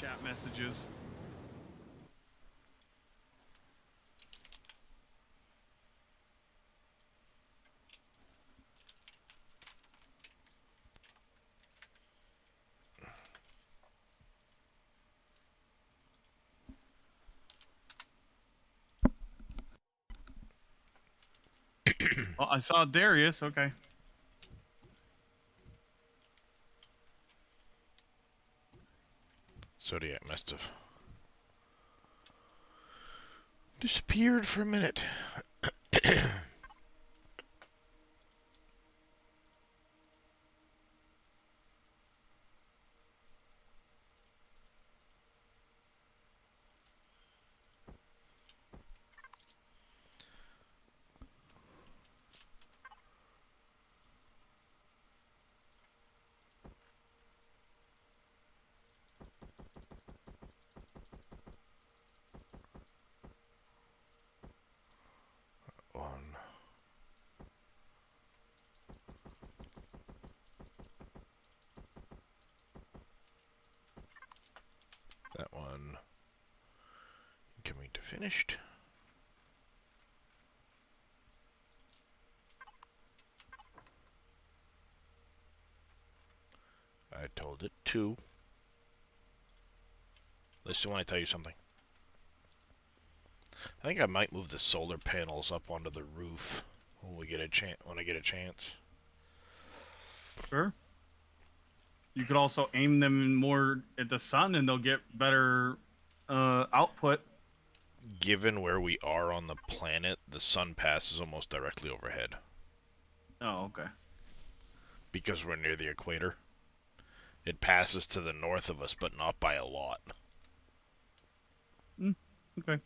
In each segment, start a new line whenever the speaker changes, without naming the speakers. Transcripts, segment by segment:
chat messages. Well, I saw Darius. Okay.
Zodiac must have disappeared for a minute. One. That one. Coming to finished. I told it to. Listen when I tell you something. I think I might move the solar panels up onto the roof when we get a chance. When I get a chance.
Sure. You could also aim them more at the sun, and they'll get better output.
Given where we are on the planet, the sun passes almost directly overhead.
Oh, okay.
Because we're near the equator. It passes to the north of us, but not by a lot.
Okay.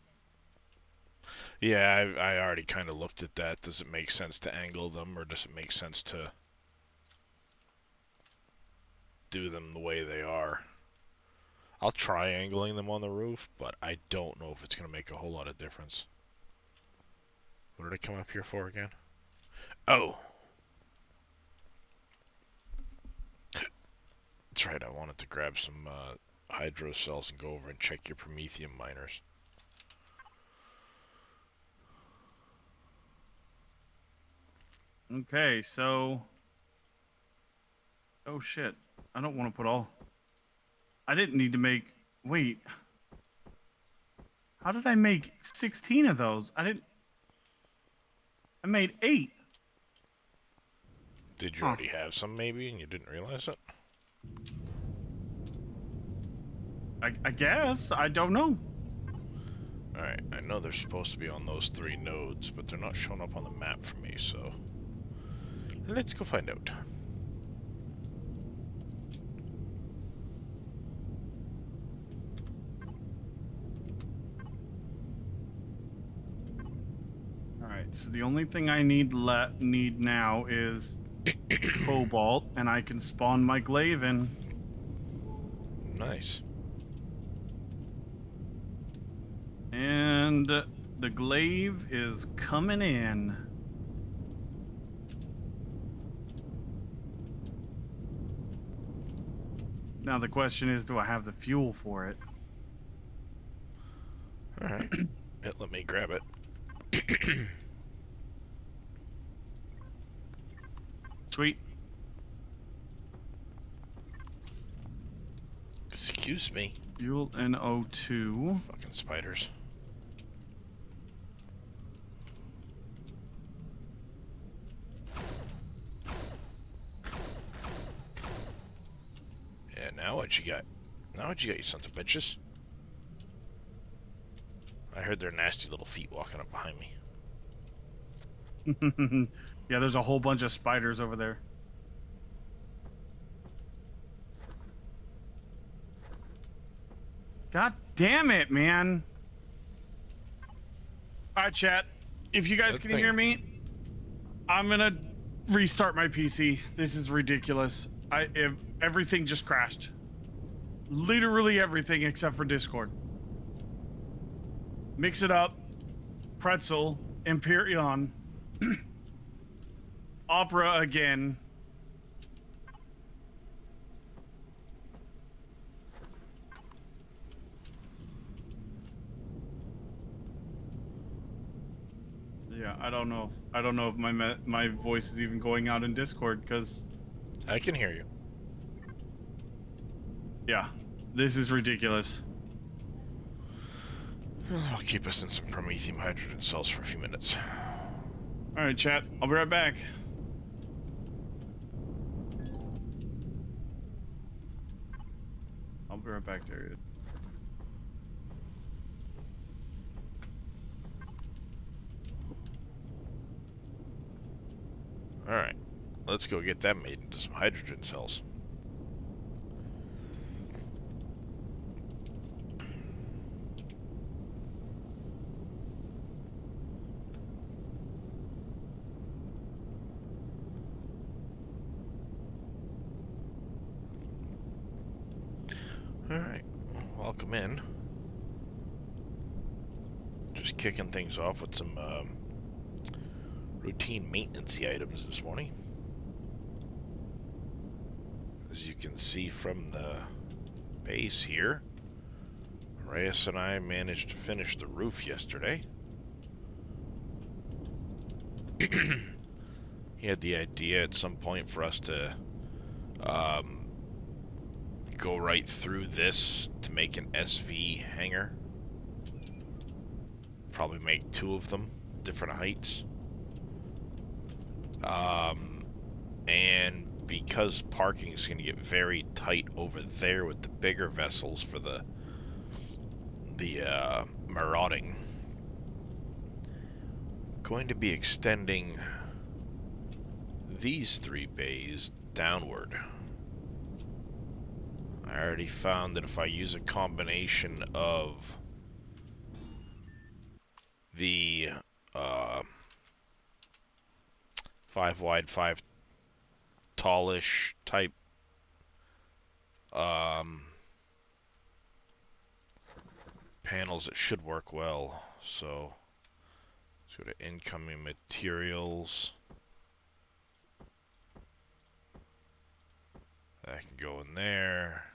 Yeah, I already kind of looked at that. Does it make sense to angle them, or does it make sense to do them the way they are? I'll try angling them on the roof, but I don't know if it's going to make a whole lot of difference. What did I come up here for again? Oh! That's right, I wanted to grab some hydro cells and go over and check your promethium miners.
Okay, so... Oh, shit. I don't want to put all... I didn't need to make... Wait. How did I make 16 of those? I made 8.
Did you already have some, maybe, and you didn't realize it?
I guess. I don't know.
Alright, I know they're supposed to be on those 3 nodes, but they're not showing up on the map for me, so... Let's go find out.
Alright, so the only thing I need now is cobalt, and I can spawn my glaive in.
Nice.
And the glaive is coming in. Now the question is, do I have the fuel for it?
Alright. Let me grab it.
Sweet.
Excuse me.
Fuel and O2.
Fucking spiders. Yeah, now what you got? Now what you got, you sons of bitches? I heard their nasty little feet walking up behind me.
Yeah, there's a whole bunch of spiders over there. God damn it, man. Alright, chat. If you guys can hear me, I'm gonna restart my PC. This is ridiculous. Everything just crashed. Literally everything except for Discord. Mix it up. Pretzel. Empyrean. Opera again. Yeah, I don't know. I don't know if my voice is even going out in Discord because
I can hear you.
yeah, this is ridiculous.
I'll keep us in some promethium hydrogen cells for a few minutes.
All right, chat. I'll be right back. I'll be right back, Darius.
Alright, let's go get them made into some hydrogen cells. Alright, welcome in. Just kicking things off with some routine maintenance items this morning. As you can see from the base here, Reyes and I managed to finish the roof yesterday. He had the idea at some point for us to go right through this to make an SV hangar. Probably make 2 of them, different heights. And because parking is going to get very tight over there with the bigger vessels for the marauding, going to be extending these 3 bays downward. I already found that if I use a combination of the 5 wide, 5 tallish type panels, it should work well. So, let's go to incoming materials. That can go in there.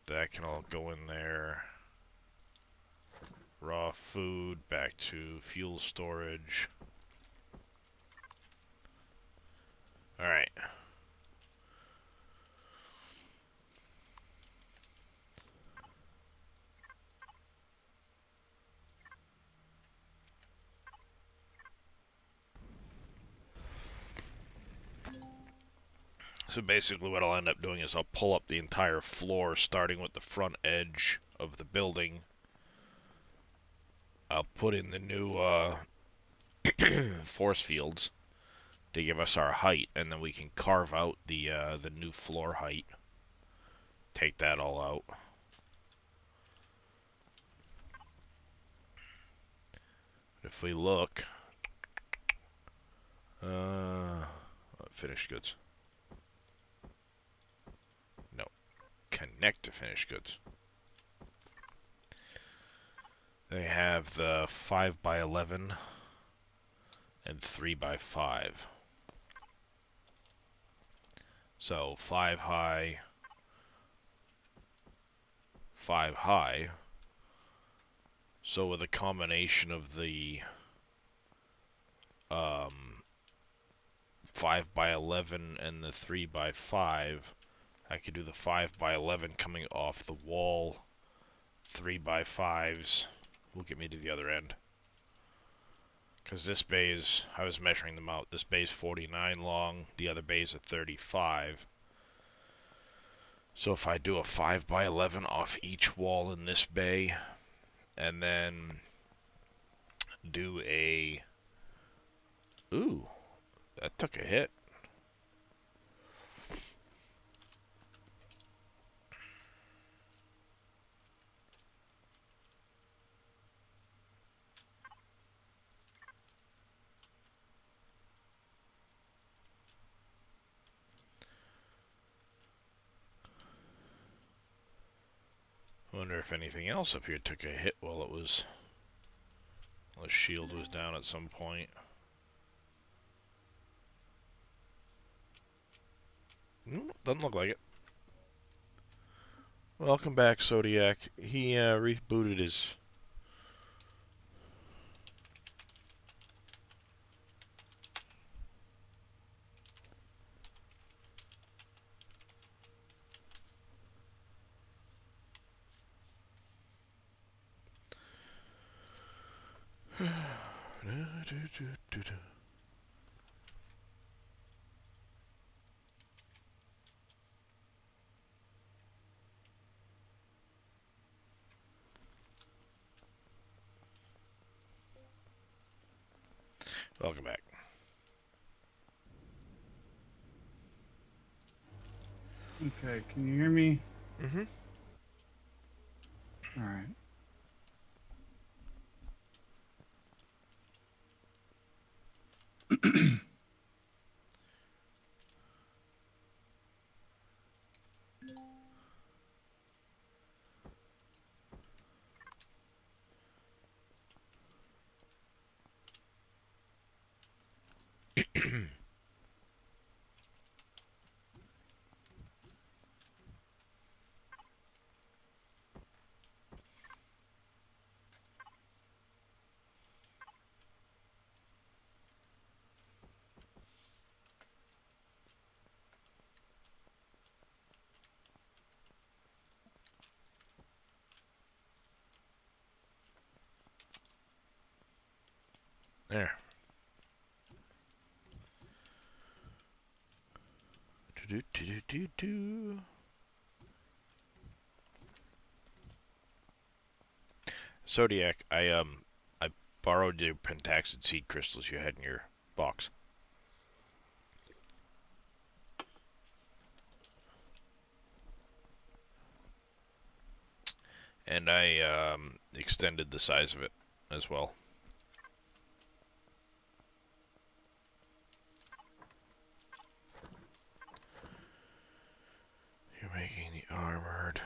That can all go in there. Raw food, back to fuel storage. Alright. So basically what I'll end up doing is I'll pull up the entire floor, starting with the front edge of the building. I'll put in the new force fields to give us our height, and then we can carve out the new floor height. Take that all out. If we look, finished goods. No, connect to finished goods. They have the 5x11 and 3x5. So 5 high, 5 high. So with a combination of the 5x11 and the 3x5, I could do the 5x11 coming off the wall. 3x5s will get me to the other end. Because this bay is, I was measuring them out, this bay is 49 long, the other bays are 35. So if I do a 5x11 off each wall in this bay, and then do a... Ooh, that took a hit. Wonder if anything else up here took a hit while it was... While the shield was down at some point. Doesn't look like it. Welcome back, Zodiac. He rebooted his... Welcome back.
Okay, can you hear me?
Mm-hmm.
All right.
There. Do-do-do-do-do. Zodiac, I borrowed your pentaxid seed crystals you had in your box. And I extended the size of it as well. You're making the armored.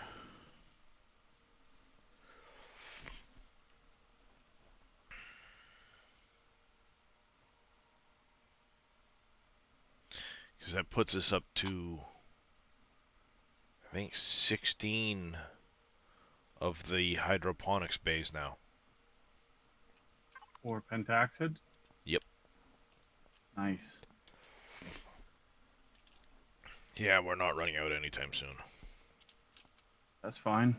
Because that puts us up to, I think, 16 of the hydroponics bays now.
Or pentaxid?
Yep.
Nice.
Yeah, we're not running out anytime soon.
That's fine.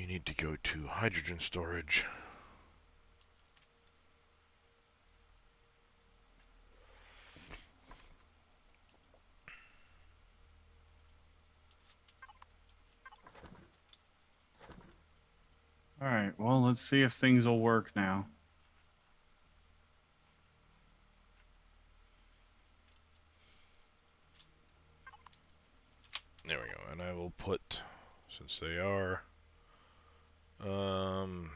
You need to go to hydrogen storage.
All right. Well, let's see if things will work now.
There we go. And I will put, since they are incoming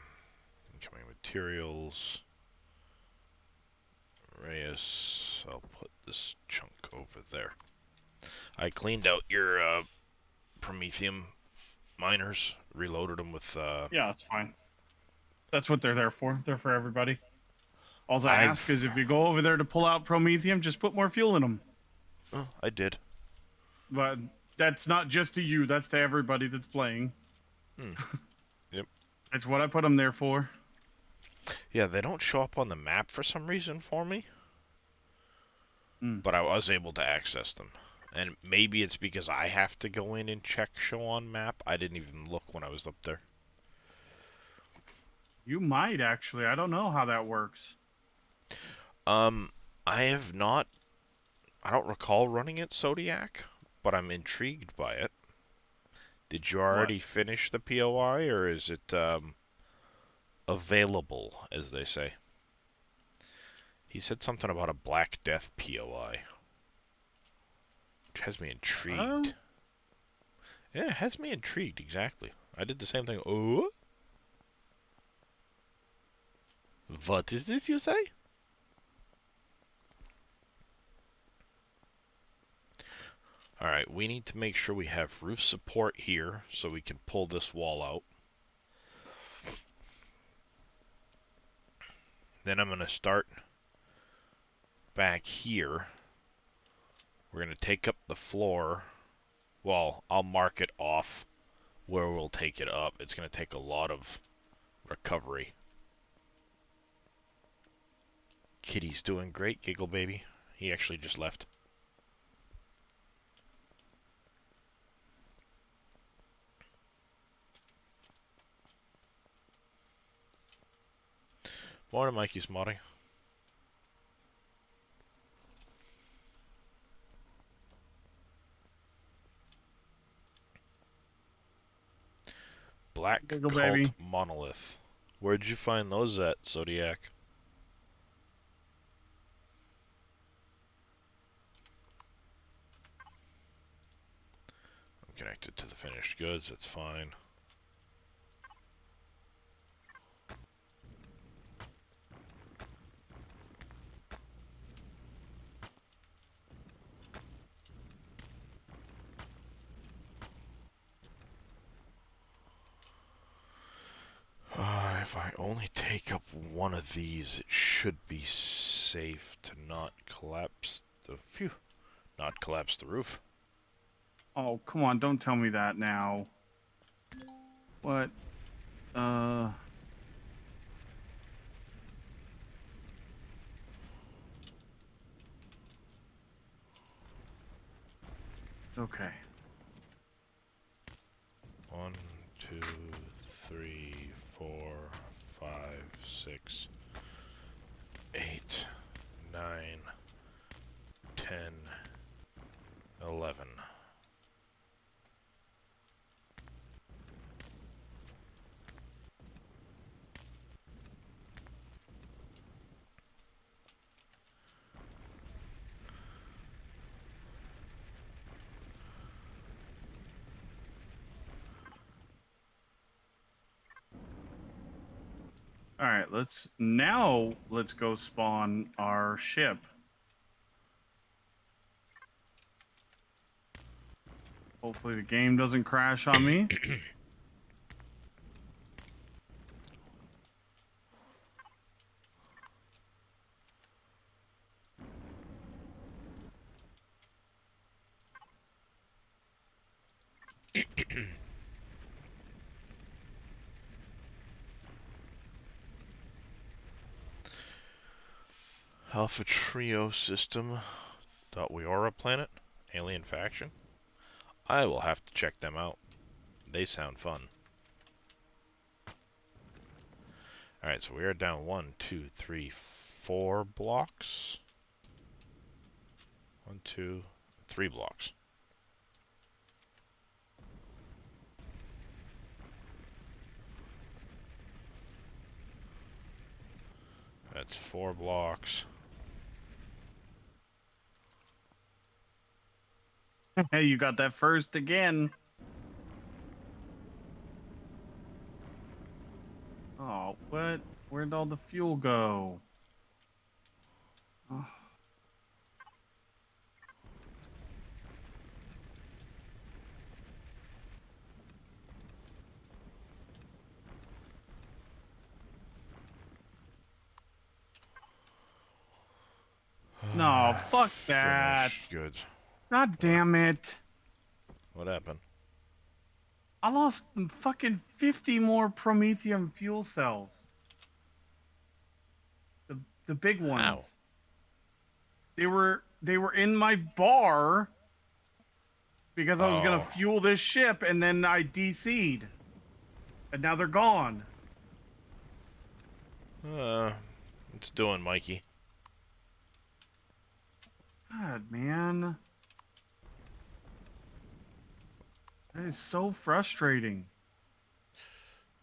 materials, Reyes, I'll put this chunk over there. I cleaned out your Promethium miners, reloaded them with
Yeah, that's fine. That's what they're there for. They're for everybody. All I
I've
ask is if you go over there to pull out Promethium, just put more fuel in them.
oh, I did.
But that's not just to you. That's to everybody that's playing.
Yep.
That's what I put them there for.
Yeah, they don't show up on the map for some reason for me.
Mm.
But I was able to access them. And maybe it's because I have to go in and check show on map. I didn't even look when I was up there.
You might actually. I don't know how that works.
I have not. I don't recall running it Zodiac, but I'm intrigued by it. Did you
What?
already finish the POI, or is it available, as they say? He said something about a Black Death POI, which has me intrigued. Yeah, it has me intrigued, exactly. I did the same thing. Oh? What is this, you say? Alright, we need to make sure we have roof support here so we can pull this wall out. Then I'm going to start back here. We're going to take up the floor. Well, I'll mark it off where we'll take it up. It's going to take a lot of recovery. Kitty's doing great, Giggle Baby. He actually just left. Morning, Mikey's modding. Black
Giggle
Cult
baby.
Monolith. Where'd you find those at, Zodiac? I'm connected to the finished goods, that's fine. If I only take up one of these, it should be safe to not collapse the not collapse the roof.
Oh, come on, don't tell me that now. What? Okay.
1, 2, 3, 4, 5, 6, 8, 9, 10, 11.
All right, let's go spawn our ship. Hopefully the game doesn't crash on me.
Alpha Trio System. Weora Planet. Alien Faction. I will have to check them out. They sound fun. Alright, so we are down 1, 2, 3, 4 blocks. 1, 2, 3 blocks. That's 4 blocks.
Hey, you got that first again. Oh, what? Where'd all the fuel go? Oh. No, fuck that.
Finish. Good.
God damn it.
What happened?
I lost fucking 50 more Promethium fuel cells. The big ones.
How?
They were in my bar because I was gonna
Oh.
fuel this ship, and then I DC'd, and now they're gone.
It's doing, Mikey.
God, man, that is so frustrating.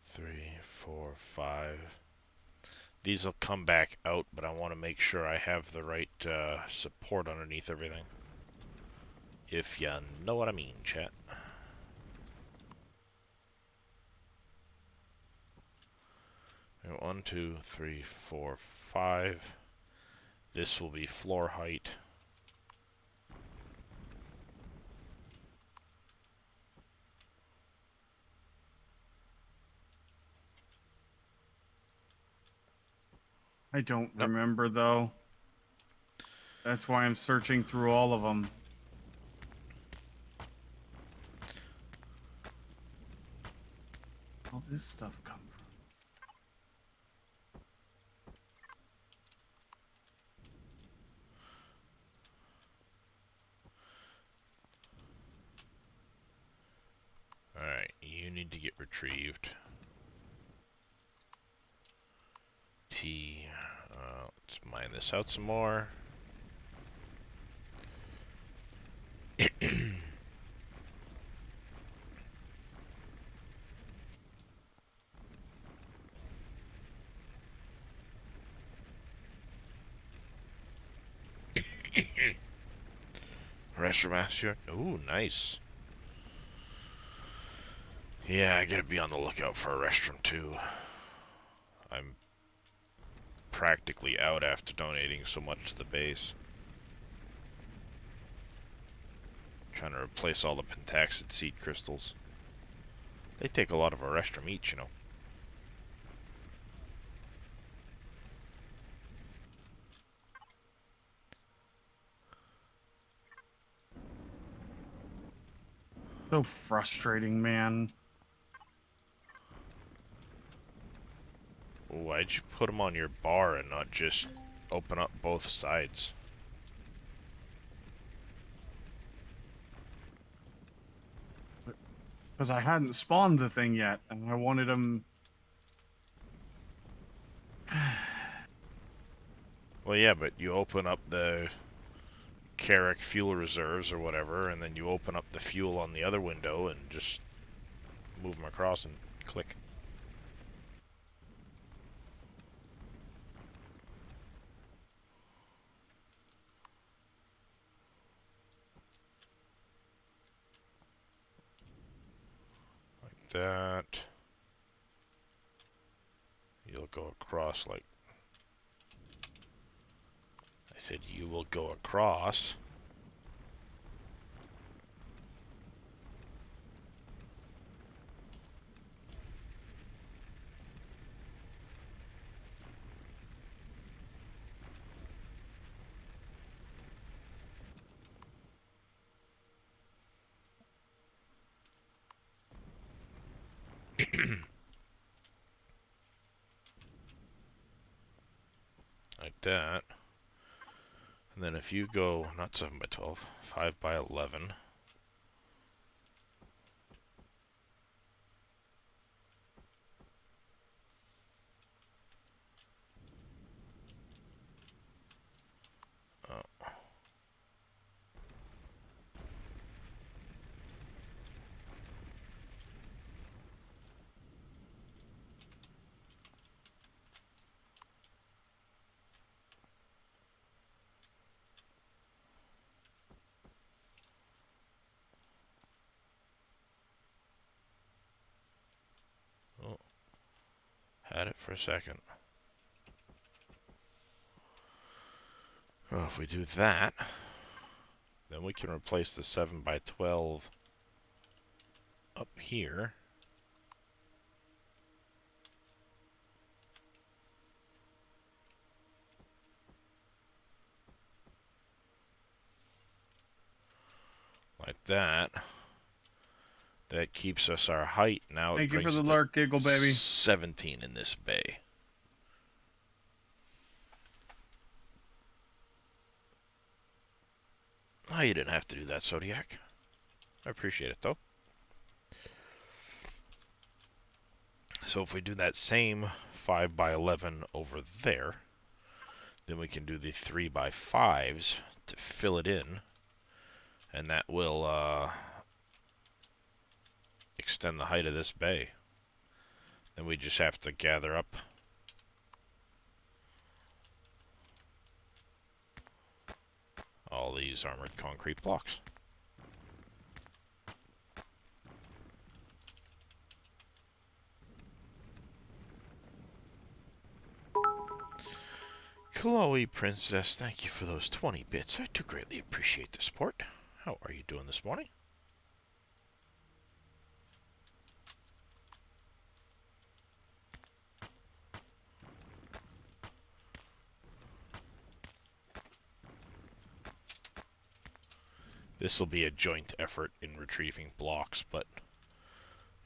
3, 4, 5. These will come back out, but I want to make sure I have the right support underneath everything. If you know what I mean, chat. And 1, 2, 3, 4, 5. This will be floor height.
I don't remember though. That's why I'm searching through all of them. All this stuff come from?
Alright, you need to get retrieved. T Mine this out some more. Restroom master. Ooh, nice. Yeah, I gotta be on the lookout for a restroom too. I'm practically out after donating so much to the base. Trying to replace all the pentaxid seed crystals. They take a lot of a restroom each, you know.
So frustrating, man.
Why'd you put them on your bar and not just open up both sides?
Because I hadn't spawned the thing yet, and I wanted them...
Well, yeah, but you open up the Carrick fuel reserves or whatever, and then you open up the fuel on the other window and just move them across and click. Like that. You'll go across like... I said you will go across. Like that. And then if you go, not 7 by 12, 5 by 11. Oh. Oh. Had it for a second. Well, if we do that, then we can replace the 7 by 12 up here. Like that. That keeps us our height. Now it
Thank you for
brings
the
it
lurk,
to
Giggle Baby.
17 in this bay. Oh, you didn't have to do that, Zodiac. I appreciate it, though. So if we do that same 5 by 11 over there, then we can do the 3 by 5s to fill it in. And that will extend the height of this bay. Then we just have to gather up all these armored concrete blocks. Chloe Princess, thank you for those 20 bits. I do greatly appreciate the support. How are you doing this morning? This will be a joint effort in retrieving blocks, but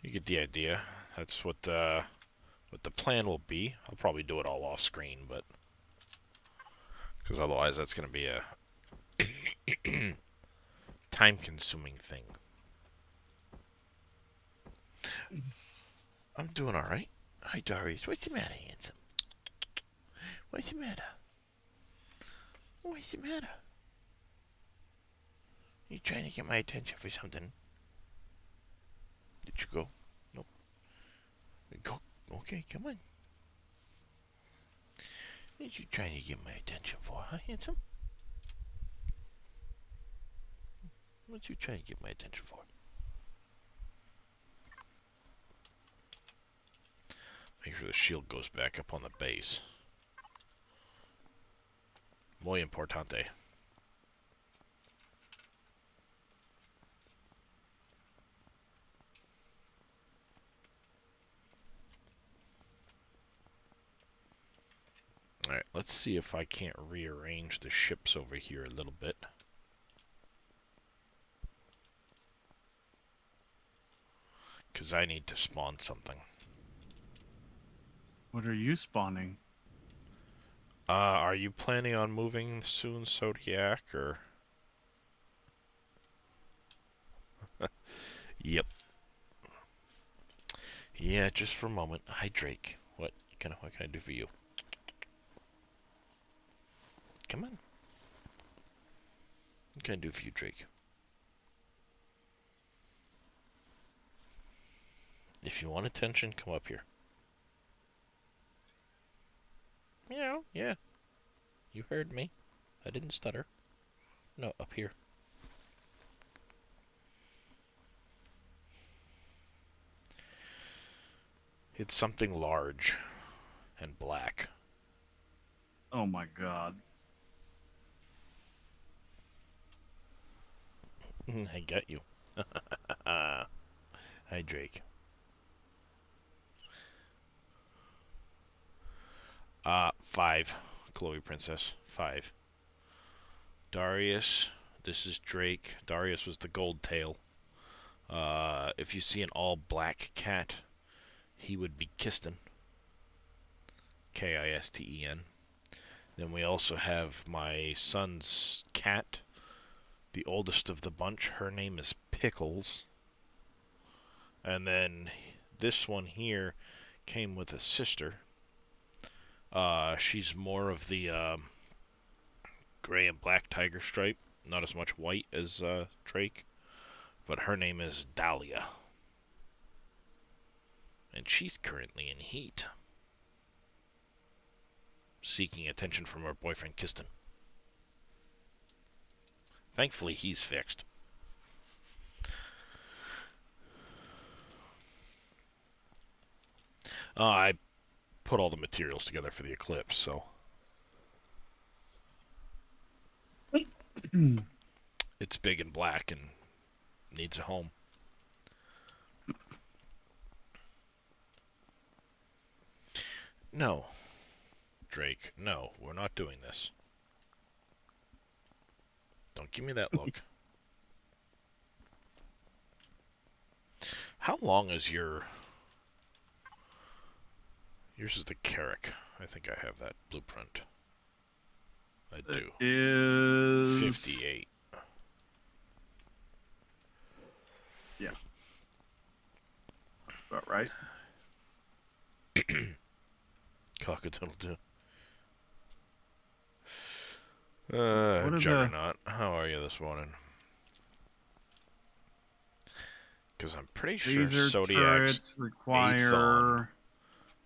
you get the idea. That's what the plan will be. I'll probably do it all off screen, but because otherwise that's going to be a time-consuming thing. I'm doing all right. Hi, Darius. What's the matter, handsome? What's the matter? What's the matter? You trying to get my attention for something? Did you go? Nope. Go. Okay, come on. What you trying to get my attention for, huh, handsome? What you trying to get my attention for? Make sure the shield goes back up on the base. Muy importante. Alright, let's see if I can't rearrange the ships over here a little bit. Because I need to spawn something.
What are you spawning?
Are you planning on moving soon, Zodiac, or? Yep. Yeah, just for a moment. Hi, Drake. What can I do for you? Come on. What can I do for you, Drake? If you want attention, come up here. Meow. Yeah. You heard me. I didn't stutter. No, up here. It's something large and black.
Oh my god.
I got you. Hi, Drake. 5. Chloe Princess. 5. Darius. This is Drake. Darius was the gold tail. If you see an all black cat, he would be Kisten. Kisten. Then we also have my son's cat, the oldest of the bunch. Her name is Pickles. And then this one here came with a sister. She's more of the gray and black tiger stripe. Not as much white as Drake. But her name is Dahlia. And she's currently in heat, seeking attention from her boyfriend Kisten. Thankfully, he's fixed. I put all the materials together for the eclipse, so it's big and black and needs a home. No, Drake, no, we're not doing this. Don't give me that look. How long is your... Yours is the Carrack. I think I have that blueprint. I do.
It is
58.
Yeah. About right.
Cock-a-doodle-doo. Juggernaut, how are you this morning? Because I'm pretty sure
Laser
Zodiac's
turrets require
Aethon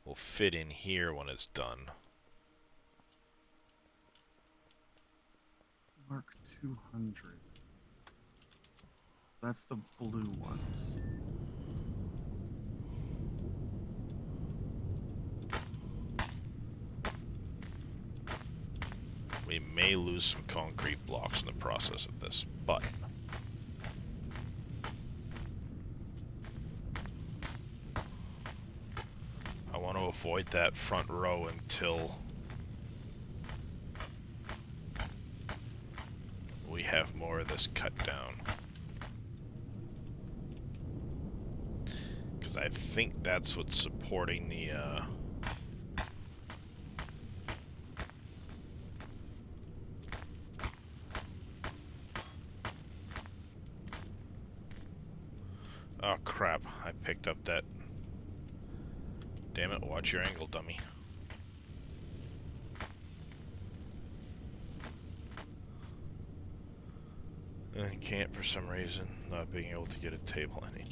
will fit in here when it's done.
Mark 200. That's the blue ones.
We may lose some concrete blocks in the process of this, but I want to avoid that front row until we have more of this cut down. Because I think that's what's supporting the oh crap, I picked up that... Damn it, watch your angle, dummy. And can't for some reason, not being able to get a table any.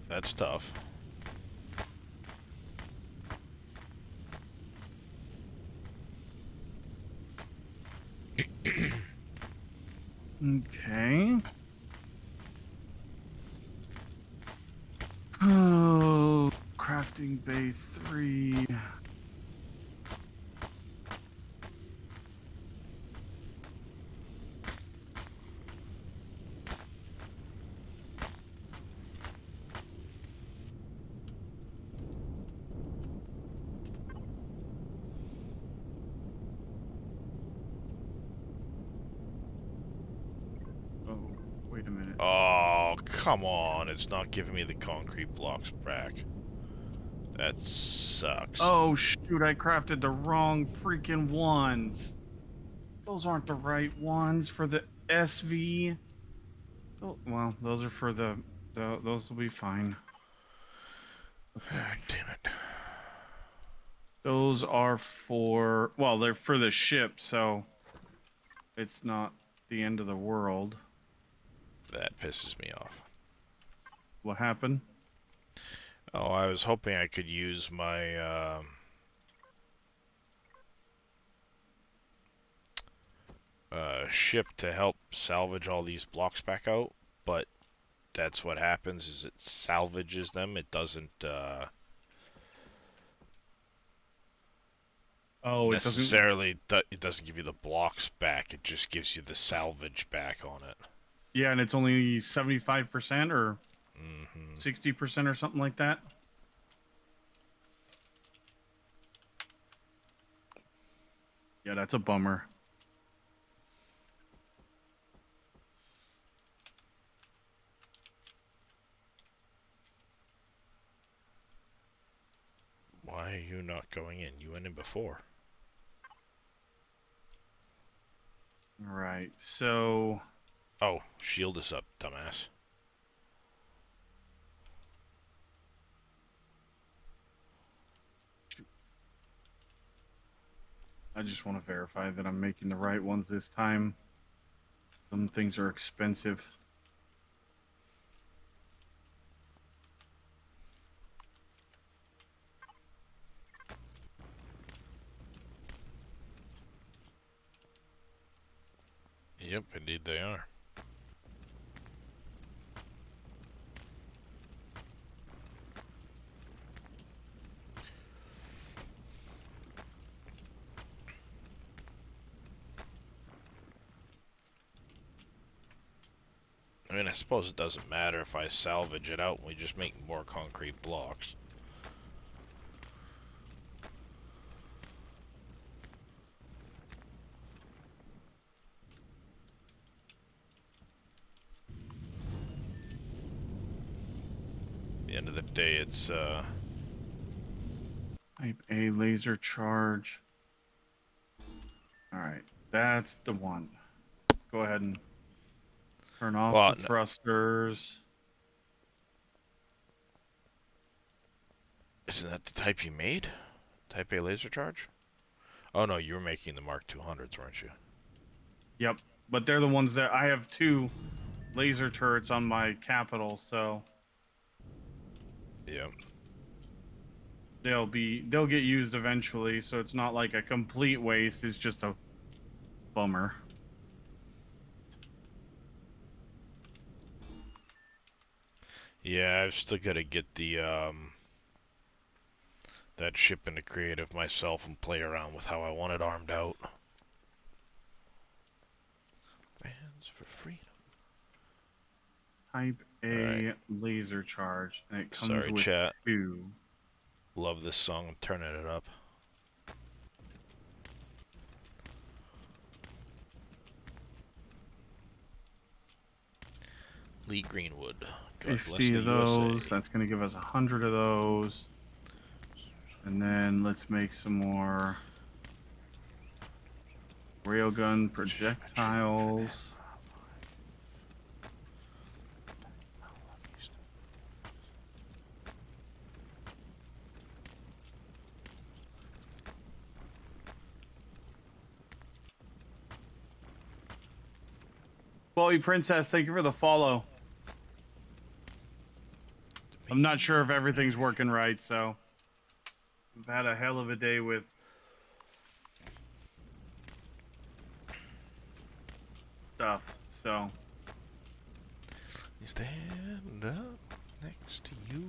That's tough.
Okay. Oh, crafting bay 3. Oh, wait a minute.
Oh, come on. It's not giving me the concrete blocks back. That sucks.
Oh, shoot, I crafted the wrong freaking ones. Those aren't the right ones for the SV. Oh, well, those are for those will be fine. Okay.
Ah, damn it.
Those are for, well, they're for the ship, so it's not the end of the world.
That pisses me off.
What happened?
Oh, I was hoping I could use my ship to help salvage all these blocks back out, but that's what happens is it salvages them. It doesn't
Oh, it doesn't.
necessarily it doesn't give you the blocks back. It just gives you the salvage back on it.
Yeah, and it's only 75% or 60% or something like that. Yeah, that's a bummer.
Why are you not going in? You went in before.
All right, so
Oh, shield is up, dumbass.
I just want to verify that I'm making the right ones this time. Some things are expensive.
Yep, indeed they are. I mean, I suppose it doesn't matter if I salvage it out and we just make more concrete blocks. At the end of the day, it's
Type A laser charge. All right, that's the one. Go ahead and turn off
well,
the thrusters.
isn't that the type you made? Type A laser charge? Oh no, you were making the Mark 200s, weren't you?
Yep, but they're the ones that I have 2 laser turrets on my capital, so
Yep.
they'll get used eventually, so it's not like a complete waste, it's just a bummer.
Yeah, I've still got to get the that ship into creative myself and play around with how I want it armed out. Bands for freedom.
Type A
Alright.
laser charge, and it comes
Sorry,
with
chat.
2.
Love this song. I'm turning it up. Lee Greenwood. God bless
50
the
of those.
USA.
That's going to give us 100 of those. And then let's make some more railgun projectiles. Chloe Princess, thank you for the follow. I'm not sure if everything's working right, so I've had a hell of a day with stuff, so.
You stand up next to you.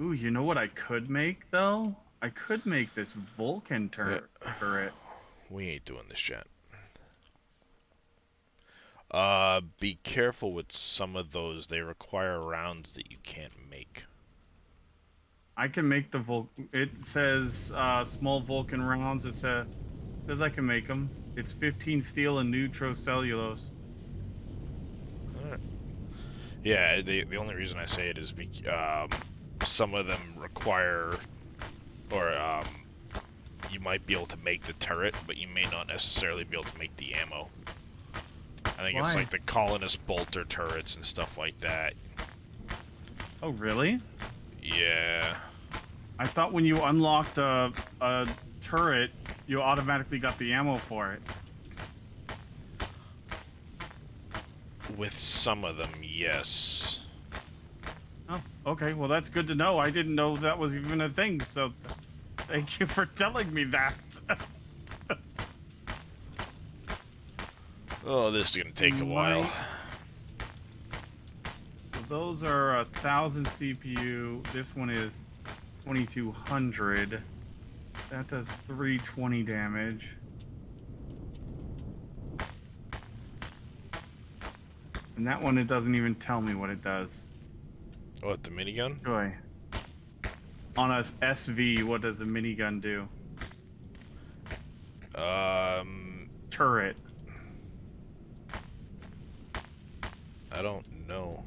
Ooh, you know what I could make, though? I could make this Vulcan turret.
We ain't doing this yet. Be careful with some of those. They require rounds that you can't make.
I can make the It says small Vulcan rounds. It says I can make them. It's 15 steel and nitrocellulose.
Alright. Yeah, the only reason I say it is some of them require, or you might be able to make the turret, but you may not necessarily be able to make the ammo. I think it's like the colonist bolter turrets and stuff like that.
Oh, really?
Yeah.
I thought when you unlocked a turret, you automatically got the ammo for it.
With some of them, yes.
Oh, okay. Well, that's good to know. I didn't know that was even a thing, so thank you for telling me that.
Oh, this is gonna take a while.
So those are 1,000 CPU. This one is 2,200. That does 320 damage. And that one, it doesn't even tell me what it does.
What, the minigun?
Joy. On a SV, what does a minigun do? Turret.
I don't know.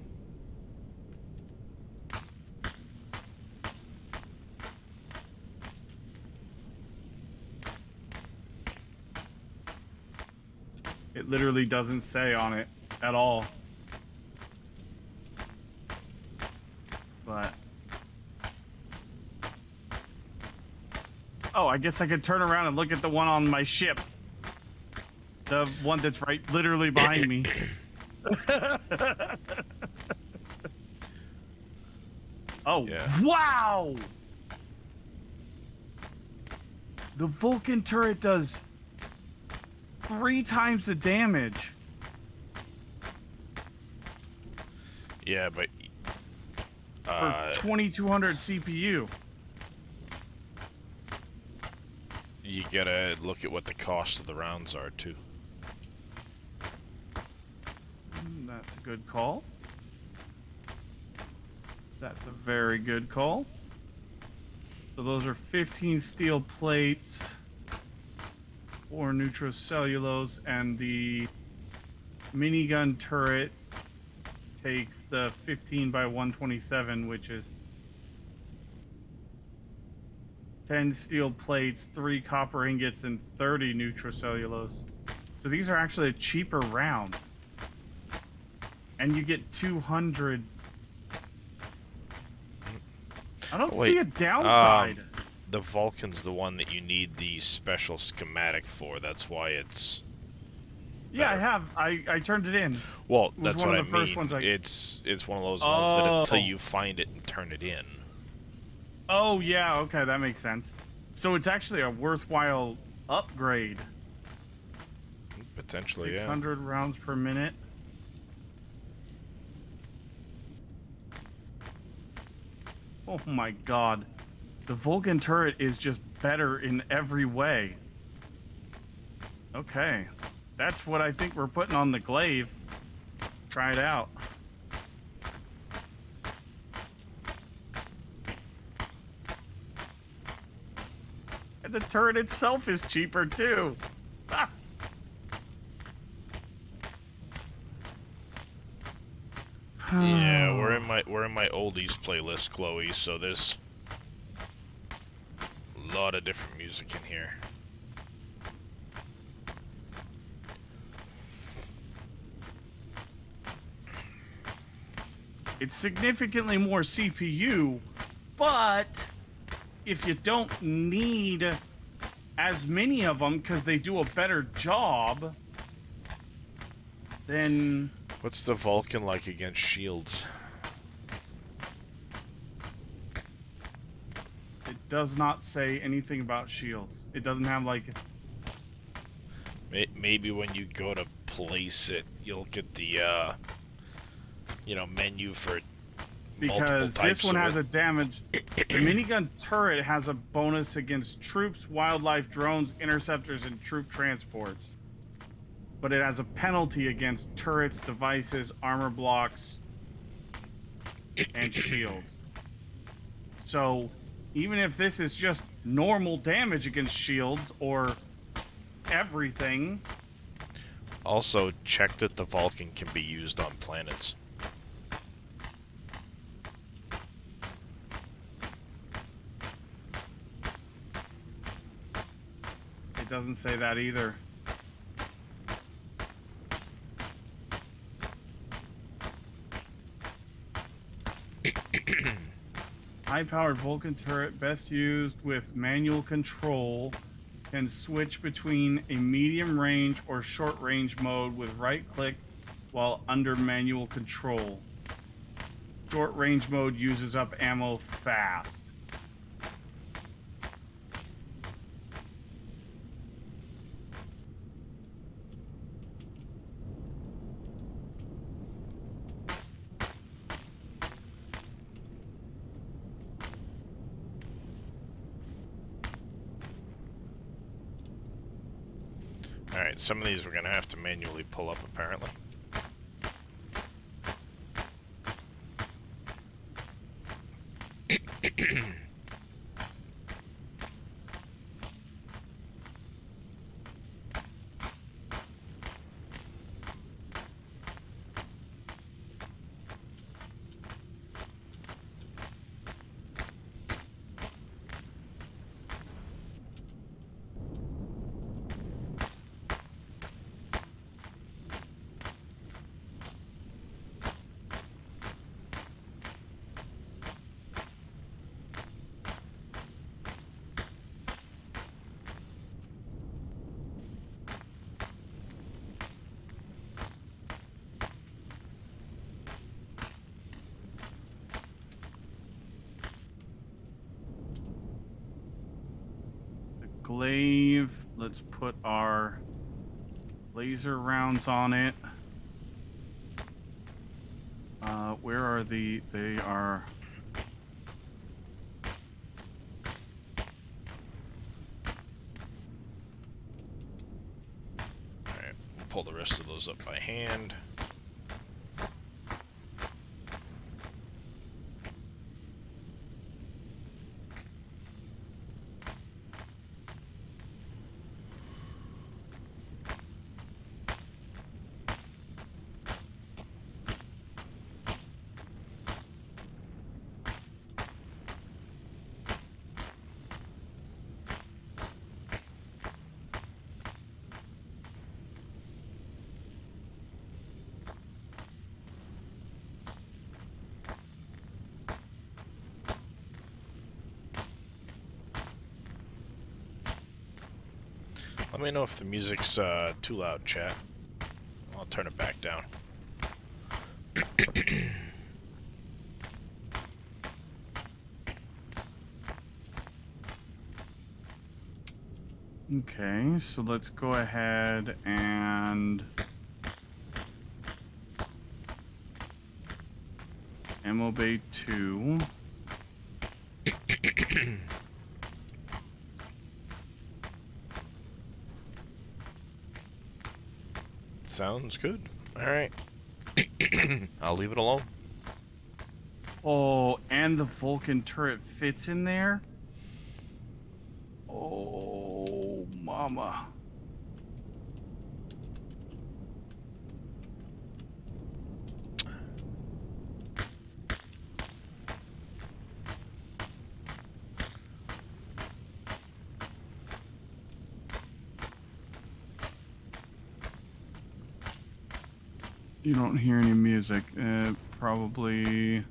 It literally doesn't say on it at all. But oh, I guess I could turn around and look at the one on my ship. The one that's right literally behind me. Oh, yeah. Wow! The Vulcan turret does 3 times the damage.
Yeah, but
for 2,200 CPU.
You gotta look at what the cost of the rounds are too.
That's a good call. That's a very good call. So those are 15 steel plates, 4 nitrocellulose, and the minigun turret takes the 15 by 127, which is 10 steel plates, 3 copper ingots, and 30 nitrocellulose. So these are actually a cheaper round. And you get 200. I don't see a downside.
The Vulcan's the one that you need the special schematic for. That's why it's...
Yeah, I have. I turned it in.
Well, that's what I mean.
First ones
It's one of those ones that until you find it and turn it in.
Oh, yeah, okay, that makes sense. So it's actually a worthwhile upgrade.
Potentially,
600 rounds per minute. Oh my god. The Vulcan turret is just better in every way. Okay. That's what I think we're putting on the glaive. Try it out. And the turret itself is cheaper too. Ah.
Yeah, we're in my oldies playlist, Chloe, so there's a lot of different music in here.
It's significantly more CPU, but if you don't need as many of them because they do a better job, then...
What's the Vulcan like against shields?
It does not say anything about shields. It doesn't have, like...
Maybe when you go to place it, you'll get the, you know, menu for
Because this one has a damage... The minigun turret has a bonus against troops, wildlife, drones, interceptors, and troop transports. But it has a penalty against turrets, devices, armor blocks, and shields. So, even if this is just normal damage against shields or everything...
Also, check that the Vulcan can be used on planets.
It doesn't say that either. High-powered Vulcan turret best used with manual control can switch between a medium range or short range mode with right click while under manual control. Short range mode uses up ammo fast.
Alright, some of these we're gonna have to manually pull up, apparently.
Glaive, let's put our laser rounds on it. Where are they are...
Alright, we'll pull the rest of those up by hand. Let me know if the music's too loud, chat. I'll turn it back down.
Okay, so let's go ahead and... Ammo Bay 2.
Sounds good. Alright. I'll leave it alone.
Oh, and the Vulcan turret fits in there? Oh, mama. You don't hear any music. Probably...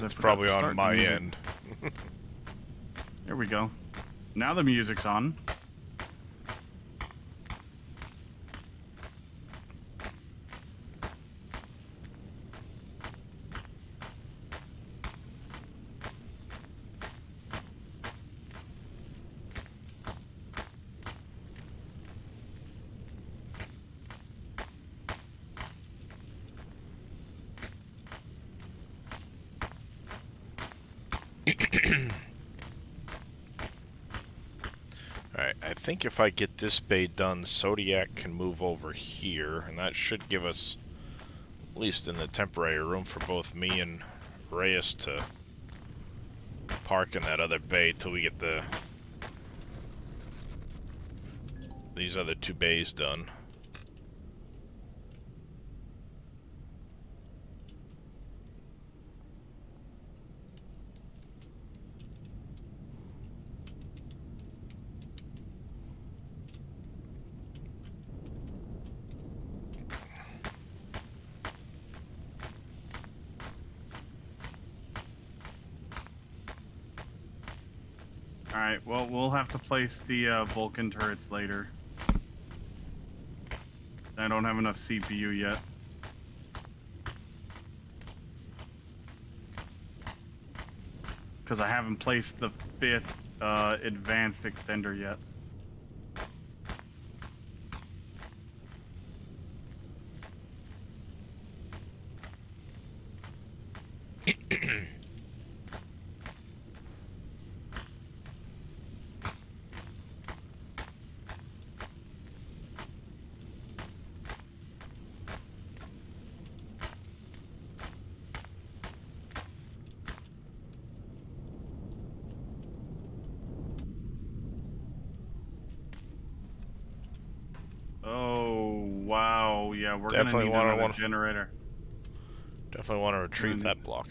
It's probably on my end.
There we go. Now the music's on.
think if I get this bay done, Zodiac can move over here, and that should give us, at least in the temporary room, for both me and Reyes to park in that other bay till we get these other two bays done.
Alright, well, we'll have to place the Vulcan turrets later. I don't have enough CPU yet. Because I haven't placed the 5th advanced extender yet. Oh, wow. Yeah, we're going to need another generator.
Definitely want to retrieve that block.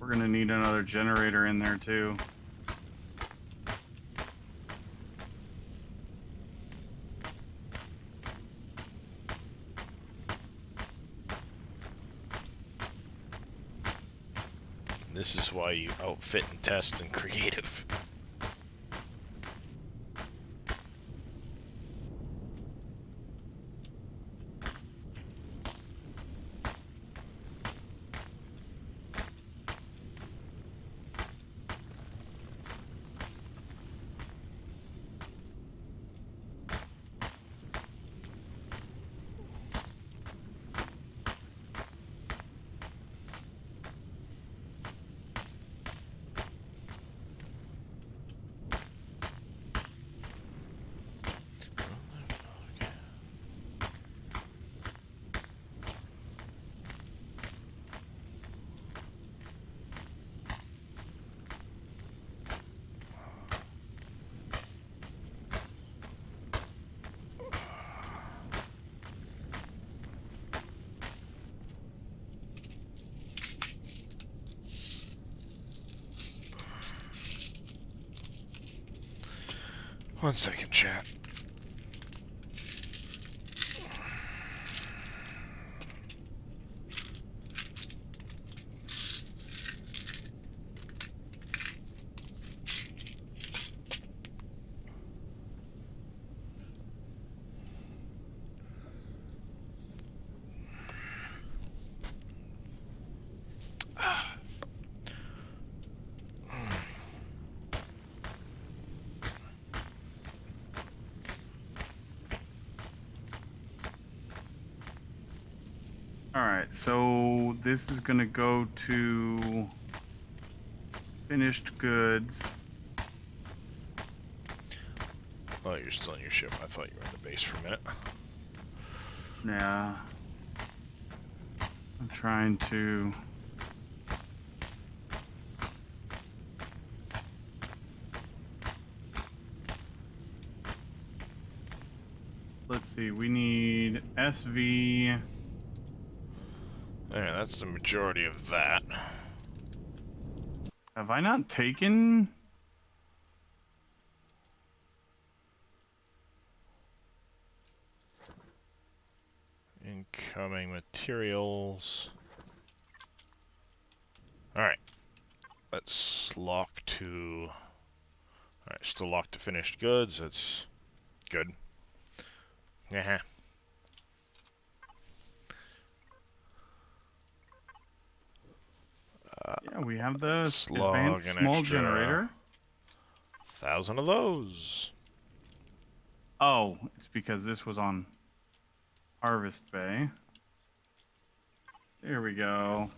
We're going to need another generator in there, too.
This is why you outfit and test in creative. One second, chat.
Alright, so this is going to go to finished goods.
Oh, you're still in your ship. I thought you were in the base for a minute.
Yeah. I'm trying to... Let's see, we need SV...
There, that's the majority of that.
Have I not taken...
Incoming materials. Alright. Let's lock to... Alright, still locked to finished goods. That's good. Yeah.
Yeah, we have the
slug
advanced
an
small
extra
generator.
1,000 of those.
Oh, it's because this was on Harvest Bay. There we go.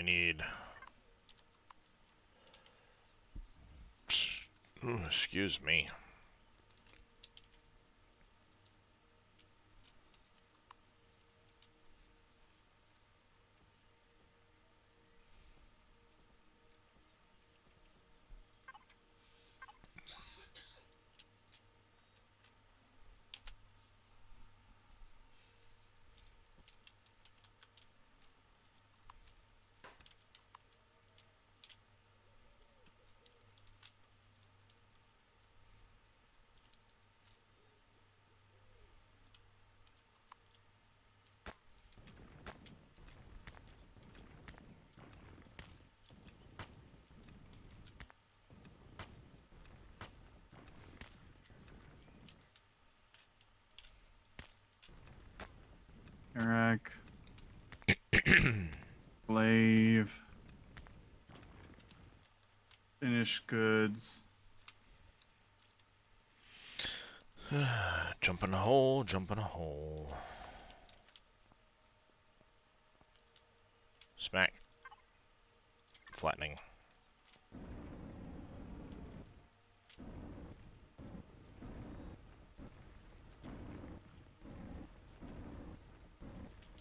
need... Excuse me.
Eric. Slave. Finished goods.
Jump in a hole, jump in a hole. Smack. Flattening.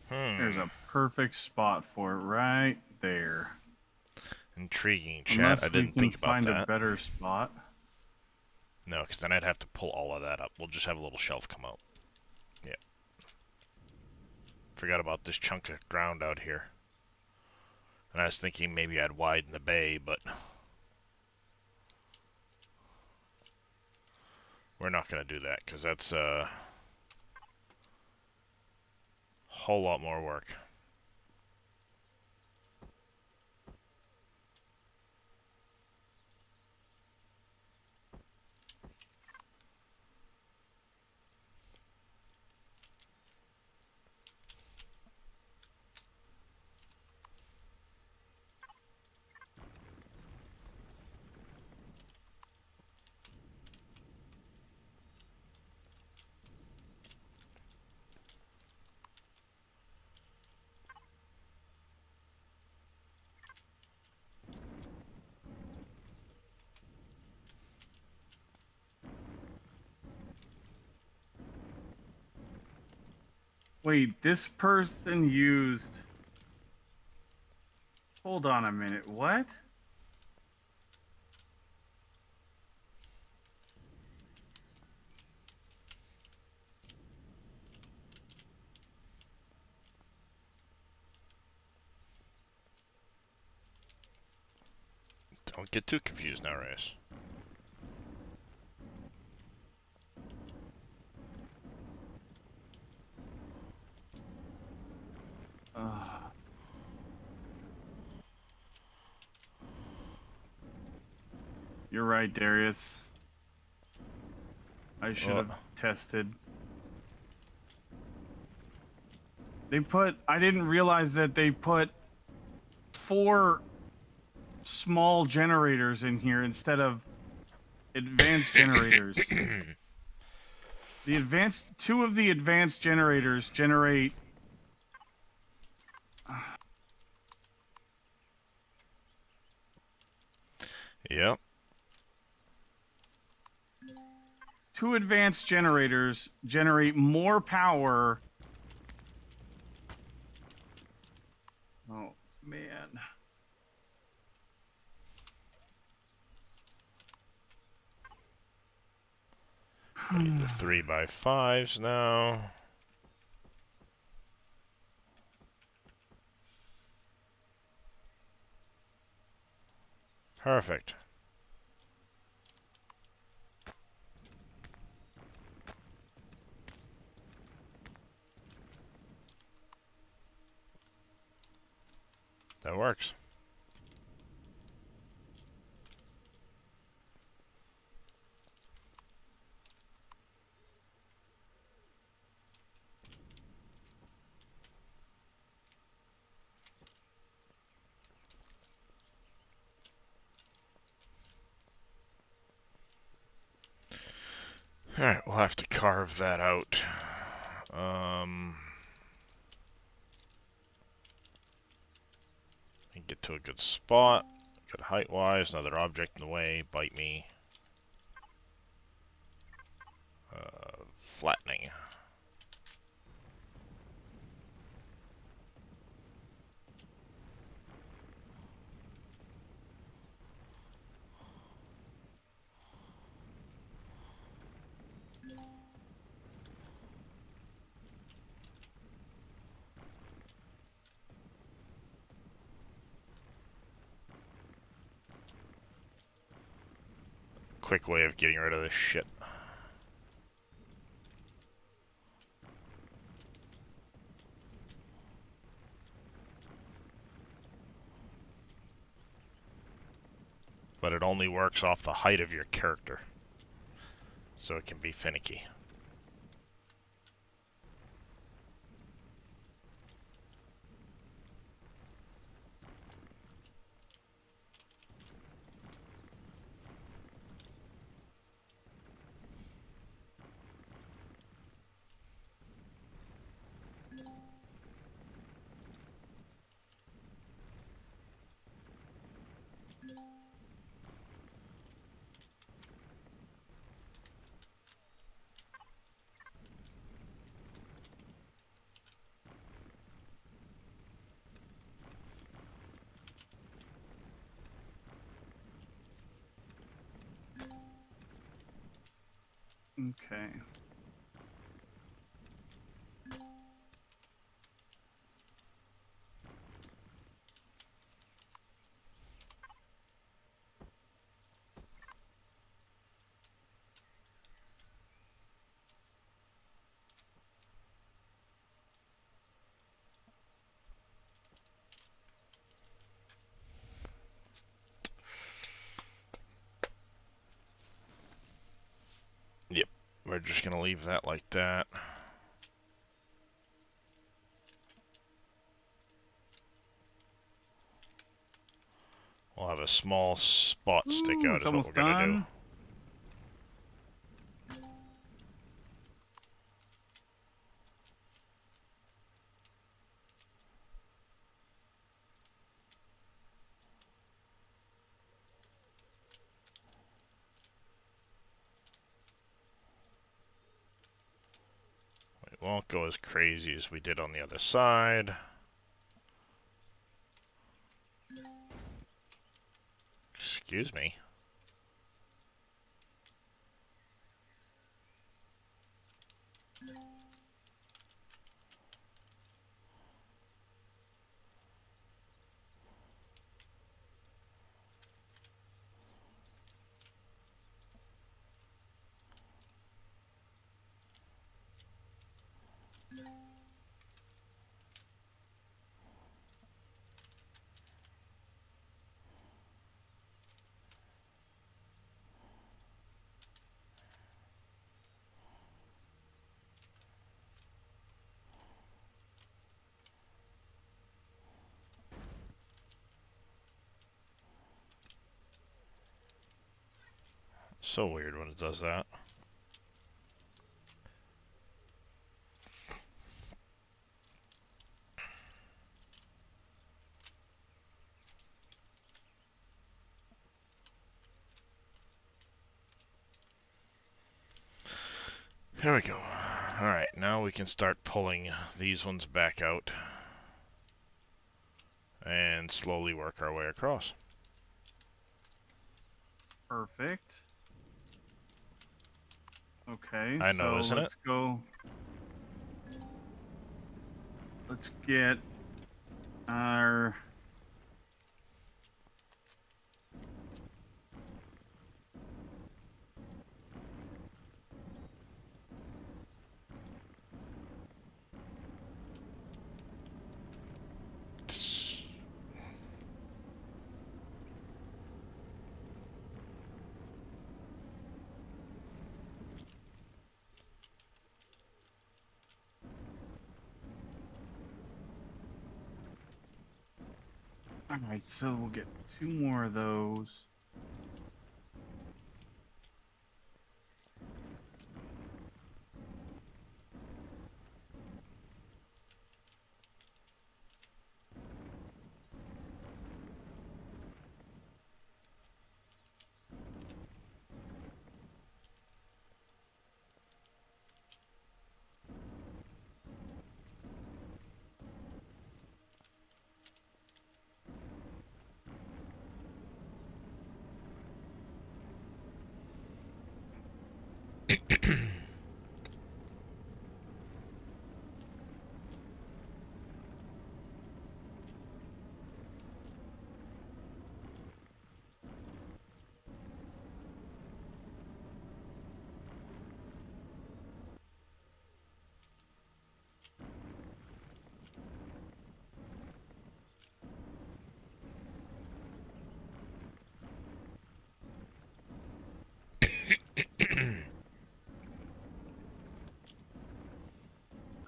There's a perfect spot for it right there.
Intriguing, chat.
Unless
I didn't think about
find
that.
a better spot.
No, because then I'd have to pull all of that up. We'll just have a little shelf come out. Yeah. Forgot about this chunk of ground out here. And I was thinking maybe I'd widen the bay, but... we're not going to do that, because that's a whole lot more work.
Wait, this person used... Hold on a minute, what?
Don't get too confused now, Reyes.
You're right, Darius. I should have tested. They put... I didn't realize that they put 4 small generators in here instead of advanced generators. The 2 of the advanced generators generate...
Yep.
2 advanced generators generate more power. Oh, man.
Need the 3x5s now. Perfect. That works. Alright, we'll have to carve that out. And get to a good spot. Good height-wise. Another object in the way. Bite me. Flattening. Quick way of getting rid of this shit. But it only works off the height of your character. So it can be finicky.
Okay.
Yep. We're just gonna leave that like that. We'll have a small spot stick out
It's
is what
almost
we're gonna do.
done.
It won't go as crazy as we did on the other side. Excuse me. So weird when it does that. Here we go. Alright, now we can start pulling these ones back out and slowly work our way across.
Perfect. Okay,
I know,
so
isn't it?
let's go. Let's get our... Alright, so we'll get 2 more of those.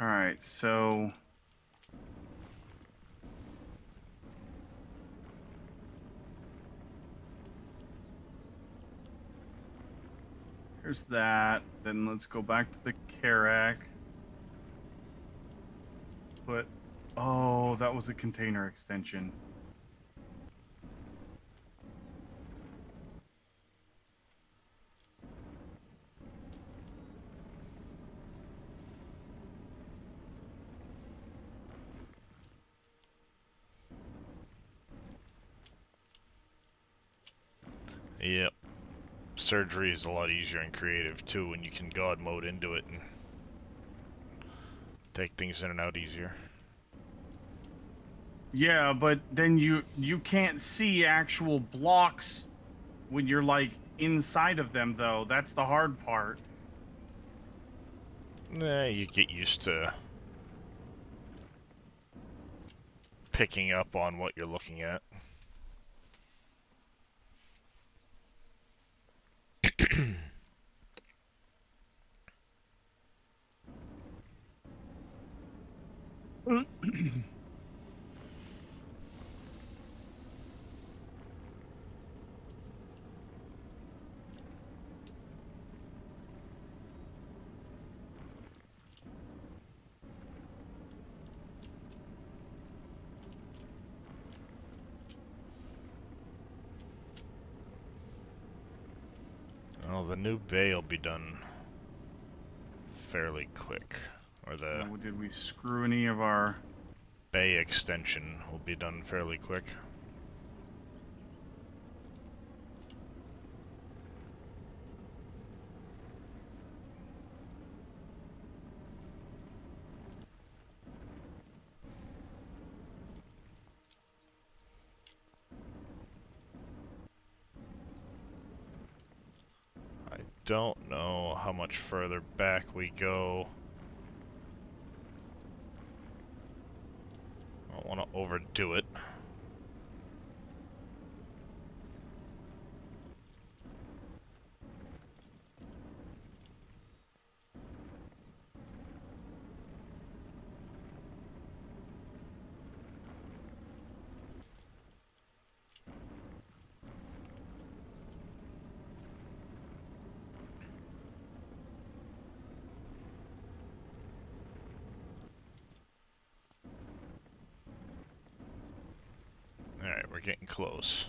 All right, so here's that. Then let's go back to the Karak. But oh, that was a container extension.
Yep. Surgery is a lot easier and creative too when you can God mode into it and take things in and out easier.
Yeah, but then you can't see actual blocks when you're like inside of them though. That's the hard part.
Nah, you get used to picking up on what you're looking at. Well, the new bay will be done fairly quick. Or the
Did we screw any of our
bay extension will be done fairly quick. I don't know how much further back we go. I don't want to overdo it. Alright, we're getting close.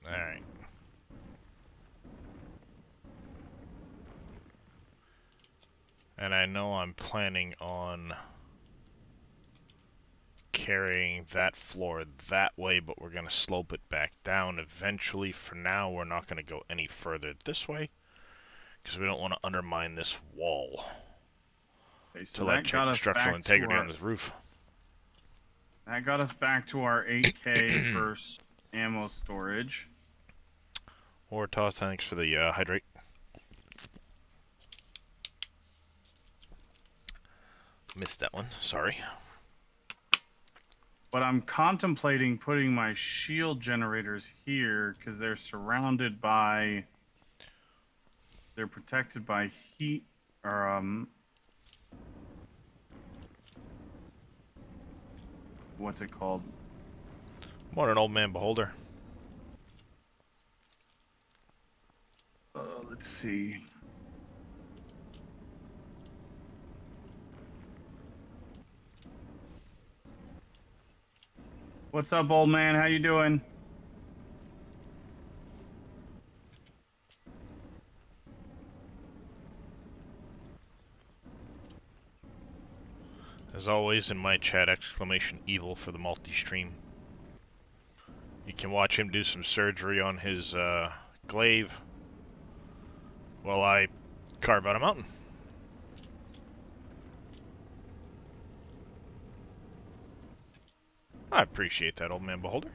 Alright. And I know I'm planning on carrying that floor that way, but we're going to slope it back down eventually. For now, we're not going to go any further this way, because we don't want to undermine this wall.
Okay, so
To like
that
check
got
the
us
structural
back to
integrity
our
on this roof.
that got us back to our 8K first ammo storage.
Or toss, thanks for the hydrate. Missed that one, sorry.
But I'm contemplating putting my shield generators here because they're surrounded by they're protected by heat or what's it called?
What an old man beholder.
Let's see. What's up, old man? How you doing?
As always, in my chat, exclamation evil for the multi-stream. You can watch him do some surgery on his glaive Well, I carve out a mountain. I appreciate that, old man beholder.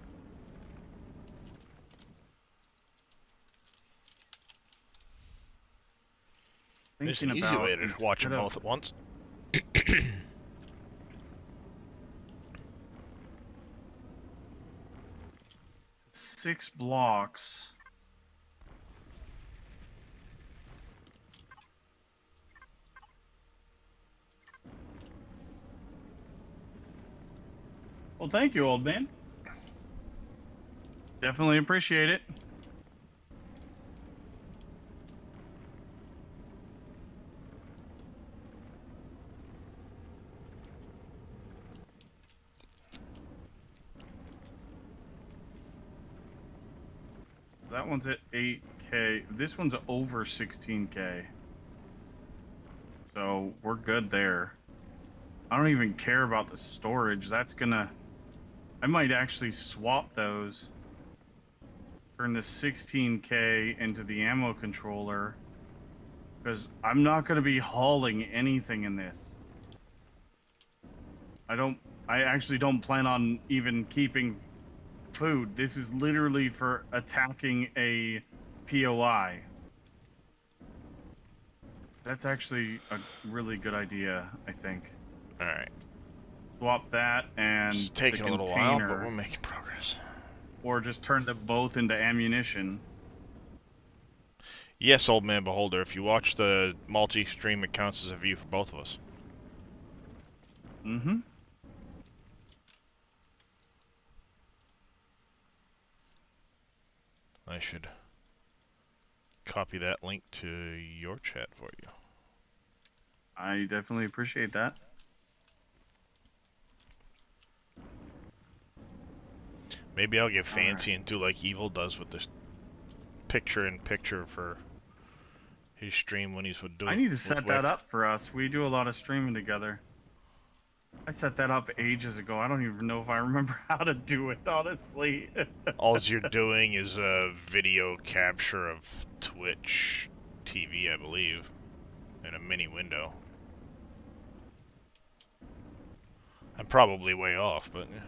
There's an easy way to watch them both at once.
6 blocks. Well, thank you, old man. Definitely appreciate it. That one's at 8K. This one's over 16K. So we're good there. I don't even care about the storage. That's gonna... I might actually swap those. Turn the 16K into the ammo controller. Because I'm not going to be hauling anything in this. I actually don't plan on even keeping food. This is literally for attacking a POI. That's actually a really good idea, I think.
Alright.
Swap that and
it's taking a little while, but we're making progress.
Or just turn them both into ammunition.
Yes, old man beholder, if you watch the multi-stream, it counts as a view for both of us.
Mm-hmm.
I should copy that link to your chat for you.
I definitely appreciate that.
Maybe I'll get fancy and do like Evil does with this picture-in-picture for his stream when he's doing.
I need to set that up for us. We do a lot of streaming together. I set that up ages ago. I don't even know if I remember how to do it, honestly.
All you're doing is a video capture of Twitch TV, I believe, in a mini window. I'm probably way off, but yeah.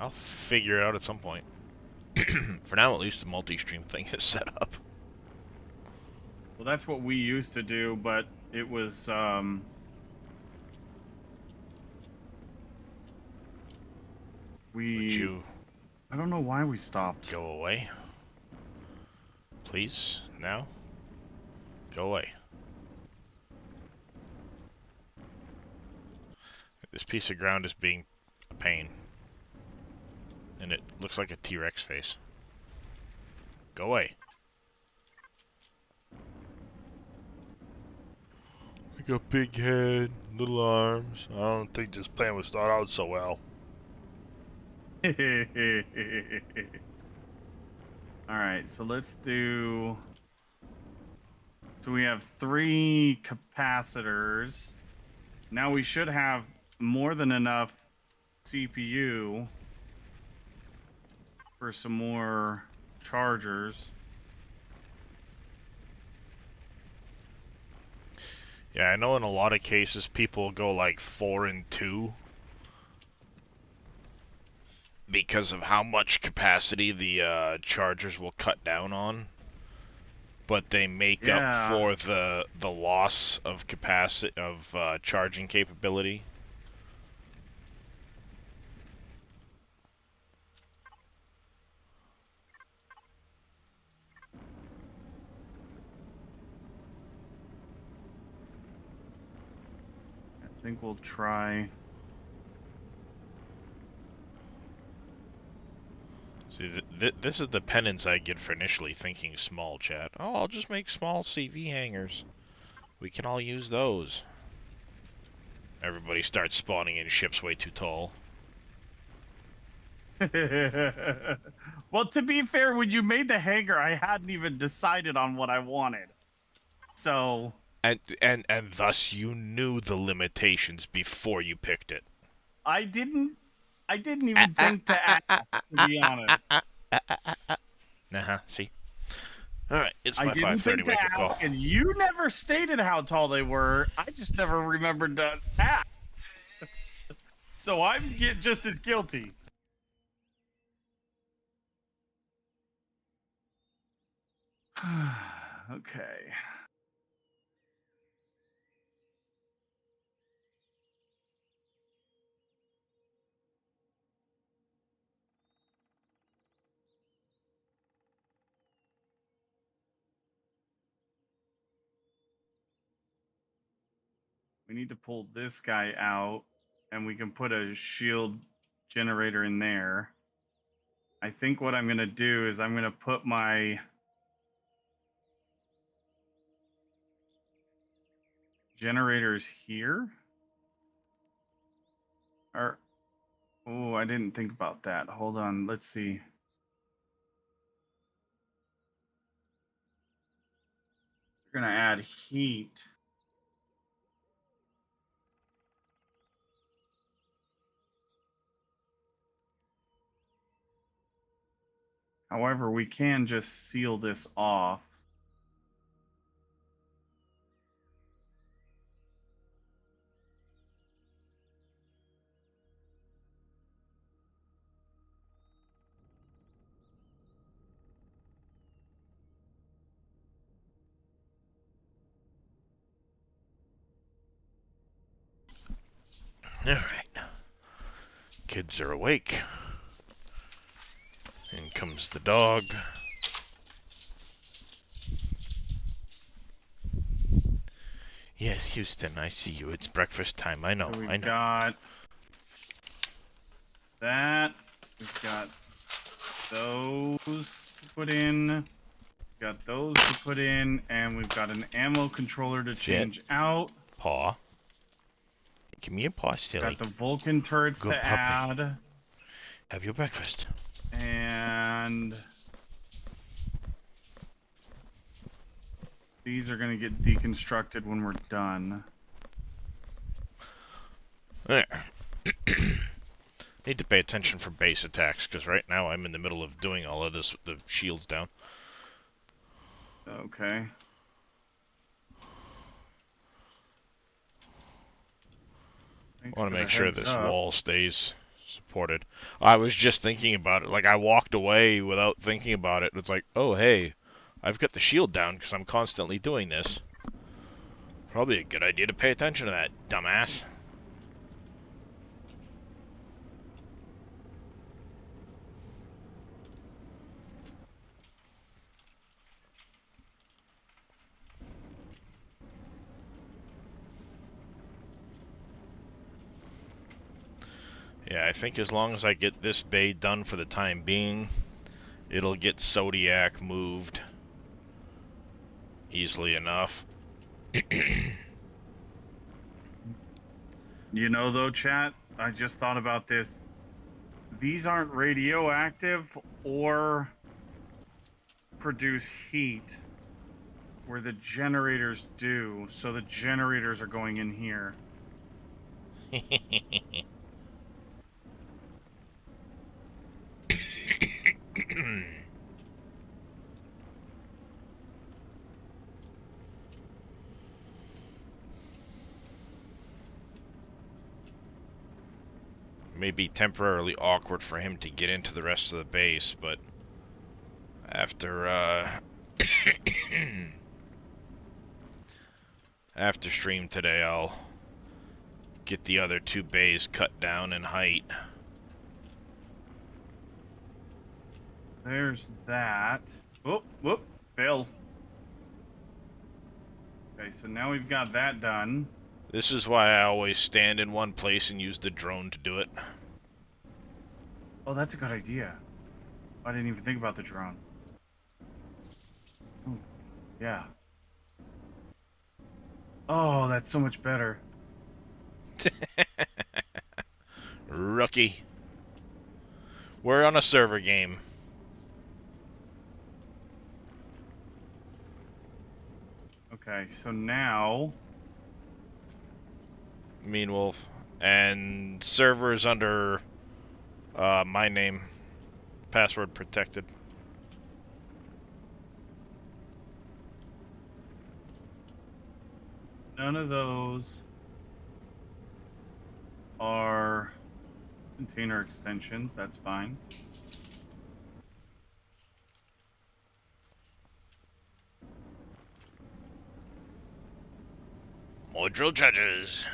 I'll figure it out at some point. For now, at least the multi-stream thing is set up.
Well, that's what we used to do, but it was,
Would you...
I don't know why we stopped.
Go away. Please, now. Go away. This piece of ground is being a pain. And it looks like a T-Rex face. Go away. Like a big head, little arms. I don't think this plan would start out so well.
Alright, so let's do... So we have 3 capacitors. Now we should have more than enough CPU for some more chargers.
Yeah, I know in a lot of cases people go like 4 and 2 because of how much capacity the chargers will cut down on, but they make up for the loss of capacity of charging capability.
I think we'll try...
See, this is the penance I get for initially thinking small, chat. Oh, I'll just make small CV hangars. We can all use those. Everybody starts spawning in ships way too tall.
Well, to be fair, when you made the hangar, I hadn't even decided on what I wanted. So...
And thus you knew the limitations before you picked it.
I didn't even think to ask, to be honest.
See? Alright. It's
I
my
didn't
5:30
think to
wake-up call.
ask, and you never stated how tall they were. I just never remembered to ask. So I'm just as guilty. Okay. We need to pull this guy out, and we can put a shield generator in there. I think what I'm going to do is I'm going to put my generators here. Or, oh, I didn't think about that. Hold on. Let's see. We're going to add heat. However, we can just seal this off.
Alright. Kids are awake. In comes the dog. Yes, Houston, I see you. It's breakfast time. I know,
So
I
we've
know.
got that. We've got those to put in. We've got those to put in. And we've got an ammo controller to change out.
Paw. Give me a paw, silly.
Got the Vulcan turrets
Good
to
puppy.
add.
Have your breakfast.
And these are going to get deconstructed when we're done.
There. Need to pay attention for base attacks, because right now I'm in the middle of doing all of this with the shields down.
Okay.
I want to make sure this wall stays supported. I was just thinking about it. Like, I walked away without thinking about it. It's like, oh, hey, I've got the shield down because I'm constantly doing this. Probably a good idea to pay attention to that, dumbass. Yeah, I think as long as I get this bay done for the time being, it'll get Zodiac moved easily enough.
You know, though, chat, I just thought about this. These aren't radioactive or produce heat where the generators do. So the generators are going in here.
May be temporarily awkward for him to get into the rest of the base, but after after stream today, I'll get the other two bays cut down in height.
There's that. Whoop, whoop, fail. Okay, so now we've got that done.
This is why I always stand in one place and use the drone to do it.
Oh, that's a good idea. I didn't even think about the drone. Oh, yeah. Oh, that's so much better.
Rookie. We're on a server game.
Okay, so now...
Mean Wolf. And servers under my name. Password protected.
None of those are container extensions. That's fine.
More drill charges.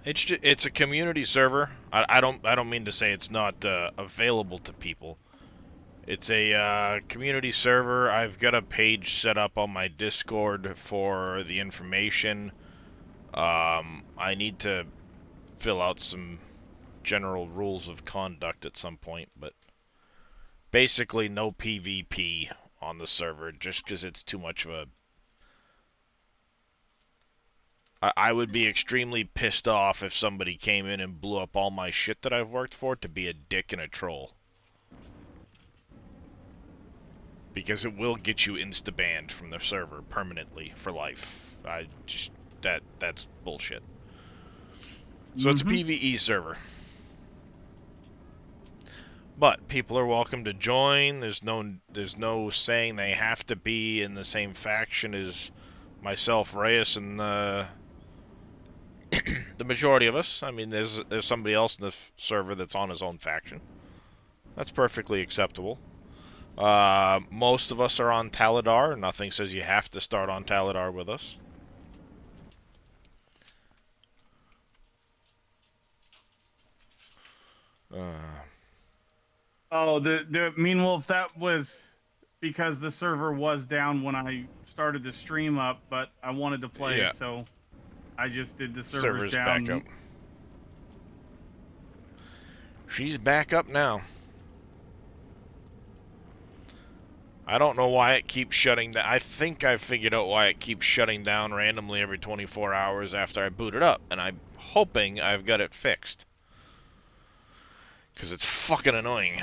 It's a community server. I don't mean to say it's not available to people. It's a community server. I've got a page set up on my Discord for the information. I need to fill out some general rules of conduct at some point, but basically no PvP on the server just because it's too much of a... I would be extremely pissed off if somebody came in and blew up all my shit that I've worked for to be a dick and a troll. Because it will get you insta-banned from the server permanently for life. That's bullshit. So it's a PvE server. But people are welcome to join. There's no saying they have to be in the same faction as myself, Reyes, and the majority of us. I mean, there's somebody else in the server that's on his own faction. That's perfectly acceptable. Most of us are on Taladar. Nothing says you have to start on Taladar with us.
Oh, the Mean Wolf, that was because the server was down when I started the stream up, but I wanted to play,
yeah.
So I just did the
Server's
down.
back up. She's back up now. I don't know why it keeps shutting down. I think I figured out why it keeps shutting down randomly every 24 hours after I boot it up, and I'm hoping I've got it fixed. Because it's fucking annoying.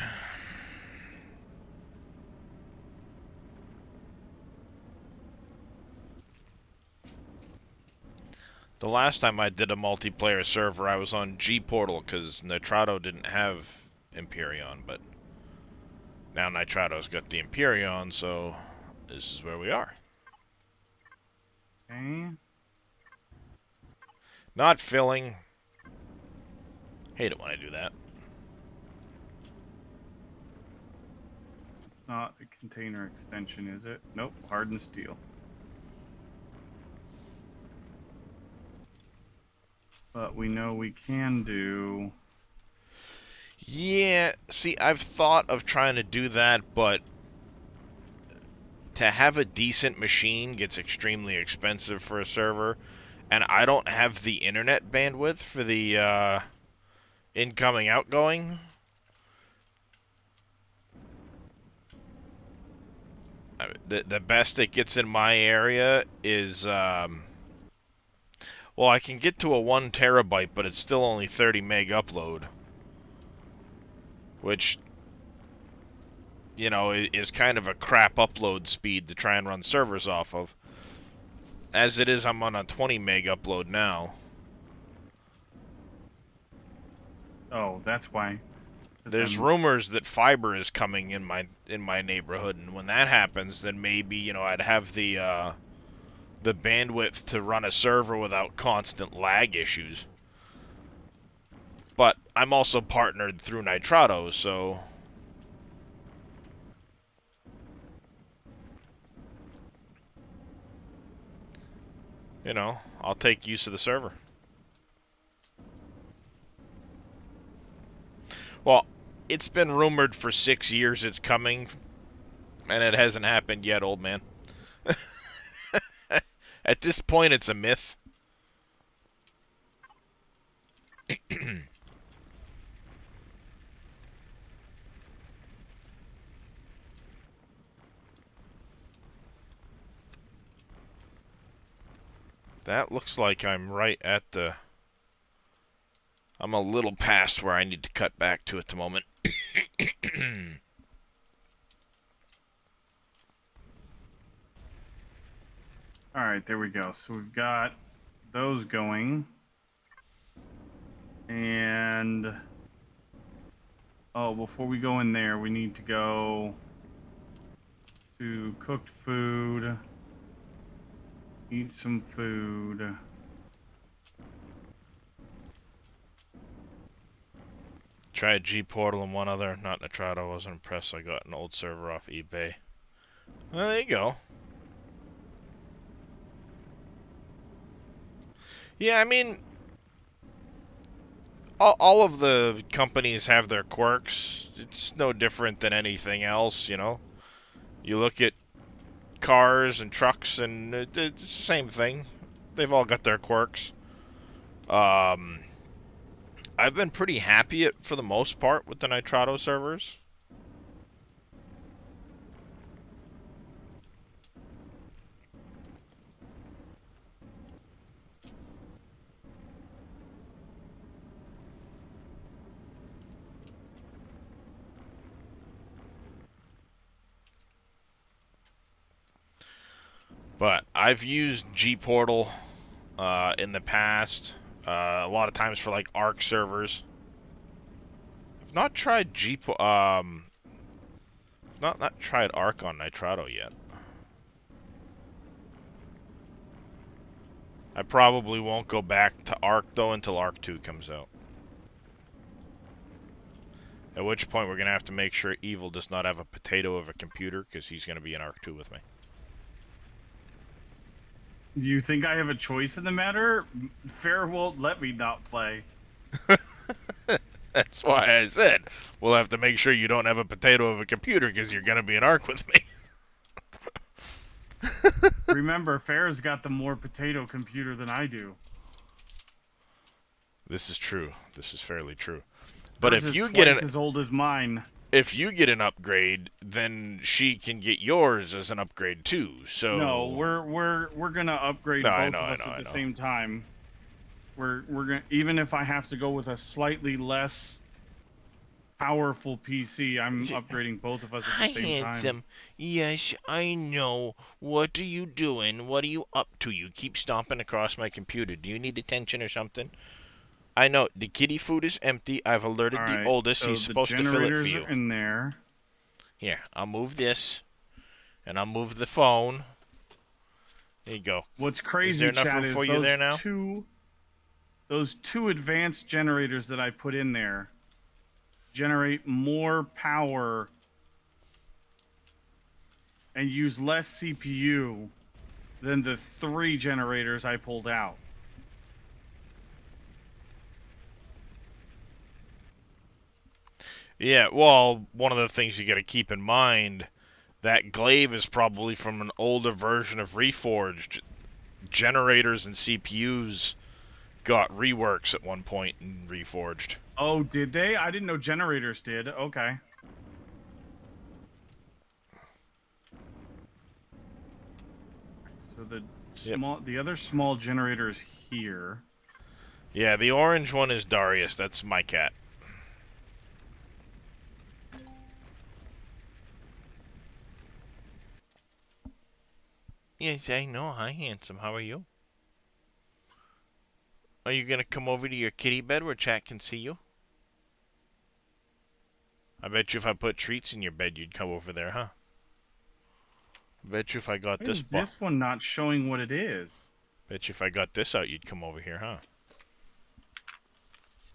The last time I did a multiplayer server, I was on G-Portal because Nitrado didn't have Empyreon, but now Nitrado's got the Empyreon, so this is where we are.
Okay.
Not filling. Hate it when I do that.
It's not a container extension, is it? Nope, hardened steel. But we know we can do...
Yeah, see, I've thought of trying to do that, but to have a decent machine gets extremely expensive for a server, and I don't have the internet bandwidth for the incoming outgoing. The best it gets in my area is well, I can get to a 1 terabyte, but it's still only 30 meg upload, which, you know, is kind of a crap upload speed to try and run servers off of. As it is, I'm on a 20 meg upload now.
Oh, that's why.
There's rumors that fiber is coming in my neighborhood, and when that happens, then maybe, you know, I'd have the bandwidth to run a server without constant lag issues. But I'm also partnered through Nitrado, so you know, I'll take use of the server. Well, it's been rumored for 6 years it's coming, and it hasn't happened yet, old man. At this point, it's a myth. That looks like I'm right at the... I'm a little past where I need to cut back to at the moment.
All right, there we go. So we've got those going. And oh, before we go in there, we need to go to cooked food. Eat some food.
Tried G Portal and one other, not Nitrado. I wasn't impressed. I got an old server off eBay. Well, there you go. Yeah, I mean, all of the companies have their quirks. It's no different than anything else, you know. You look at cars and trucks, and it's the same thing. They've all got their quirks. I've been pretty happy for the most part with the Nitrado servers. But I've used G Portal in the past, a lot of times for like Arc servers. I've not tried not tried Arc on Nitrado yet. I probably won't go back to Arc though until Arc 2 comes out. At which point we're gonna have to make sure Evil does not have a potato of a computer, because he's gonna be in Arc 2 with me.
You think I have a choice in the matter? Fair won't let me not play.
That's why I said we'll have to make sure you don't have a potato of a computer, because you're gonna be in Arc with me.
Remember, Fair's got the more potato computer than I do.
This is true. This is fairly true. But
Hers
if
is
you
twice
get
as old as mine.
if you get an upgrade, then she can get yours as an upgrade too. So
No, we're gonna upgrade
No,
both
I know,
of us
I
at the
know.
same time. We're gonna, even if I have to go with a slightly less powerful PC, I'm upgrading both of us at the same time.
Yes, I know. What are you doing? What are you up to? You keep stomping across my computer. Do you need attention or something? I know. The kitty food is empty. I've alerted the
Alright,
oldest.
so
He's
the
supposed to fill it for
generators
you.
are in there.
Here, I'll move this. And I'll move the phone. There you go.
What's
Is
crazy,
there enough
Chad,
room
is
for you there now?
those two advanced generators that I put in there generate more power and use less CPU than the 3 generators I pulled out.
Yeah, well, one of the things you got to keep in mind, that glaive is probably from an older version of Reforged. Generators and CPUs got reworks at one point in Reforged.
Oh, did they? I didn't know generators did. Okay. So the other small generator is here.
Yeah, the orange one is Darius. That's my cat. Yes, I know. Hi, handsome. How are you? Are you gonna come over to your kitty bed where chat can see you? I bet you if I put treats in your bed, you'd come over there, huh? I bet you if I got
Why
this
is this one not showing what it is?
Bet you if I got this out, you'd come over here, huh?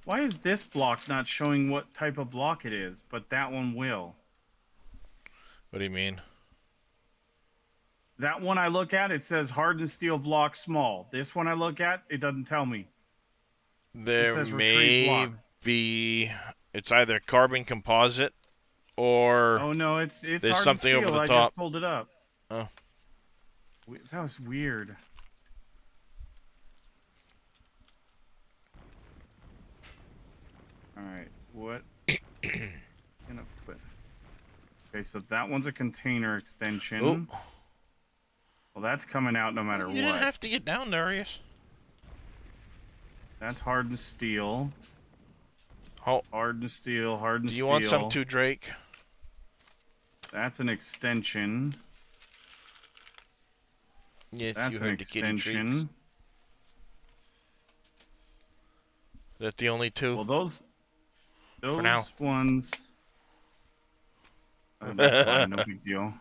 Why is this block not showing what type of block it is, but that one will?
What do you mean?
That one I look at, it says hardened steel block small. This one I look at, it doesn't tell me. It
There
says retrieve
may
block.
be... It's either carbon composite or
Oh no, it's
there's
hardened
something
steel.
over the
I
top.
just pulled it up.
Oh.
That was weird. All right, what? Gonna put. Okay, so that one's a container extension.
Oh.
Well, that's coming out no matter
You
what.
didn't have to get down, Darius.
That's hardened steel.
Oh.
Hardened steel, hardened
Do you
steel.
want some too, Drake?
That's an extension.
Yes,
That's
you
an
heard the kitty treats.
extension.
that the only two?
Well, those
For now.
ones. That's fine. No big deal.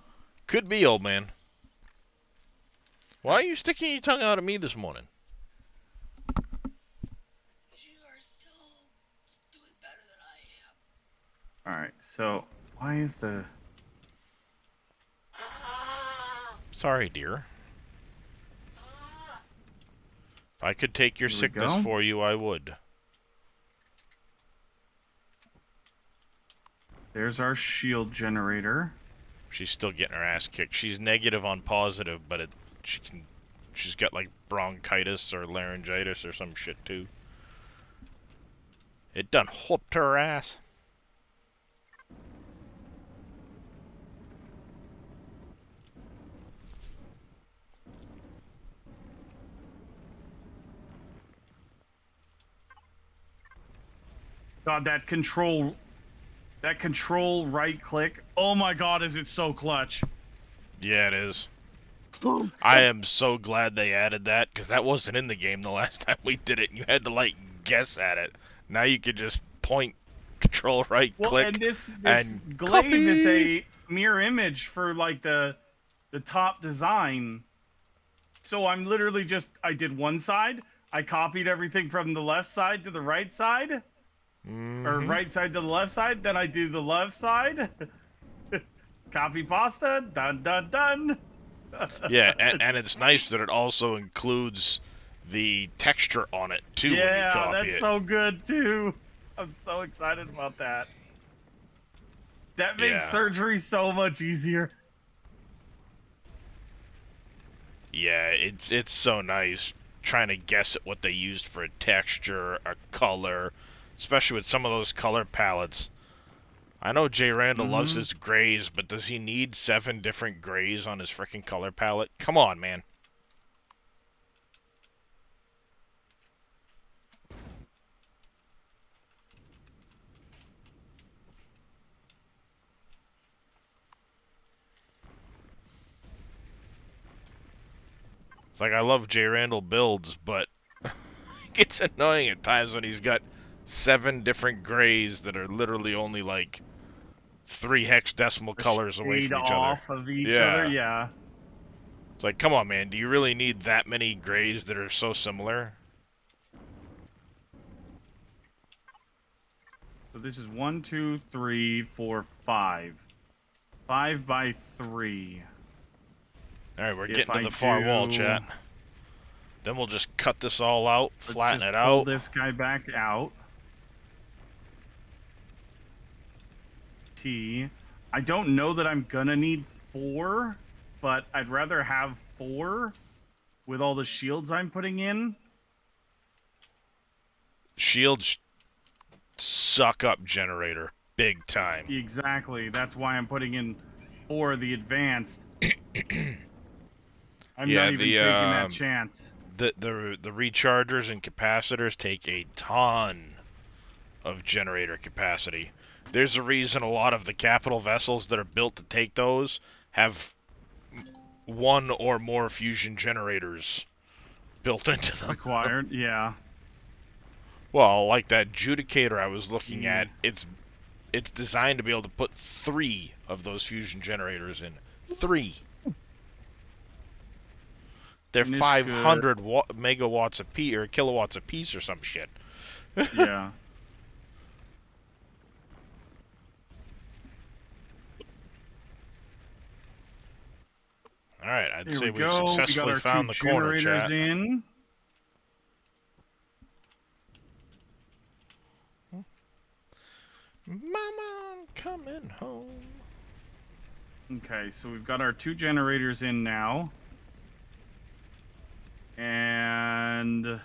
Could be, old man. Why are you sticking your tongue out at me this morning?
You are still doing better than I am.
All right. So why is the?
Sorry, dear. If I could take your sickness for you, I would.
There's our shield generator.
She's still getting her ass kicked. She's negative on positive, but she's got like bronchitis or laryngitis or some shit too. It done whooped her ass.
God, that control right click. Oh my God, is it so clutch?
Yeah, it is. I am so glad they added that, because that wasn't in the game the last time we did it. You had to, like, guess at it. Now you could just point, control right click,
and this
and
glaive
copy.
is a mirror image for, like, the top design. So I'm literally I did one side, I copied everything from the left side to the right side, or right side to the left side, then I do the left side, copy pasta, done, done, done.
Yeah, and it's nice that it also includes the texture on it, too, when you copy it.
Yeah, that's so good, too. I'm so excited about that. That makes surgery so much easier.
Yeah, it's so nice trying to guess at what they used for a texture, a color, especially with some of those color palettes. I know Jay Randall loves his grays, but does he need 7 different grays on his frickin' color palette? Come on, man. It's like, I love Jay Randall builds, but it's annoying at times when he's got 7 different grays that are literally only like 3 hexadecimal colors away from each other.
Off of each other, yeah.
It's like, come on, man, do you really need that many grays that are so similar?
So this is 1, 2, 3, 4, 5. 5 by 3.
Alright, we're getting to the far wall, chat. Then we'll just cut this all out, flatten it out.
Pull this guy back out. T. I don't know that I'm gonna need 4, but I'd rather have 4 with all the shields I'm putting in.
Shields suck up generator big time.
Exactly. That's why I'm putting in 4 of the advanced. I'm not even taking that chance.
The rechargers and capacitors take a ton of generator capacity. There's a reason a lot of the capital vessels that are built to take those have 1 or more fusion generators built into them.
Acquired, yeah.
Well, like that Judicator I was looking at, it's designed to be able to put 3 of those fusion generators in. 3. They're 500 megawatts a piece, or kilowatts a piece, or some shit.
Yeah.
Alright, I'd say we successfully found the corner, chat.
In.
Mama, I'm coming home.
Okay, so we've got our 2 generators in now. And
that's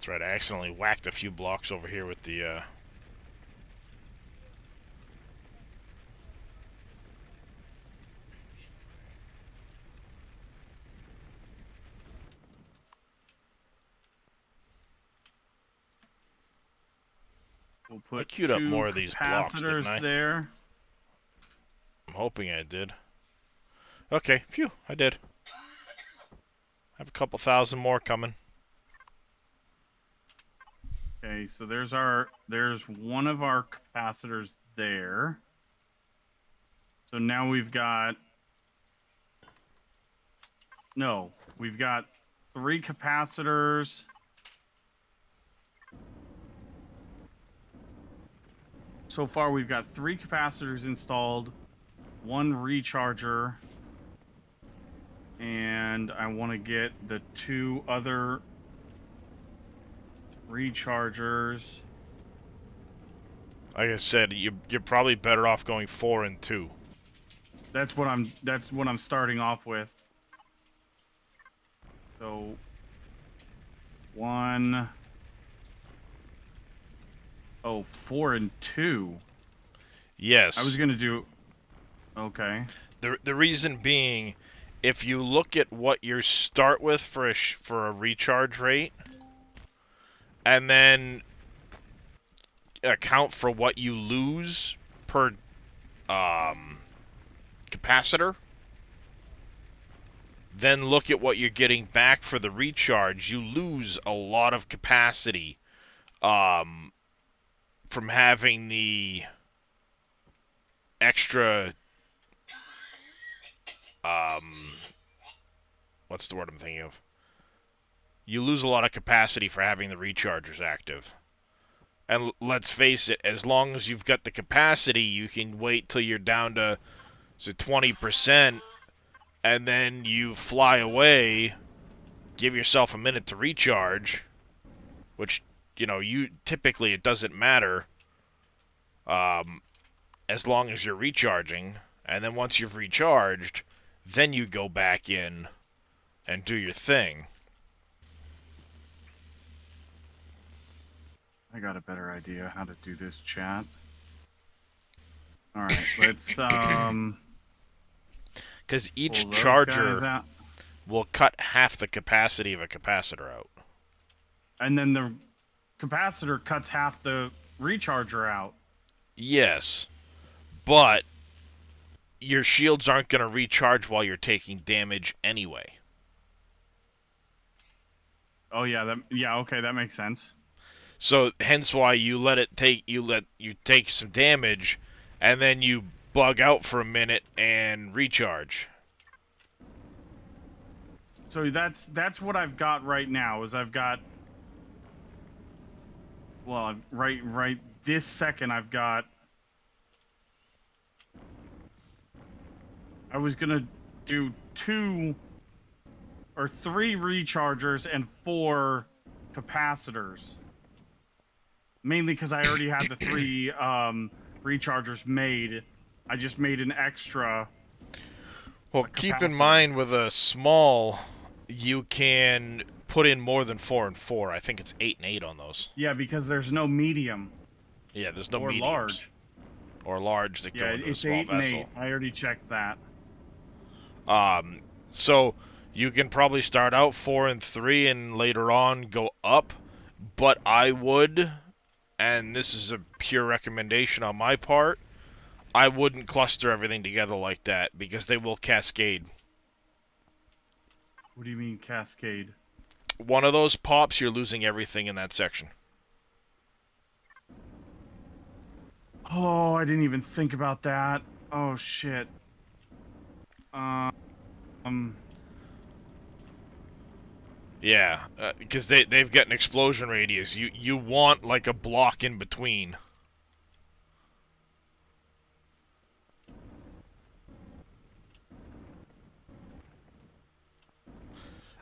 right, I accidentally whacked a few blocks over here with the
We'll
I
put
queued up
2
more of these blocks, didn't
capacitors
I?
there.
I'm hoping I did. Okay, phew, I did. I have a couple thousand more coming.
Okay, so there's one of our capacitors there. So now we've got we've got 3 capacitors. So far we've got 3 capacitors installed, 1 recharger, and I want to get the 2 other rechargers.
Like I said, you're probably better off going 4 and 2.
That's what I'm starting off with. So 1 4 and 2.
Yes.
I was gonna do. Okay.
The reason being, if you look at what you start with for a recharge rate, and then account for what you lose per capacitor, then look at what you're getting back for the recharge, you lose a lot of capacity from having the extra what's the word I'm thinking of? You lose a lot of capacity for having the rechargers active. And let's face it, as long as you've got the capacity, you can wait till you're down to 20%, and then you fly away, give yourself a minute to recharge, which, you typically it doesn't matter as long as you're recharging, and then once you've recharged, then you go back in and do your thing.
I got a better idea how to do this, chat. All right, let's
because each
pull those
charger
guys out.
will cut half the capacity of a capacitor out.
And then the capacitor cuts half the recharger out.
Yes, but your shields aren't going to recharge while you're taking damage anyway.
Oh yeah, okay, that makes sense.
So hence why you take some damage, and then you bug out for a minute and recharge.
So that's what I've got right now. Right this second I've got. I was gonna do 2 or 3 rechargers and 4 capacitors. Mainly because I already had the 3 rechargers made. I just made an extra.
Well, keep in mind with a small, you can put in more than 4 and 4. I think it's 8 and 8 on those.
Yeah, because there's no medium.
Yeah, there's no
or
mediums.
Large.
Or large that go into a
it's
small
8 and
vessel.
8. I already checked that.
So you can probably start out 4 and 3 and later on go up, but I would, and this is a pure recommendation on my part, I wouldn't cluster everything together like that because they will cascade.
What do you mean cascade?
One of those pops, you're losing everything in that section.
Oh, I didn't even think about that. Oh shit.
Yeah, because they've got an explosion radius. You want like a block in between.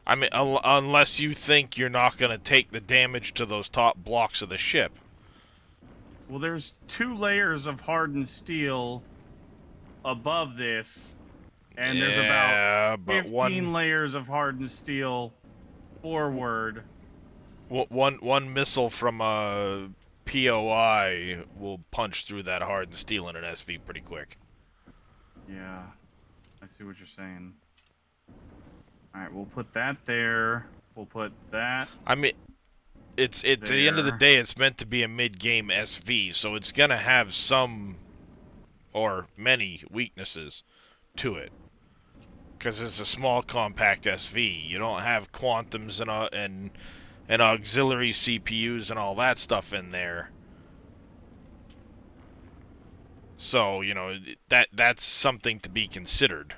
I mean, unless you think you're not going to take the damage to those top blocks of the ship.
Well, there's 2 layers of hardened steel above this, and there's about 15 layers of hardened steel forward.
One missile from a POI will punch through that hardened steel in an SV pretty quick.
Yeah, I see what you're saying. All right, we'll put that there. We'll put that.
I mean, It's at the end of the day, it's meant to be a mid-game SV, so it's gonna have some or many weaknesses to it. Because it's a small, compact SV. You don't have quantums and auxiliary CPUs and all that stuff in there. So, you know, that's something to be considered.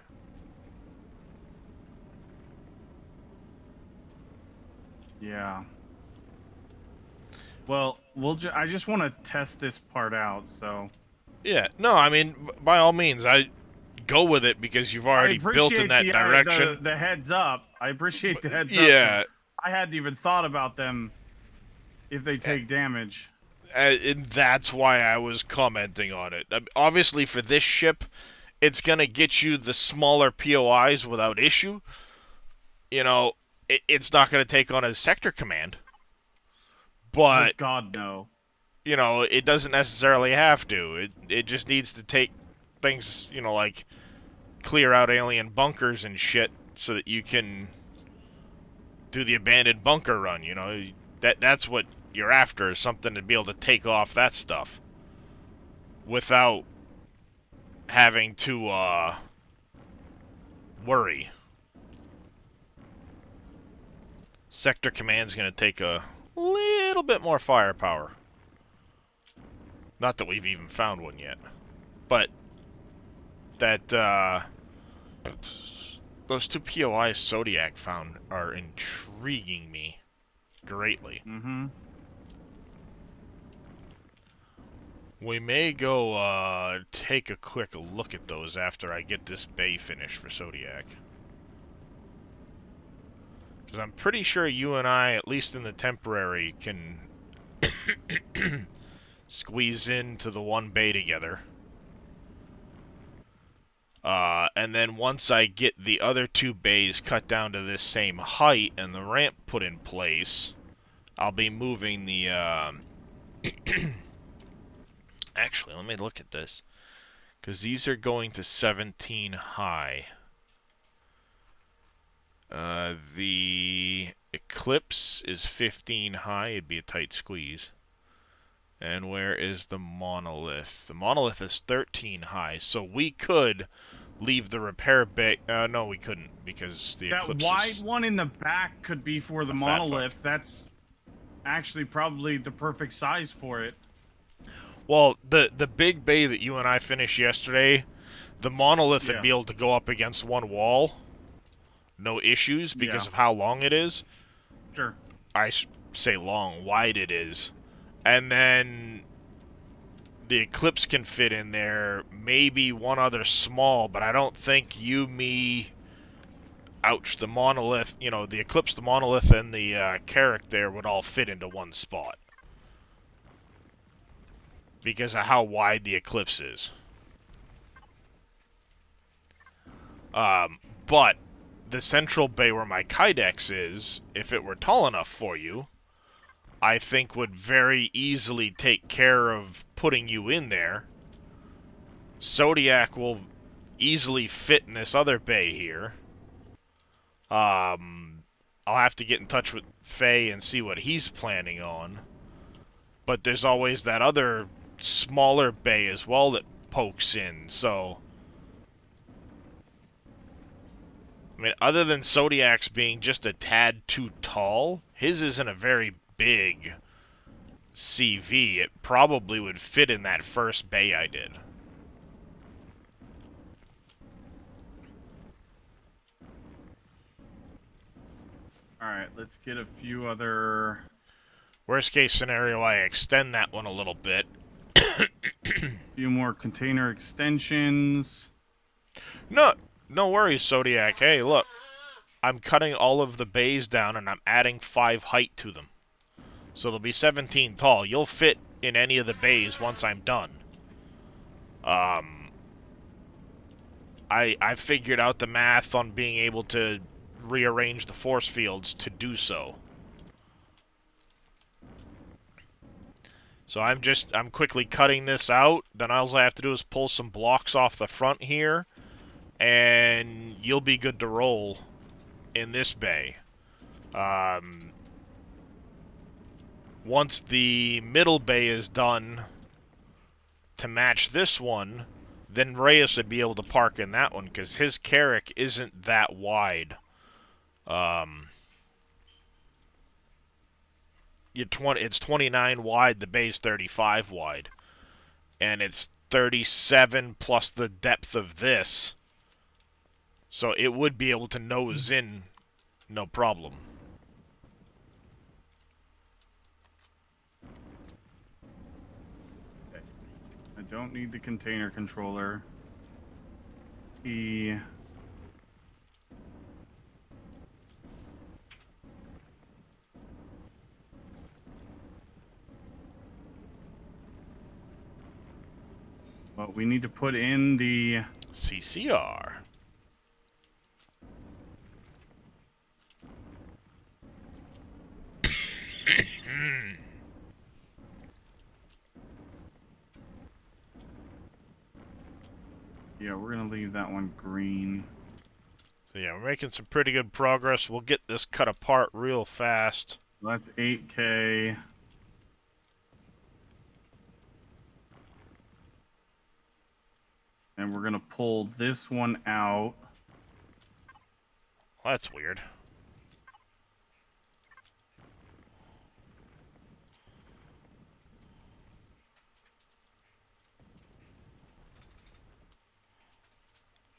Yeah. Well, I just want to test this part out, so...
Yeah, no, I mean, by all means, I go with it because you've already built in that direction.
The heads up. I appreciate the heads up.
Yeah.
I hadn't even thought about them if they take damage.
And that's why I was commenting on it. Obviously, for this ship, it's going to get you the smaller POIs without issue. You know, it's not going to take on a sector command. But,
oh God, no.
You know, it doesn't necessarily have to. It just needs to take things, you know, like clear out alien bunkers and shit so that you can do the abandoned bunker run, you know. That's what you're after, is something to be able to take off that stuff without having to worry. Sector command's gonna take a little bit more firepower. Not that we've even found one yet, but that those two POIs Zodiac found are intriguing me greatly.
Mm-hmm.
We may go take a quick look at those after I get this bay finished for Zodiac. Because I'm pretty sure you and I, at least in the temporary, can squeeze into the one bay together. And then once I get the other two bays cut down to this same height and the ramp put in place, I'll be moving the, Actually, let me look at this. Because these are going to 17 high. The Eclipse is 15 high. It'd be a tight squeeze. And where is the Monolith? The Monolith is 13 high. So we could leave the repair bay. No, we couldn't, because the Eclipse.
That wide one in the back could be for the Monolith. That's actually probably the perfect size for it.
Well, the big bay that you and I finished yesterday, the Monolith would be able to go up against one wall. No issues because of how long it is.
Sure.
I say long, wide it is. And then the Eclipse can fit in there, maybe one other small, but I don't think you, me, ouch, the Monolith, you know, the Eclipse, the Monolith, and the Carrack there would all fit into one spot. Because of how wide the Eclipse is. But the central bay where my Kydex is, if it were tall enough for you, I think would very easily take care of putting you in there. Zodiac will easily fit in this other bay here. I'll have to get in touch with Faye and see what he's planning on. But there's always that other smaller bay as well that pokes in, so... I mean, other than Zodiac's being just a tad too tall, his isn't a very big CV. It probably would fit in that first bay I did.
Alright, let's get a few other...
Worst case scenario, I extend that one a little bit.
A few more container extensions.
No worries, Zodiac. Hey, look. I'm cutting all of the bays down and I'm adding 5 height to them. So they'll be 17 tall. You'll fit in any of the bays once I'm done. I figured out the math on being able to rearrange the force fields to do so. So I'm quickly cutting this out. Then all I have to do is pull some blocks off the front here, and you'll be good to roll in this bay. once the middle bay is done to match this one, then Reyes would be able to park in that one, because his Carrack isn't that wide. It's 29 wide, the bay's 35 wide. And it's 37 plus the depth of this. So it would be able to nose in no problem.
Okay. I don't need the container controller. The well, we need to put in the
CCR.
yeah, we're gonna leave that one green.
So yeah, we're making some pretty good progress. We'll get this cut apart real fast.
That's 8K. And we're gonna pull this one out.
Well, that's weird.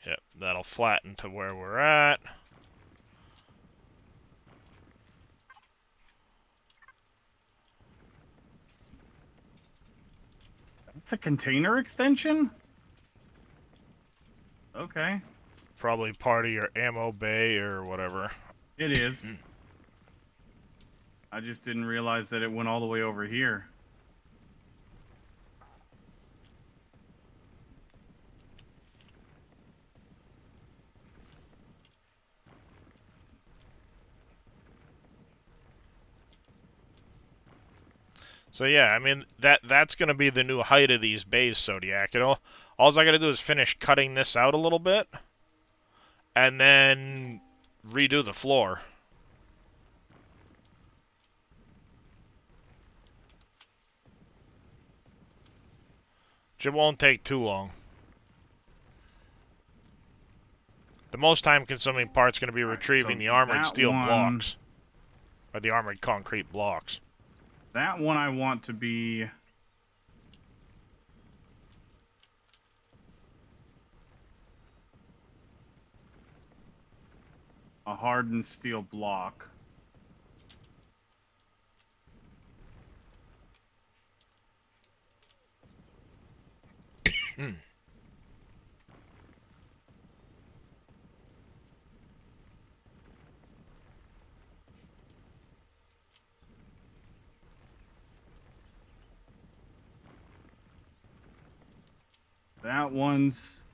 Yep, that'll flatten to where we're at.
It's a container extension? Okay.
Probably part of your ammo bay or whatever.
It is. I just didn't realize that it went all the way over here.
So yeah, I mean that's gonna be the new height of these bays, Zodiac. You know, all I gotta do is finish cutting this out a little bit, and then redo the floor. It won't take too long. The most time-consuming part's gonna be retrieving the armored steel blocks, or the armored concrete blocks.
That one I want to be a hardened steel block. That one's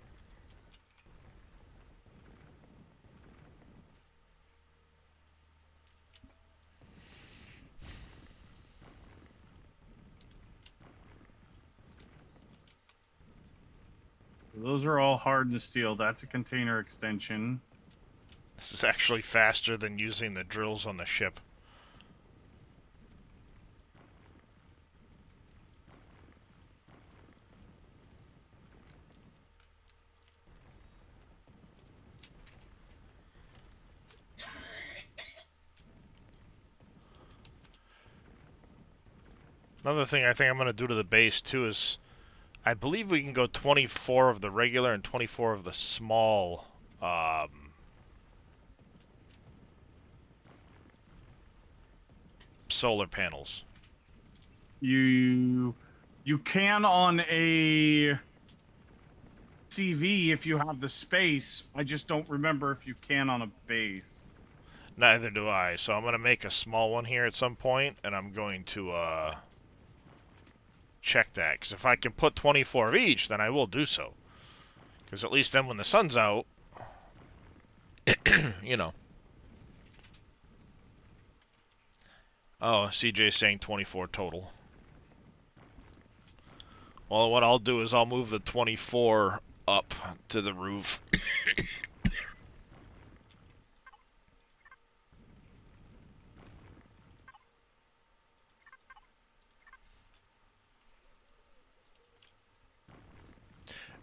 those are all hardened steel. That's a container extension.
This is actually faster than using the drills on the ship. Another thing I think I'm going to do to the base too is, I believe we can go 24 of the regular and 24 of the small solar panels.
You can on a CV if you have the space. I just don't remember if you can on a base.
Neither do I, so I'm going to make a small one here at some point, and I'm going to check that, because if I can put 24 of each, then I will do so. Because at least then when the sun's out, you know. Oh, CJ's saying 24 total. Well, what I'll do is I'll move the 24 up to the roof.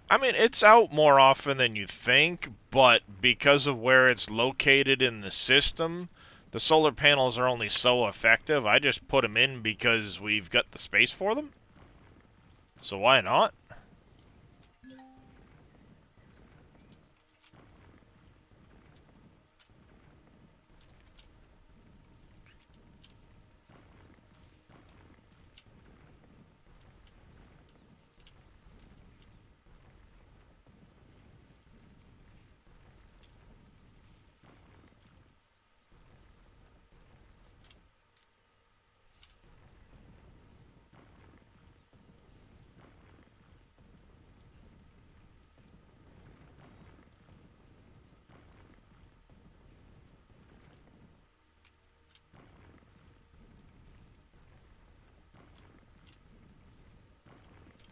I mean, it's out more often than you think, but because of where it's located in the system, the solar panels are only so effective. I just put them in because we've got the space for them. So why not?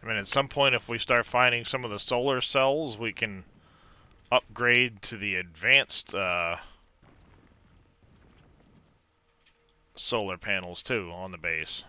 I mean, at some point, if we start finding some of the solar cells, we can upgrade to the advanced solar panels too on the base.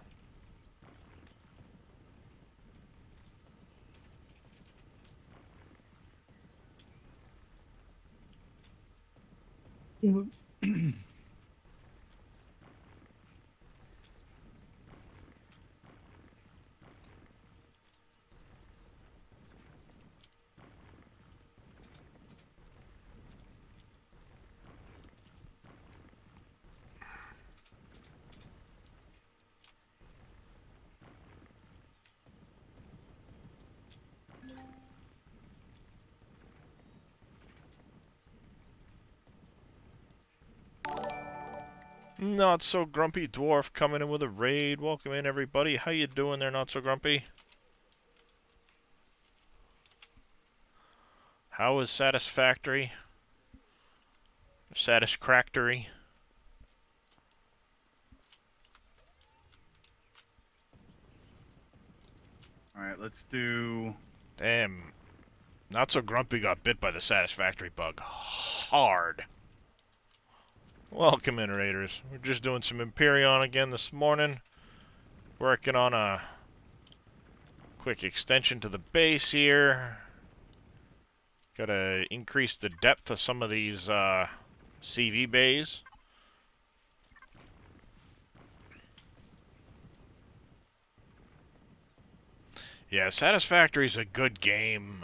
Not so grumpy dwarf coming in with a raid. Welcome in, everybody. How you doing there, not so grumpy? How is Satisfactory? Satiscractory?
All right, let's do.
Damn, not so grumpy got bit by the Satisfactory bug. Hard. Welcome in, Raiders. We're just doing some Empyrean again this morning. Working on a quick extension to the base here. Gotta increase the depth of some of these CV bays. Yeah, Satisfactory is a good game.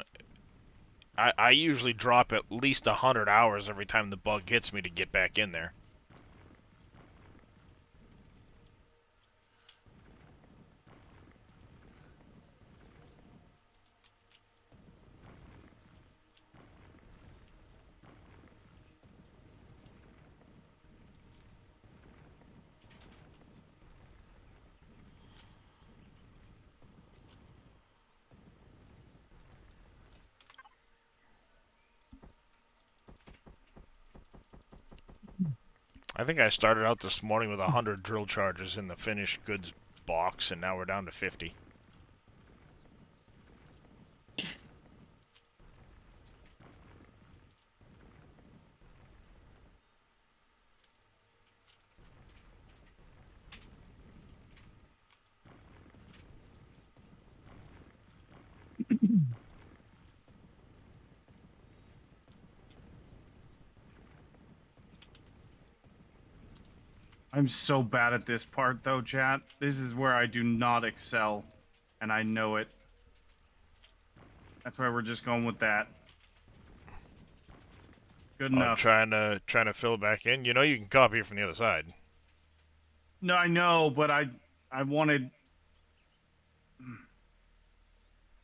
I usually drop at least 100 hours every time the bug hits me to get back in there. I think I started out this morning with 100 drill charges in the finished goods box, and now we're down to 50.
I'm so bad at this part, though, chat. This is where I do not excel, and I know it. That's why we're just going with that. Good enough.
Trying to fill it back in. You know you can copy it from the other side.
No, I know, but I wanted.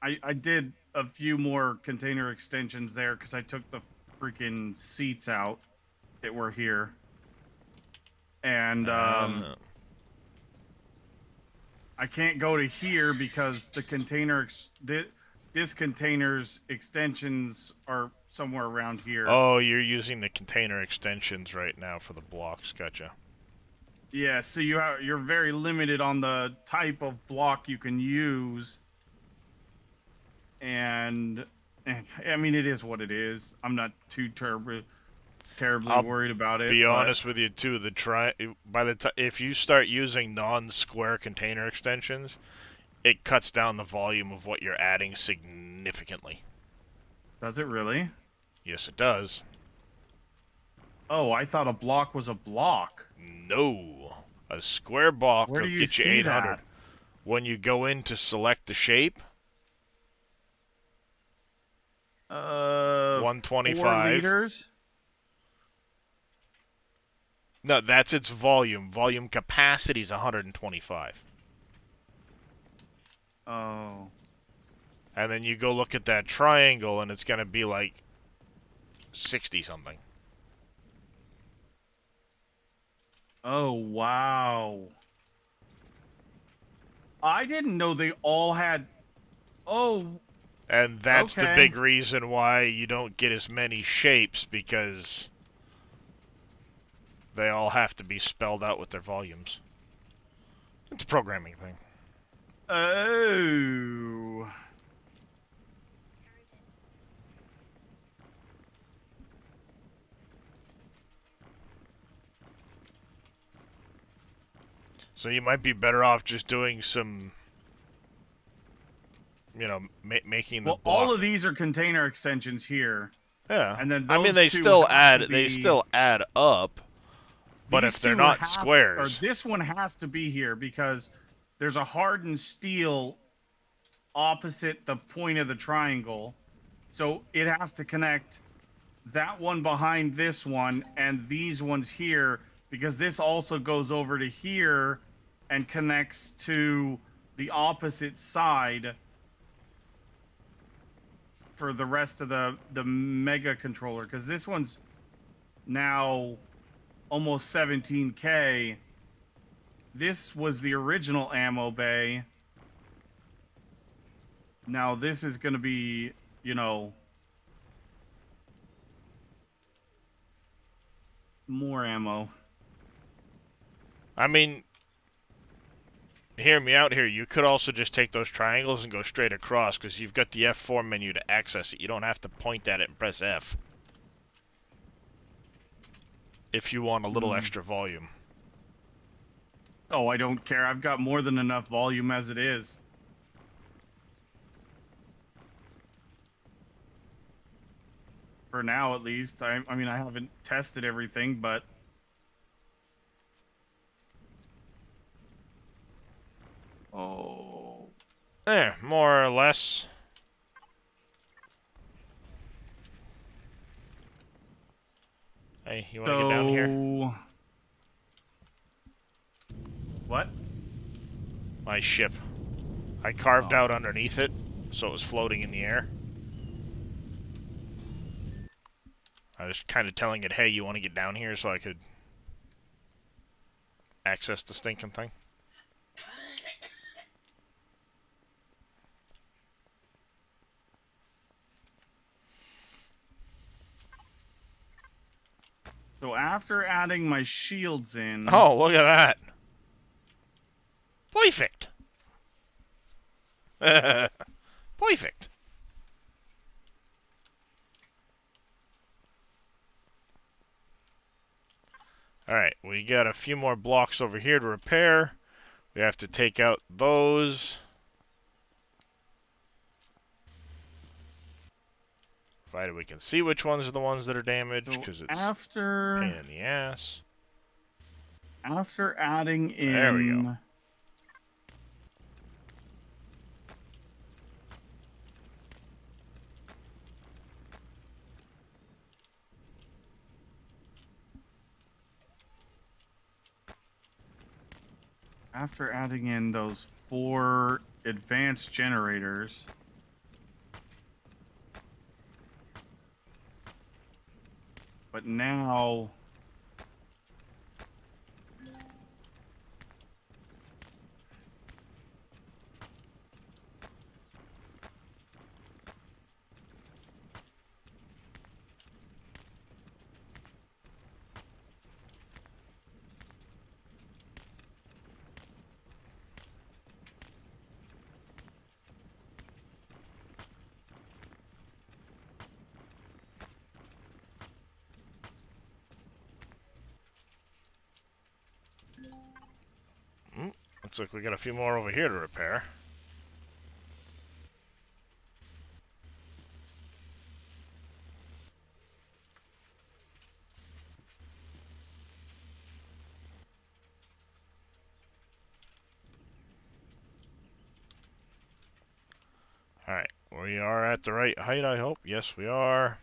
I did a few more container extensions there because I took the freaking seats out that were here, and I can't go to here because the container this container's extensions are somewhere around here.
Oh, you're using the container extensions right now for the blocks. Gotcha.
Yeah, so you're very limited on the type of block you can use. And I mean, it is what it is. I'm not too terribly worried about it.
Be honest with you too. If you start using non-square container extensions, it cuts down the volume of what you're adding significantly.
Does it really?
Yes, it does.
Oh, I thought a block was a block.
No. A square block
Where do
will
you
get you
see
800.
that?
When you go in to select the shape,
4
125.
liters.
No, that's its volume. Volume capacity is 125.
Oh.
And then you go look at that triangle, and it's going to be like 60 something.
Oh, wow. I didn't know they all had... Oh,
And that's the
okay.
big reason why you don't get as many shapes, because they all have to be spelled out with their volumes. It's a programming thing.
Oh.
So you might be better off just doing some, you know, making the
Well, all
block.
of these are container extensions here.
Yeah.
And then
I mean,
those
they
two
still
have to
add, they
be...
still add up, but
These
if they're
two
not
have... Or
squares,
this one has to be here because there's a hardened steel opposite the point of the triangle. So it has to connect that one behind this one and these ones here, because this also goes over to here and connects to the opposite side for the rest of the mega controller, because this one's now almost 17K. This was the original ammo bay. Now this is going to be, you know, more ammo.
I mean, hear me out here. You could also just take those triangles and go straight across, because you've got the F4 menu to access it. You don't have to point at it and press F if you want a little extra volume.
Oh, I don't care. I've got more than enough volume as it is. For now, at least. I mean, I haven't tested everything, but... Oh...
More or less. Hey, you want to get down here?
What?
My ship. I carved out underneath it, so it was floating in the air. I was kind of telling it, hey, you want to get down here, so I could access the stinking thing.
So after adding my shields in...
Oh, look at that. Perfect. Perfect. Alright, we got a few more blocks over here to repair. We have to take out those. Provided we can see which ones are the ones that are damaged, because it's a pain in the ass.
After adding in...
There we go.
After adding in those 4 advanced generators... But now...
Looks like we got a few more over here to repair. Alright, we are at the right height, I hope. Yes, we are.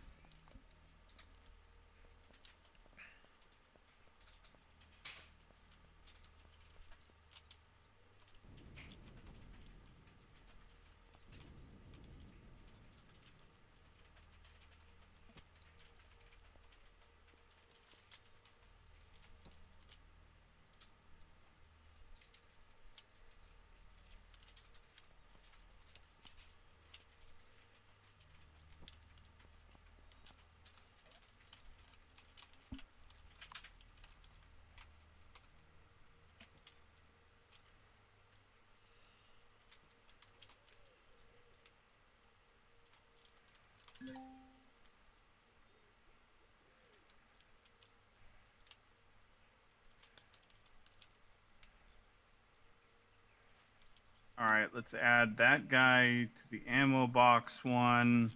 All right, let's add that guy to the ammo box one.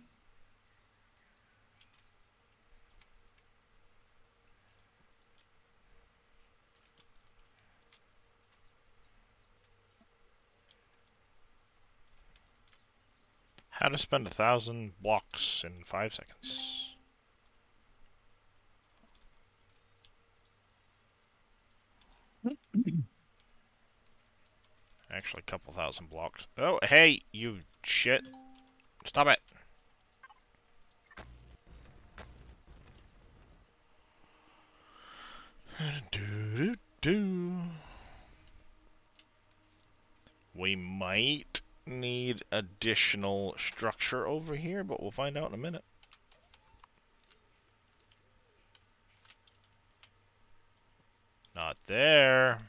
How to spend 1,000 blocks in 5 seconds. Actually, a couple thousand blocks. Oh, hey, you shit. Stop it. We might need additional structure over here, but we'll find out in a minute. Not there.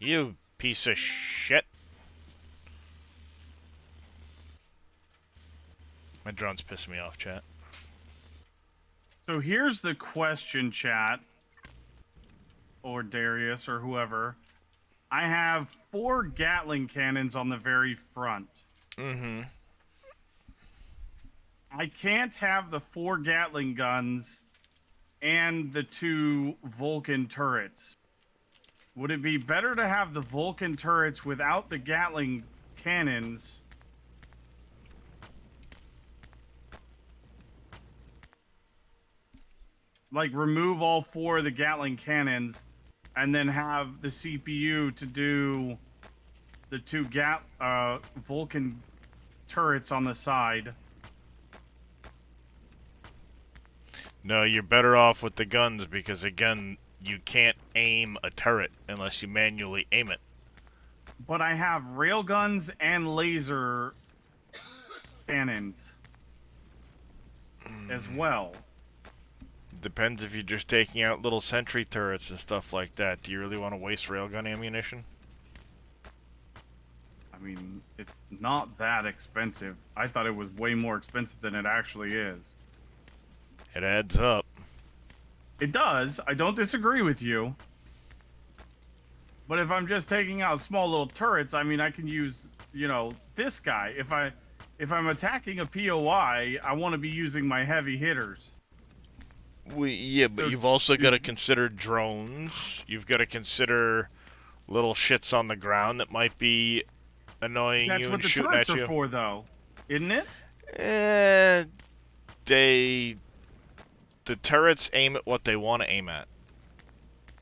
You piece of shit. My drone's pissing me off, chat.
So here's the question, chat, or Darius, or whoever. I have 4 Gatling cannons on the very front.
Mm-hmm.
I can't have the 4 Gatling guns and the 2 Vulcan turrets. Would it be better to have the Vulcan turrets without the Gatling cannons? Like, remove all 4 of the Gatling cannons and then have the CPU to do the 2 Vulcan turrets on the side.
No, you're better off with the guns because, again, you can't aim a turret unless you manually aim it.
But I have railguns and laser cannons as well.
Depends if you're just taking out little sentry turrets and stuff like that. Do you really want to waste railgun ammunition?
I mean, it's not that expensive. I thought it was way more expensive than it actually is.
It adds up.
It does. I don't disagree with you. But if I'm just taking out small little turrets, I mean, I can use, you know, this guy. If I'm attacking a POI, I want to be using my heavy hitters.
Yeah, but
So,
you've also got to consider drones. You've got to consider little shits on the ground that might be annoying
that's
you
what
and
the
shooting
turrets
at
are
you.
for, though, isn't it?
The turrets aim at what they want to aim at.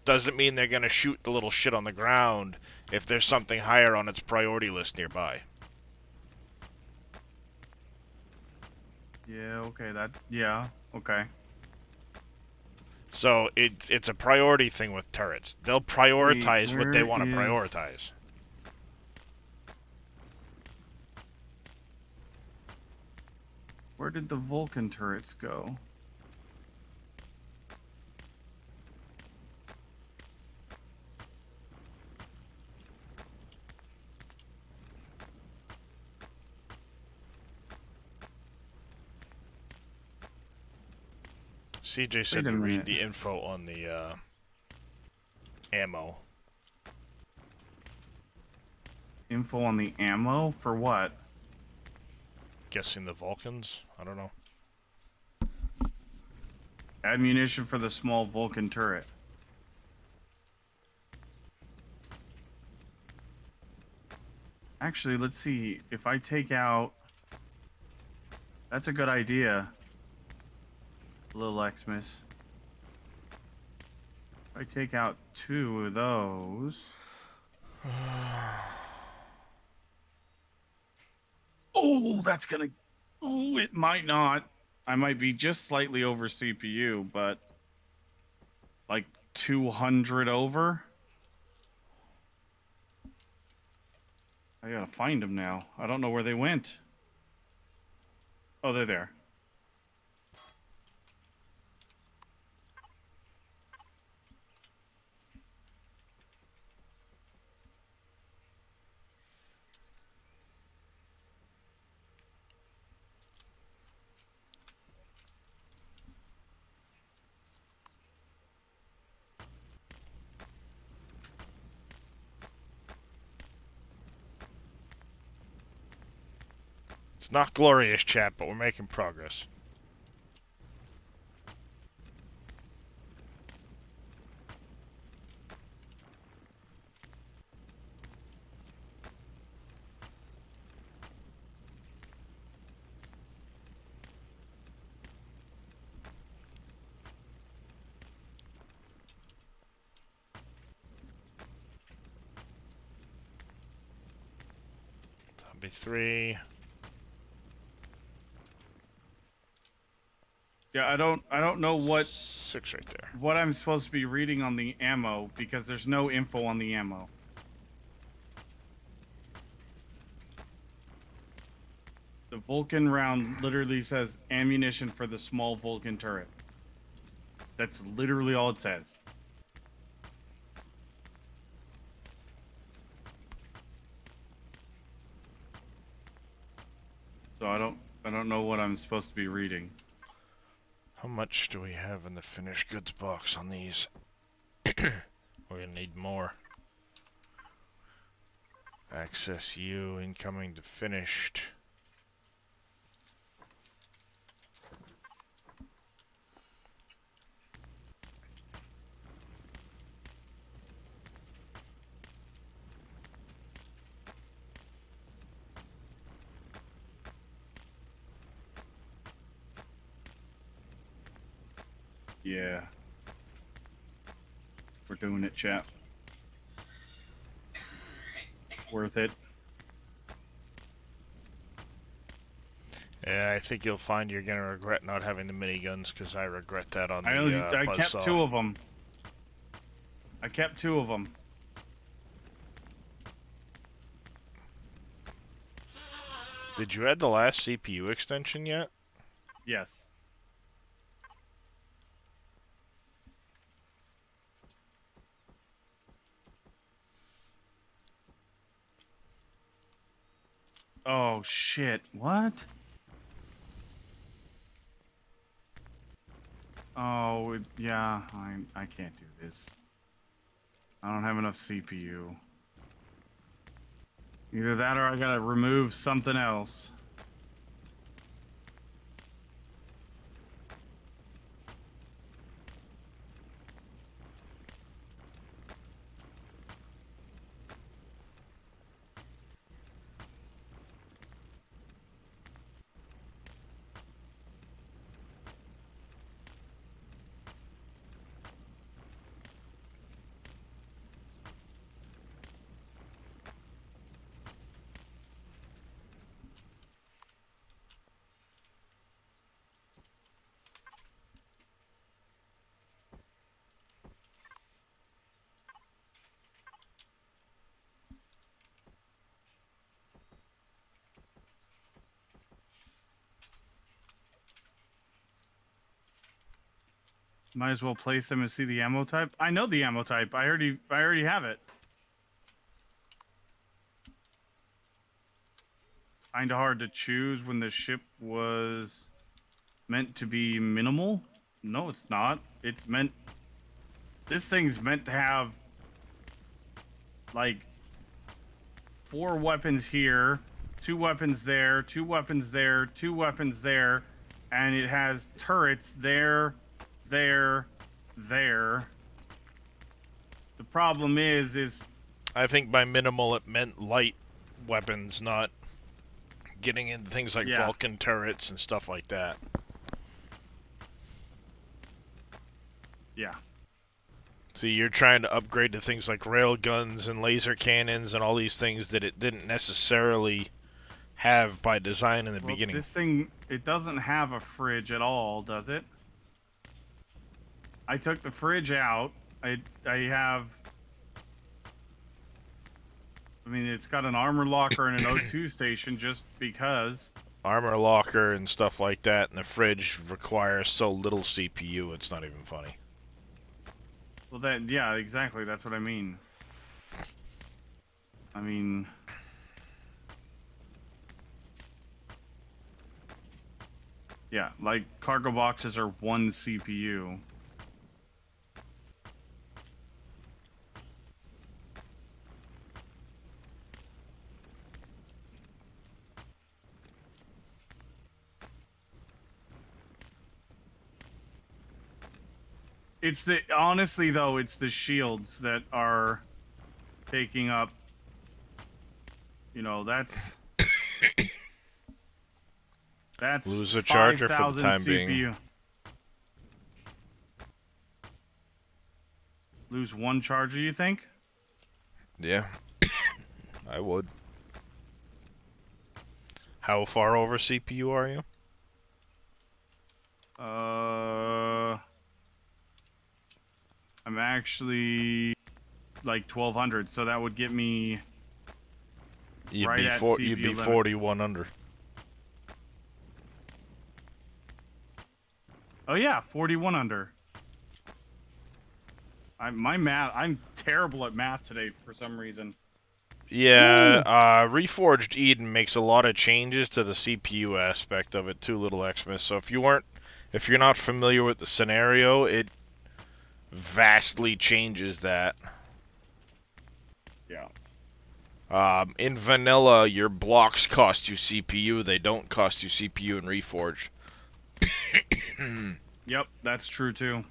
Doesn't mean they're gonna shoot the little shit on the ground if there's something higher on its priority list nearby.
Yeah. Okay. Yeah. Okay.
So it's a priority thing with turrets. They'll prioritize
Wait,
what they
where
want to
is-
prioritize.
Where did the Vulcan turrets go?
CJ said
Wait a
to read
minute.
the info on the ammo.
Info on the ammo for what?
Guessing the Vulcans? I don't know.
Ammunition for the small Vulcan turret. Actually, let's see. If I take out... That's a good idea. Little Xmas. If I take out 2 of those... Oh, that's gonna... Oh, it might not. I might be just slightly over CPU, but... Like 200 over? I gotta find them now. I don't know where they went. Oh, they're there.
It's not glorious, chat, but we're making progress. That'll be 3.
Yeah, I don't know what
6 right there.
what I'm supposed to be reading on the ammo because there's no info on the ammo. The Vulcan round literally says ammunition for the small Vulcan turret. That's literally all it says. So I don't know what I'm supposed to be reading.
How much do we have in the finished goods box on these? We're gonna need more. Access U, incoming to finished.
Yeah. We're doing it, chat. Worth it.
Yeah, I think you'll find you're gonna regret not having the miniguns, because I regret that on the
I kept
buzzsaw.
2 of them. I kept 2 of them.
Did you add the last CPU extension yet?
Yes. Oh shit! What? Oh yeah, I can't do this. I don't have enough CPU. Either that or I gotta remove something else. Might as well place them and see the ammo type. I know the ammo type. I already have it. Kinda hard to choose when the ship was meant to be minimal. No, it's not. It's meant... This thing's meant to have... like... 4 weapons here, 2 weapons there, 2 weapons there, 2 weapons there, and it has turrets there, there, there. The problem is
I think by minimal it meant light weapons, not getting into things like Vulcan turrets and stuff like that.
Yeah.
See, you're trying to upgrade to things like rail guns and laser cannons and all these things that it didn't necessarily have by design in the beginning.
This thing, it doesn't have a fridge at all, does it? I took the fridge out. I mean, it's got an armor locker and an O2 station just because.
Armor locker and stuff like that, and the fridge requires so little CPU, it's not even funny.
Well, yeah, exactly. That's what I mean. Yeah, like cargo boxes are 1 CPU. It's honestly though, it's the shields that are taking up, that's
lose a charger for the time
CPU.
being.
Lose 1 charger, you think?
Yeah, I would. How far over CPU are you?
I'm actually like 1200, so that would get me
You'd be 41 under.
Oh yeah, 41 under. I'm terrible at math today for some reason.
Yeah, Reforged Eden makes a lot of changes to the CPU aspect of it too, Little Xmas. So if you're not familiar with the scenario, it vastly changes that.
Yeah.
In vanilla, your blocks cost you CPU. They don't cost you CPU in Reforged.
Yep, that's true too.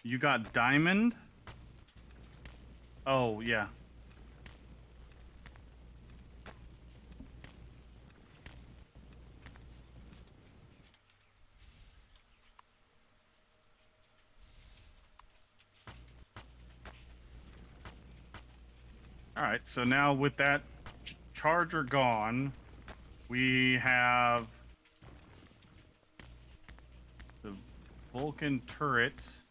You got diamond? Oh, yeah. Alright, so now with that charger gone, we have the Vulcan turrets.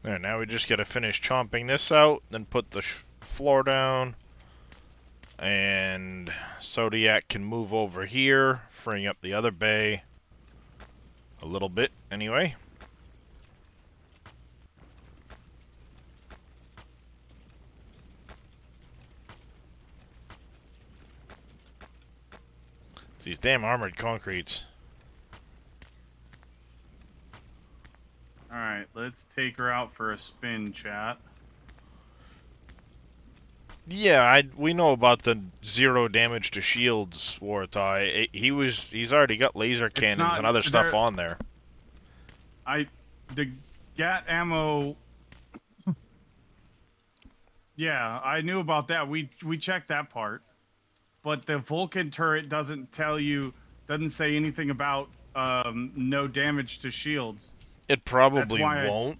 There, now we just gotta finish chomping this out, then put the floor down. And Zodiac can move over here, freeing up the other bay. A little bit, anyway. It's these damn armored concretes.
Alright, let's take her out for a spin, chat.
Yeah, we know about the 0 damage to shields, Warthog. He's already got laser cannons and other stuff on there.
The GAT ammo. Yeah, I knew about that. We checked that part, but the Vulcan turret doesn't say anything about no damage to shields.
It probably won't,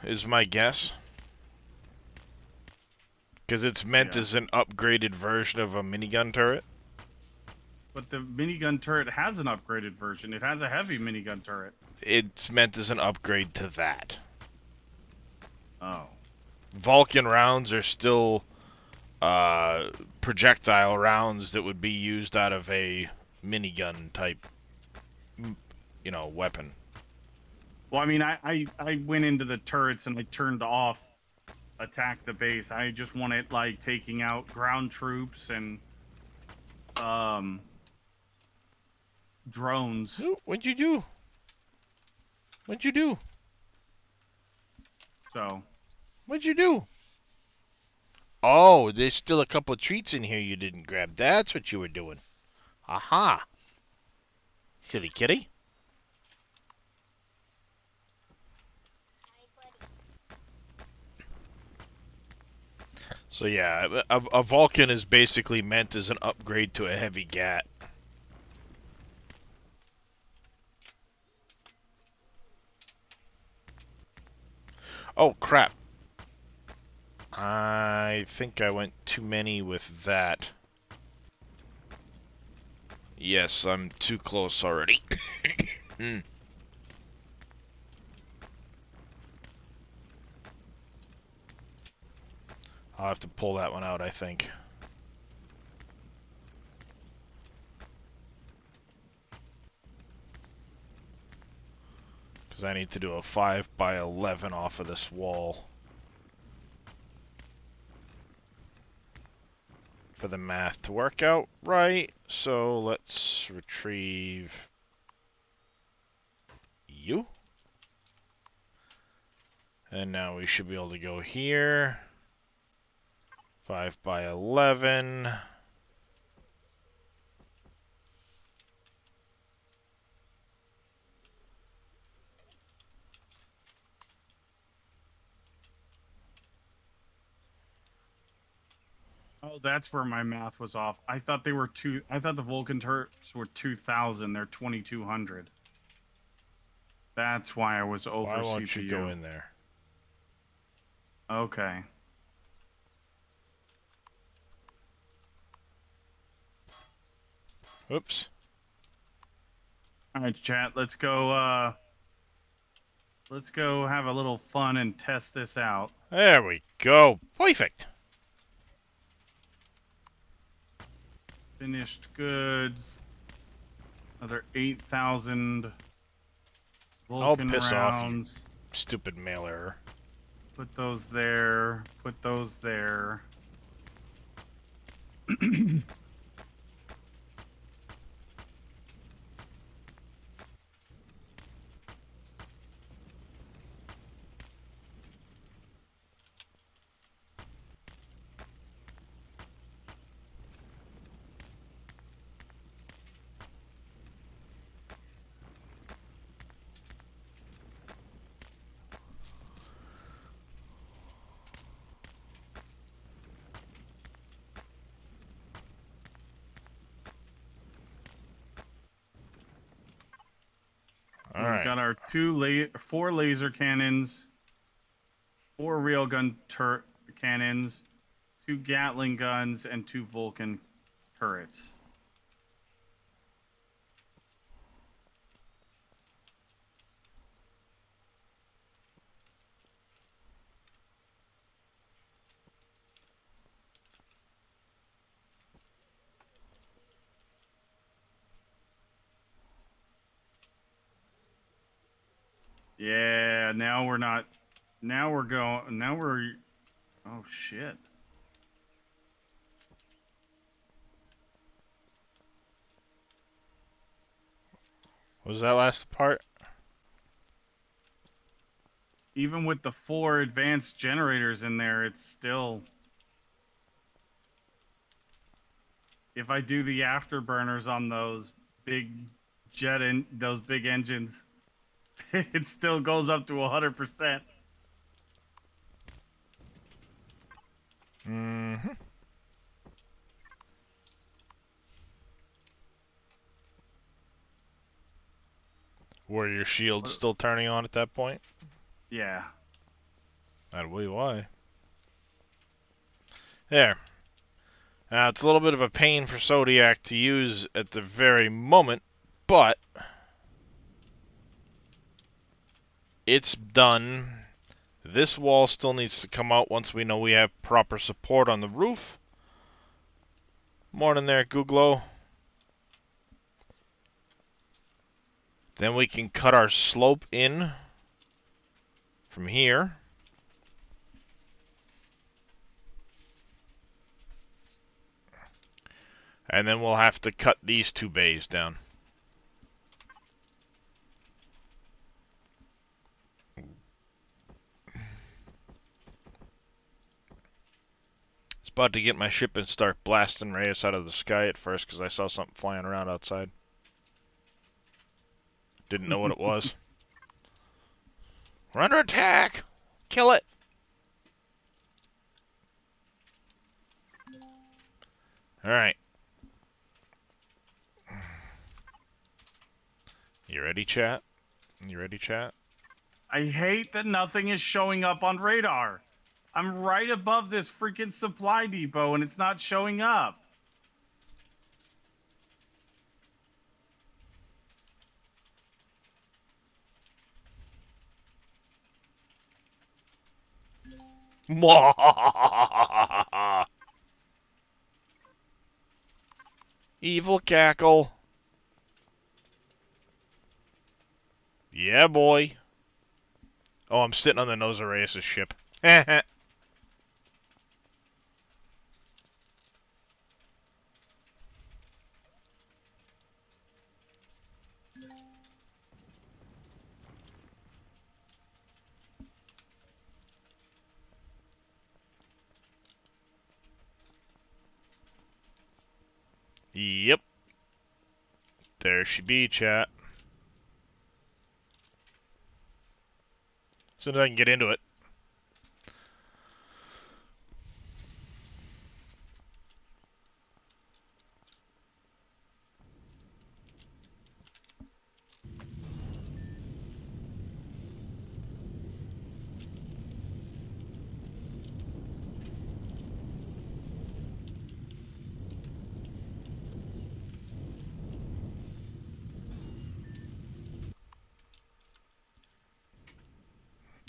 is my guess. Because it's meant as an upgraded version of a minigun turret.
But the minigun turret has an upgraded version. It has a heavy minigun turret.
It's meant as an upgrade to that.
Oh.
Vulcan rounds are still projectile rounds that would be used out of a minigun type you know, weapon.
Well, I mean, I went into the turrets and I turned off attack the base. I just wanted like taking out ground troops and drones.
Ooh, what'd you do? What'd you do?
So
What'd you do? Oh, there's still a couple treats in here you didn't grab. That's what you were doing. Aha. Silly kitty. So yeah, a Vulcan is basically meant as an upgrade to a heavy gat. Oh crap. I think I went too many with that. Yes, I'm too close already. I'll have to pull that one out, I think. Because I need to do a 5x11 off of this wall. For the math to work out right. So let's retrieve you. And now we should be able to go here. 5x11.
oh, that's where my math was off. I thought they were I thought the Vulcan turrets were 2,000. They're 2,200. That's why I was over
Why won't
CPU.
you go in there?
Okay.
Oops.
All right, chat. Let's go. Let's go have a little fun and test this out.
There we go. Perfect.
Finished goods. Another 8,000 Vulcan
piss off, you
rounds.
stupid mail error.
Put those there. Put those there.
All
We've
right.
got our 4 laser cannons, 4 railgun cannons, 2 Gatling guns, and 2 Vulcan turrets. Yeah, now we're not. Now we're going. Now we're. Oh shit.
Was that last part?
Even with the 4 advanced generators in there, it's still. If I do the afterburners on those big those big engines, it still goes up to 100%.
Mm-hmm. Were your shields still turning on at that point?
Yeah.
That'll be why. There. Now, it's a little bit of a pain for Zodiac to use at the very moment, but it's done. This wall still needs to come out once we know we have proper support on the roof. Morning there, Googlo. Then we can cut our slope in from here. And then we'll have to cut these 2 bays down. It's about to get my ship and start blasting Reyes out of the sky at first because I saw something flying around outside. Didn't know what it was. We're under attack! Kill it! Alright. You ready, chat? You ready, chat?
I hate that nothing is showing up on radar. I'm right above this freaking supply depot and it's not showing up.
Evil cackle. Yeah, boy. Oh, I'm sitting on the nose of Reyes' ship. Yep. There she be, chat. As soon as I can get into it.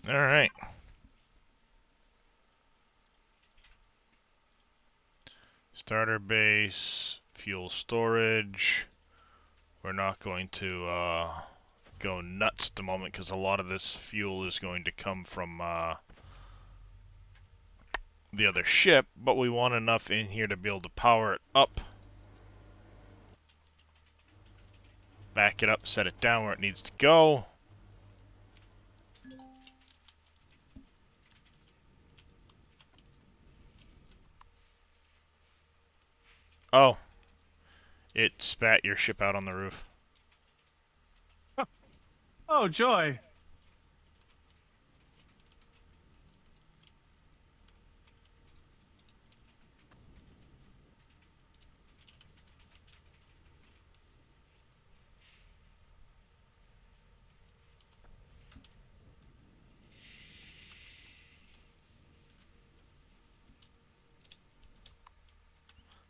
Alright. Starter base, fuel storage. We're not going to go nuts at the moment because a lot of this fuel is going to come from the other ship, but we want enough in here to be able to power it up. Back it up, set it down where it needs to go. Oh. It spat your ship out on the roof.
Oh, joy.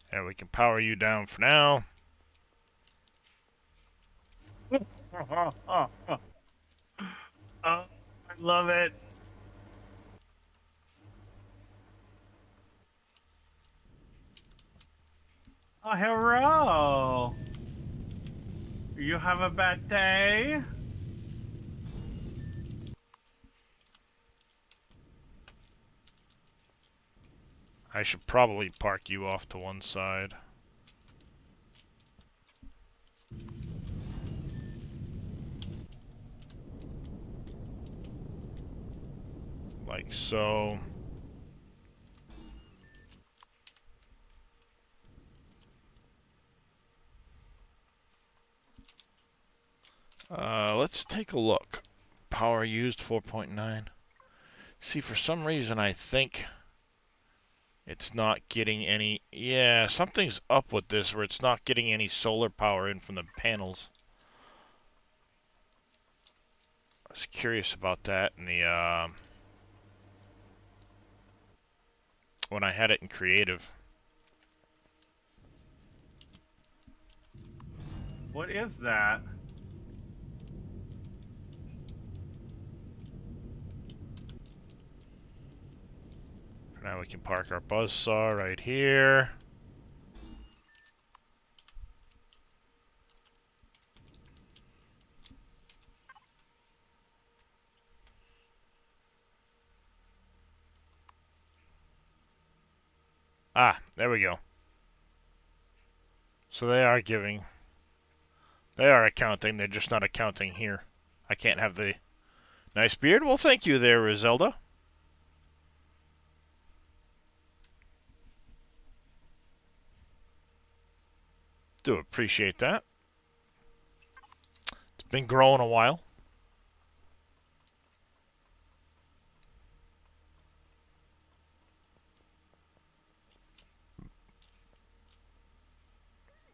And we can power you down for now.
Oh, I love it. Oh, hello. You have a bad day?
I should probably park you off to one side. Like so. Let's take a look. Power used 4.9. See, for some reason I think it's not getting any... Yeah, something's up with this where it's not getting any solar power in from the panels. I was curious about that in the, when I had it in creative.
What is that?
Now we can park our buzzsaw right here. Ah, there we go. So they are giving. They are accounting. They're just not accounting here. I can't have the nice beard. Well, thank you there, Zelda. Do appreciate that. It's been growing a while.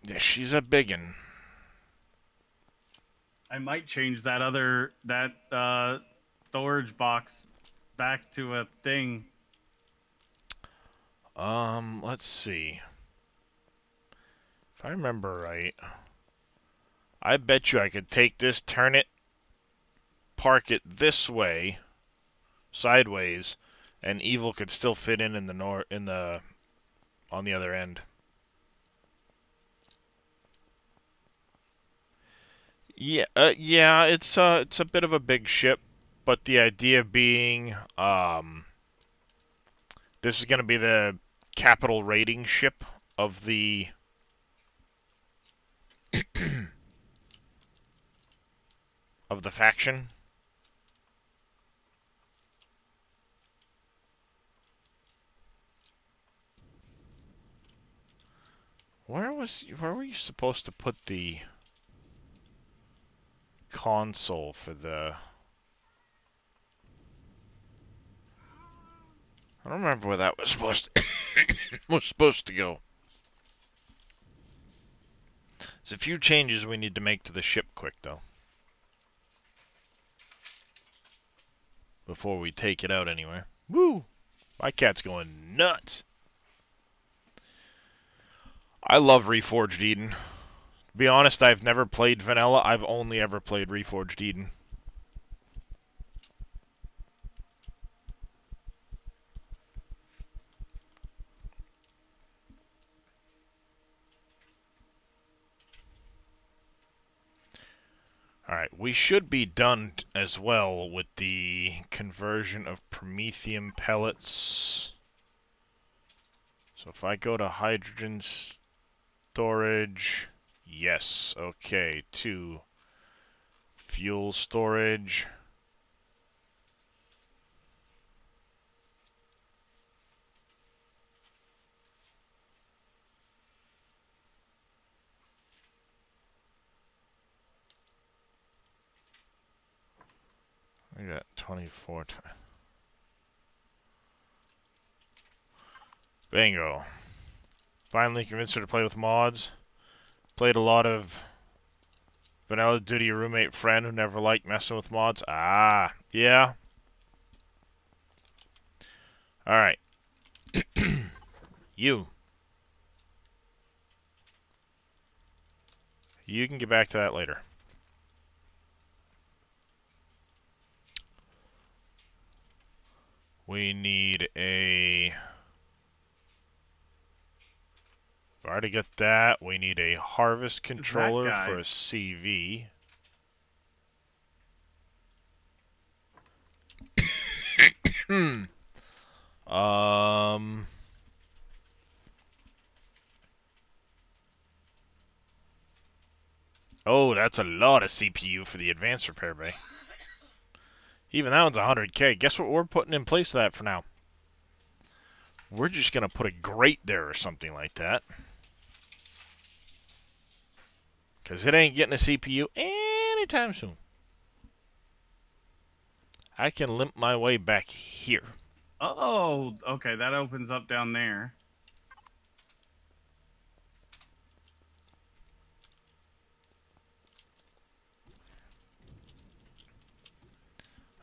Yeah, she's a biggin.
I might change that storage box back to a thing.
Let's see. If I remember right, I bet you I could take this, turn it, park it this way, sideways, and Evil could still fit in the on the other end. Yeah, yeah, it's a bit of a big ship, but the idea being, this is going to be the capital rating ship of the of the faction. Where were you supposed to put the console for the? I don't remember where that was supposed to was supposed to go. There's a few changes we need to make to the ship quick though. Before we take it out anywhere. Woo! My cat's going nuts. I love Reforged Eden. To be honest, I've never played Vanilla. I've only ever played Reforged Eden. Alright, we should be done as well with the conversion of Promethium pellets. So if I go to hydrogen storage, yes, okay, to fuel storage. I got 24 times. Bingo. Finally convinced her to play with mods. Played a lot of Vanilla due to your roommate friend who never liked messing with mods. Ah, yeah. Alright. You. You can get back to that later. We need a... We've already got that. We need a harvest controller for a CV. um... Oh, that's a lot of CPU for the advanced repair bay. Even that one's 100K. Guess what we're putting in place of that for now? We're just going to put a grate there or something like that. Because it ain't getting a CPU anytime soon. I can limp my way back here.
Oh, okay. That opens up down there.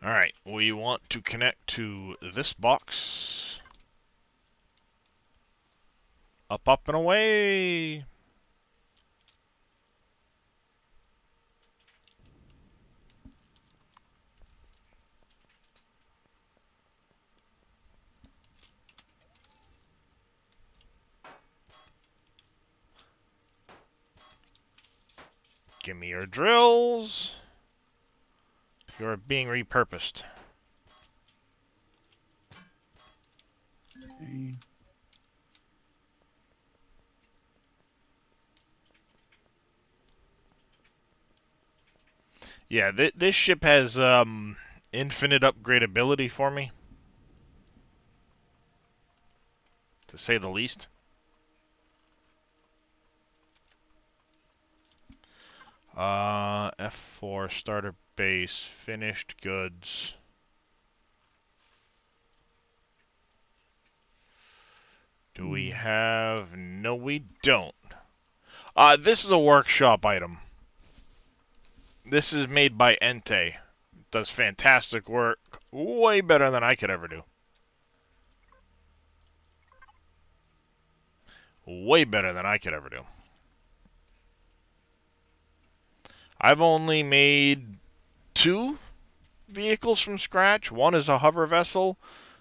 Alright, we want to connect to this box. Up, up, and away! Give me your drills. You're being repurposed.
Okay.
Yeah, this ship has infinite upgradability for me, to say the least. F4 starter base, finished goods. Do we have? No, we don't. This is a workshop item. This is made by Entei. Does fantastic work. Way better than I could ever do. Way better than I could ever do. I've only made 2 vehicles from scratch. One is a hover vessel.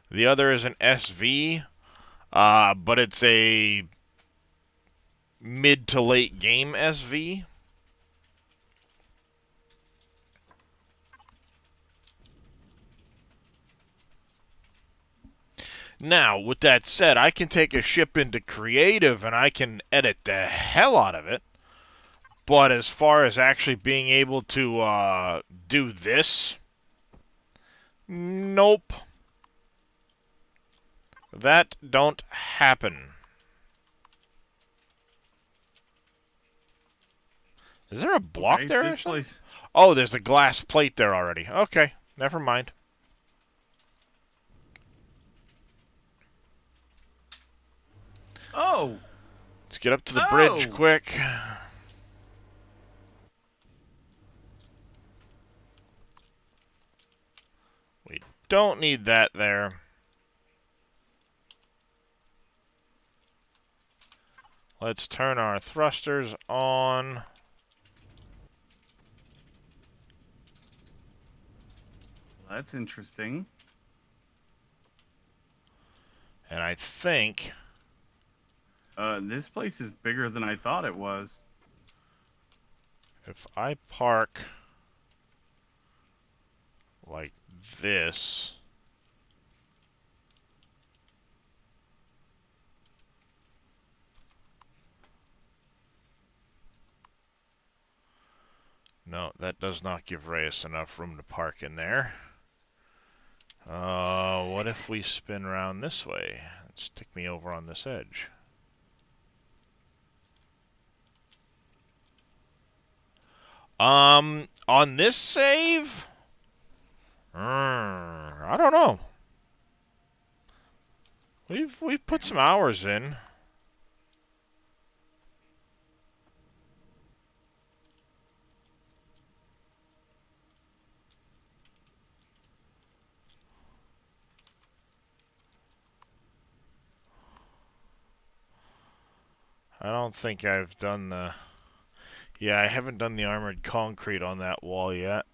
The other is an SV. But it's a mid to late game SV. Now, with that said, I can take a ship into creative and I can edit the hell out of it. But as far as actually being able to do this, nope. That don't happen. Is there a block there or something?
Place.
Oh, there's a glass plate there already. Okay, never mind.
Oh!
Let's get up to the bridge quick. We don't need that there. Let's turn our thrusters on.
That's interesting.
And I think...
this place is bigger than I thought it was.
if I park like this... No, that does not give Reyes enough room to park in there. What if we spin around this way? Stick me over on this edge. On this save? I don't know. We've put some hours in. I don't think I've done the... Yeah, I haven't done the armored concrete on that wall yet.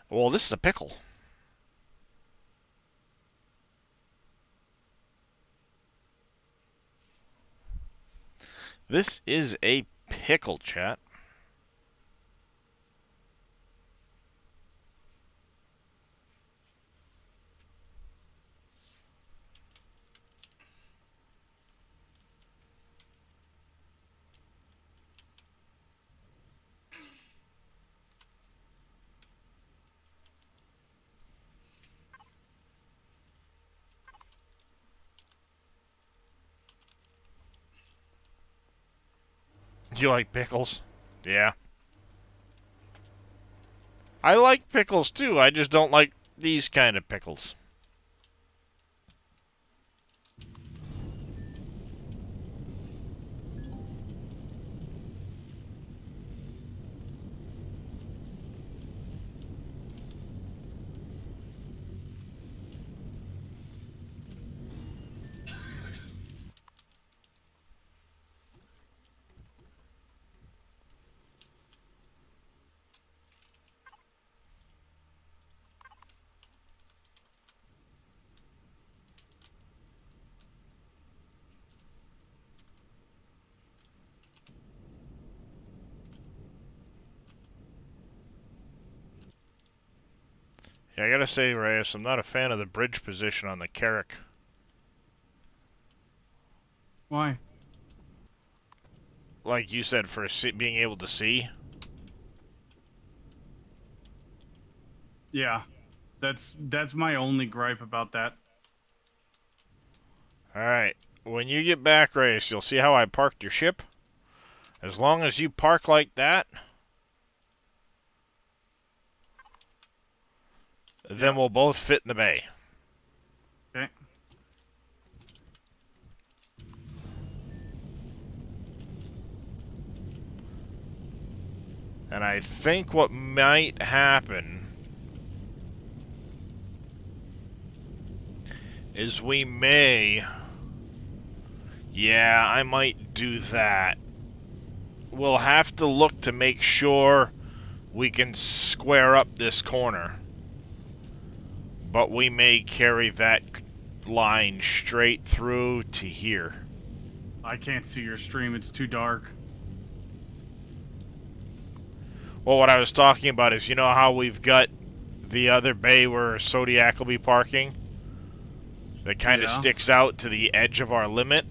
Well, this is a pickle. This is a pickle, chat. You like pickles? Yeah. I like pickles too, I just don't like these kind of pickles. Yeah, I gotta say, Reyes, I'm not a fan of the bridge position on the Carrack.
Why?
Like you said, for being able to see.
Yeah, that's my only gripe about that.
Alright, when you get back, Reyes, you'll see how I parked your ship. As long as you park like that, then we'll both fit in the bay.
Okay.
And I think what might happen is we may... Yeah, I might do that. We'll have to look to make sure we can square up this corner. But we may carry that line straight through to here.
I can't see your stream. It's too dark.
Well, what I was talking about is, you know how we've got the other bay where Zodiac will be parking? That kind of sticks out to the edge of our limit?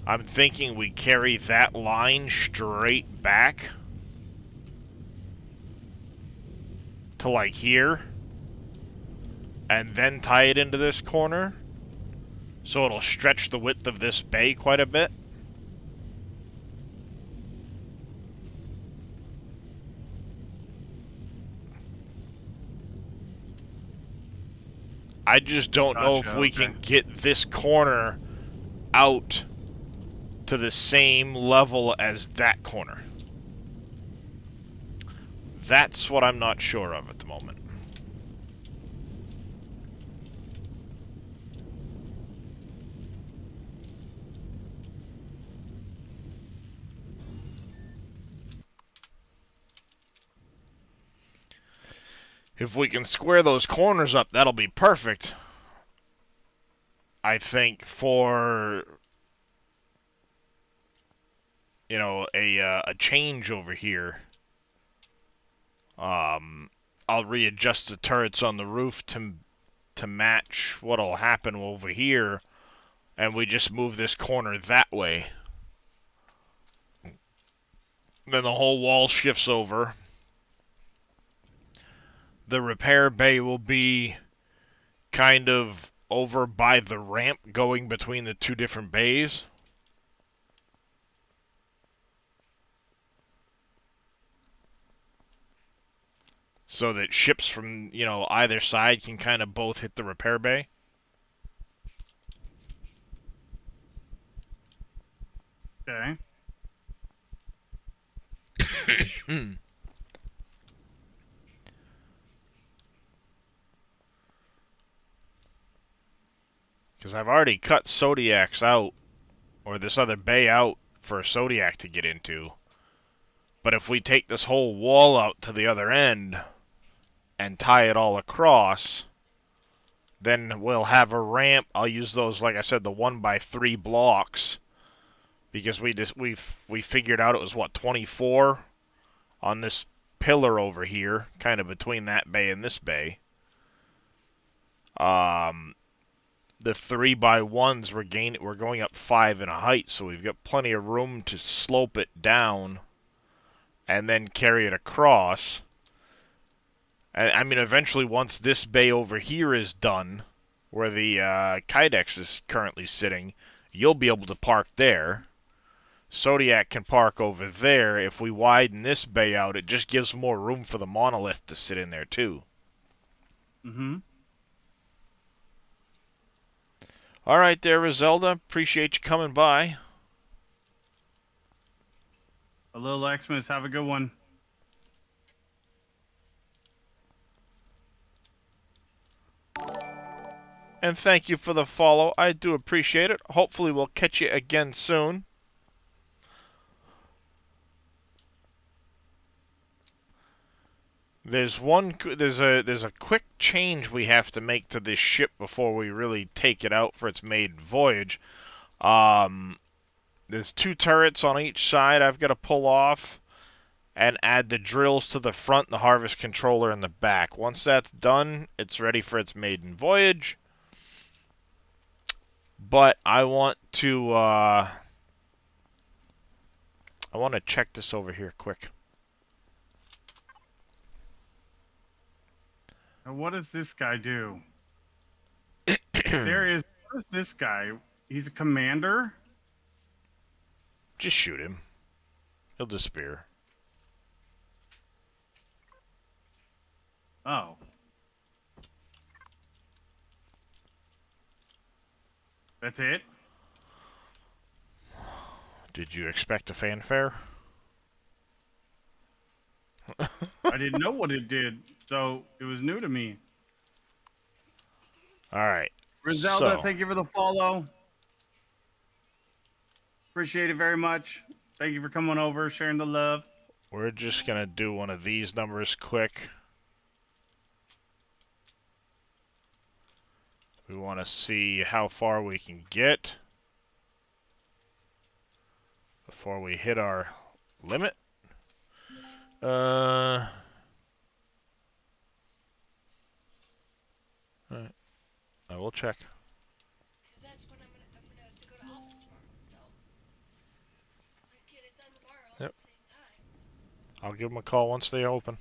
I'm thinking we carry that line straight back to like here, and then tie it into this corner, so it'll stretch the width of this bay quite a bit. I just don't know if we can get this corner out to the same level as that corner. That's what I'm not sure of at the moment. If we can square those corners up, that'll be perfect. I think for, you know, a change over here. I'll readjust the turrets on the roof to match what'll happen over here, and we just move this corner that way. Then the whole wall shifts over. The repair bay will be kind of over by the ramp going between the two different bays. So that ships from, you know, either side can kind of both hit the repair bay.
Okay.
Because I've already cut Zodiacs out, or this other bay out, for Zodiac to get into. But if we take this whole wall out to the other end and tie it all across, then we'll have a ramp. I'll use those, like I said, the 1x3 blocks, because we figured out it was what, 24 on this pillar over here, kind of between that bay and this bay. The 3x1s we're going up 5 in a height, so we've got plenty of room to slope it down and then carry it across. I mean, eventually, once this bay over here is done, where the Kydex is currently sitting, you'll be able to park there. Zodiac can park over there. If we widen this bay out, it just gives more room for the monolith to sit in there, too.
Mm-hmm.
All right there, Rizelda. Appreciate you coming by.
Hello, Lexmas. Have a good one.
And thank you for the follow. I do appreciate it. Hopefully we'll catch you again soon. There's a quick change we have to make to this ship before we really take it out for its maiden voyage. There's 2 turrets on each side I've got to pull off, and add the drills to the front, the harvest controller in the back. Once that's done, it's ready for its maiden voyage. But I want to check this over here quick.
Now, what does this guy do? There is. What is this guy? He's a commander?
Just shoot him. He'll disappear.
Oh. That's it?
Did you expect a fanfare?
I didn't know what it did, so it was new to me.
Alright.
Griselda,
So,
thank you for the follow. Appreciate it very much. Thank you for coming over, sharing the love.
we're just going to do one of these numbers quick. We want to see how far we can get before we hit our limit. Alright. I will check.
Because that's when I'm gonna have to go to office tomorrow. So I can get it done tomorrow
Yep.
at the same time.
I'll give them a call once they open.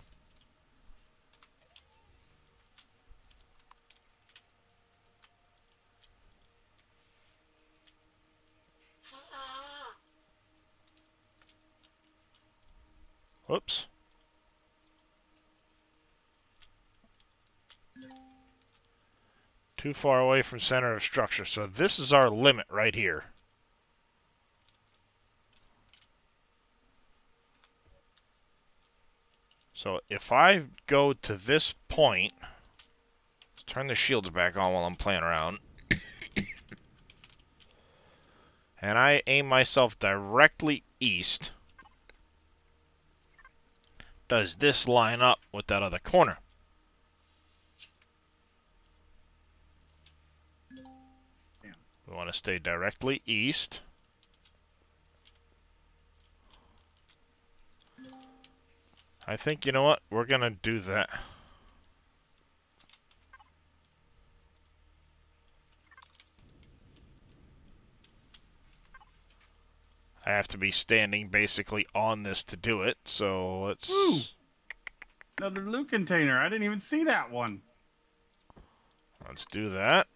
Whoops. Too far away from center of structure. So this is our limit right here. So if I go to this point, let's turn the shields back on while I'm playing around, and I aim myself directly east, does this line up with that other corner?
Damn.
We want to stay directly east. I think, you know what, we're going to do that. I have to be standing basically on this to do it, so let's...
Woo! Another loot container. I didn't even see that one.
Let's do that.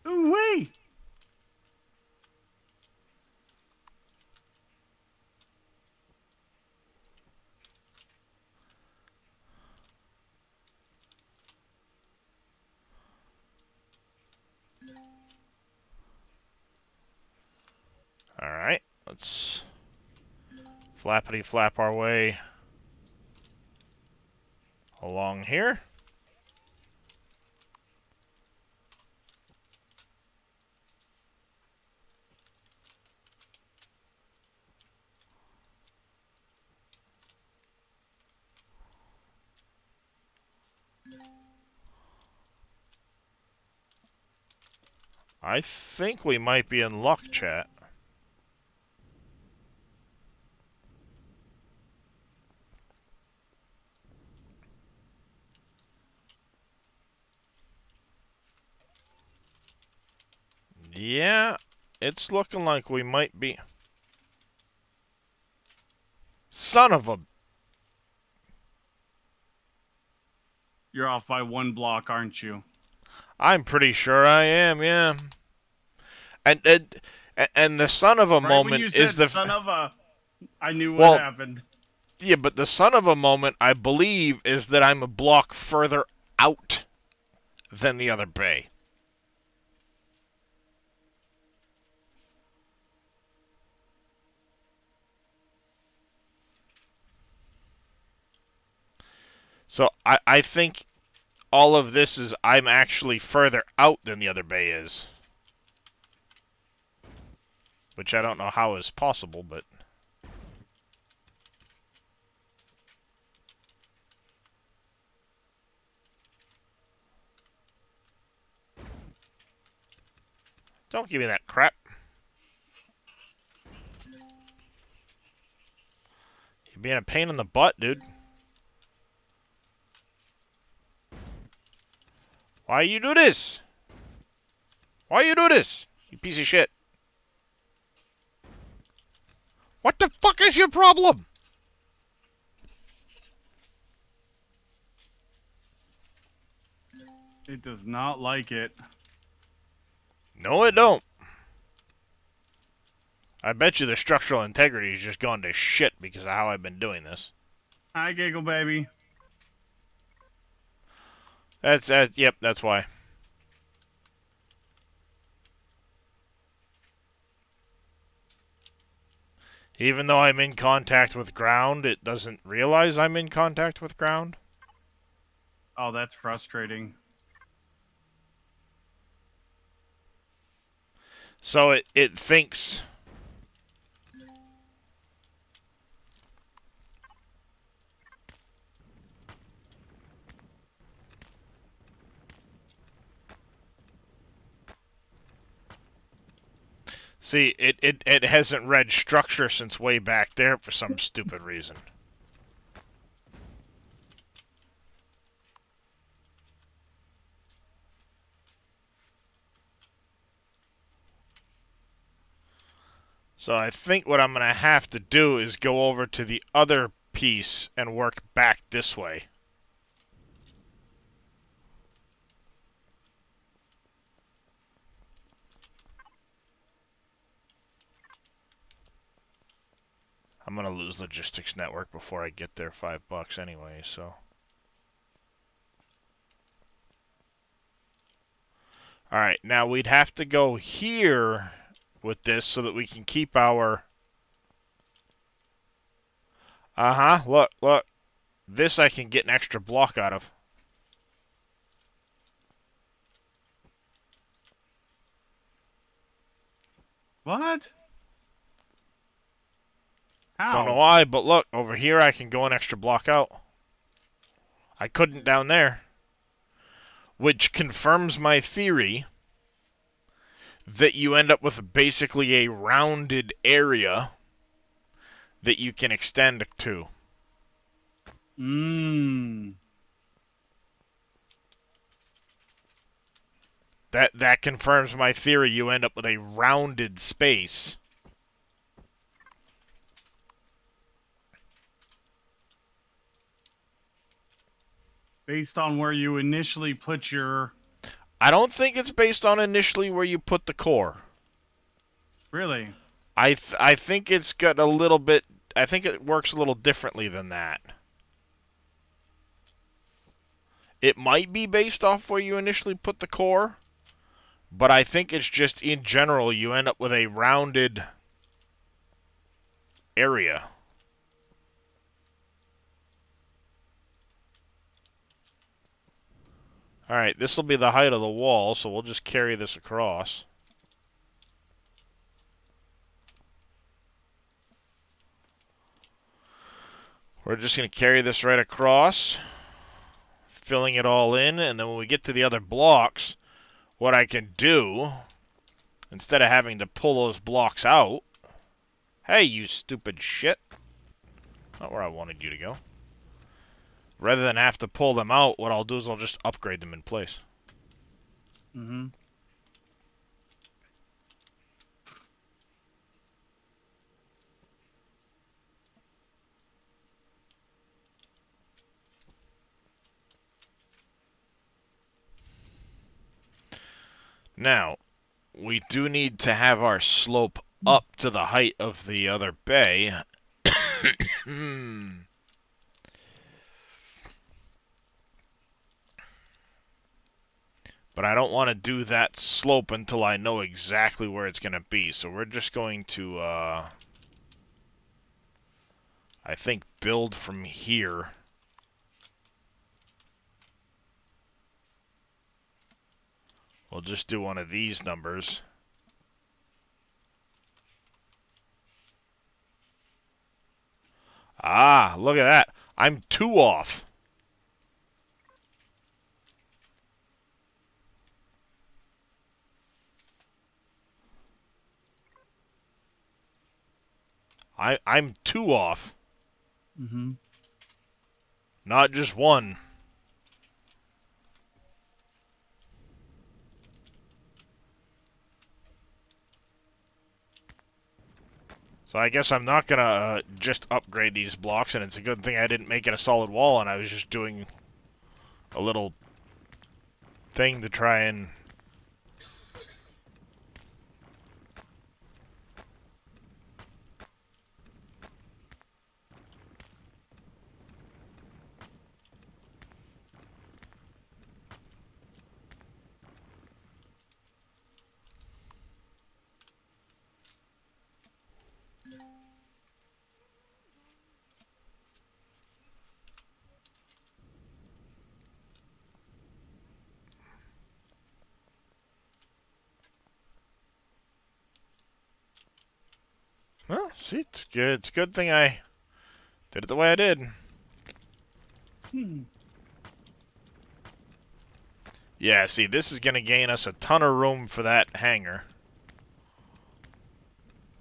Ooh wee!
Alright, let's flappity flap our way along here. I think we might be in luck, chat. Yeah, it's looking like we might be. Son of a...
You're off by one block, aren't you?
I'm pretty sure I am, yeah. And the son of a
Right when
moment
you
is
said
the...
son of a, I knew what
Well,
happened.
yeah, but the son of a moment, I believe, is that I'm a block further out than the other bay. So I think all of this is I'm actually further out than the other bay is. Which I don't know how is possible, but... Don't give me that crap. being a pain in the butt, dude. Why you do this? Why you do this? You piece of shit. What the fuck is your problem?
It does not like it.
No, it don't. I bet you the structural integrity has just gone to shit because of how I've been doing this.
Hi, Giggle Baby.
Yep, that's why. Even though I'm in contact with ground, it doesn't realize I'm in contact with ground.
Oh, that's frustrating.
So it thinks... See, it hasn't read structure since way back there for some stupid reason. So I think what I'm going to have to do is go over to the other piece and work back this way. I'm going to lose logistics network before I get there $5 anyway, so. Alright, now we'd have to go here with this so that we can keep our... look, look. This I can get an extra block out of.
What? How?
Don't know why, but look, over here I can go an extra block out. I couldn't down there. Which confirms my theory that you end up with basically a rounded area that you can extend to. That confirms my theory. You end up with a rounded space.
Based on where you initially put your...
I don't think it's based on initially where you put the core.
Really?
I think it's got a little bit... I think it works a little differently than that. It might be based off where you initially put the core, but I think it's just in general you end up with a rounded area. Alright, this will be the height of the wall, so we'll just carry this across. We're just going to carry this right across, filling it all in, and then when we get to the other blocks, what I can do, instead of having to pull those blocks out... Hey, you stupid shit. Not where I wanted you to go. Rather than have to pull them out, what I'll do is I'll just upgrade them in place.
Mm-hmm.
Now, we do need to have our slope up to the height of the other bay. But I don't want to do that slope until I know exactly where it's going to be. So we're just going to, I think, build from here. We'll just do one of these numbers. Ah, look at that. I'm 2 off. I'm 2 off.
Mm-hmm.
Not just one. So I guess I'm not gonna just upgrade these blocks, and it's a good thing I didn't make it a solid wall, and I was just doing a little thing to try and... Well, see, it's good. It's a good thing I did it the way I did.
Hmm.
Yeah, see, this is gonna gain us a ton of room for that hangar.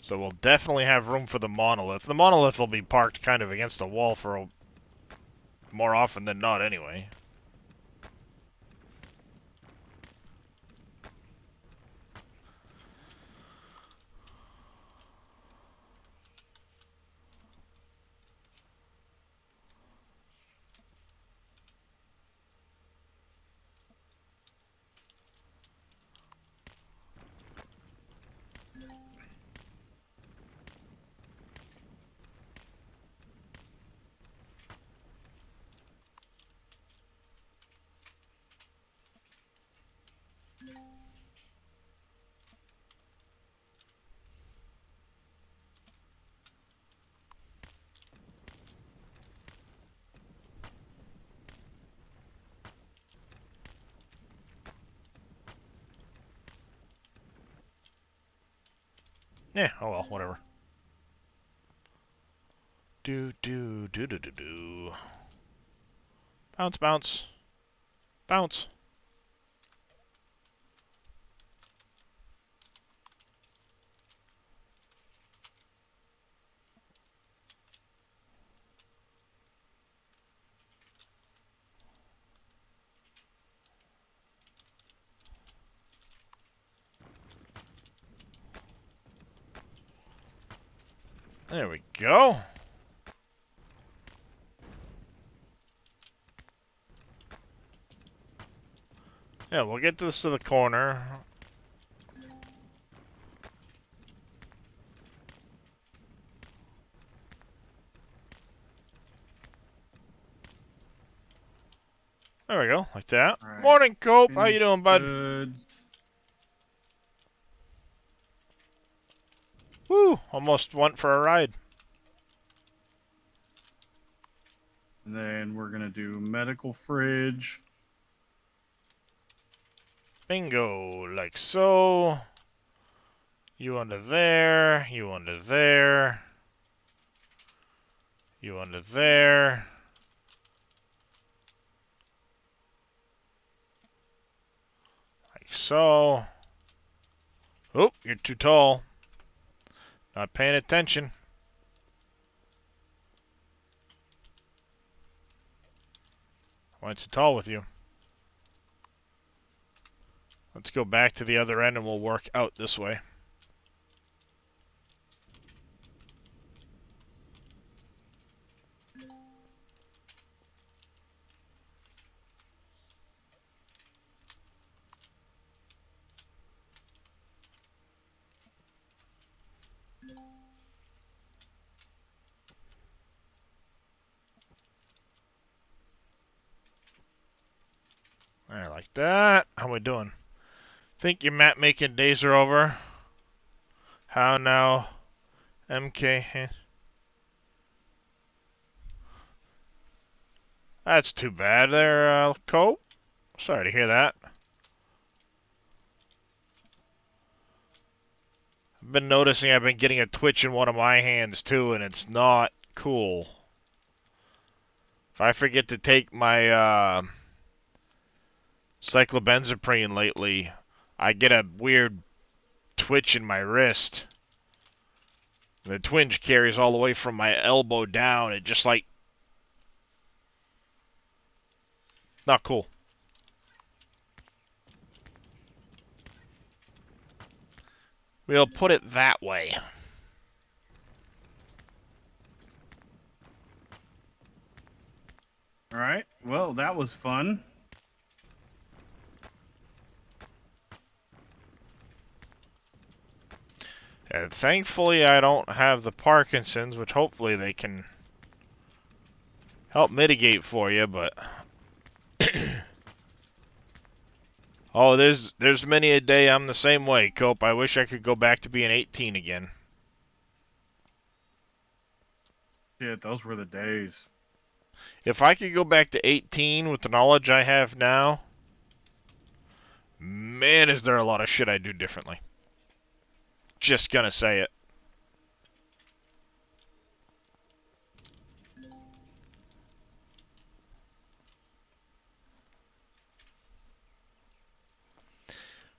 So we'll definitely have room for the monolith. The monolith will be parked kind of against the wall for more often than not anyway. Yeah, oh well, whatever. Do do do do do do. Bounce, bounce, bounce. There we go. Yeah, we'll get this to the corner. There we go, like that.
All right.
Morning, Cope. How you
Finished
doing, bud?
goods.
Woo! Almost went for a ride.
And then we're gonna do medical fridge.
Bingo, like so. You under there. You under there. You under there. Like so. Oh, you're too tall. Not paying attention. Why too tall with you? Let's go back to the other end and we'll work out this way. There, like that. How we doing? Think your map making days are over? How now? MK. That's too bad there, Cope. Sorry to hear that. I've been noticing I've been getting a twitch in one of my hands too, and it's not cool. If I forget to take my cyclobenzaprine lately, I get a weird twitch in my wrist. The twinge carries all the way from my elbow down. It just like... Not cool. We'll put it that way.
All right. Well, that was fun.
And thankfully I don't have the Parkinson's, which hopefully they can help mitigate for you, but... Oh, there's many a day I'm the same way, Cope. I wish I could go back to being 18 again.
Shit, those were the days.
If I could go back to 18 with the knowledge I have now, man, is there a lot of shit I'd do differently. Just gonna say it.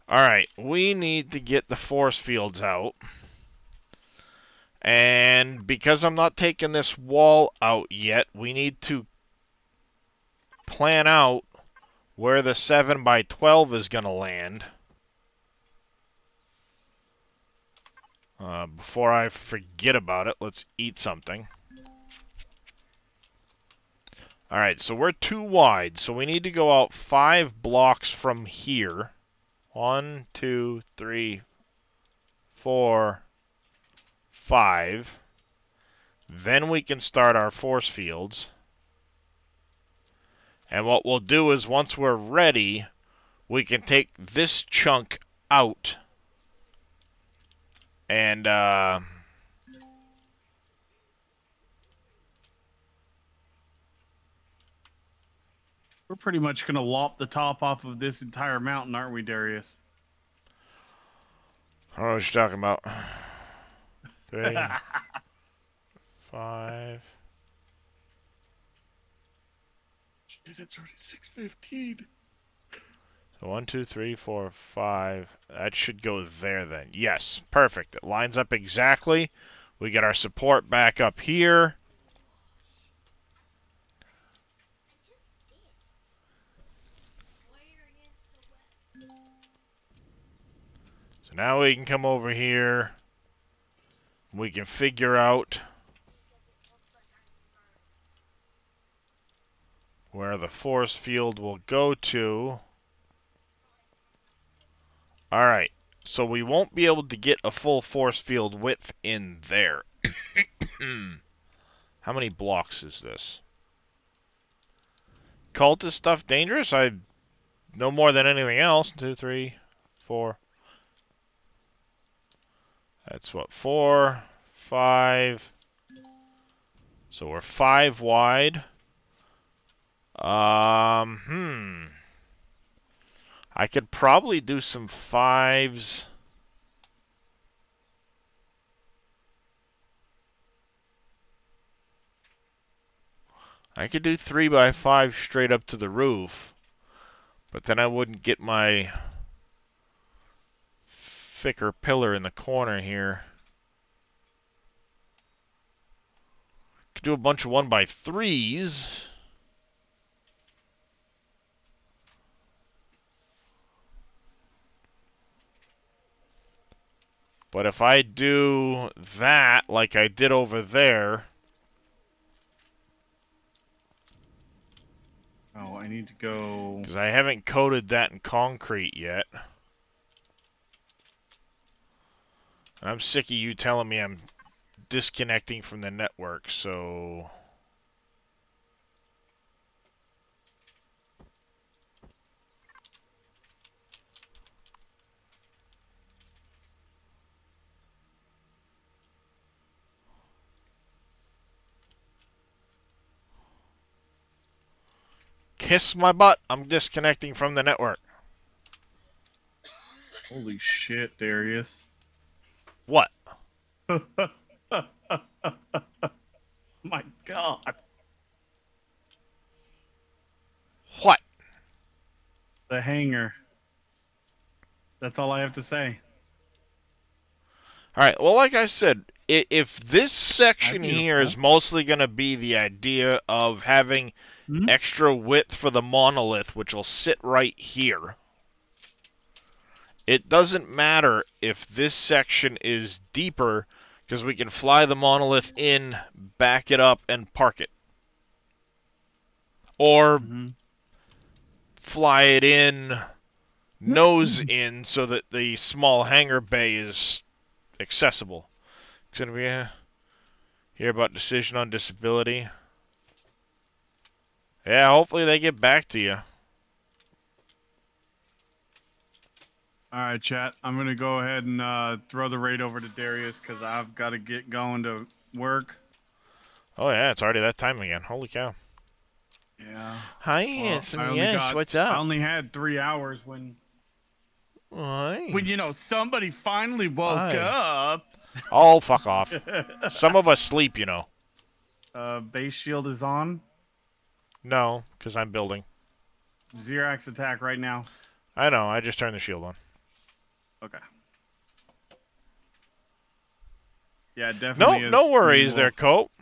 Alright, we need to get the force fields out. And because I'm not taking this wall out yet, we need to plan out where the 7x12 is going to land. Before I forget about it, let's eat something. Alright, so we're 2 wide, so we need to go out 5 blocks from here. 1, 2, 3, 4, 5. Then we can start our force fields. And what we'll do is once we're ready, we can take this chunk out. And,
We're pretty much going to lop the top off of this entire mountain, aren't we, Darius?
I don't know what you're talking about. 3, 5.
Shit, it's already 6:15.
So 1, 2, 3, 4, 5. That should go there then. Yes, perfect. It lines up exactly. We get our support back up here. So now we can come over here. We can figure out where the force field will go to. Alright, so we won't be able to get a full force field width in there. How many blocks is this? Cultist stuff dangerous? I know more than anything else. 2, 3, 4. That's what, 4, 5. So we're 5 wide. I could probably do some 5s. I could do 3x5 straight up to the roof. But then I wouldn't get my thicker pillar in the corner here. Could do a bunch of 1x3s. But if I do that like I did over there...
Oh, I need to go...
Because I haven't coated that in concrete yet. And I'm sick of you telling me I'm disconnecting from the network, so... Kiss my butt, I'm disconnecting from the network.
Holy shit, Darius.
What?
My God.
What?
The hanger. That's all I have to say.
Alright, well, like I said, if this section here is mostly going to be the idea of having extra width for the monolith, which will sit right here, it doesn't matter if this section is deeper, because we can fly the monolith in, back it up, and park it. Or fly it in, nose in, so that the small hangar bay is accessible. Going to be hear about decision on disability. Yeah, hopefully they get back to you.
All right, chat. I'm going to go ahead and throw the raid over to Darius because I've got to get going to work.
Oh, yeah, it's already that time again. Holy cow.
Yeah.
Hi, Anthony. Yes, what's up?
I only had 3 hours when,
Hi.
you know, somebody finally woke up.
Oh, fuck off. Some of us sleep, you know.
Base shield is on.
No, because I'm building.
Xerax attack right now.
I know, I just turned the shield on.
Okay. Yeah, definitely.
No worries there, Cope.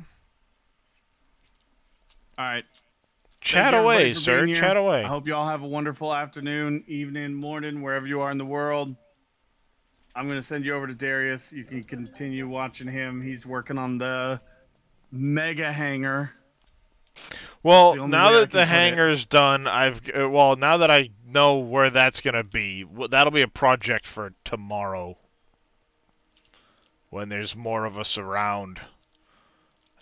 All right.
Chat away, sir. Chat away.
I hope you all have a wonderful afternoon, evening, morning, wherever you are in the world. I'm going to send you over to Darius. You can continue watching him. He's working on the mega hangar.
Well, now that the hangar's done, now that I know where that's going to be, that'll be a project for tomorrow. When there's more of us around.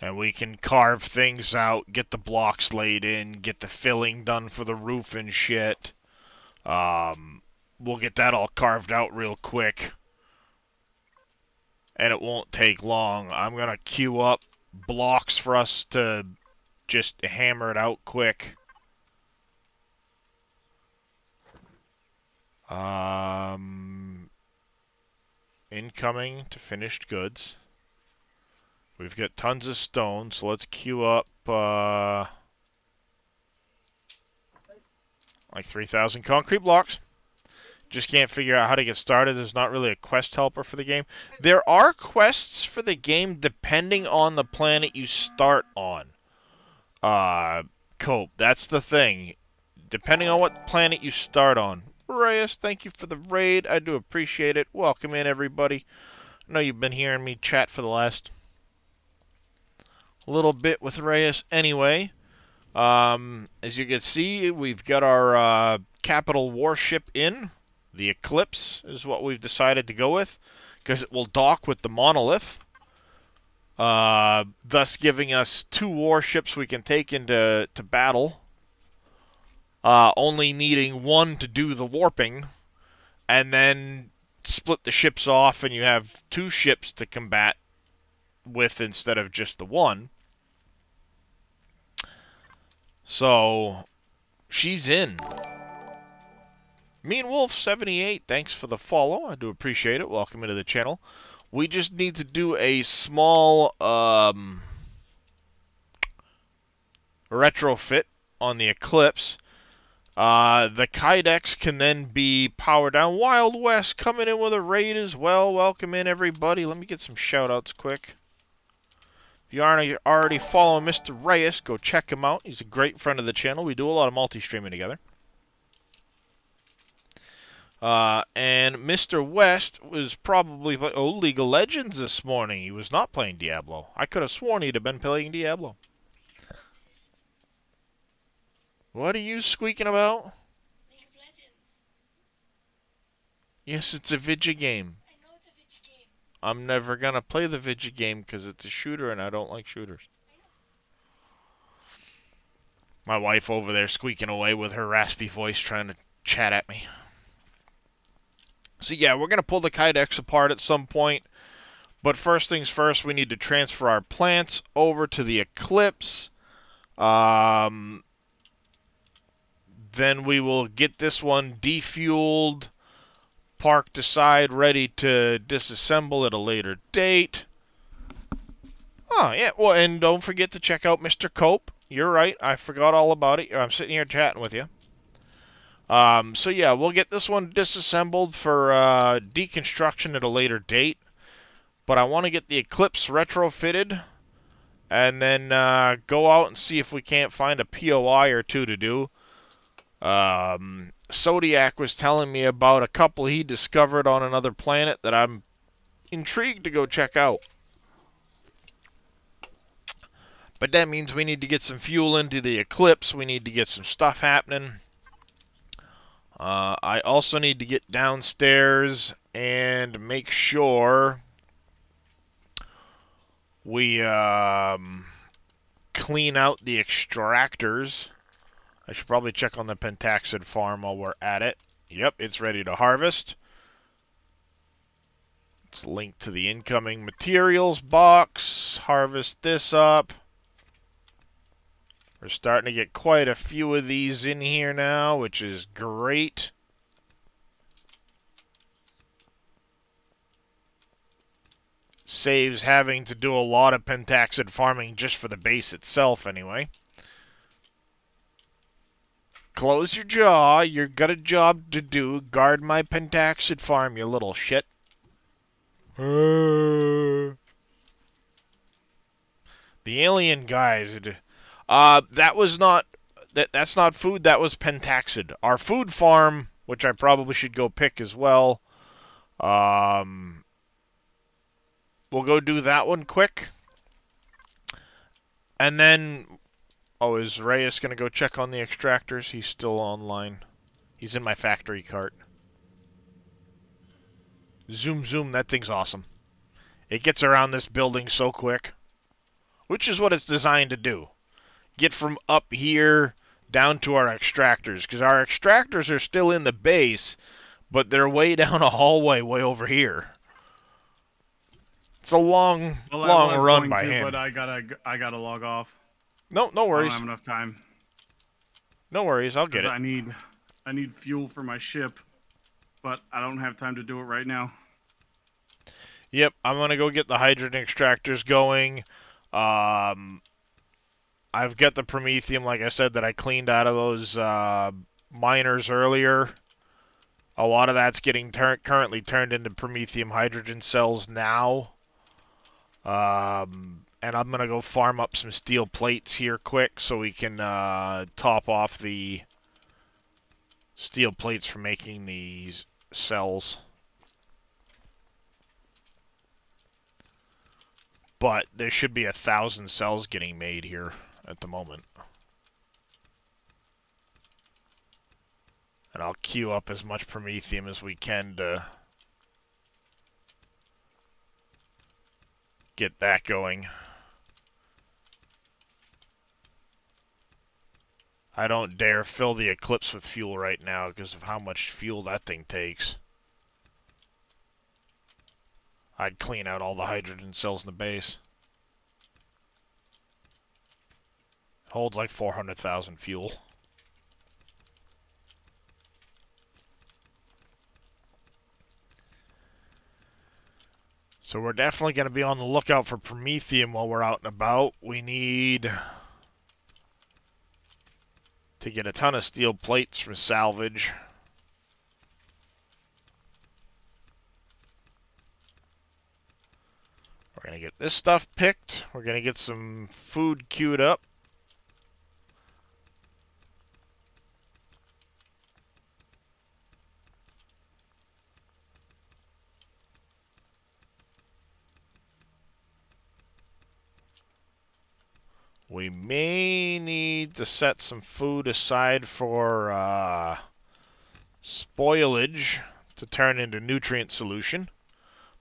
And we can carve things out, get the blocks laid in, get the filling done for the roof and shit. We'll get that all carved out real quick. And it won't take long. I'm going to queue up blocks for us to just hammer it out quick. Incoming to finished goods. We've got tons of stone, so let's queue up like 3,000 concrete blocks. Just can't figure out how to get started. There's not really a quest helper for the game. There are quests for the game depending on the planet you start on. Cope, that's the thing. Depending on what planet you start on. Reyes, thank you for the raid. I do appreciate it. Welcome in, everybody. I know you've been hearing me chat for the last little bit with Reyes anyway. As you can see, we've got our capital warship in. The Eclipse is what we've decided to go with, because it will dock with the Monolith, thus giving us 2 warships we can take into battle, only needing 1 to do the warping, and then split the ships off and you have 2 ships to combat with instead of just the 1. So, she's in. Mean Wolf 78, thanks for the follow. I do appreciate it. Welcome into the channel. We just need to do a small retrofit on the Eclipse. The Kydex can then be powered down. Wild West coming in with a raid as well. Welcome in, everybody. Let me get some shout-outs quick. If you aren't already following Mr. Reyes, go check him out. He's a great friend of the channel. We do a lot of multi-streaming together. And Mr. West was probably like, oh, League of Legends this morning. He was not playing Diablo. I could have sworn he'd have been playing Diablo. What are you squeaking about?
League of Legends.
Yes, it's a vidya game.
I know it's a video game.
I'm never gonna play the vidya game because it's a shooter and I don't like shooters. My wife over there squeaking away with her raspy voice trying to chat at me. So yeah, we're going to pull the Kydex apart at some point. But first things first, we need to transfer our plants over to the Eclipse. Then we will get this one defueled, parked aside, ready to disassemble at a later date. Oh, yeah. Well, and don't forget to check out Mr. Cope. You're right. I forgot all about it. I'm sitting here chatting with you. So yeah, we'll get this one disassembled for deconstruction at a later date. But I want to get the Eclipse retrofitted, and then go out and see if we can't find a POI or two to do. Zodiac was telling me about a couple he discovered on another planet that I'm intrigued to go check out. But that means we need to get some fuel into the Eclipse. We need to get some stuff happening. I also need to get downstairs and make sure we clean out the extractors. I should probably check on the Pentaxid farm while we're at it. Yep, it's ready to harvest. It's linked to the incoming materials box. Harvest this up. We're starting to get quite a few of these in here now, which is great. Saves having to do a lot of Pentaxid farming just for the base itself anyway. Close your jaw. You've got a job to do. Guard my Pentaxid farm, you little shit. The alien guys. That was not... That's not food, that was Pentaxid. Our food farm, which I probably should go pick as well. We'll go do that one quick. And then... Oh, is Reyes going to go check on the extractors? He's still online. He's in my factory cart. Zoom, zoom, that thing's awesome. It gets around this building so quick. Which is what it's designed to do. Get from up here down to our extractors. Because our extractors are still in the base, but they're way down a hallway way over here. It's a long run by him.
But I gotta log off.
No worries.
I don't have enough time.
No worries, I'll get it.
I need fuel for my ship, but I don't have time to do it right now.
Yep, I'm gonna go get the hydrogen extractors going. I've got the promethium, like I said, that I cleaned out of those miners earlier. A lot of that's getting currently turned into promethium hydrogen cells now. And I'm going to go farm up some steel plates here quick so we can top off the steel plates for making these cells. But there should be 1,000 cells getting made here at the moment. And I'll queue up as much promethium as we can to get that going. I don't dare fill the Eclipse with fuel right now because of how much fuel that thing takes. I'd clean out all the hydrogen cells in the base. It holds like 400,000 fuel. So we're definitely going to be on the lookout for promethium while we're out and about. We need to get a ton of steel plates from salvage. We're going to get this stuff picked. We're going to get some food queued up. We may need to set some food aside for spoilage to turn into nutrient solution,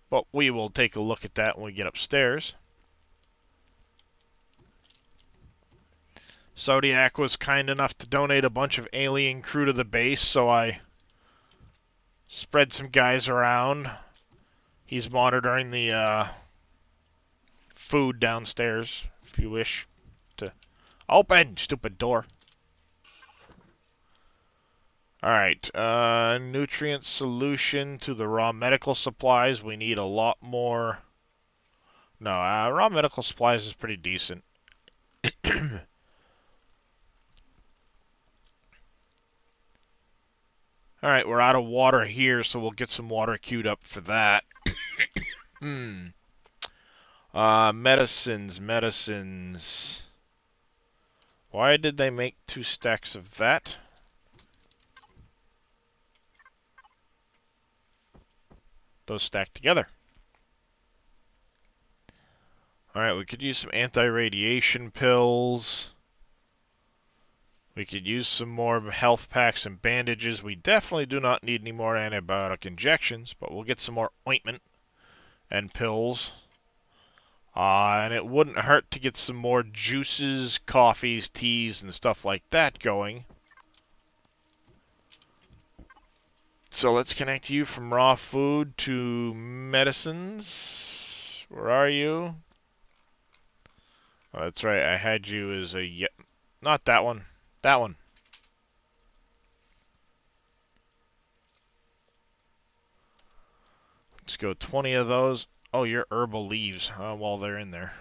but we will take a look at that when we get upstairs. Zodiac was kind enough to donate a bunch of alien crew to the base, so I spread some guys around. He's monitoring the food downstairs, if you wish. Open, stupid door. Alright, nutrient solution to the raw medical supplies. We need a lot more. No, raw medical supplies is pretty decent. Alright, we're out of water here, so we'll get some water queued up for that. Medicines. Why did they make 2 stacks of that? Those stack together. Alright, we could use some anti-radiation pills. We could use some more health packs and bandages. We definitely do not need any more antibiotic injections, but we'll get some more ointment and pills. And it wouldn't hurt to get some more juices, coffees, teas, and stuff like that going. So let's connect you from raw food to medicines. Where are you? Oh, that's right, I had you as a... Not that one. That one. Let's go 20 of those. Oh, your herbal leaves while they're in there.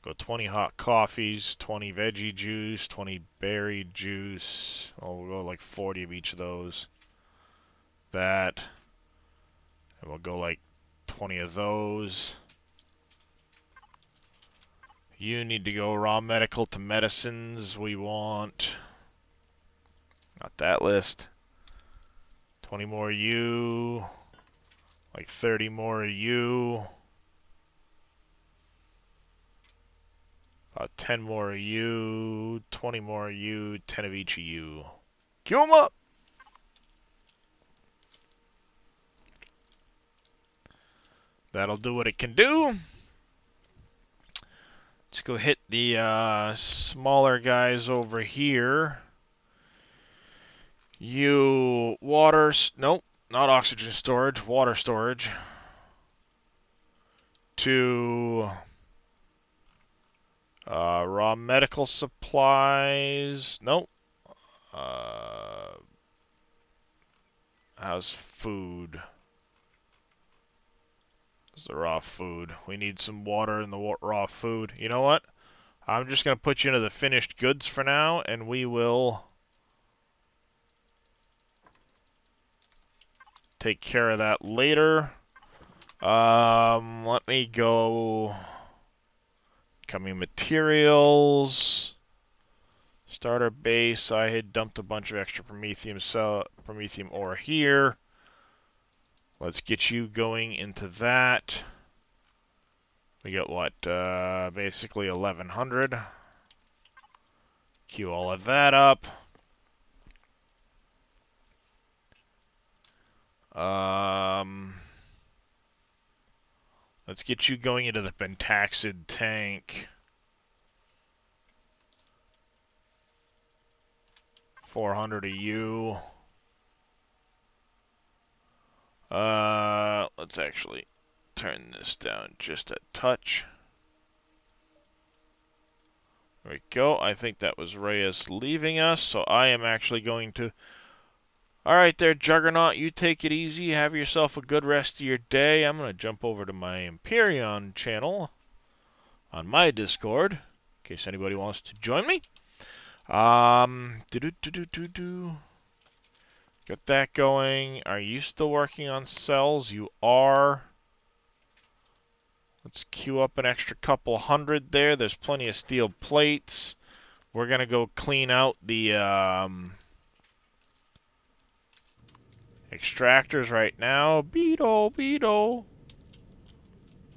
Go 20 hot coffees, 20 veggie juice, 20 berry juice. Oh, we'll go like 40 of each of those. That. And we'll go like 20 of those. You need to go raw medical to medicines. We want... Not that list. 20 more you. Like 30 more you. About 10 more you. 20 more you. 10 of each of you. Queue them up! That'll do what it can do. Let's go hit the smaller guys over here. You water... Nope, not oxygen storage. Water storage. To raw medical supplies. Nope. How's food? It's the raw food. We need some water in the raw food. You know what? I'm just going to put you into the finished goods for now, and we will take care of that later. Let me go... Coming materials. Starter base. I had dumped a bunch of extra promethium ore here. Let's get you going into that. We got what? Basically 1100. Queue all of that up. Let's get you going into the pentaxid tank. 400 of you. Let's actually turn this down just a touch. There we go. I think that was Reyes leaving us, so I am actually going to... Alright there, Juggernaut, you take it easy. Have yourself a good rest of your day. I'm going to jump over to my Empyrean channel on my Discord, in case anybody wants to join me. Got that going. Are you still working on cells? You are. Let's queue up an extra couple hundred there. There's plenty of steel plates. We're going to go clean out the extractors right now. Beetle.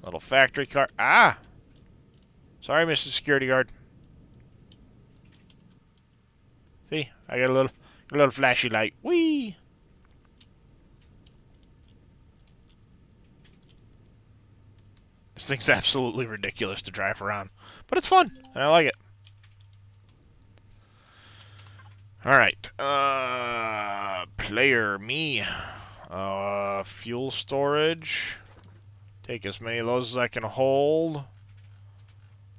Little factory car. Ah! Sorry, Mr. Security Guard. See? I got a little flashy light. Whee! This thing's absolutely ridiculous to drive around. But it's fun, and I like it. Alright. Player, me. Fuel storage. Take as many of those as I can hold.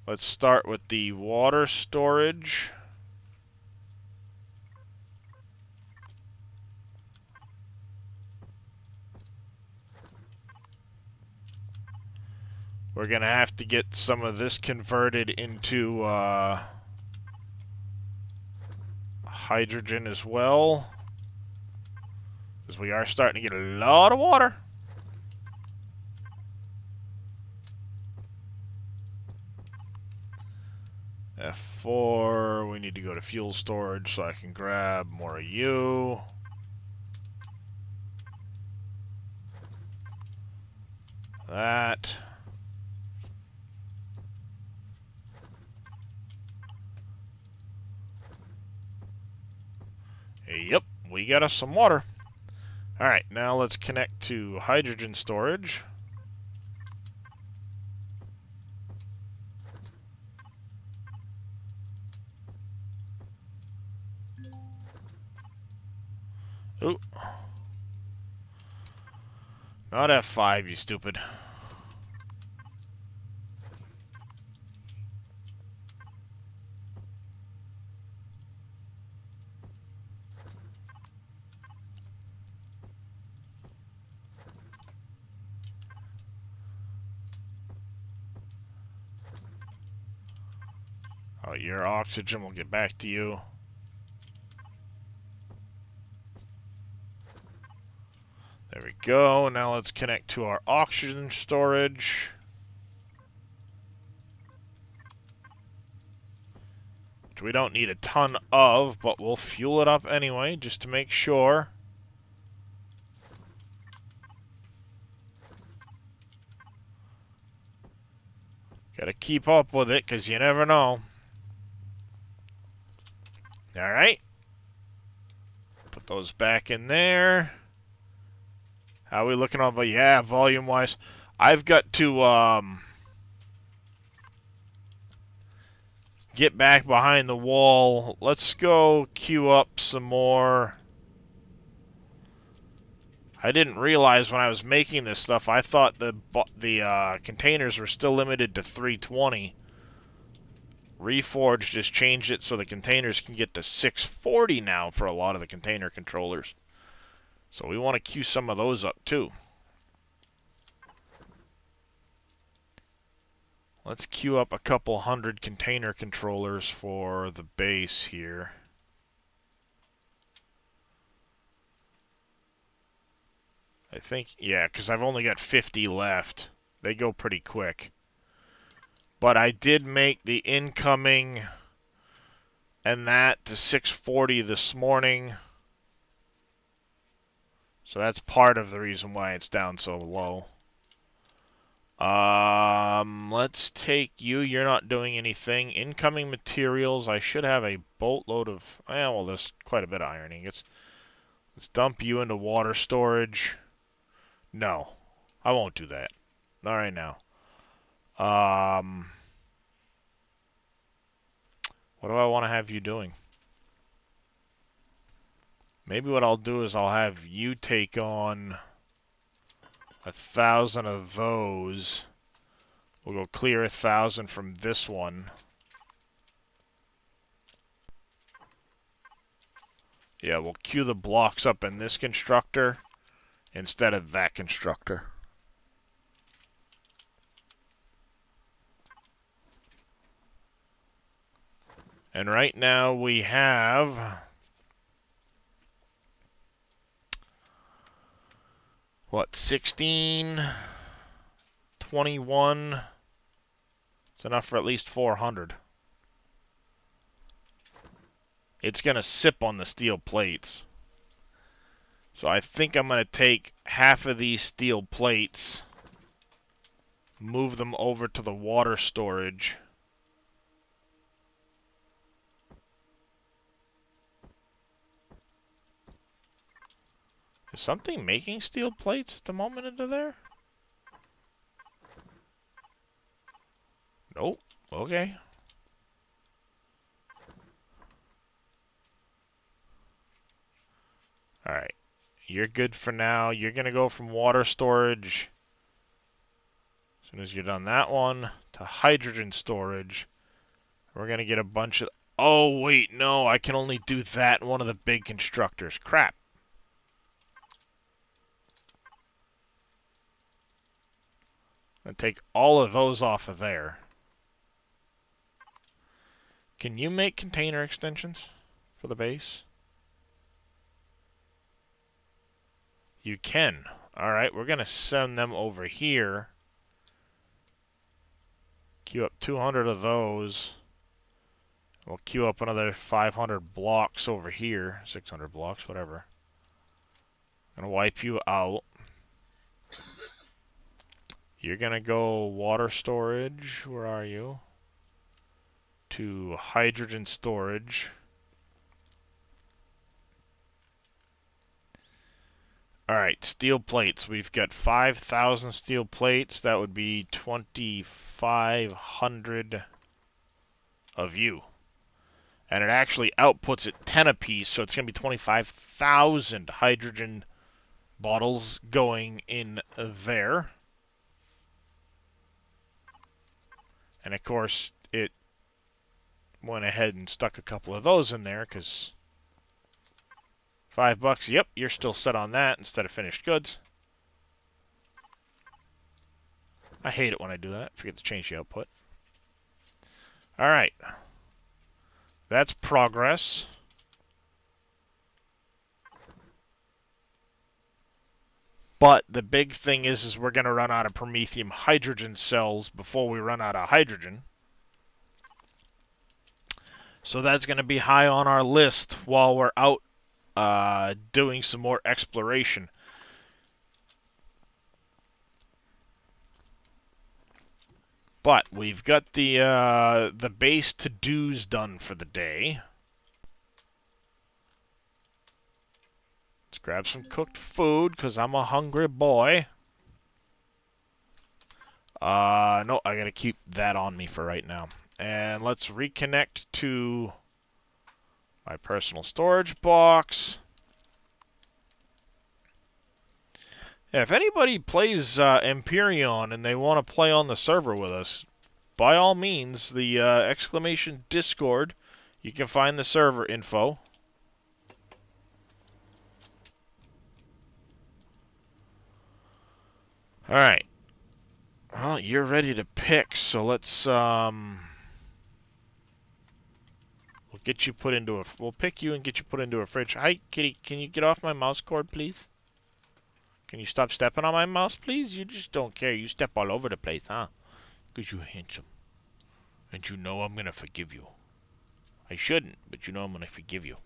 Let's start with the water storage. We're going to have to get some of this converted into hydrogen as well. Because we are starting to get a lot of water. F4, we need to go to fuel storage so I can grab more of you. That. Yep, we got us some water. Alright, now let's connect to hydrogen storage. Ooh. Not F5, you stupid. Oh, your oxygen will get back to you. There we go. Now let's connect to our oxygen storage. Which we don't need a ton of, but we'll fuel it up anyway, just to make sure. Gotta keep up with it, because you never know. Alright. Put those back in there. How are we looking on? Yeah, volume-wise. I've got to get back behind the wall. Let's go queue up some more. I didn't realize when I was making this stuff, I thought the containers were still limited to 320. Reforged just changed it so the containers can get to 640 now for a lot of the container controllers. So we want to queue some of those up too. Let's queue up a couple hundred container controllers for the base here. I think, yeah, because I've only got 50 left. They go pretty quick. But I did make the incoming and that to 640 this morning. So that's part of the reason why it's down so low. Let's take you. You're not doing anything. Incoming materials. I should have a boatload of... well, there's quite a bit of ironing. Let's dump you into water storage. No, I won't do that. Not right now. What do I want to have you doing? Maybe what I'll do is I'll have you take on 1,000 of those. We'll go clear 1,000 from this one. Yeah, we'll queue the blocks up in this constructor instead of that constructor. And right now we have... what, 16, 21, it's enough for at least 400. It's going to sip on the steel plates. So I think I'm going to take half of these steel plates, move them over to the water storage. Is something making steel plates at the moment into there? Nope. Okay. Alright. You're good for now. You're going to go from water storage, as soon as you're done that one, to hydrogen storage. We're going to get a bunch of... oh, wait, no. I can only do that in one of the big constructors. Crap. And take all of those off of there. Can you make container extensions for the base? You can. Alright, we're going to send them over here. Queue up 200 of those. We'll queue up another 500 blocks over here. 600 blocks, whatever. Gonna wipe you out. You're gonna go water storage. Where are you? To hydrogen storage. Alright, steel plates. We've got 5,000 steel plates. That would be 2,500 of you. And it actually outputs at 10 apiece, so it's going to be 25,000 hydrogen bottles going in there. And of course, it went ahead and stuck a couple of those in there, because $5, yep, you're still set on that instead of finished goods. I hate it when I do that. Forget to change the output. Alright. That's progress. But the big thing is we're going to run out of Promethium hydrogen cells before we run out of hydrogen. So that's going to be high on our list while we're out doing some more exploration. But we've got the base to-dos done for the day. Let's grab some cooked food, because I'm a hungry boy. No, I gotta keep that on me for right now. And let's reconnect to my personal storage box. Yeah, if anybody plays Empyreon and they want to play on the server with us, by all means, the exclamation Discord, you can find the server info. Alright. Well, you're ready to pick, so let's, we'll get you put into a, we'll pick you and get you put into a fridge. Hi, kitty, can you get off my mouse cord, please? Can you stop stepping on my mouse, please? You just don't care. You step all over the place, huh? Because you're handsome. And you know I'm going to forgive you. I shouldn't, but you know I'm going to forgive you.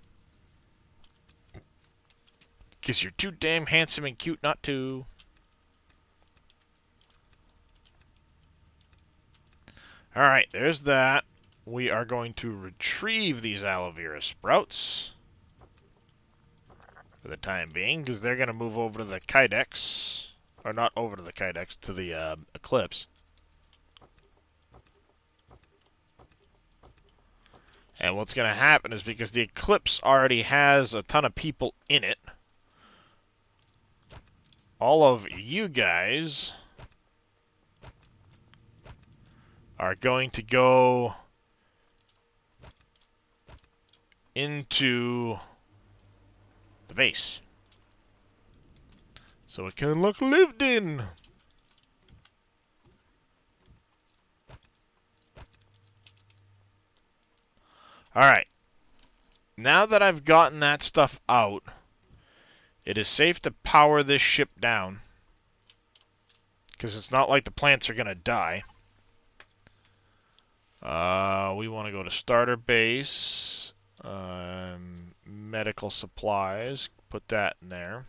Because you're too damn handsome and cute not to. Alright, there's that. We are going to retrieve these aloe vera sprouts. For the time being, because they're going to move over to the Kydex. Or not over to the Kydex, to the Eclipse. And what's going to happen is because the Eclipse already has a ton of people in it, all of you guys are going to go into the base. So it can look lived in. Alright. Now that I've gotten that stuff out, it is safe to power this ship down. Because it's not like the plants are going to die. We want to go to starter base. Medical supplies. Put that in there.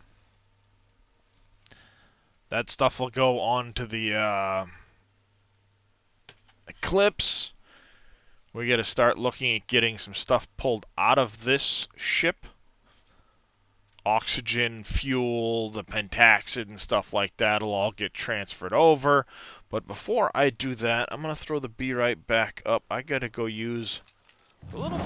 That stuff will go on to the Eclipse. We got to start looking at getting some stuff pulled out of this ship. Oxygen, fuel, the pentaxid and stuff like that will all get transferred over. But before I do that, I'm going to throw the bee right back up. I got to go use the little...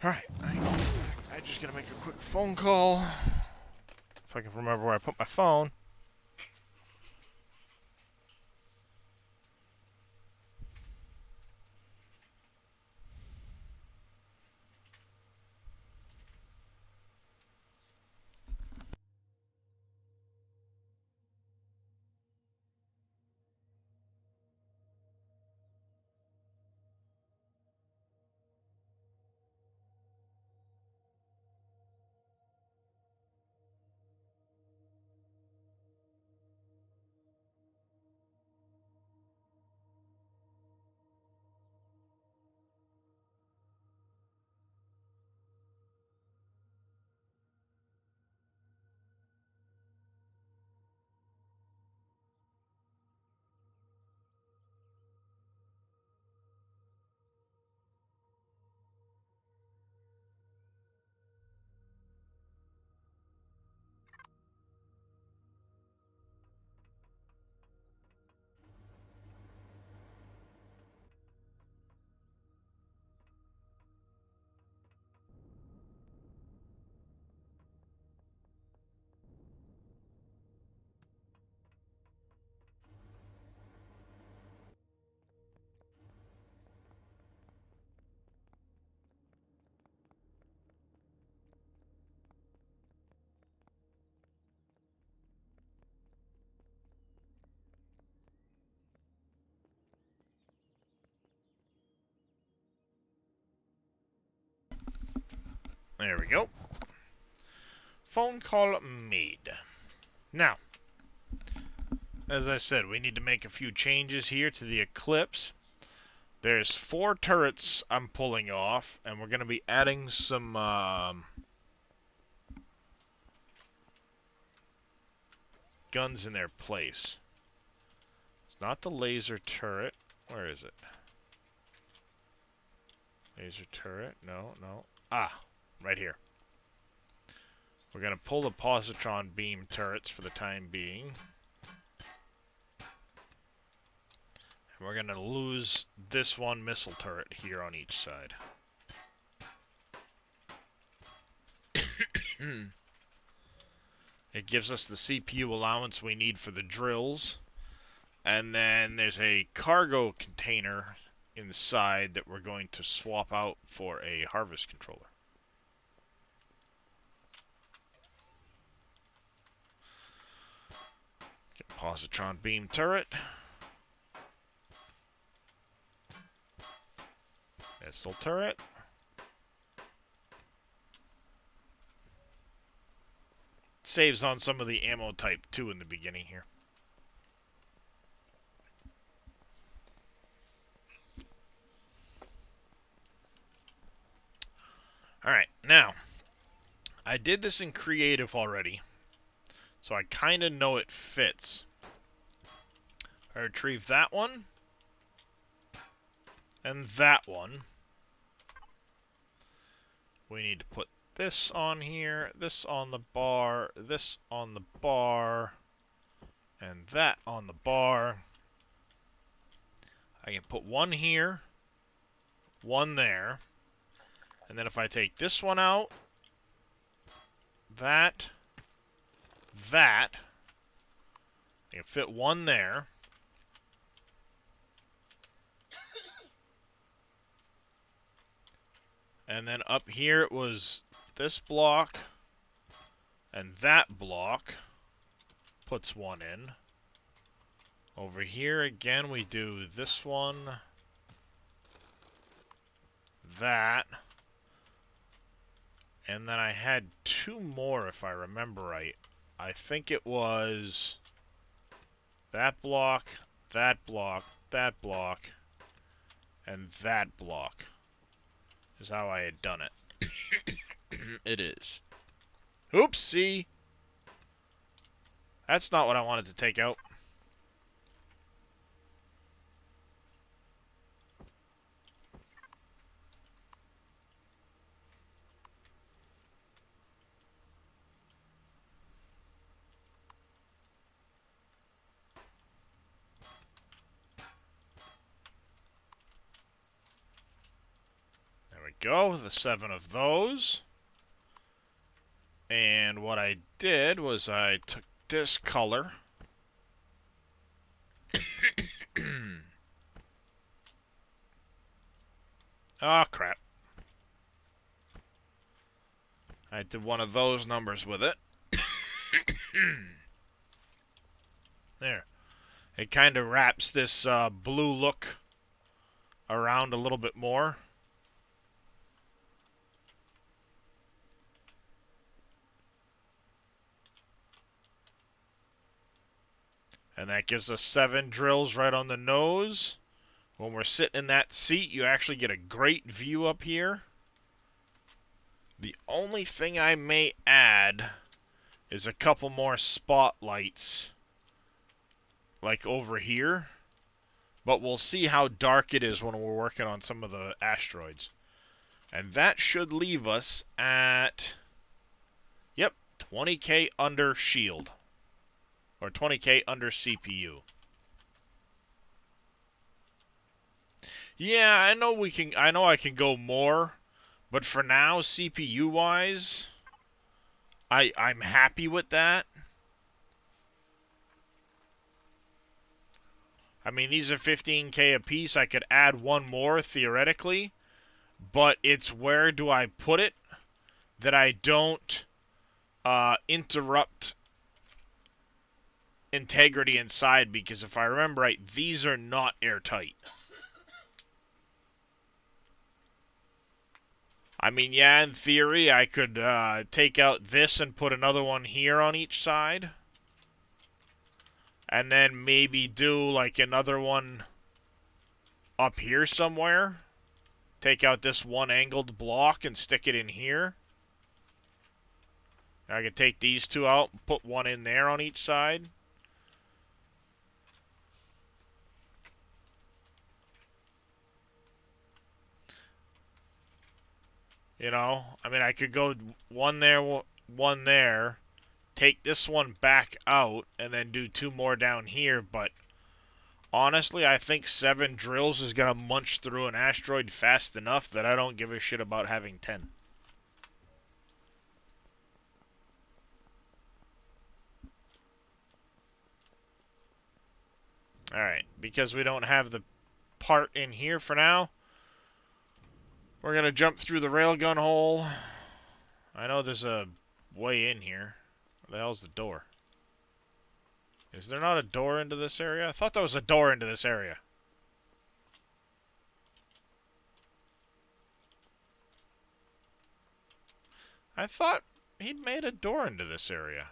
Alright, I just gotta make a quick phone call. If I can remember where I put my phone. There we go. Phone call made. Now, as I said, we need to make a few changes here to the Eclipse. There's 4 turrets I'm pulling off, and we're going to be adding some guns in their place. It's not the laser turret. Where is it? Laser turret? No, no. Ah, right here. We're going to pull the positron beam turrets for the time being. And we're going to lose this one missile turret here on each side. It gives us the CPU allowance we need for the drills. And then there's a cargo container inside that we're going to swap out for a harvest controller. Get positron beam turret. Missile turret. Saves on some of the ammo type too in the beginning here. Alright, now, I did this in creative already, so I kind of know it fits. I retrieve that one, and that one. We need to put this on here, this on the bar, this on the bar, and that on the bar. I can put one here, one there, and then if I take this one out, that, I can fit one there. And then up here it was this block and that block puts one in. Over here again we do this one, that, and then I had 2 more if I remember right. I think it was that block, that block, that block, and that block is how I had done it. It is. Oopsie! That's not what I wanted to take out. go, the 7 of those. And what I did was I took this color. Oh, crap. I did one of those numbers with it. There. It kind of wraps this blue look around a little bit more. And that gives us 7 drills right on the nose. When we're sitting in that seat, you actually get a great view up here. The only thing I may add is a couple more spotlights, like over here. But we'll see how dark it is when we're working on some of the asteroids. And that should leave us at, yep, 20k under shield. Or 20k under CPU. Yeah, I know I can go more, but for now, CPU wise, I'm happy with that. I mean, these are 15k a piece. I could add one more theoretically, but it's where do I put it that I don't interrupt integrity inside, because if I remember right, these are not airtight. I mean, yeah, in theory, I could take out this and put another one here on each side. And then maybe do like another one up here somewhere. Take out this one angled block and stick it in here. I could take these two out and put one in there on each side. You know, I mean, I could go one there, one there, take this one back out, and then do 2 more down here, but honestly, I think 7 drills is going to munch through an asteroid fast enough that I don't give a shit about having 10. Alright, because we don't have the part in here for now, we're going to jump through the railgun hole. I know there's a way in here. Where the hell's the door? Is there not a door into this area? I thought there was a door into this area. I thought he'd made a door into this area.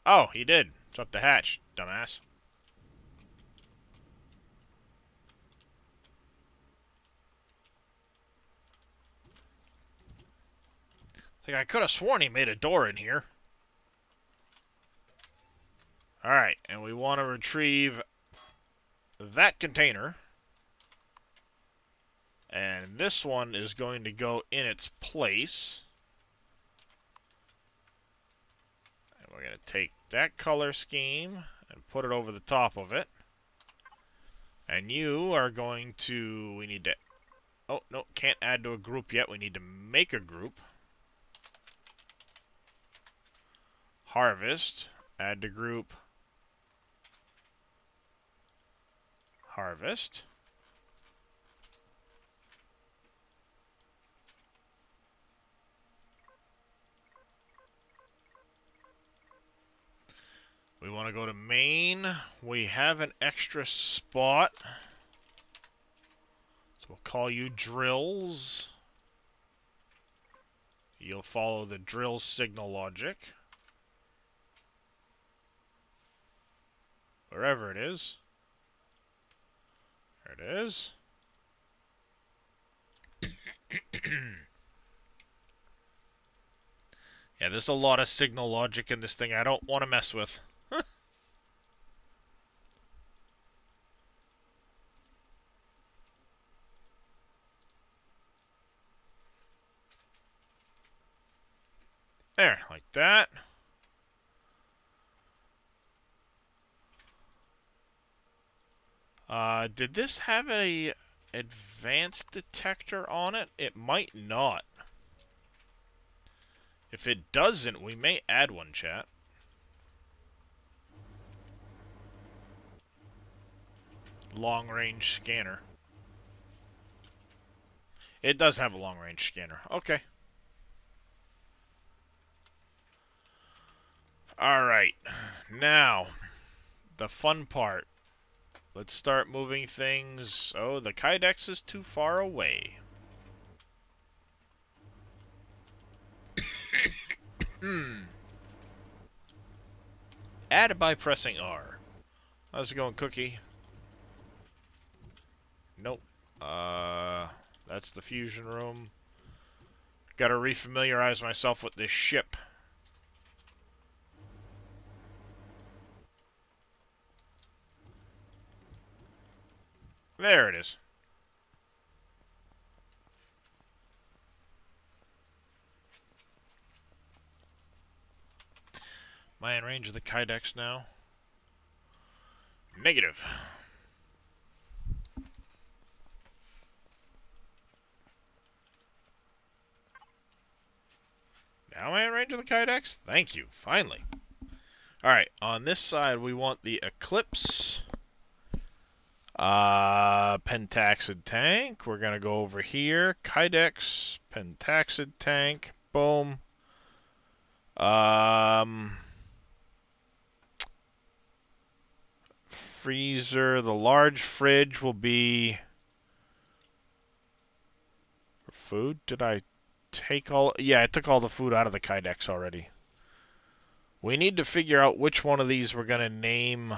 Oh, he did. It's up the hatch, dumbass. It's like I could have sworn he made a door in here. Alright, and we want to retrieve that container. And this one is going to go in its place. And we're going to take that color scheme and put it over the top of it. And you are going to... We need to... Oh, no, can't add to a group yet. We need to make a group. Harvest. Add to group. Harvest. We want to go to main. We have an extra spot. So we'll call you drills. You'll follow the drill signal logic. Wherever it is. There it is. Yeah, there's a lot of signal logic in this thing I don't want to mess with. There, like that. Did this have a advanced detector on it? It might not. If it doesn't, we may add one, chat. Long-range scanner. It does have a long-range scanner. Okay. Alright. Now, the fun part. Let's start moving things. Oh, the Kydex is too far away. Add by pressing R. How's it going, Cookie? Nope. That's the fusion room. Gotta refamiliarize myself with this ship. There it is. Am I in range of the Kydex now? Negative. Now am I in range of the Kydex? Thank you. Finally. Alright, on this side we want the Eclipse. Pentaxid tank. We're gonna go over here. Kydex, Pentaxid tank. Boom. Freezer. The large fridge will be for food. Did I take all? Yeah, I took all the food out of the Kydex already. We need to figure out which one of these we're gonna name.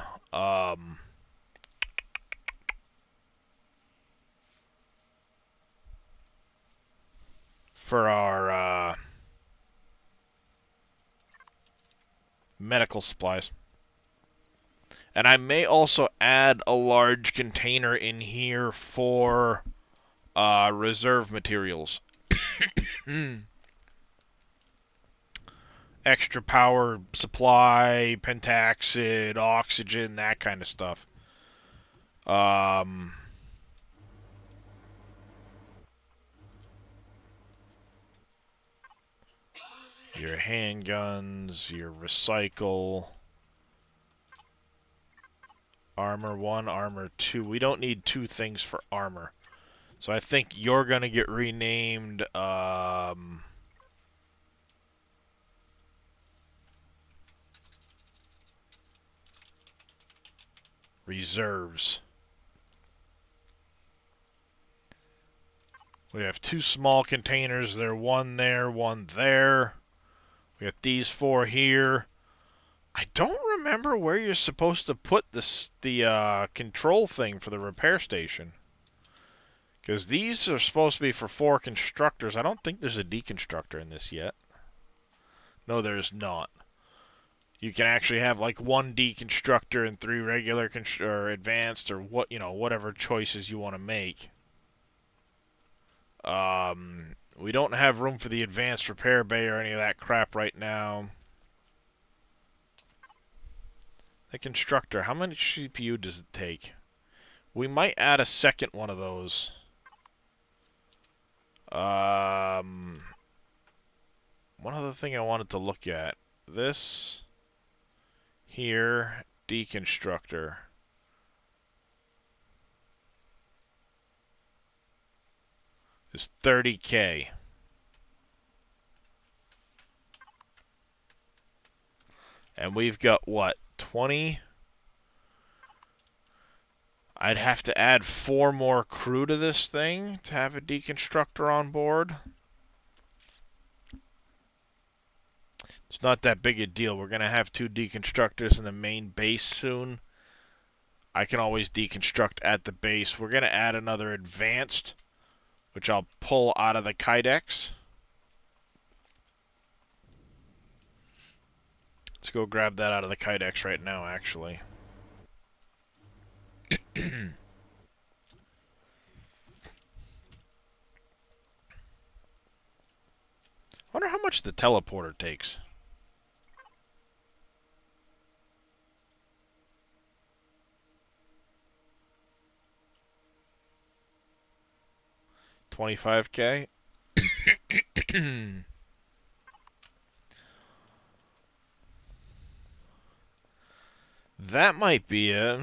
For our medical supplies. And I may also add a large container in here for reserve materials. Extra power supply, pentaxid, oxygen, that kind of stuff. Your handguns, your recycle, armor 1, armor 2. We don't need 2 things for armor. So I think you're going to get renamed, reserves. We have 2 small containers. They're one there, one there. We got these 4 here. I don't remember where you're supposed to put the control thing for the repair station. Because these are supposed to be for 4 constructors. I don't think there's a deconstructor in this yet. No, there's not. You can actually have like 1 deconstructor and 3 regular or advanced or what, you know, whatever choices you want to make. We don't have room for the advanced repair bay or any of that crap right now. The constructor, how much CPU does it take? We might add a second one of those. One other thing I wanted to look at. This here, deconstructor. Is 30K. And we've got, what, 20? I'd have to add 4 more crew to this thing to have a deconstructor on board. It's not that big a deal. We're going to have 2 deconstructors in the main base soon. I can always deconstruct at the base. We're going to add another advanced, which I'll pull out of the Kydex. Let's go grab that out of the Kydex right now, actually. Wonder how much the teleporter takes. 25K. That might be it.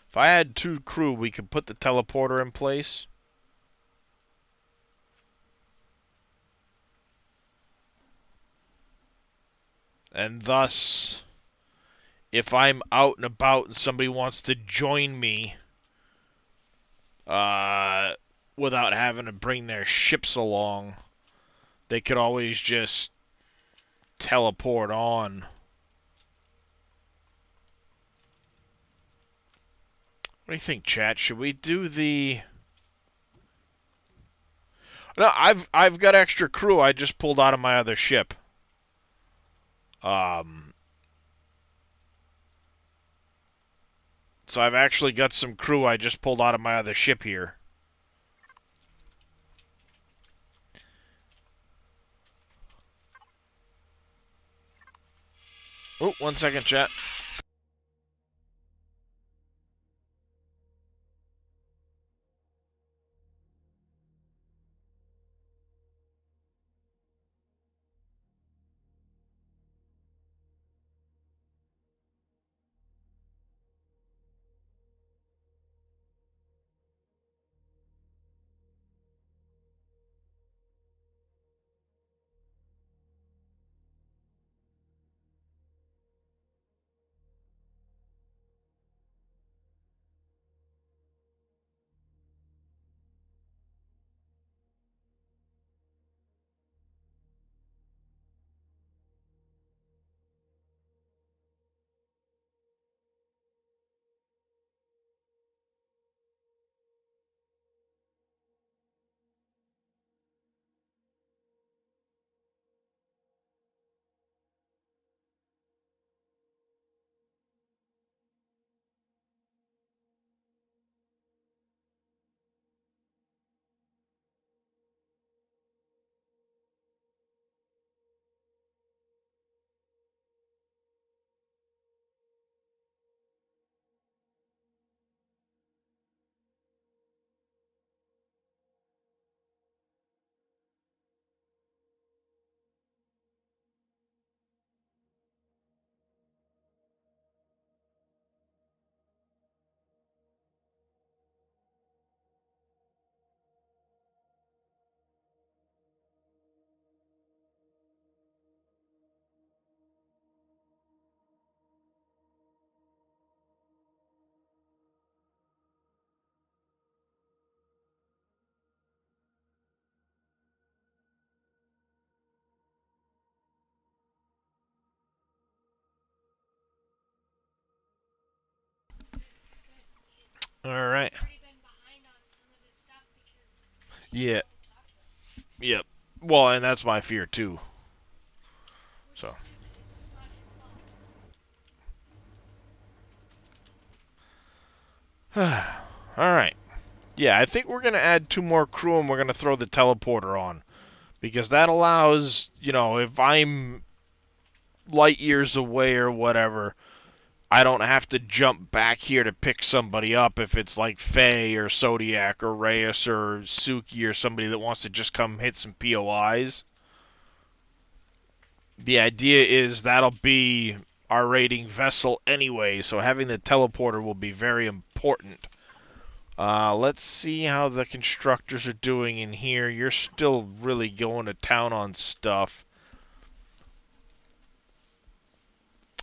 If I had 2 crew, we could put the teleporter in place. And thus, if I'm out and about and somebody wants to join me, without having to bring their ships along, they could always just teleport on. What do you think, chat? Should we do the... No, I've got extra crew I just pulled out of my other ship. So I've actually got some crew I just pulled out of my other ship here. Oh, 1 second, chat. Alright. Yeah. Yep. Well, and that's my fear, too. So. Alright. Yeah, I think we're going to add 2 more crew and we're going to throw the teleporter on. Because that allows, you know, if I'm light years away or whatever, I don't have to jump back here to pick somebody up if it's like Faye or Zodiac or Reyes or Suki or somebody that wants to just come hit some POIs. The idea is that'll be our raiding vessel anyway, so having the teleporter will be very important. Let's see how the constructors are doing in here. You're still really going to town on stuff.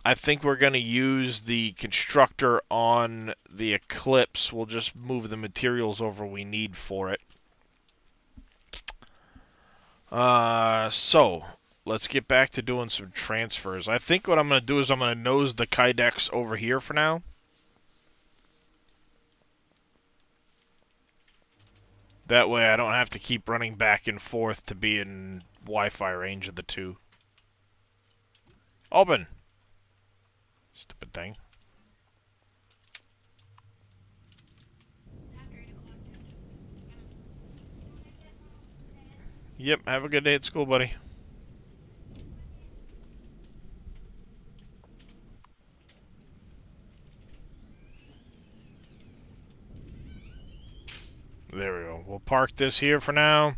I think we're going to use the constructor on the Eclipse. We'll just move the materials over we need for it. So, let's get back to doing some transfers. I think what I'm going to do is I'm going to nose the Kydex over here for now. That way I don't have to keep running back and forth to be in Wi-Fi range of the two. Open! Stupid thing. Yep, have a good day at school, buddy. we'll park this here for now.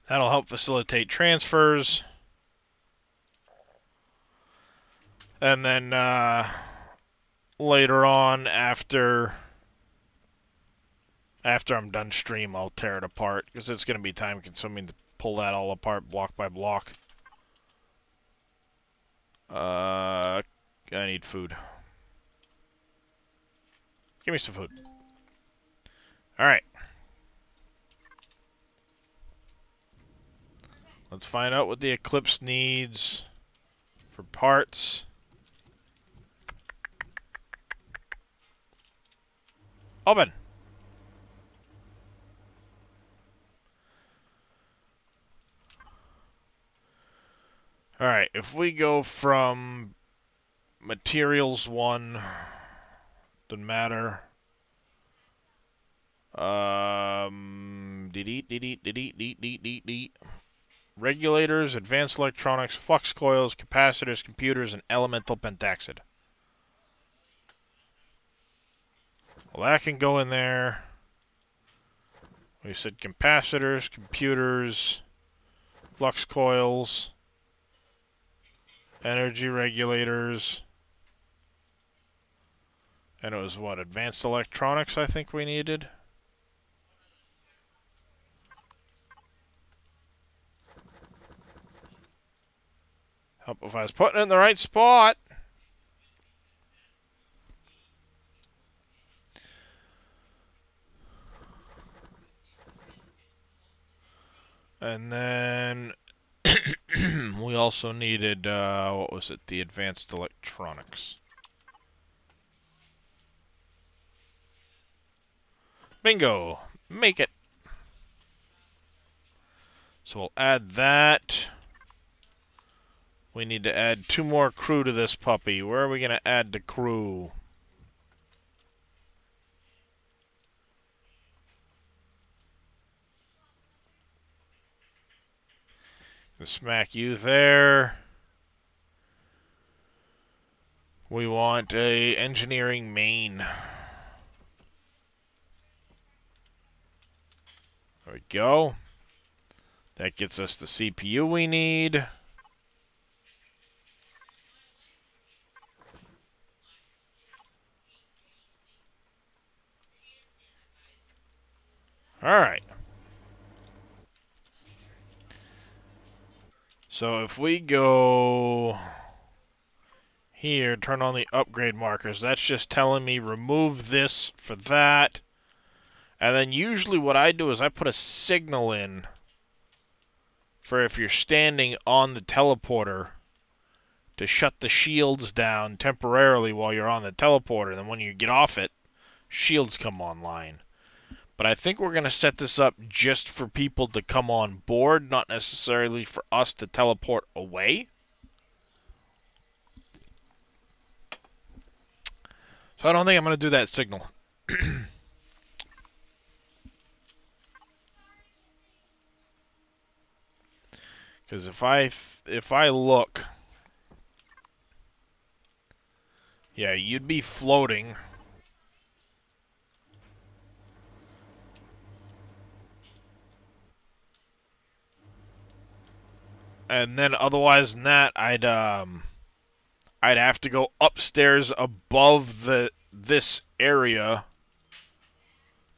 That'll help facilitate transfers. And then later on, after I'm done stream, I'll tear it apart, because it's going to be time consuming to pull that all apart block by block. I need food. Give me some food. Alright. Let's find out what the Eclipse needs for parts. Open! Alright, if we go from materials 1, doesn't matter. Regulators, advanced electronics, flux coils, capacitors, computers, and elemental pentaxid. Well, that can go in there. We said capacitors, computers, flux coils, energy regulators, and it was what, advanced electronics I think we needed? Help if I was putting it in the right spot. And then we also needed, what was it? The advanced electronics. Bingo! Make it! So we'll add that. We need to add 2 more crew to this puppy. Where are we going to add the crew? Smack you there. We want a engineering main. There we go. That gets us the CPU we need. Alright. So if we go here, turn on the upgrade markers, that's just telling me remove this for that. And then usually what I do is I put a signal in for if you're standing on the teleporter to shut the shields down temporarily while you're on the teleporter. And then when you get off it, shields come online. But I think we're going to set this up just for people to come on board, not necessarily for us to teleport away. So I don't think I'm going to do that signal. Because if I look, yeah, you'd be floating. And then otherwise than that, I'd have to go upstairs above this area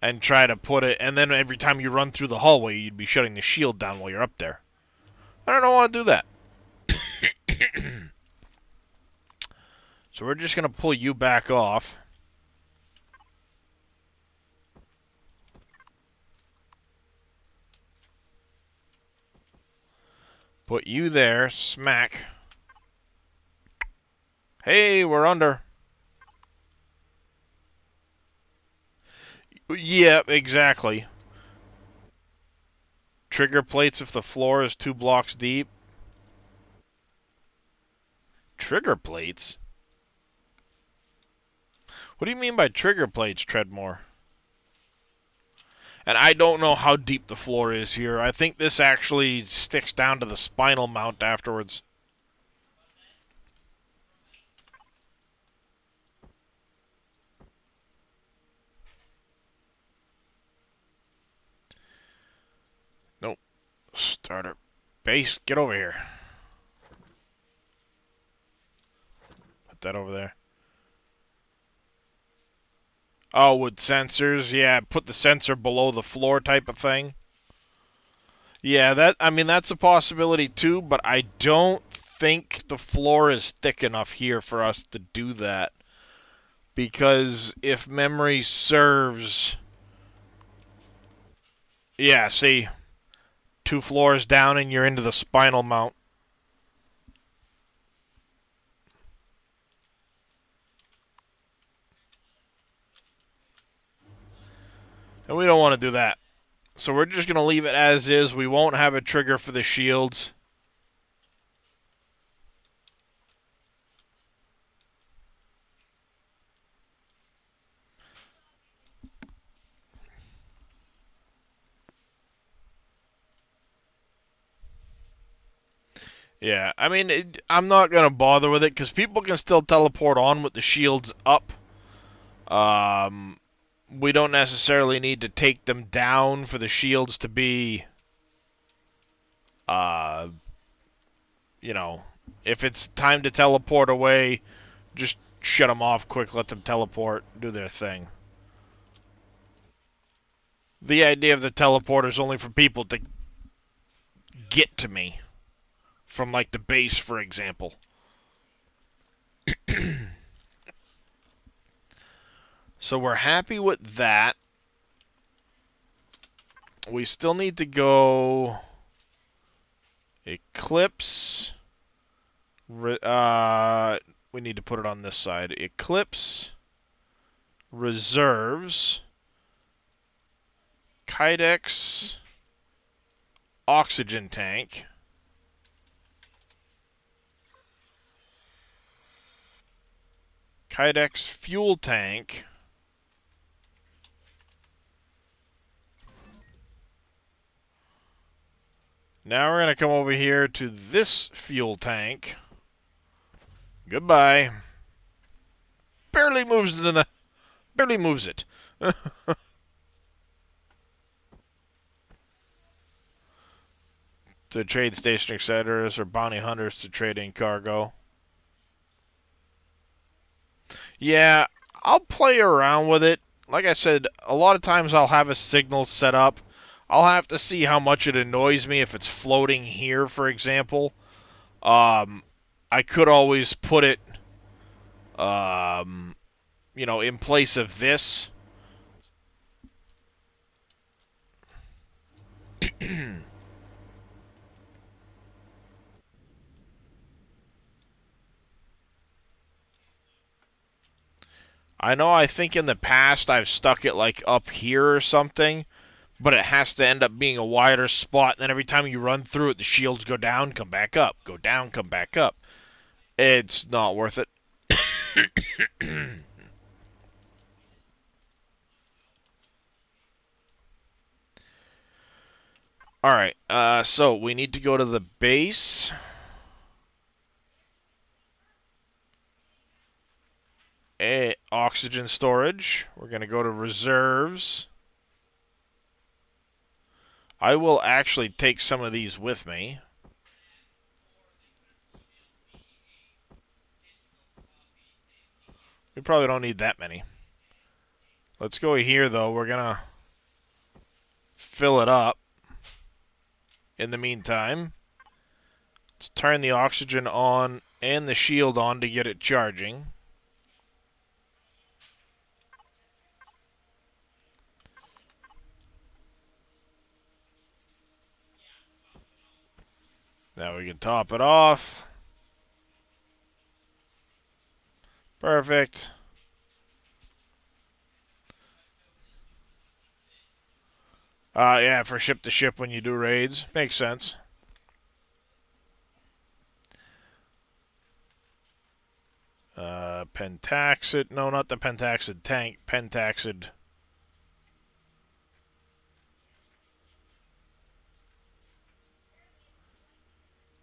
and try to put it, and then every time you run through the hallway, you'd be shutting the shield down while you're up there. I don't want to do that. So we're just going to pull you back off. Put you there, smack. Hey, we're under. Yeah, exactly. Trigger plates if the floor is 2 blocks deep. Trigger plates? What do you mean by trigger plates, Treadmore? And I don't know how deep the floor is here. I think this actually sticks down to the spinal mount afterwards. starter. Base, get over here. Put that over there. Oh, with sensors? Yeah, put the sensor below the floor type of thing. Yeah, I mean, that's a possibility too, but I don't think the floor is thick enough here for us to do that. Because if memory serves... Yeah, see, 2 floors down and you're into the spinal mount. And we don't want to do that. So we're just going to leave it as is. We won't have a trigger for the shields. Yeah, I mean, I'm not going to bother with it because people can still teleport on with the shields up. We don't necessarily need to take them down for the shields to be, you know, if it's time to teleport away, just shut them off quick, let them teleport, do their thing. The idea of the teleporter is only for people to get to me from, like, the base, for example. So we're happy with that. We still need to go Eclipse. We need to put it on this side. Eclipse. Reserves. Kydex. Oxygen tank. Kydex fuel tank. Now we're going to come over here to this fuel tank. Goodbye. Barely moves it in the... Barely moves it. To trade station exceeders or bounty hunters to trade in cargo. Yeah, I'll play around with it. Like I said, a lot of times I'll have a signal set up. I'll have to see how much it annoys me if it's floating here, for example. I could always put it, you know, in place of this. I know I think in the past I've stuck it like up here or something, but it has to end up being a wider spot, and then every time you run through it, the shields go down, come back up, go down, come back up. It's not worth it. Alright, so we need to go to the base. Oxygen storage. We're going to go to reserves. I will actually take some of these with me. We probably don't need that many. Let's go here, though. We're going to fill it up. In the meantime, let's turn the oxygen on and the shield on to get it charging. Now we can top it off. Perfect. Yeah, for ship to ship when you do raids. Makes sense. Pentaxid. No, not the Pentaxid tank. Pentaxid.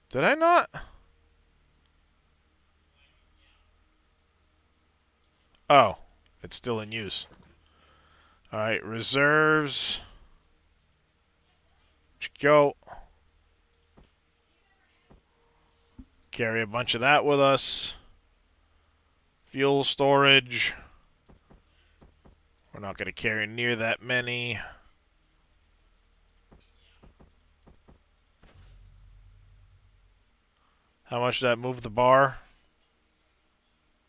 Did I not? Oh, it's still in use. Alright, reserves. Go. Carry a bunch of that with us. Fuel storage. We're not going to carry near that many. How much did that move the bar?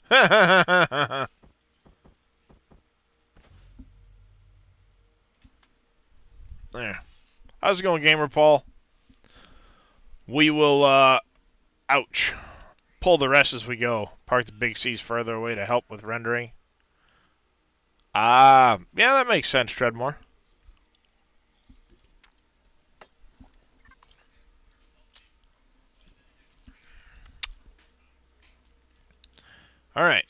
There. How's it going, Gamer Paul? We will, ouch. Pull the rest as we go. Park the big C's further away to help with rendering. Yeah, that makes sense, Treadmore. Alright.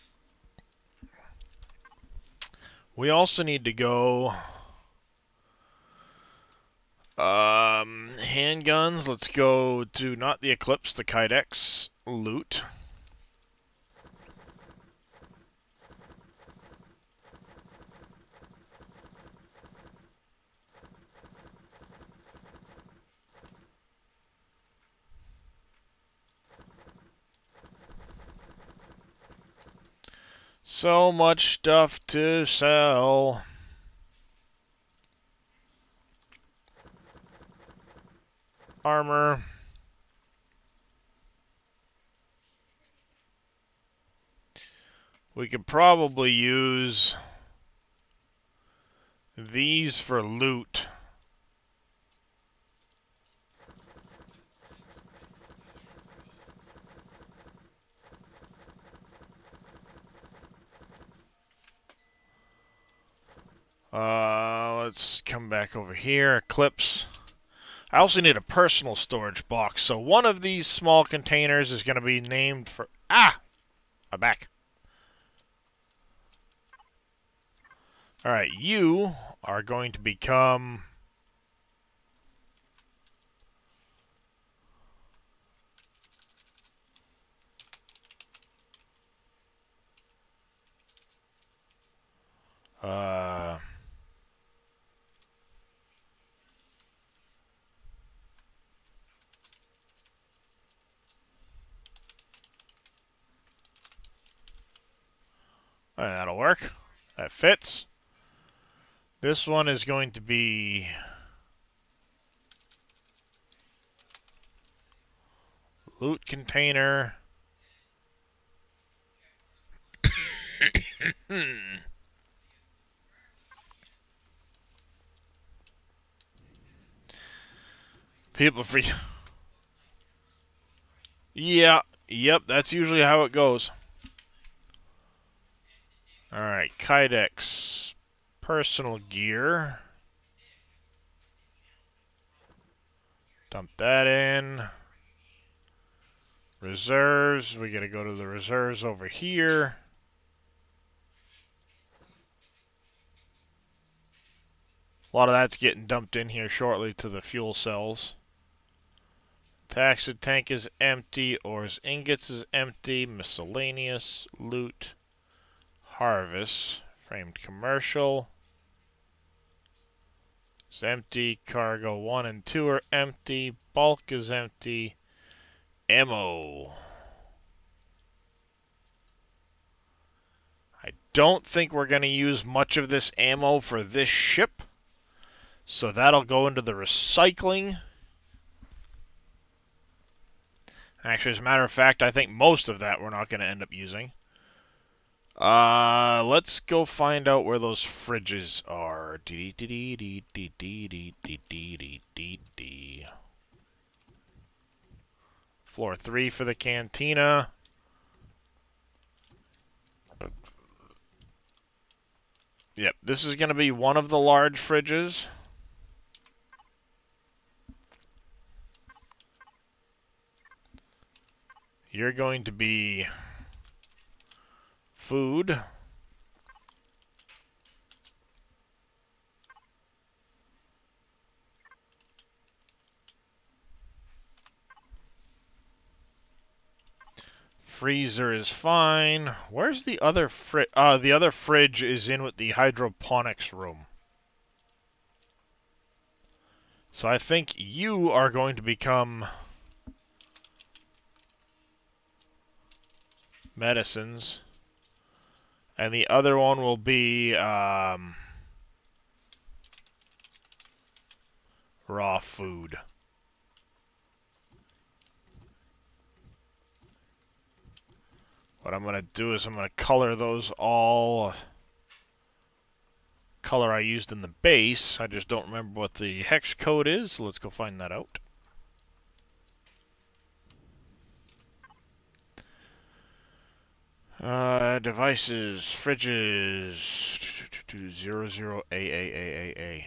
We also need to go... handguns. Let's go to not the Eclipse, the Kydex. Loot. So much stuff to sell. Armor. We could probably use these for loot. Let's come back over here. Eclipse. I also need a personal storage box. So one of these small containers is going to be named for... Ah! My back. Alright, you are going to become... that'll work. That fits. This one is going to be... loot container. People free. Yeah, yep, that's usually how it goes. Alright, Kydex. Personal gear. Dump that in. Reserves. We gotta go to the reserves over here. A lot of that's getting dumped in here shortly to the fuel cells. Taxi tank is empty. Ores ingots is empty. Miscellaneous. Loot. Harvest. Framed commercial. It's empty. Cargo 1 and 2 are empty. Bulk is empty. Ammo. I don't think we're going to use much of this ammo for this ship. So that'll go into the recycling. Actually, as a matter of fact, I think most of that we're not going to end up using. Let's go find out where those fridges are. Floor 3 for the cantina. Yep, this is going to be one of the large fridges. You're going to be food. Freezer is fine. Where's the other fridge? The other fridge is in with the hydroponics room. So I think you are going to become medicines. And the other one will be raw food. What I'm going to do is I'm going to color those all color I used in the base. I just don't remember what the hex code is, so let's go find that out. Devices, fridges, 00AAAAA.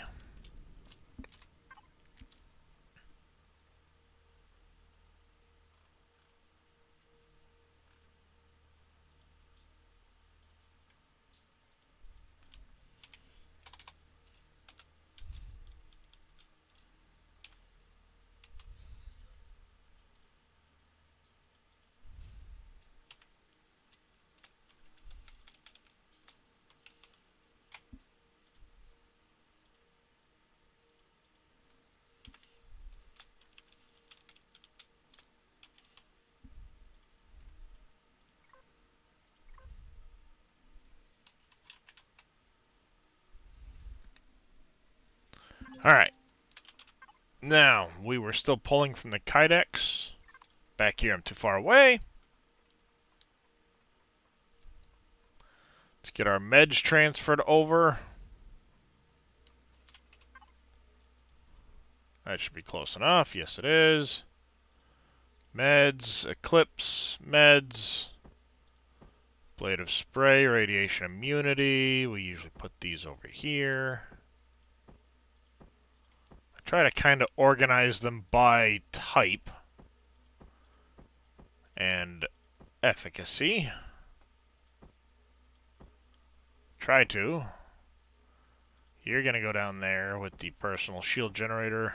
Alright. Now, we were still pulling from the Kydex. Back here, I'm too far away. Let's get our meds transferred over. That should be close enough. Yes, it is. Meds, Eclipse, meds. Blade of Spray, radiation immunity. We usually put these over here. I try to kind of organize them by type and efficacy. Try to. You're going to go down there with the personal shield generator.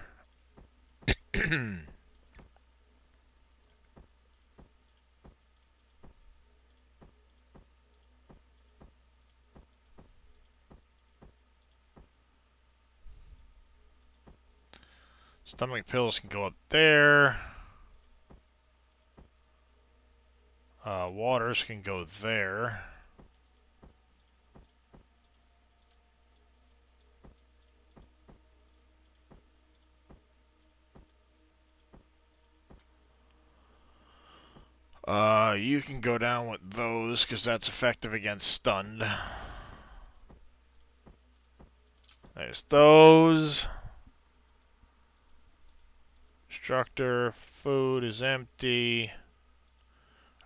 Stomach pills can go up there. Waters can go there. You can go down with those because that's effective against stunned. There's those. Instructor, food is empty.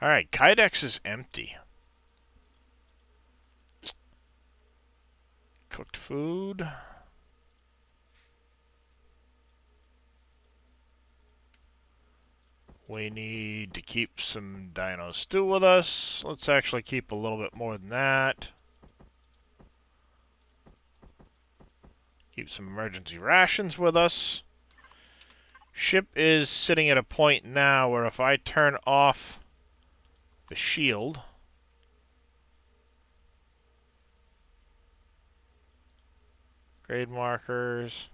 Alright, Kydex is empty. Cooked food. We need to keep some dino stew with us. Let's actually keep a little bit more than that. Keep some emergency rations with us. Ship is sitting at a point now where if I turn off the shield, grade markers,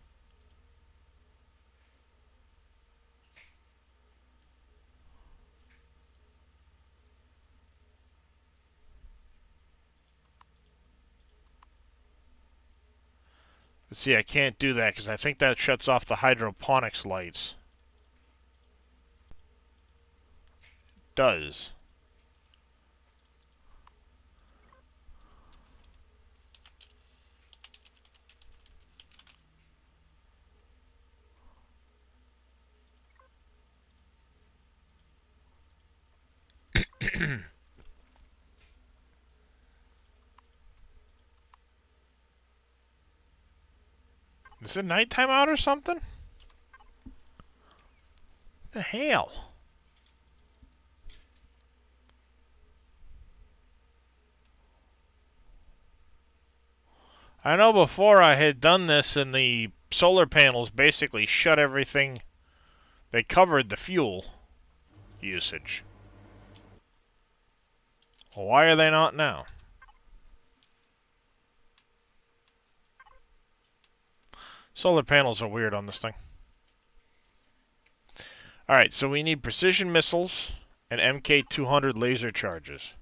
but see, I can't do that because I think that shuts off the hydroponics lights. Does. Is it nighttime out or something? The hell? I know before I had done this and the solar panels basically shut everything. They covered the fuel usage. Well, why are they not now? Solar panels are weird on this thing. Alright, so we need precision missiles and MK200 laser charges.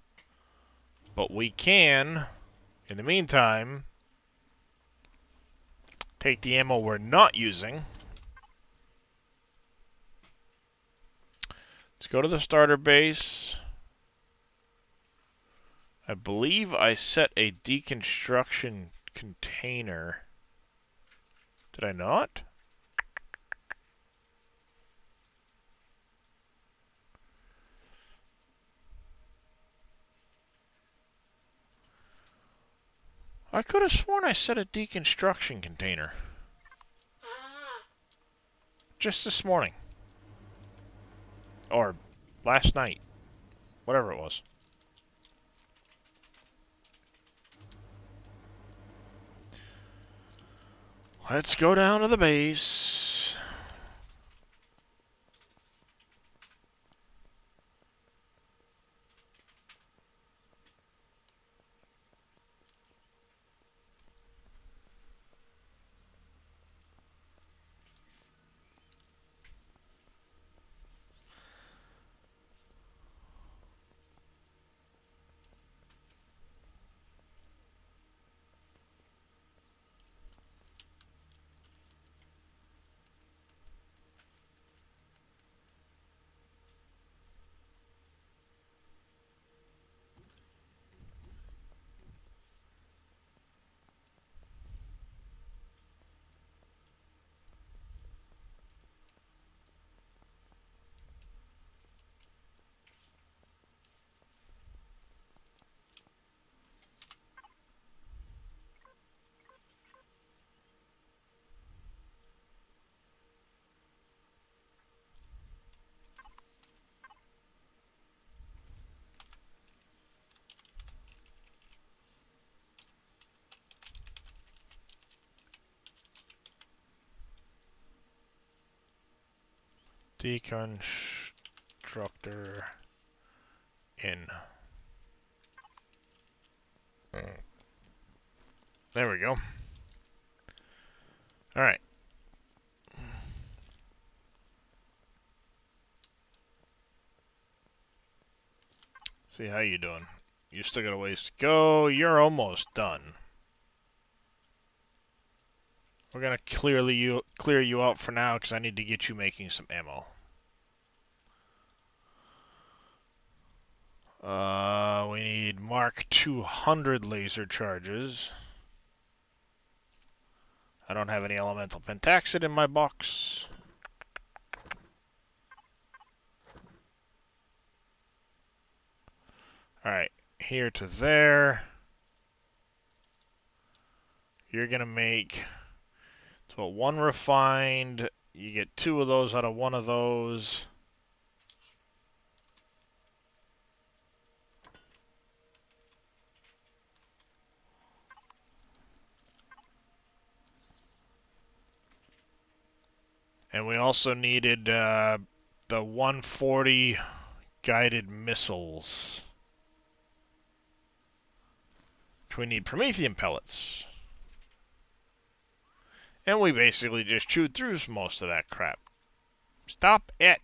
But we can, in the meantime, take the ammo we're not using. Let's go to the starter base. I believe I set a deconstruction container. Did I not? I could have sworn I set a deconstruction container. Just this morning. Or last night. Whatever it was. Let's go down to the base. Deconstructor in. There we go. Alright. See how you doing. You still got a ways to go. You're almost done. We're gonna clear you out for now because I need to get you making some ammo. We need Mark 200 laser charges. I don't have any elemental pentaxid in my box. Alright, here to there. You're gonna make, so one refined, you get 2 of those out of 1 of those. And we also needed the 140 guided missiles. Which we need Promethean pellets. And we basically just chewed through most of that crap. Stop it!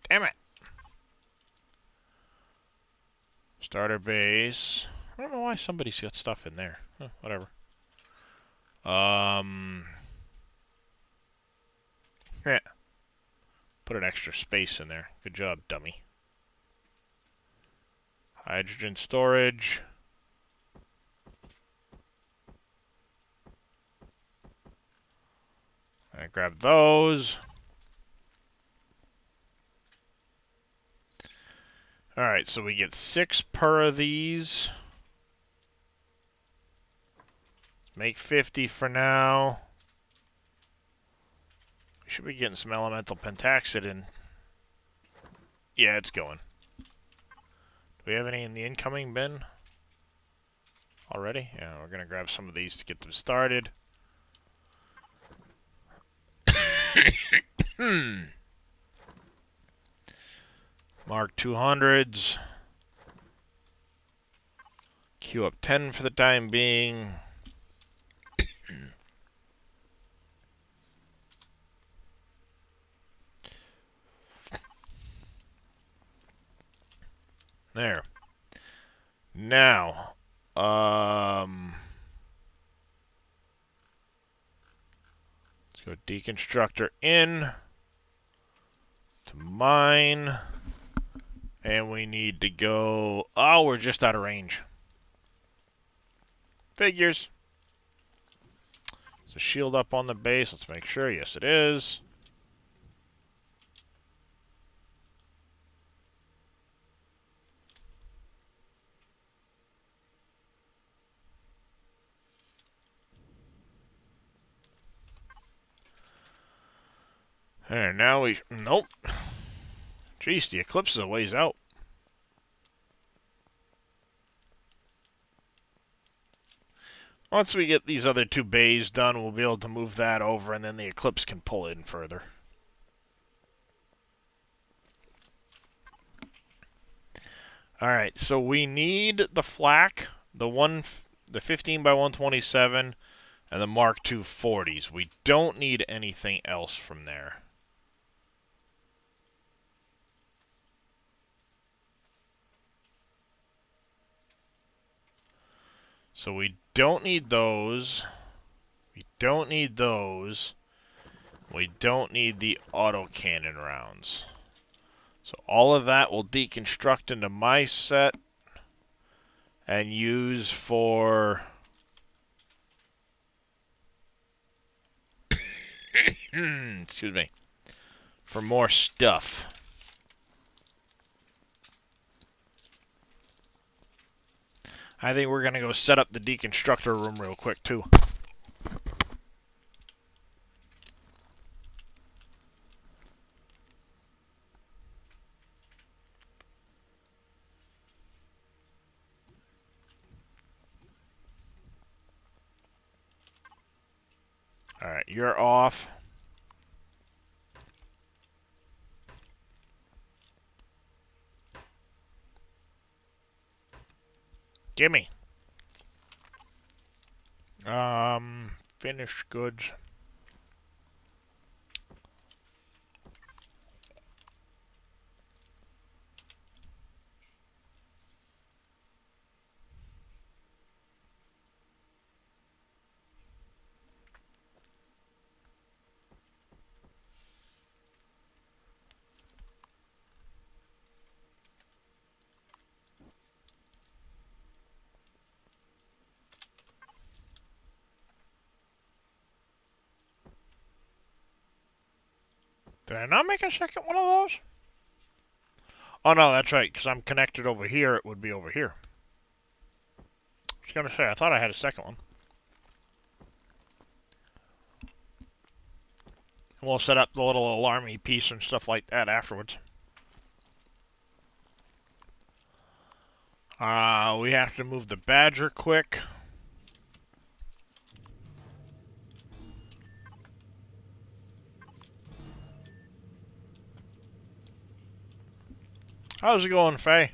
Damn it! Starter base. I don't know why somebody's got stuff in there. Huh, whatever. Yeah. Put an extra space in there. Good job, dummy. Hydrogen storage. I grab those. Alright, so we get 6 per of these. Make 50 for now. We should be getting some elemental pentaxid in. Yeah, it's going. Do we have any in the incoming bin? Already? Yeah, we're gonna grab some of these to get them started. Mark 200s. Queue up 10 for the time being. There. Now, let's go deconstructor in to mine, and we need to go. Oh, we're just out of range. Figures. So shield up on the base. Let's make sure. Yes, it is. And now we... Nope. Jeez, the eclipse is a ways out. Once we get these other two bays done, we'll be able to move that over, and then the eclipse can pull in further. Alright, so we need the flak, the 15 by 127, and the Mark II 40s. We don't need anything else from there. So we don't need those. We don't need those. We don't need the autocannon rounds. So all of that will deconstruct into my set and use for... excuse me. For more stuff. I think we're going to go set up the deconstructor room real quick, too. Alright, you're off. Gimme. Finished goods. Did I not make a second one of those? Oh, no, that's right, because I'm connected over here. It would be over here. I was going to say, I thought I had a second one. We'll set up the little alarmy piece and stuff like that afterwards. We have to move the Badger quick. How's it going, Faye?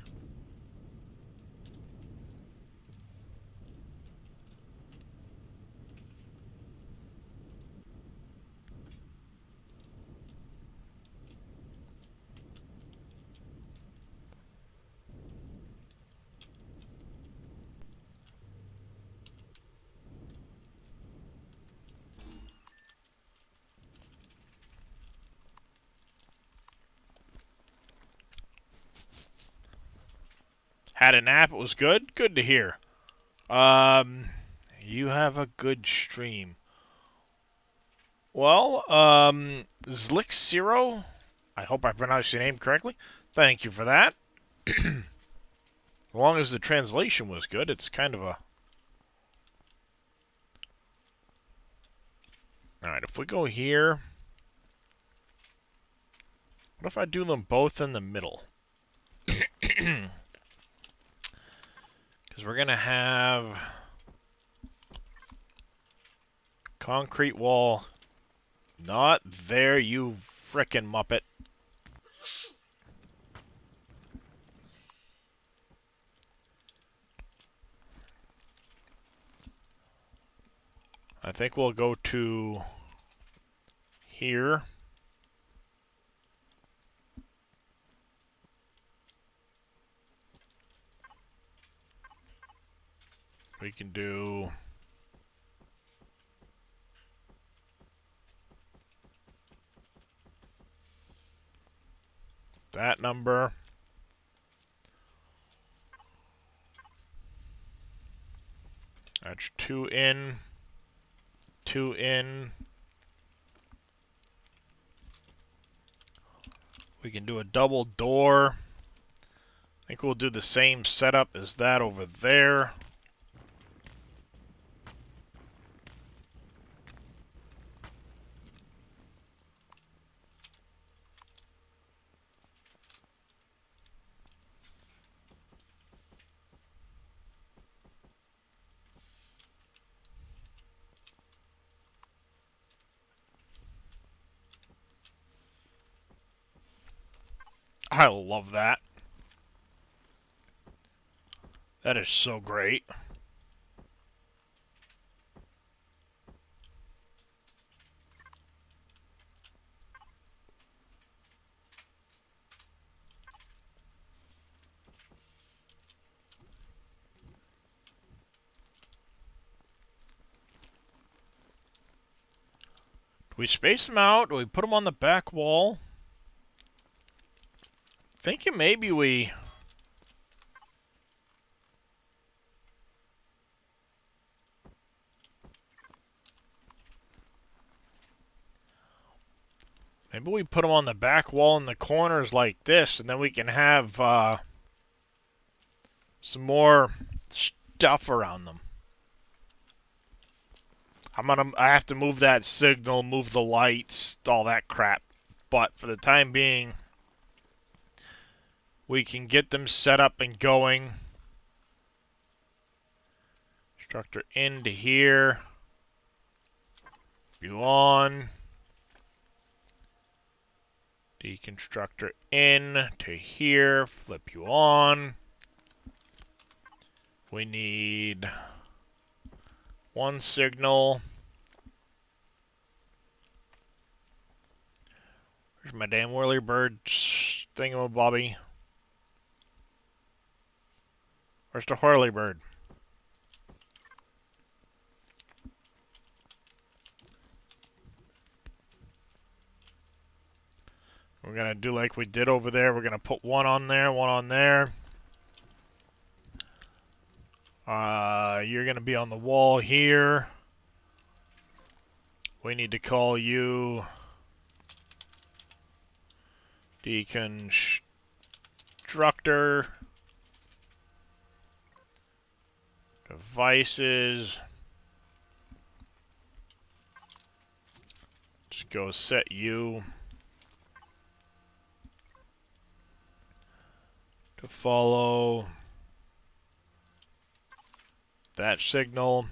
Had a nap. It was good. Good to hear. You have a good stream. Well, Zlick Zero, I hope I pronounced your name correctly. Thank you for that. As long as the translation was good, it's kind of a... Alright, if we go here... What if I do them both in the middle? Because we're going to have... Concrete wall. Not there, you frickin' Muppet. I think we'll go to here. We can do that number. That's 2 in, 2 in. We can do a double door. I think we'll do the same setup as that over there. I love that. That is so great. Do we space them out? Do we put them on the back wall? Thinking maybe we... Maybe we put them on the back wall in the corners like this, and then we can have some more stuff around them. I have to move that signal, move the lights, all that crap. But for the time being, we can get them set up and going. Constructor into here. View on. Deconstructor in to here. Flip you on. We need one signal. Where's my damn whirlybird thingamabobby? Where's the whirlybird? We're going to do like we did over there. We're going to put one on there, one on there. You're going to be on the wall here. We need to call you Deconstructor. Devices. Just go set you to follow that signal.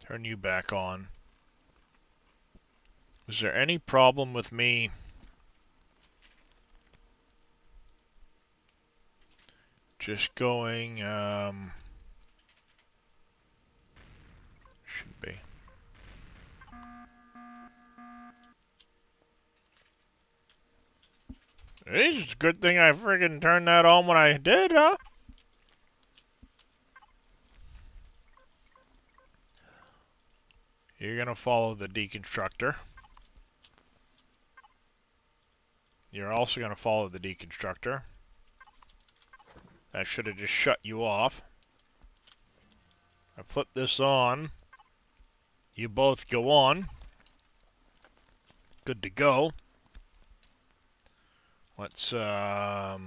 Turn you back on. Is there any problem with me just going, should be. It's a good thing I friggin' turned that on when I did, huh? You're gonna follow the deconstructor. You're also gonna follow the deconstructor. That should have just shut you off. I flip this on. You both go on. Good to go. Let's, we're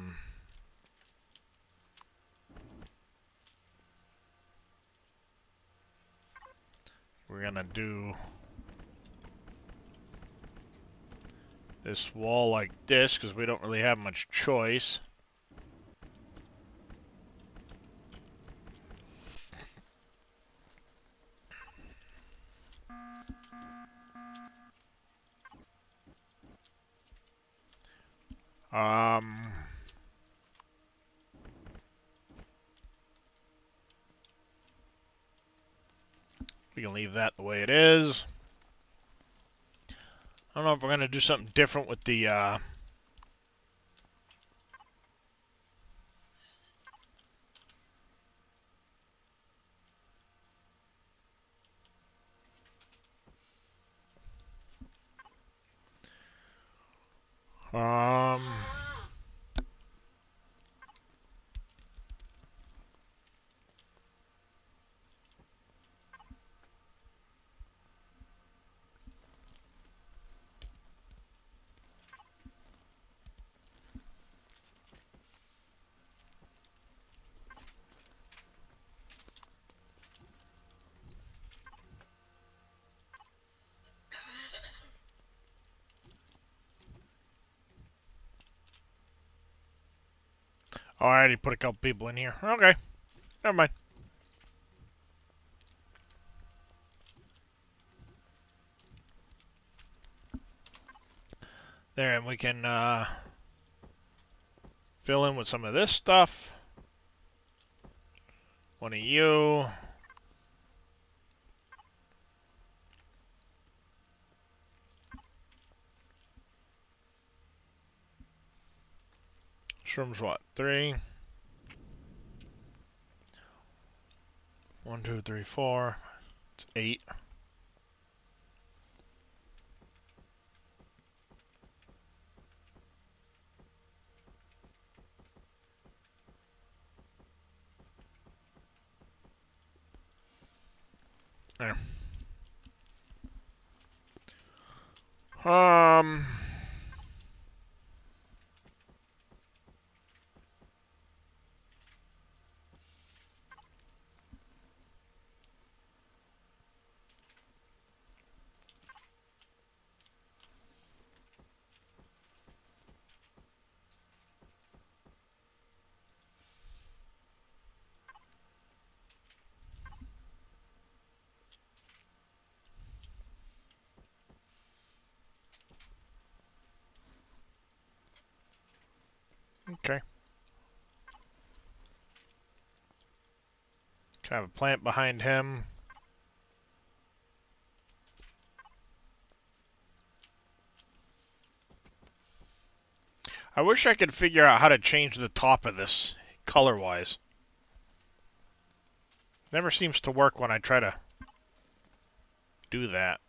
gonna do this wall like this, because we don't really have much choice. We can leave that the way it is. I don't know if we're going to do something different with the... Um... Oh, I already put a couple people in here. Okay, never mind. There, and we can fill in with some of this stuff. One of you. Shrooms what? 3. 1, 2, 3, 4. It's 8. There. Um... Okay. Can I have a plant behind him? I wish I could figure out how to change the top of this color-wise. Never seems to work when I try to do that.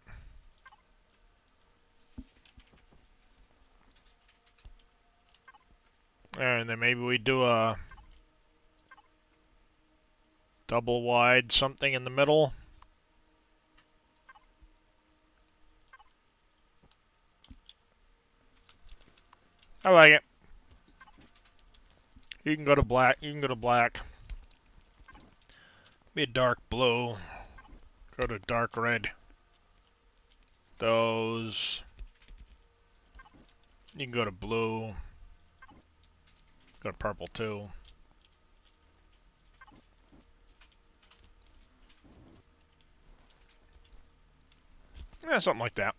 And then maybe we do a double wide something in the middle. I like it. You can go to black. You can go to black. Be a dark blue. Go to dark red. Those. You can go to blue. Go to purple too. Yeah, something like that.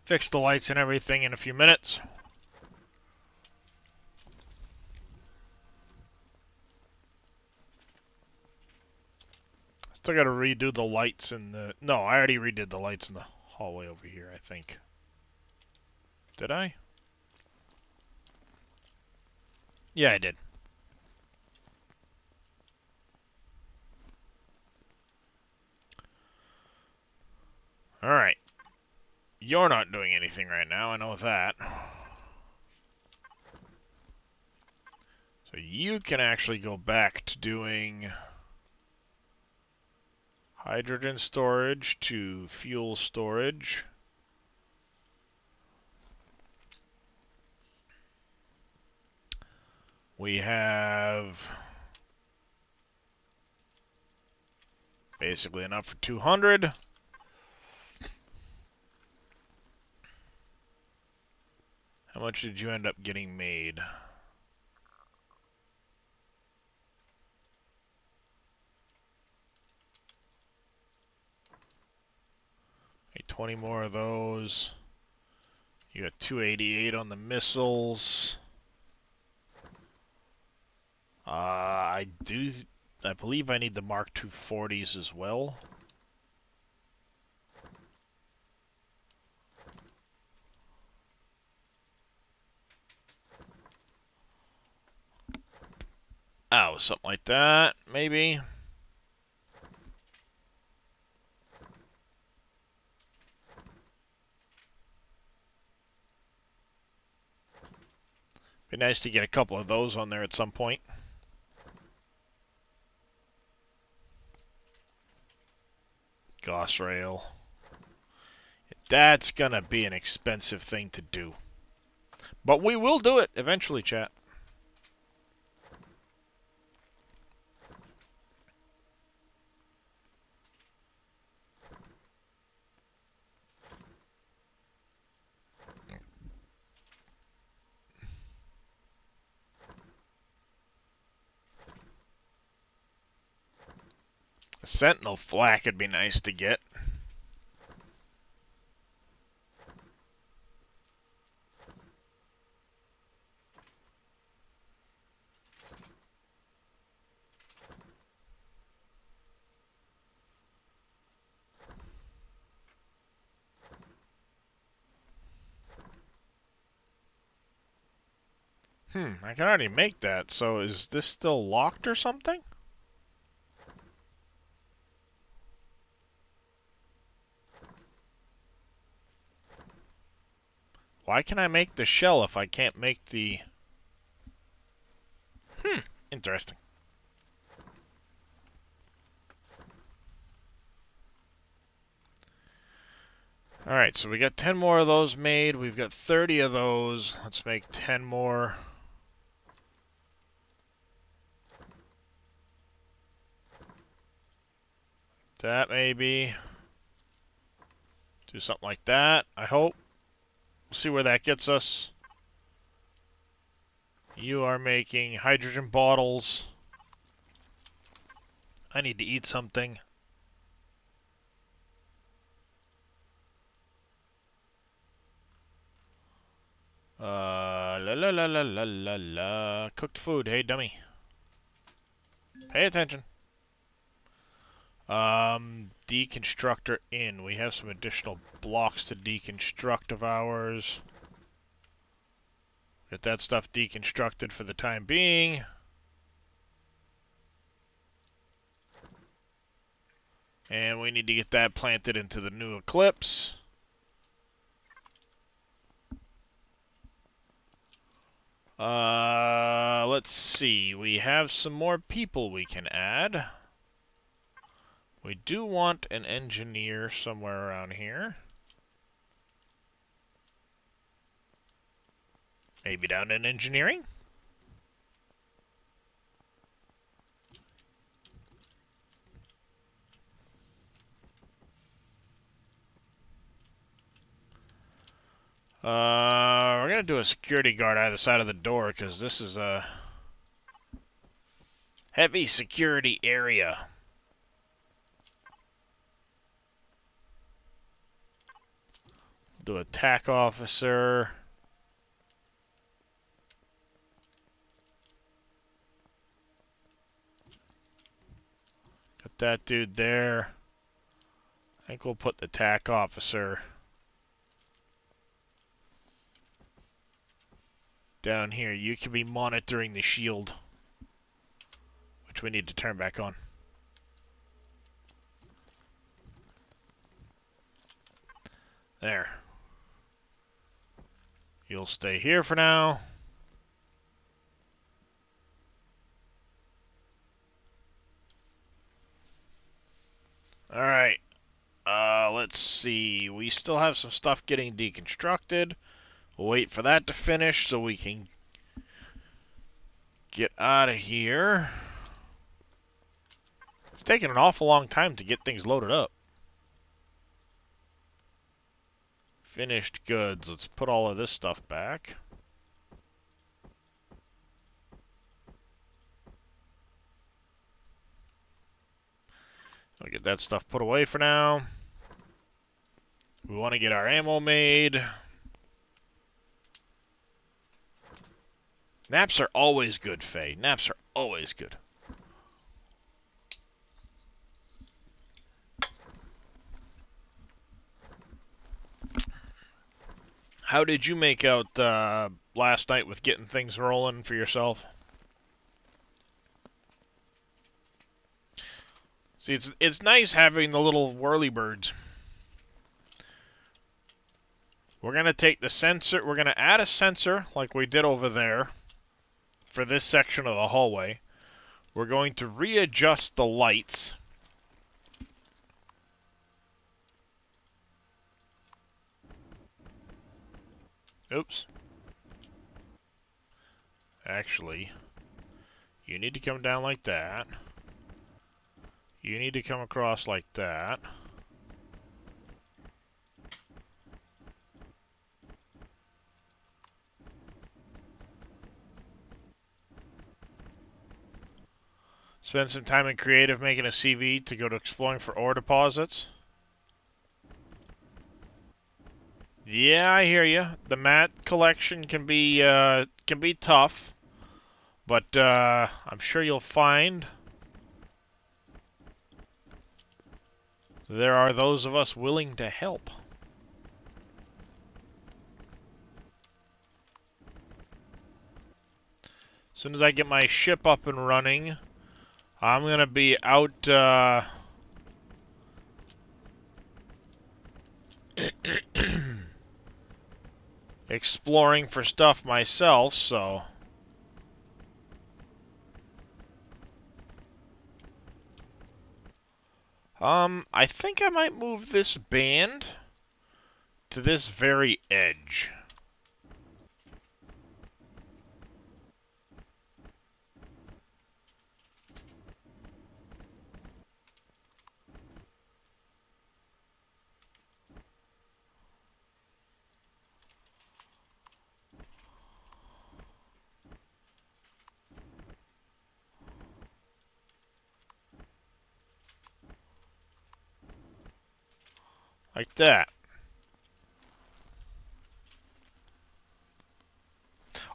Fix the lights and everything in a few minutes. Still gotta redo the lights in the... No, I already redid the lights in the hallway over here, I think. Did I? Yeah, I did. Alright. You're not doing anything right now, I know that. So you can actually go back to doing hydrogen storage to fuel storage. We have basically enough for 200. How much did you end up getting made? 20 more of those. You got 288 on the missiles. I do I believe I need the Mark II 40s as well. Oh, something like that, maybe. Be nice to get a couple of those on there at some point. Gauss rail. That's gonna be an expensive thing to do. But we will do it eventually, chat. A Sentinel flak would be nice to get. I can already make that, so is this still locked or something? Why can I make the shell if I can't make the... Interesting. Alright, so we got 10 more of those made. We've got 30 of those. Let's make 10 more. That maybe. Do something like that, I hope. We'll see where that gets us. You are making hydrogen bottles. I need to eat something. La la la la la la la. Cooked food. Hey, dummy. Pay attention. Deconstructor in. We have some additional blocks to deconstruct of ours. Get that stuff deconstructed for the time being. And we need to get that planted into the new Eclipse. Let's see. We have some more people we can add. We do want an engineer somewhere around here. Maybe down in engineering? We're gonna do a security guard either side of the door because this is a heavy security area. Do a TAC officer. Got that dude there. I think we'll put the TAC officer down here. You can be monitoring the shield, which we need to turn back on. There. You'll stay here for now. Alright. Let's see. We still have some stuff getting deconstructed. We'll wait for that to finish so we can get out of here. It's taking an awful long time to get things loaded up. Finished goods. Let's put all of this stuff back. I'll get that stuff put away for now. We want to get our ammo made. Naps are always good, Faye. Naps are always good. How did you make out last night with getting things rolling for yourself? See, it's nice having the little whirly birds. We're going to take the sensor, we're going to add a sensor like we did over there for this section of the hallway. We're going to readjust the lights. Oops. Actually, you need to come down like that. You need to come across like that. Spend some time in creative making a CV to go to exploring for ore deposits. Yeah, I hear you. The mat collection can be tough, but I'm sure you'll find there are those of us willing to help. As soon as I get my ship up and running, I'm gonna be out exploring for stuff myself, so I think I might move this band to this very edge. Like that.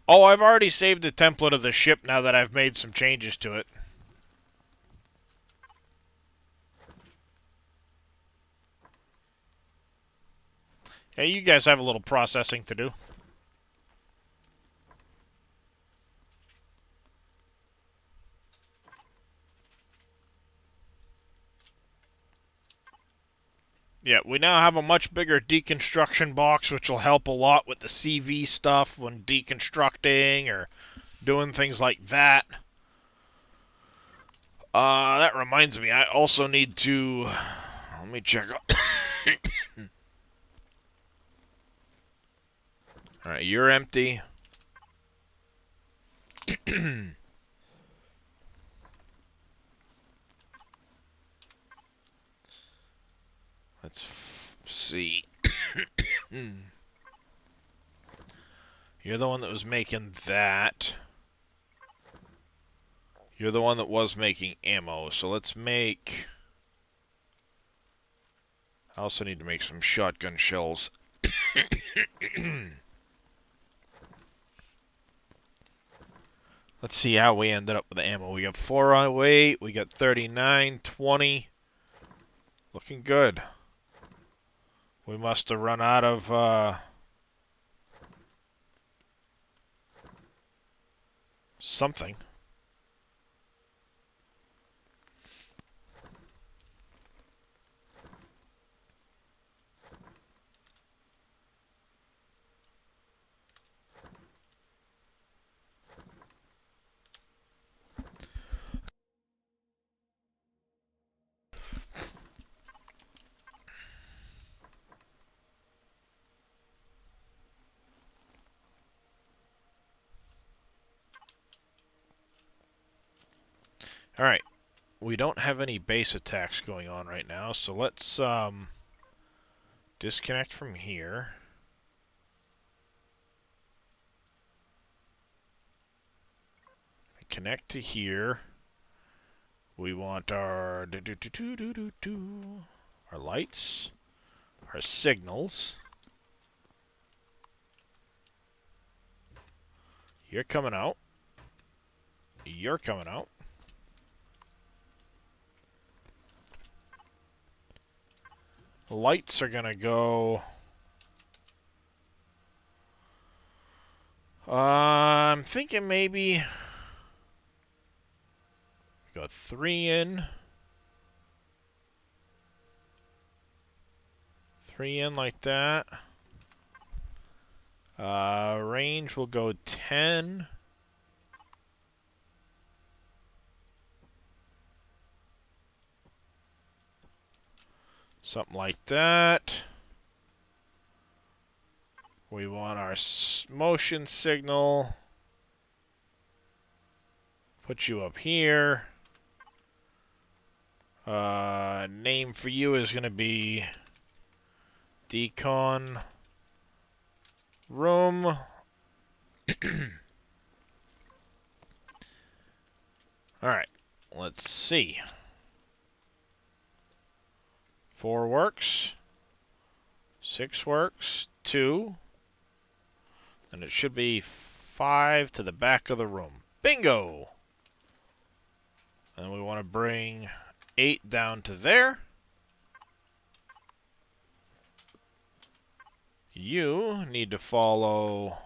Oh, I've already saved the template of the ship now that I've made some changes to it. Hey, you guys have a little processing to do. Yeah, we now have a much bigger deconstruction box, which will help a lot with the CV stuff when deconstructing or doing things like that. That reminds me, I also need to... Let me check out... Alright, you're empty. Let's see. You're the one that was making that. You're the one that was making ammo, so let's make... I also need to make some shotgun shells. Let's see how we ended up with the ammo. We got 408, we got 39, 20. Looking good. We must have run out of something. Alright. We don't have any base attacks going on right now, so let's disconnect from here. Connect to here. We want our our lights, our signals. You're coming out. You're coming out. The lights are gonna go I'm thinking maybe go 3 in. 3 in like that. Range will go 10. Something like that. We want our motion signal. Put you up here. Name for you is going to be Decon Room. Alright, let's see. 4 works. 6 works. 2. And it should be 5 to the back of the room. Bingo! And we want to bring 8 down to there. You need to follow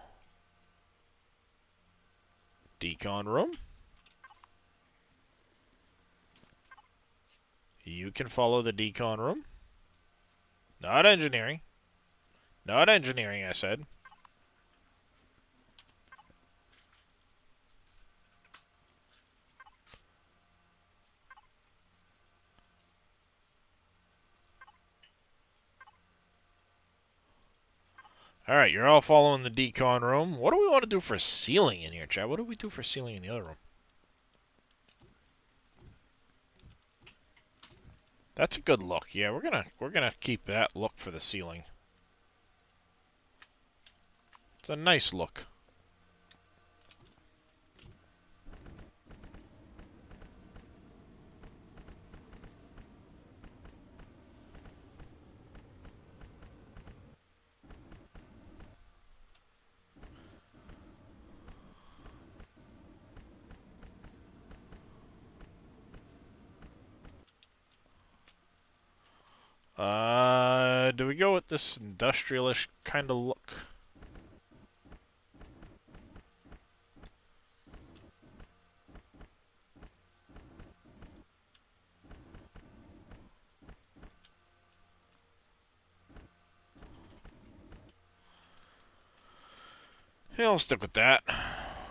Decon Room. You can follow the Decon Room. Not engineering. Not engineering, I said. Alright, you're all following the Decon Room. What do we want to do for ceiling in here, Chad? What do we do for ceiling in the other room? That's a good look. Yeah, we're gonna keep that look for the ceiling. It's a nice look. Do we go with this industrialish kind of look? Yeah, I'll stick with that.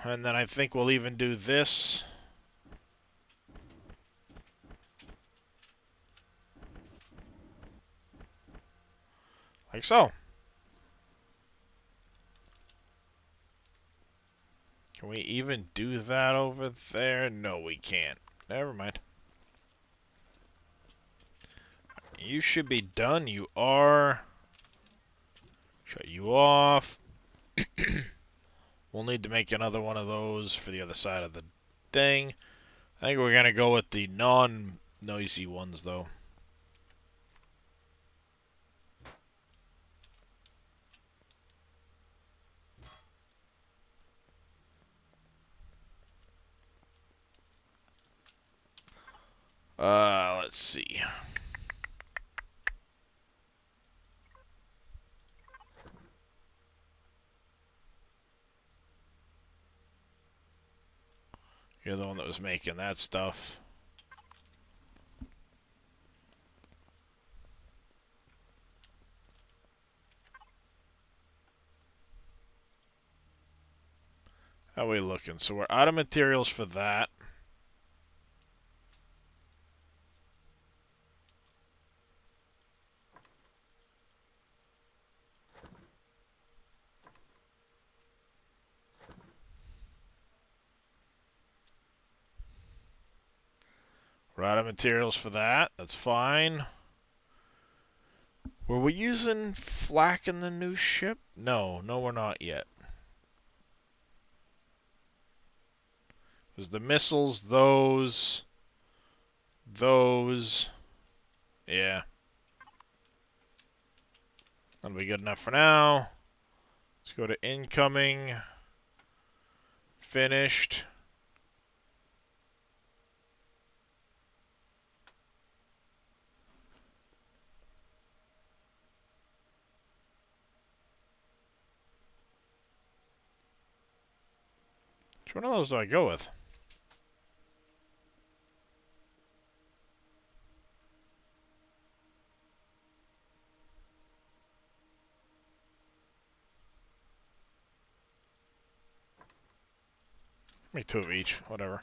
And then I think we'll even do this. Like so. Can we even do that over there? No, we can't. Never mind. You should be done. You are. Shut you off. We'll need to make another one of those for the other side of the thing. I think we're going to go with the non-noisy ones, though. Let's see. You're the one that was making that stuff. How are we looking? So we're out of materials for that. We're out of materials for that. That's fine. Were we using flak in the new ship? No, we're not yet. Because the missiles, those. Yeah. That'll be good enough for now. Let's go to incoming. Finished. Which one of those do I go with? Make 2 of each, whatever.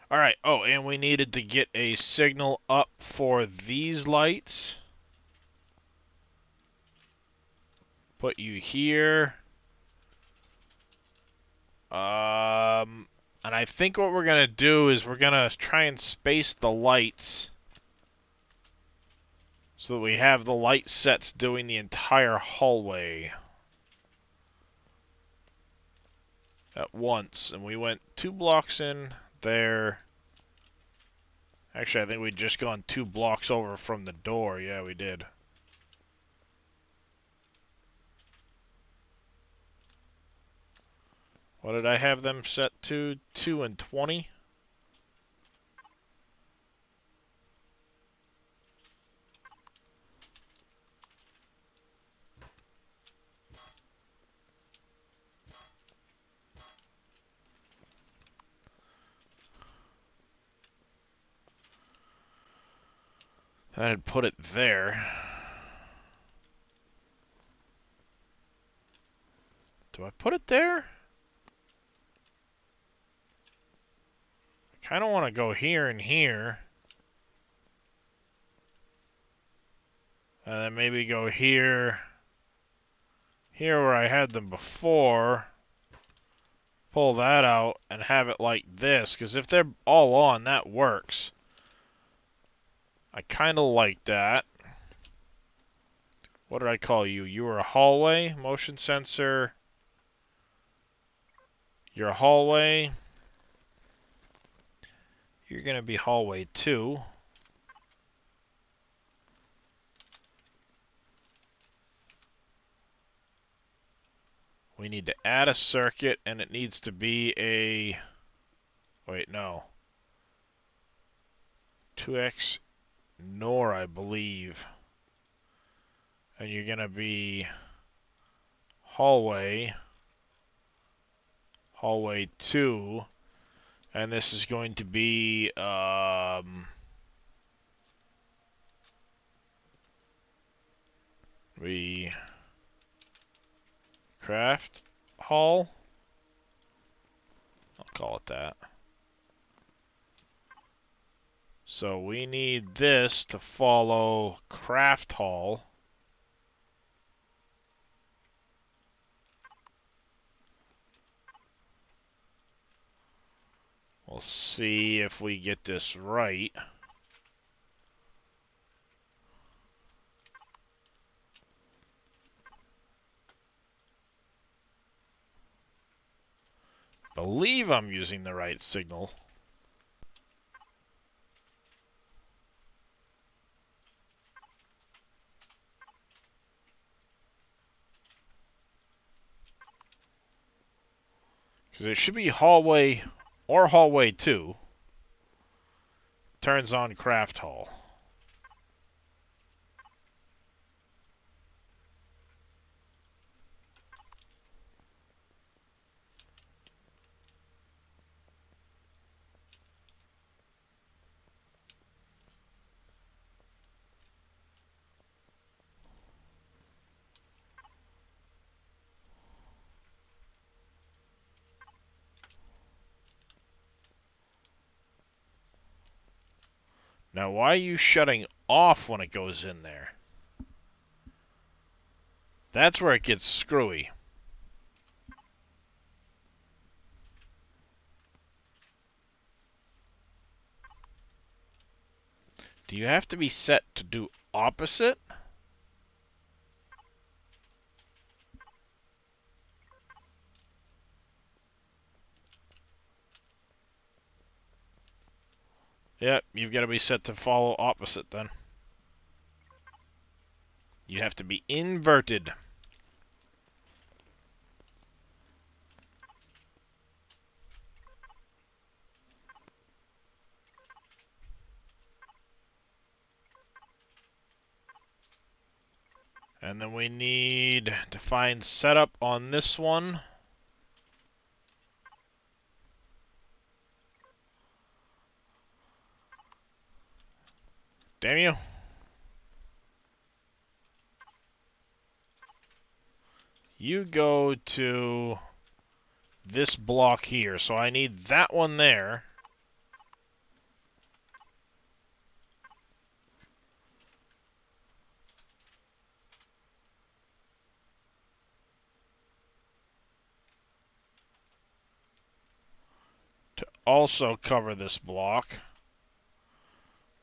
Alright, oh, and we needed to get a signal up for these lights. Put you here. And I think what we're gonna do is we're gonna try and space the lights so that we have the light sets doing the entire hallway at once. And we went 2 blocks in there. Actually, I think we'd just gone 2 blocks over from the door. Yeah, we did. What did I have them set to? 2 and 20? I'd put it there. Do I put it there? I kind of want to go here and here. And then maybe go here. Here where I had them before. Pull that out and have it like this. Because if they're all on, that works. I kind of like that. What did I call you? You were a hallway, motion sensor. You're a hallway. You're going to be hallway 2. We need to add a circuit, and it needs to be a... Wait, no. 2x NOR, I believe. And you're going to be hallway 2, and this is going to be craft hall. I'll call it that. So we need this to follow craft hall. We'll see if we get this right. Believe I'm using the right signal. Because it should be hallway or hallway 2. Turns on craft hall. Now, why are you shutting off when it goes in there? That's where it gets screwy. Do you have to be set to do opposite? Yep, you've got to be set to follow opposite then. You have to be inverted. And then we need to find setup on this one. Damn you. You go to this block here, so I need that one there. To also cover this block.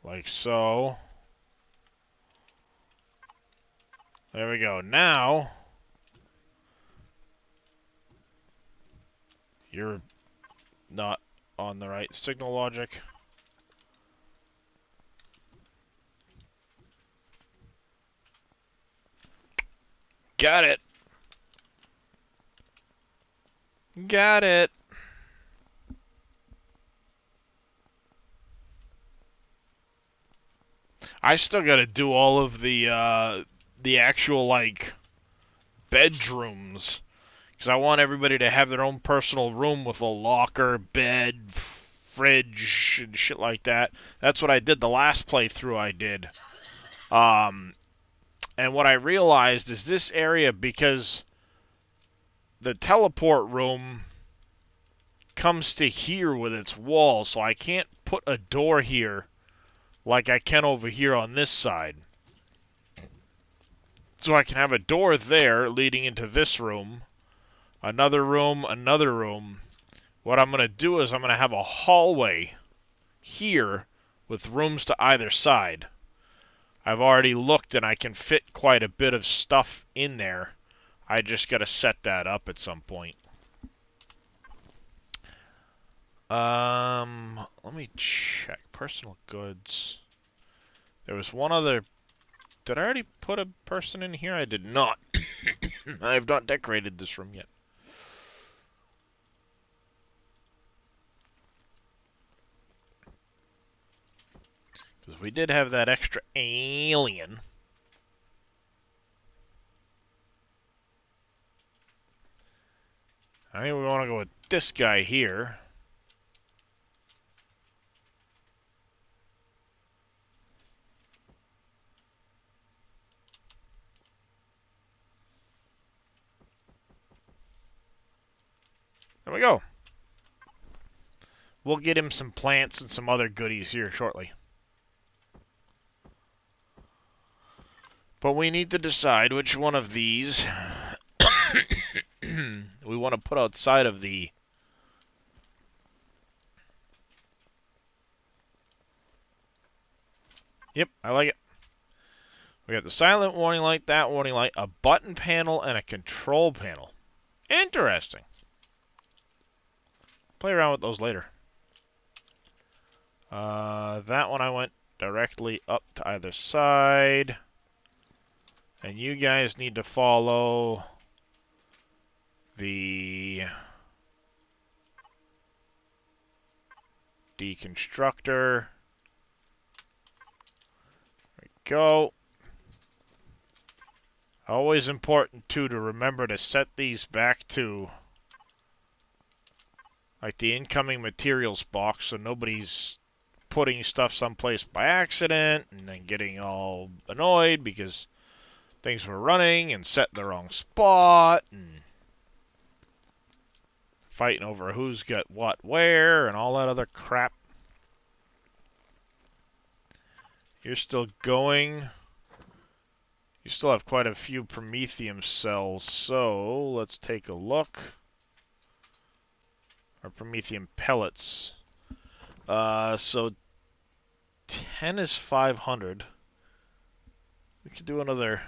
Like so. There we go. Now, you're not on the right signal logic. Got it. Got it. I still gotta do all of the actual, like, bedrooms. Because I want everybody to have their own personal room with a locker, bed, fridge, and shit like that. That's what I did the last playthrough I did. And what I realized is this area, because the teleport room comes to here with its wall, so I can't put a door here like I can over here on this side. So I can have a door there leading into this room, another room, another room. What I'm going to do is I'm going to have a hallway here with rooms to either side. I've already looked and I can fit quite a bit of stuff in there. I just got to set that up at some point. Let me check. Personal goods. There was one other... Did I already put a person in here? I did not. I have not decorated this room yet. Because we did have that extra alien. I think we want to go with this guy here. There we go. We'll get him some plants and some other goodies here shortly. But we need to decide which one of these we want to put outside of the... Yep, I like it. We got the silent warning light, that warning light, a button panel, and a control panel. Interesting. Play around with those later. That one I went directly up to either side. And you guys need to follow the deconstructor. There we go. Always important, too, to remember to set these back to, like, the incoming materials box so nobody's putting stuff someplace by accident and then getting all annoyed because things were running and set in the wrong spot and fighting over who's got what where and all that other crap. You're still going. You still have quite a few Promethium cells, so let's take a look. Or Promethium pellets. So 10 is 500. We could do another.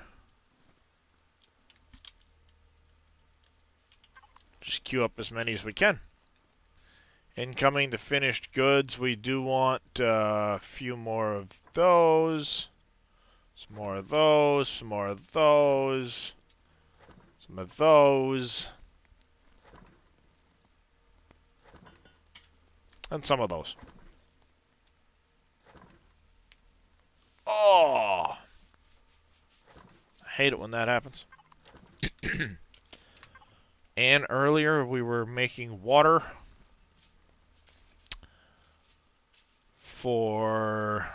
Just queue up as many as we can. Incoming to finished goods, we do want a few more of those. Some more of those, some more of those, some of those, and some of those. Oh! Hate it when that happens. And earlier we were making water for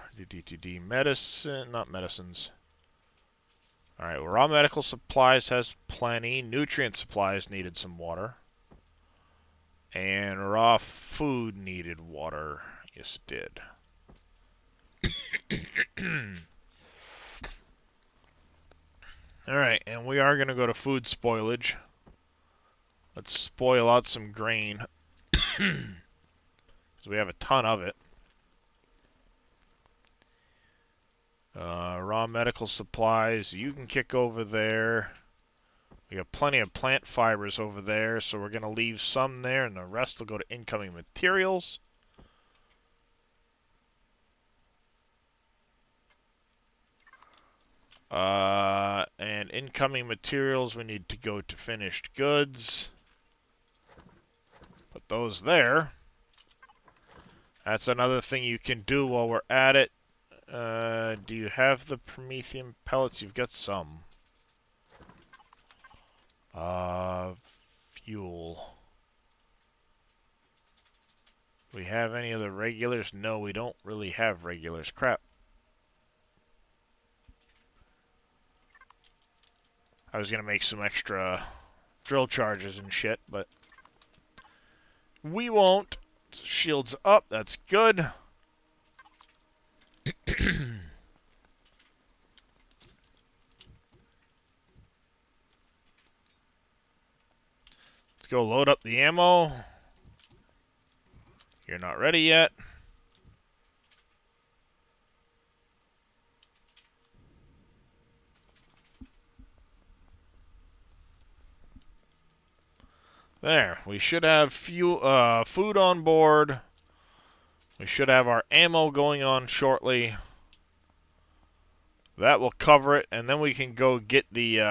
medicine, not medicines. Alright, raw medical supplies has plenty. Nutrient supplies needed some water. And raw food needed water. Yes, it did. Alright, and we are going to go to food spoilage. Let's spoil out some grain. Because we have a ton of it. Raw medical supplies, you can kick over there. We have plenty of plant fibers over there, so we're going to leave some there, and the rest will go to incoming materials. And incoming materials, we need to go to finished goods. Put those there. That's another thing you can do while we're at it. Do you have the Promethean pellets? You've got some. Fuel. Do we have any of the regulars? No, we don't really have regulars. Crap. I was gonna make some extra drill charges and shit, but we won't. Shields up, that's good. Let's go load up the ammo. You're not ready yet. There, we should have food on board. We should have our ammo going on shortly. That will cover it, and then we can go get the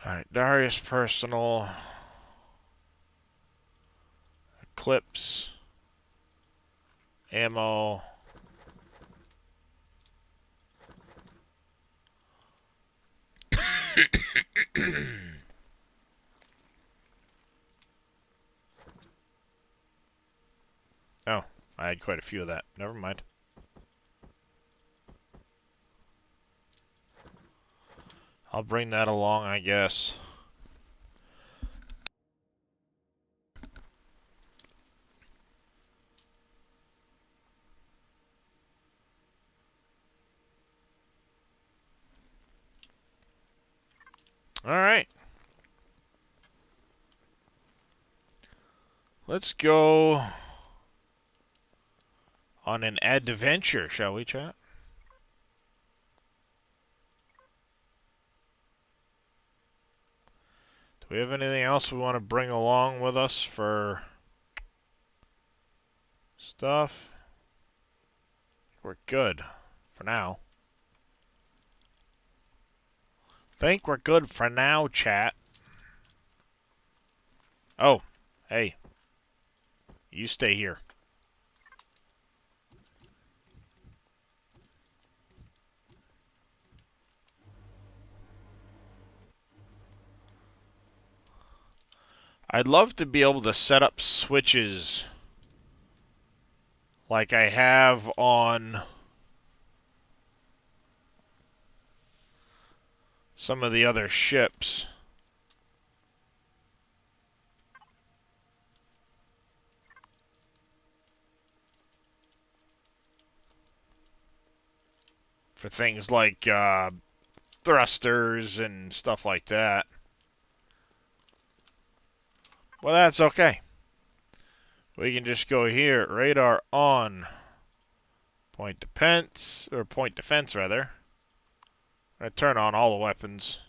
Alright, Darius personal. Eclipse. Ammo. Oh, I had quite a few of that. Never mind. I'll bring that along, I guess. Alright. Let's go on an adventure, shall we, chat? Do we have anything else we want to bring along with us for stuff? We're good for now. Think we're good for now, chat. Oh, hey. You stay here. I'd love to be able to set up switches like I have on some of the other ships. For things like thrusters and stuff like that. Well, that's okay. We can just go here, radar on, point defense, rather. I'm gonna turn on all the weapons.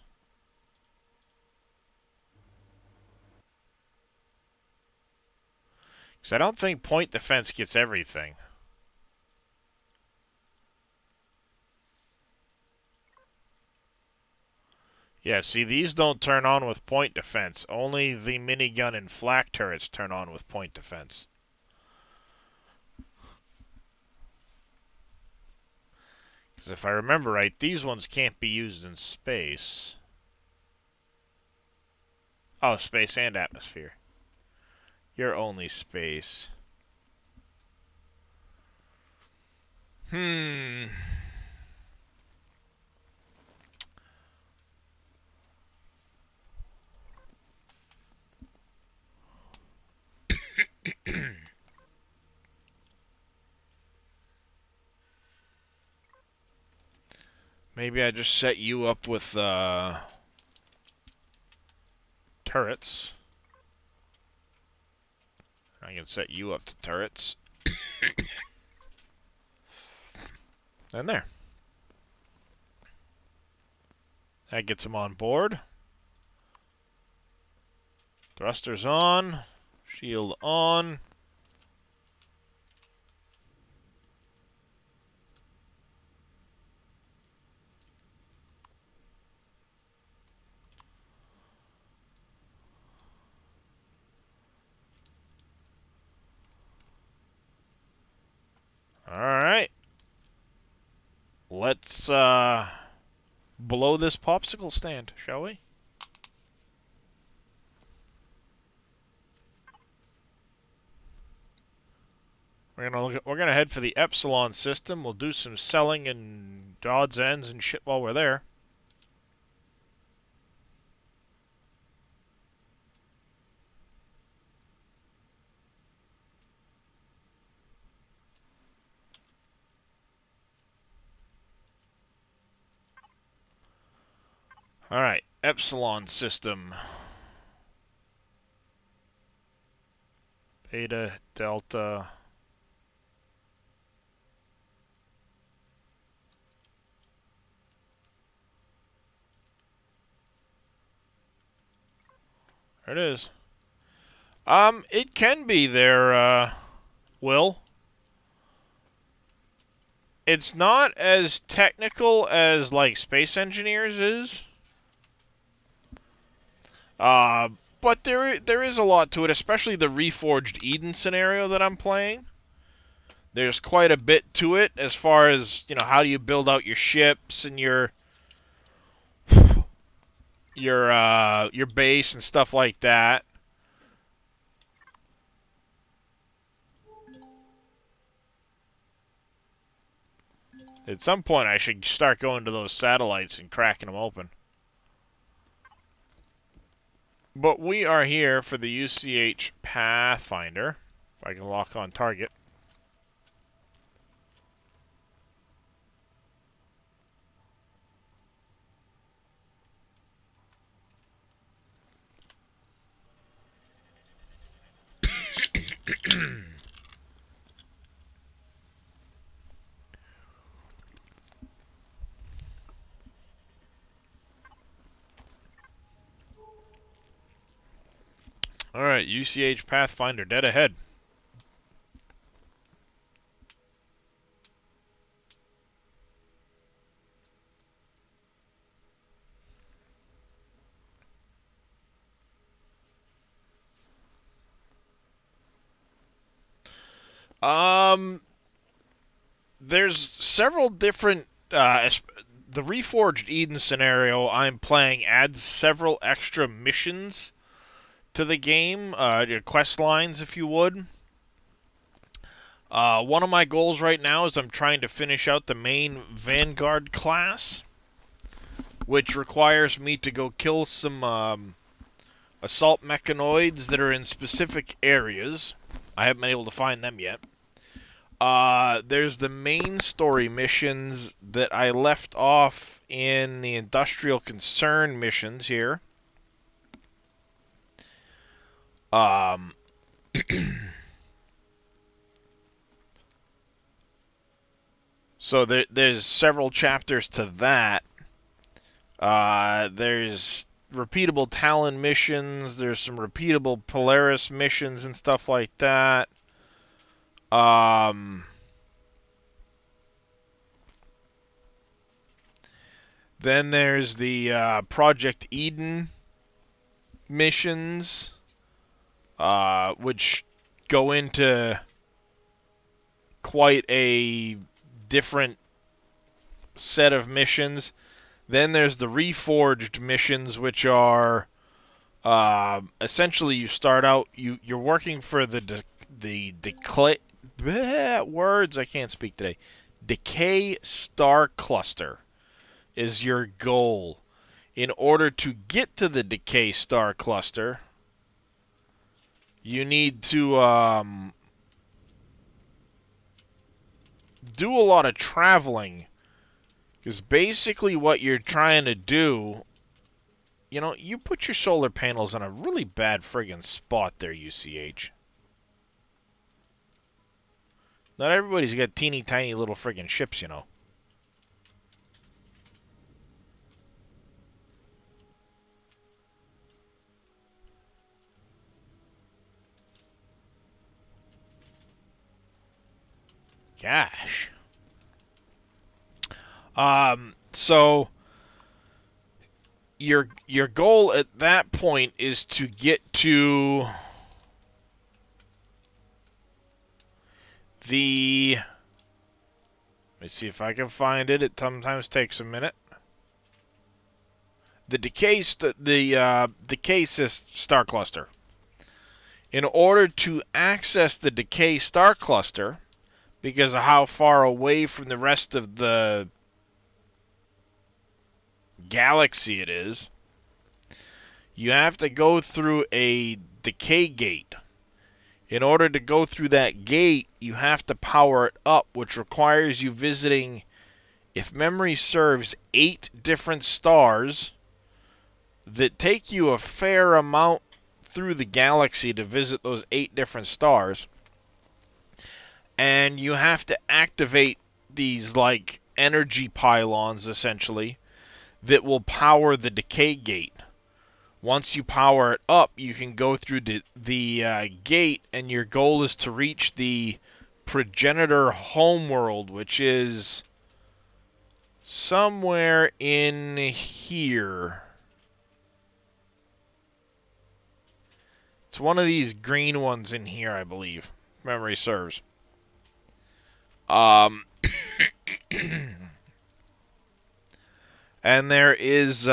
Because I don't think point defense gets everything. Yeah, see, these don't turn on with point defense. Only the minigun and flak turrets turn on with point defense. Because if I remember right, these ones can't be used in space. Oh, space and atmosphere. You're only space. Hmm. Maybe I just set you up with turrets. I can set you up to turrets. And there. That gets them on board. Thrusters on. Shield on. Alright. Let's blow this popsicle stand, shall we? We're gonna head for the Epsilon system. We'll do some selling and odds ends and shit while we're there. Alright, Epsilon system. Beta, Delta. There it is. It can be there, Will. It's not as technical as, like, Space Engineers is. But there is a lot to it, especially the Reforged Eden scenario that I'm playing. There's quite a bit to it as far as, you know, how do you build out your ships and your base and stuff like that. At some point, I should start going to those satellites and cracking them open. But we are here for the UCH Pathfinder. If I can lock on target. Alright, UCH Pathfinder dead ahead. There's several different the Reforged Eden scenario I'm playing adds several extra missions to the game, quest lines, if you would. One of my goals right now is I'm trying to finish out the main Vanguard class, which requires me to go kill some assault mechanoids that are in specific areas. I haven't been able to find them yet. There's the main story missions that I left off in the Industrial Concern missions here. So there's several chapters to that. There's repeatable Talon missions. There's some repeatable Polaris missions and stuff like that. Then there's the Project Eden missions, which go into quite a different set of missions. Then there's the Reforged missions, which are essentially you start out you're working for the words I can't speak today. Decay Star Cluster is your goal. In order to get to the Decay Star Cluster, you need to do a lot of traveling, because basically what you're trying to do, you put your solar panels on a really bad friggin' spot there, UCH. Not everybody's got teeny tiny little friggin' ships, Gosh. So your goal at that point is to get to the. Let me see if I can find it. It sometimes takes a minute. The Decay Star Cluster. In order to access the Decay Star Cluster, because of how far away from the rest of the galaxy it is, you have to go through a decay gate. In order to go through that gate, you have to power it up, which requires you visiting, if memory serves, 8 different stars that take you a fair amount through the galaxy to visit those 8 different stars. And you have to activate these, like, energy pylons, essentially, that will power the decay gate. Once you power it up, you can go through the gate, and your goal is to reach the progenitor homeworld, which is somewhere in here. It's one of these green ones in here, I believe, if memory serves. And there is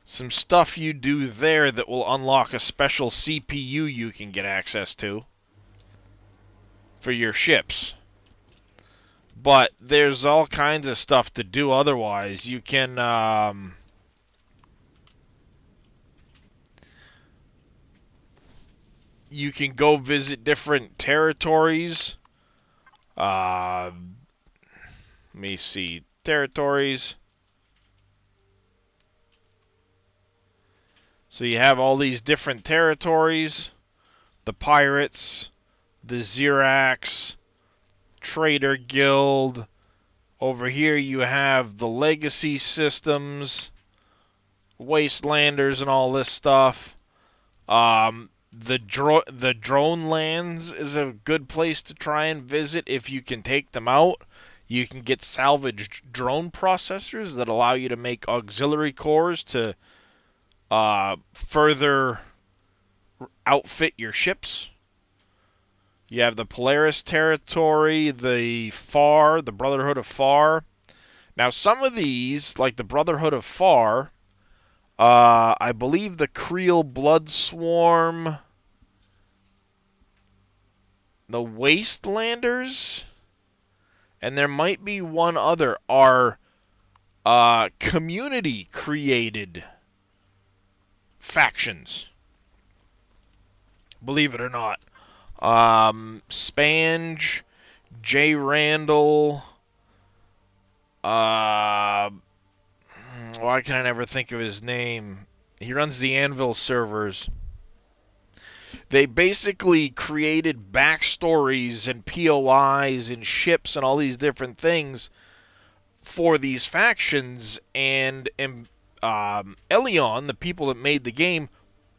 some stuff you do there that will unlock a special CPU you can get access to for your ships. But there's all kinds of stuff to do otherwise. You can go visit different territories. Let me see. Territories. So you have all these different territories. The Pirates, the Xerax, Trader Guild. Over here you have the Legacy Systems, Wastelanders, and all this stuff. The drone lands is a good place to try and visit if you can take them out. You can get salvaged drone processors that allow you to make auxiliary cores to further outfit your ships. You have the Polaris territory, the FAR, the Brotherhood of FAR. Now, some of these, like the Brotherhood of FAR, I believe the Creel Blood Swarm, the Wastelanders, and there might be one other, are community-created factions. Believe it or not. Spange, J. Randall, why can I never think of his name? He runs the Anvil servers. They basically created backstories and POIs and ships and all these different things for these factions, and Elion, the people that made the game,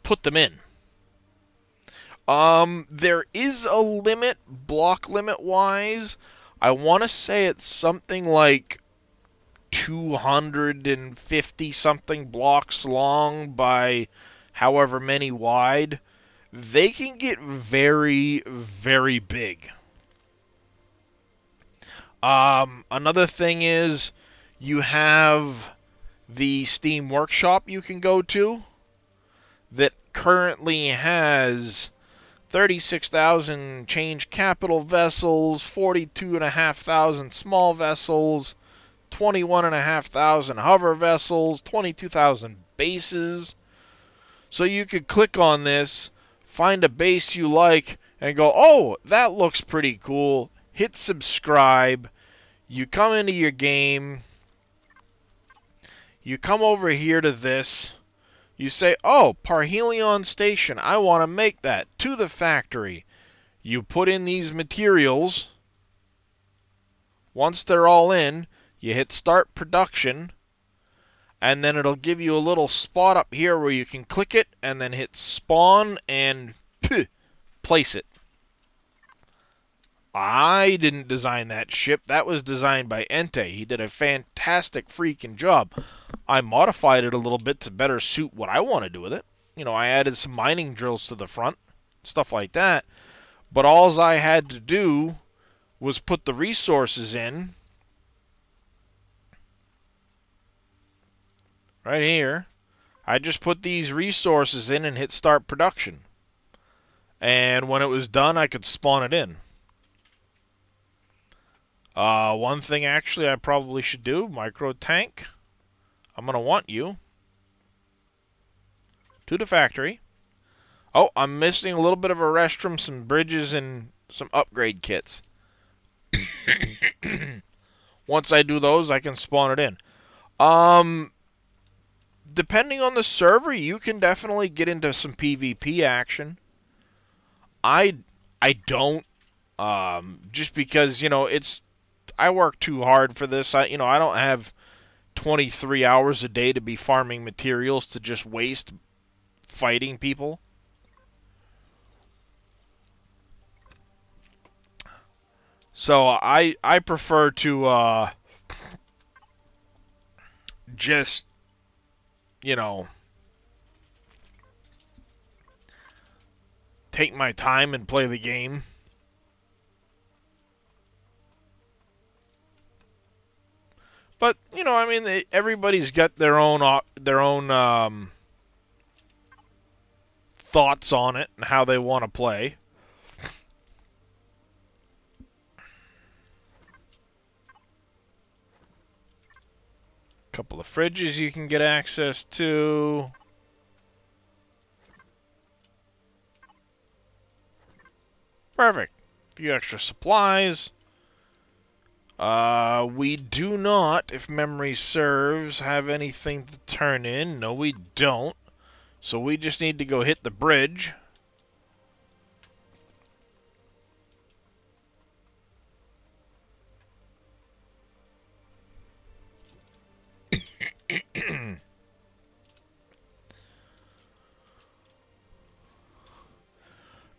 put them in. There is a limit, block limit wise. I want to say it's something like 250 something blocks long by however many wide, they can get very, very big. Another thing is you have the Steam Workshop you can go to that currently has 36,000 change capital vessels, 42,500 small vessels, 21,500 hover vessels, 22,000 bases. So you could click on this, find a base you like, and go, oh, that looks pretty cool. Hit subscribe. You come into your game. You come over here to this. You say, oh, Parhelion Station, I want to make that. To the factory. You put in these materials. Once they're all in, you hit start production. And then it'll give you a little spot up here where you can click it and then hit spawn and place it. I didn't design that ship. That was designed by Entei. He did a fantastic freaking job. I modified it a little bit to better suit what I want to do with it. You know, I added some mining drills to the front, stuff like that. But all I had to do was put the resources in. Right here. I just put these resources in and hit start production. And when it was done, I could spawn it in. One thing actually I probably should do, micro tank. I'm going to want you to the factory. Oh, I'm missing a little bit of a restroom, some bridges, and some upgrade kits. Once I do those, I can spawn it in. Depending on the server, you can definitely get into some PvP action. I don't, just because, you know, I work too hard for this. I don't have 23 hours a day to be farming materials to just waste fighting people. So I prefer to just, you know, take my time and play the game. But, you know, I mean, everybody's got their own thoughts on it and how they want to play. Couple of fridges you can get access to. Perfect. A few extra supplies. We do not, if memory serves, have anything to turn in. No, we don't. So we just need to go hit the bridge.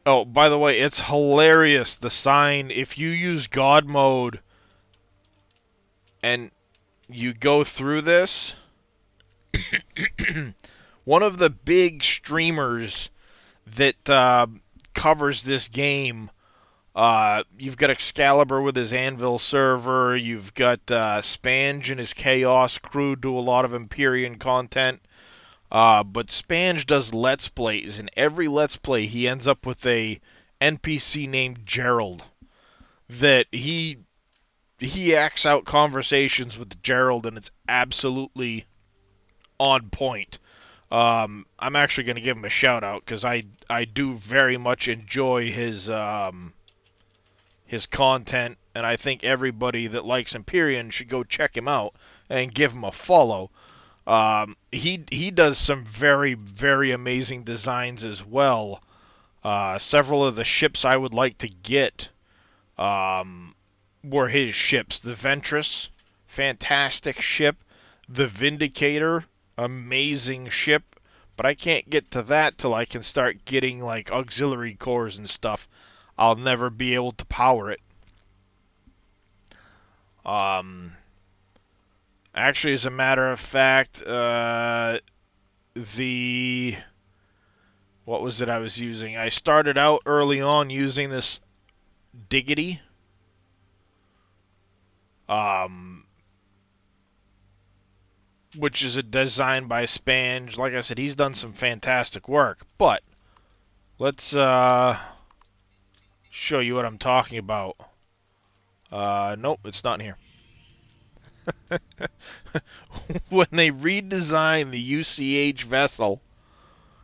Oh, by the way, it's hilarious, the sign. If you use God mode and you go through this, one of the big streamers that covers this game, you've got Excalibur with his Anvil server, you've got Spange and his Chaos crew do a lot of Empyrean content. But Spange does Let's Plays, and every Let's Play he ends up with a NPC named Gerald. That he acts out conversations with Gerald, and it's absolutely on point. I'm actually going to give him a shout out because I do very much enjoy his content, and I think everybody that likes Empyrean should go check him out and give him a follow. He does some very, very amazing designs as well. Several of the ships I would like to get were his ships. The Ventress, fantastic ship. The Vindicator, amazing ship. But I can't get to that till I can start getting like auxiliary cores and stuff. I'll never be able to power it. Actually, as a matter of fact, what was it I was using? I started out early on using this Diggity. Which is a design by Spange. Like I said, he's done some fantastic work. But let's show you what I'm talking about. Nope, it's not in here. When they redesigned the UCH vessel,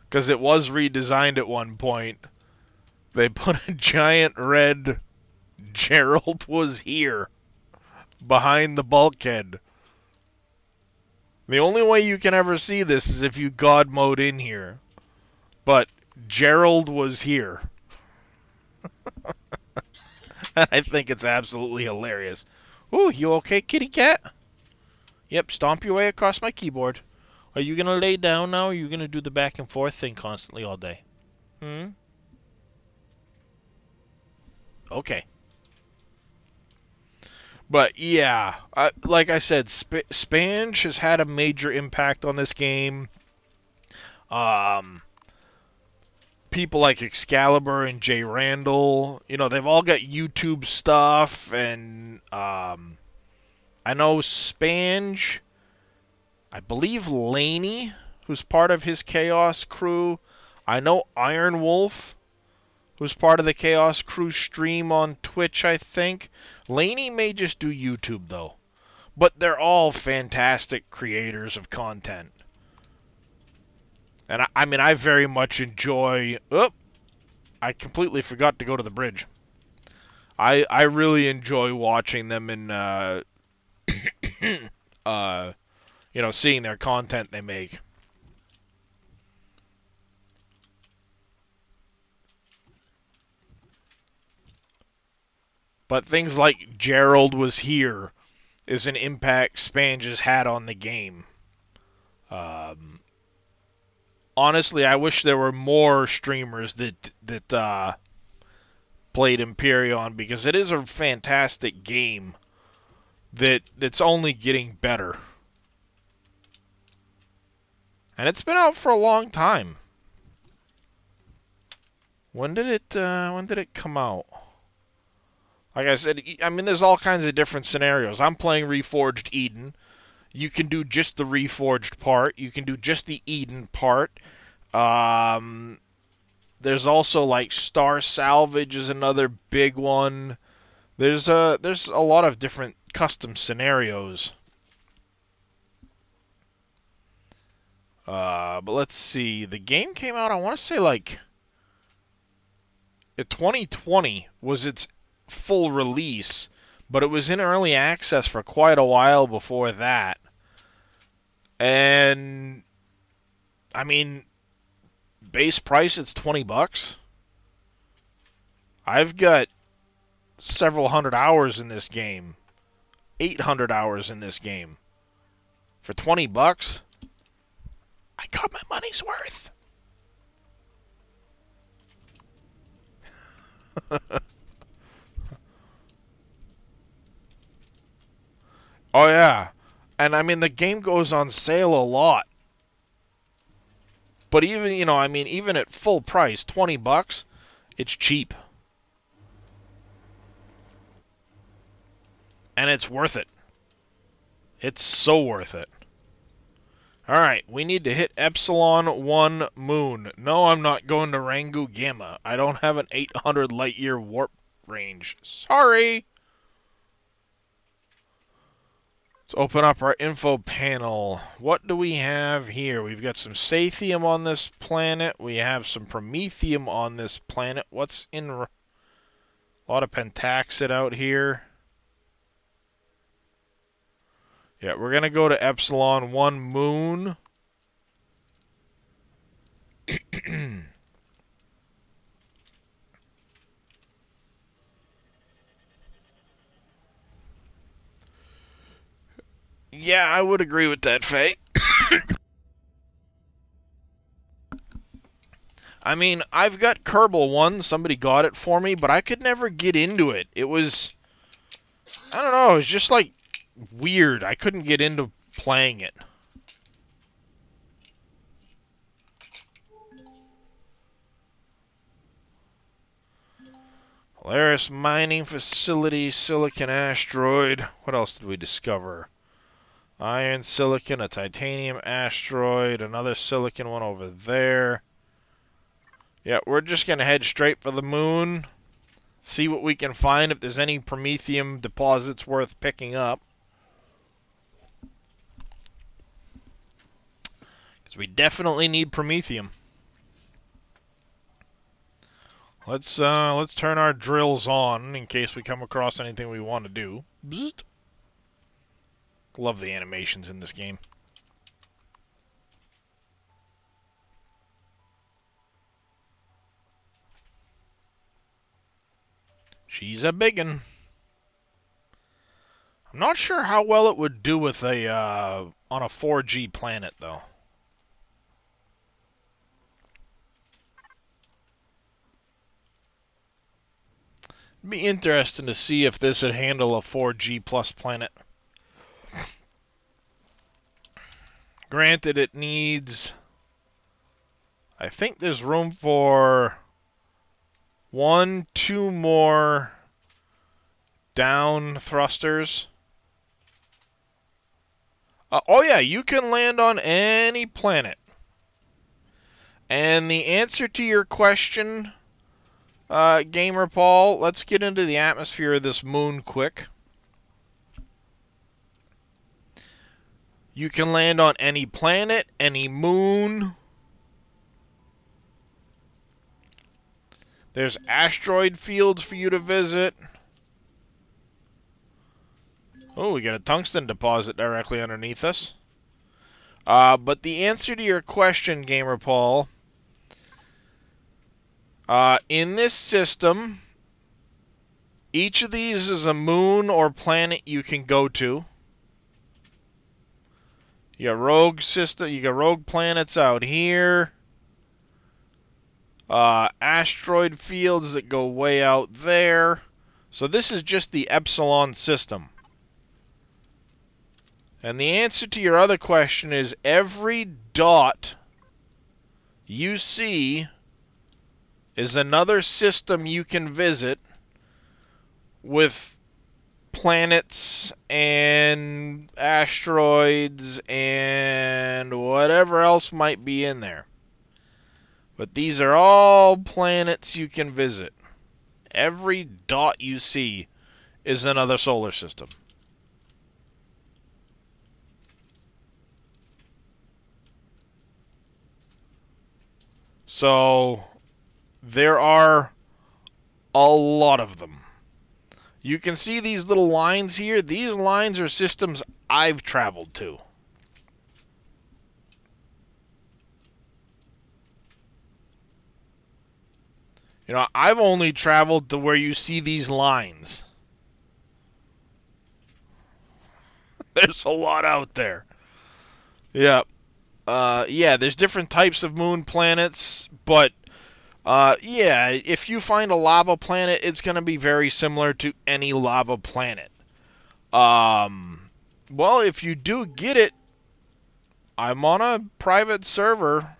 because it was redesigned at one point, they put a giant red Gerald was here behind the bulkhead. The only way you can ever see this is if you God mode in here. But Gerald was here. I think it's absolutely hilarious. Ooh, you okay, kitty cat? Yep, stomp your way across my keyboard. Are you gonna lay down now, or are you gonna do the back and forth thing constantly all day? Okay. But yeah, like I said, Spange has had a major impact on this game. People like Excalibur and Jay Randall, you know, they've all got YouTube stuff, and I know Spange, I believe Laney, who's part of his Chaos crew. I know Iron Wolf, who's part of the Chaos crew stream on Twitch, I think. Laney may just do YouTube, though. But they're all fantastic creators of content. And I mean, I very much enjoy... Oh, I completely forgot to go to the bridge. I really enjoy watching them and, you know, seeing their content they make. But things like Gerald was here is an impact Spange has had on the game. Honestly, I wish there were more streamers that played Imperion, because it is a fantastic game that's only getting better. And it's been out for a long time. When did it come out? Like I said, I mean, there's all kinds of different scenarios. I'm playing Reforged Eden. You can do just the Reforged part. You can do just the Eden part. There's also like Star Salvage is another big one. There's a lot of different custom scenarios. But let's see. The game came out, I want to say, like 2020 was its full release, but it was in early access for quite a while before that. And I mean, base price, it's $20. I've got several hundred hours in this game. 800 hours in this game. For $20, I got my money's worth. Oh yeah. And I mean, the game goes on sale a lot. But even, you know, I mean, even at full price, $20, it's cheap. And it's worth it. It's so worth it. Alright, we need to hit Epsilon 1 Moon. No, I'm not going to Rangu Gamma. I don't have an 800 light year warp range. Sorry! Let's open up our info panel. What do we have here? We've got some Sathium on this planet. We have some Promethium on this planet. What's in... A lot of Pentaxid out here. Yeah, we're going to go to Epsilon 1 Moon. Yeah, I would agree with that, Faye. I mean, I've got Kerbal 1. Somebody got it for me, but I could never get into it. It was... I don't know, it was just like... weird. I couldn't get into playing it. Polaris mining facility, silicon asteroid. What else did we discover? Iron, silicon, a titanium asteroid, another silicon one over there. Yeah, we're just going to head straight for the moon. See what we can find, if there's any promethium deposits worth picking up. Because we definitely need promethium. Let's turn our drills on in case we come across anything we want to do. Bzzzt. Love the animations in this game. She's a biggin'. I'm not sure how well it would do with a on a 4G planet though. It'd be interesting to see if this would handle a 4G plus planet. Granted, it needs... I think there's room for 1, 2 more down thrusters. Oh yeah, you can land on any planet. And the answer to your question, Gamer Paul, let's get into the atmosphere of this moon quick. You can land on any planet, any moon. There's asteroid fields for you to visit. Oh, we got a tungsten deposit directly underneath us. But the answer to your question, Gamer Paul, in this system, each of these is a moon or planet you can go to. You got rogue system. You got rogue planets out here. Asteroid fields that go way out there. So this is just the Epsilon system. And the answer to your other question is every dot you see is another system you can visit with planets and asteroids and whatever else might be in there. But these are all planets you can visit. Every dot you see is another solar system. So, there are a lot of them. You can see these little lines here. These lines are systems I've traveled to. You know, I've only traveled to where you see these lines. There's a lot out there. Yeah. Yeah, there's different types of moon planets, but yeah, if you find a lava planet, it's going to be very similar to any lava planet. Well, if you do get it, I'm on a private server.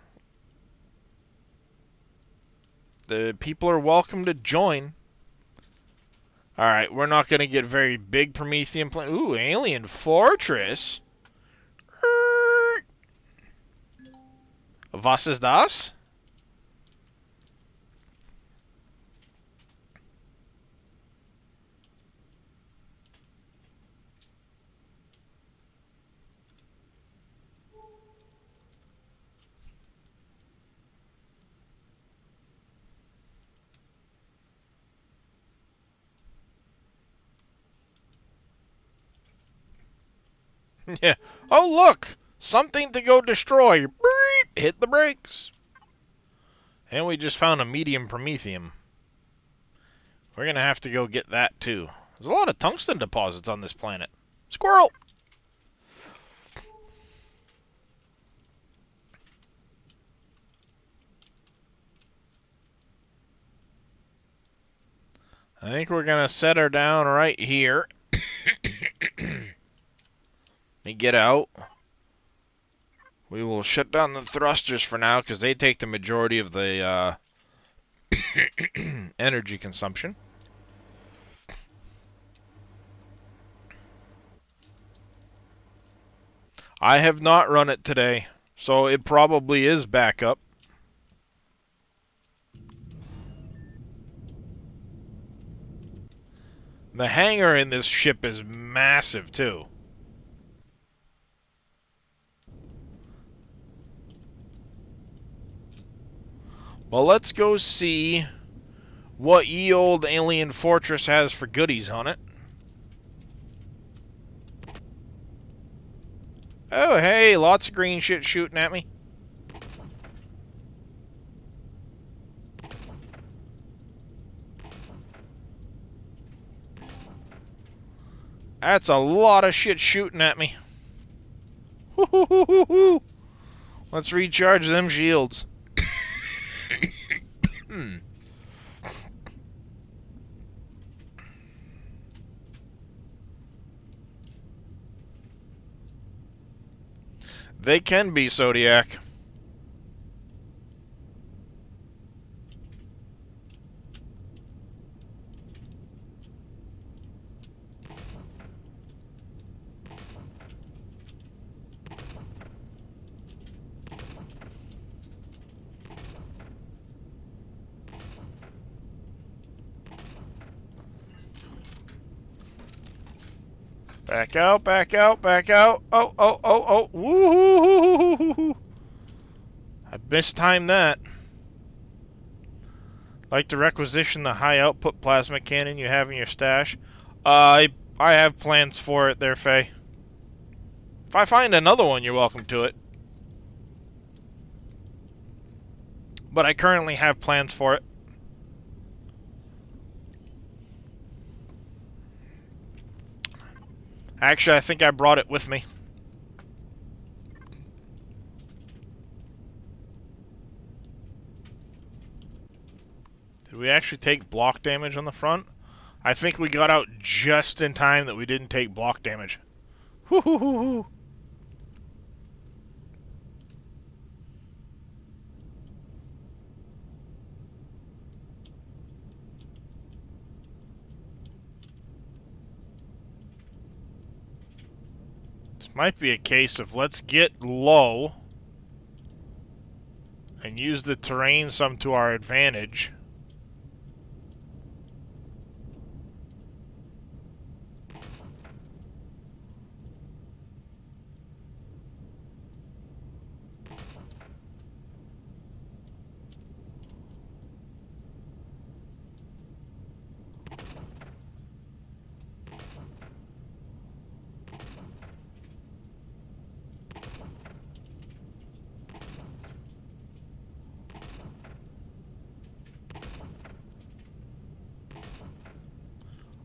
The people are welcome to join. Alright, we're not going to get very big Promethean planet. Ooh, Alien Fortress. Was ist das? Yeah. Oh, look! Something to go destroy. Hit the brakes. And we just found a medium promethium. We're going to have to go get that, too. There's a lot of tungsten deposits on this planet. Squirrel! I think we're going to set her down right here. they get out, we will shut down the thrusters for now because they take the majority of the energy consumption. I have not run it today, so it probably is back up. The hangar in this ship is massive, too. Well, let's go see what ye old alien fortress has for goodies on it. Oh, hey, lots of green shit shooting at me. That's a lot of shit shooting at me. Woo-hoo-hoo-hoo-hoo. Let's recharge them shields. They can be, Zodiac. Back out, back out, back out. Oh, oh, oh, oh. Woo-hoo-hoo-hoo-hoo-hoo. I mistimed that. Like to requisition the high output plasma cannon you have in your stash. I have plans for it there, Faye. If I find another one, you're welcome to it. But I currently have plans for it. Actually, I think I brought it with me. Did we actually take block damage on the front? I think we got out just in time that we didn't take block damage. Whoo-hoo-hoo-hoo. This might be a case of let's get low and use the terrain some to our advantage.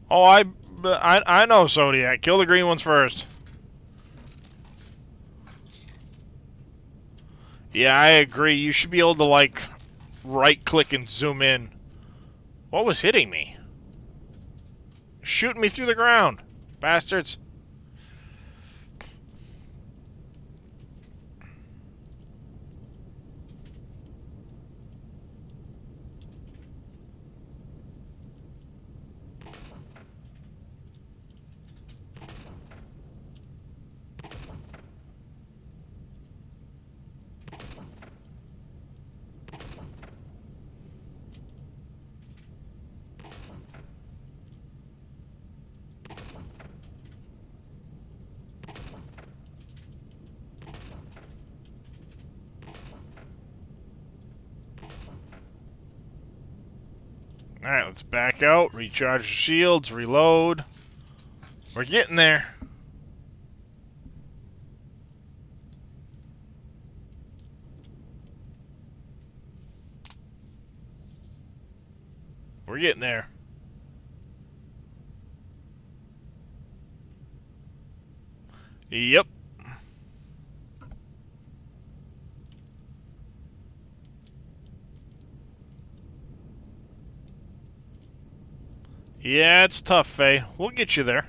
Oh, I know, Zodiac. Kill the green ones first. Yeah, I agree. You should be able to, like, right-click and zoom in. What was hitting me? Shooting me through the ground. Bastards. Alright, let's back out, recharge the shields, reload. We're getting there. We're getting there. Yep. Yeah, it's tough, Faye. We'll get you there.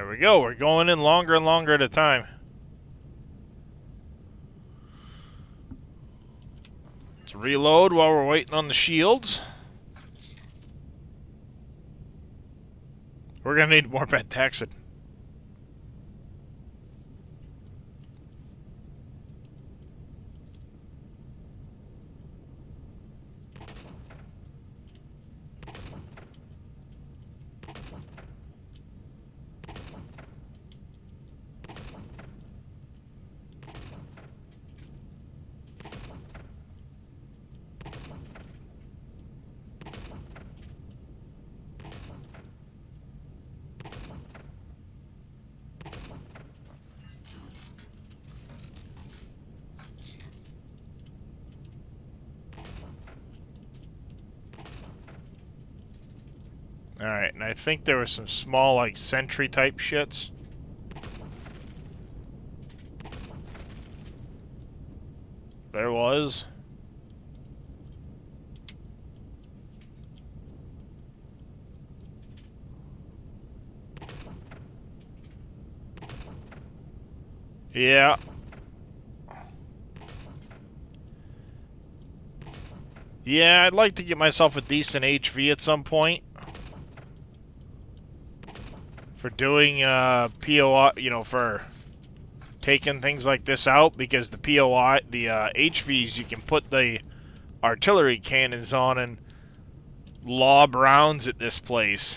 There we go. We're going in longer and longer at a time. Let's reload while we're waiting on the shields. We're gonna need more Pentaxid. Alright, and I think there were some small, like, sentry type shits. There was. Yeah. Yeah, I'd like to get myself a decent HV at some point. For doing POI, you know, for taking things like this out, because the POI, the HVs, you can put the artillery cannons on and lob rounds at this place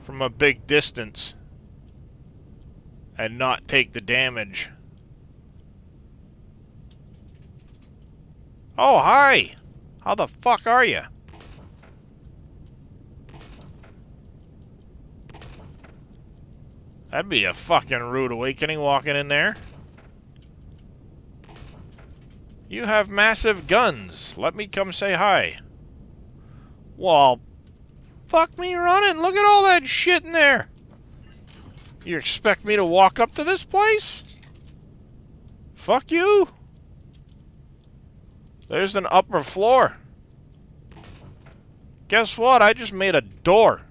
from a big distance and not take the damage. Oh, hi! How the fuck are you? That'd be a fucking rude awakening walking in there. You have massive guns. Let me come say hi. Well, fuck me running. Look at all that shit in there. You expect me to walk up to this place? Fuck you. There's an upper floor. Guess what? I just made a door.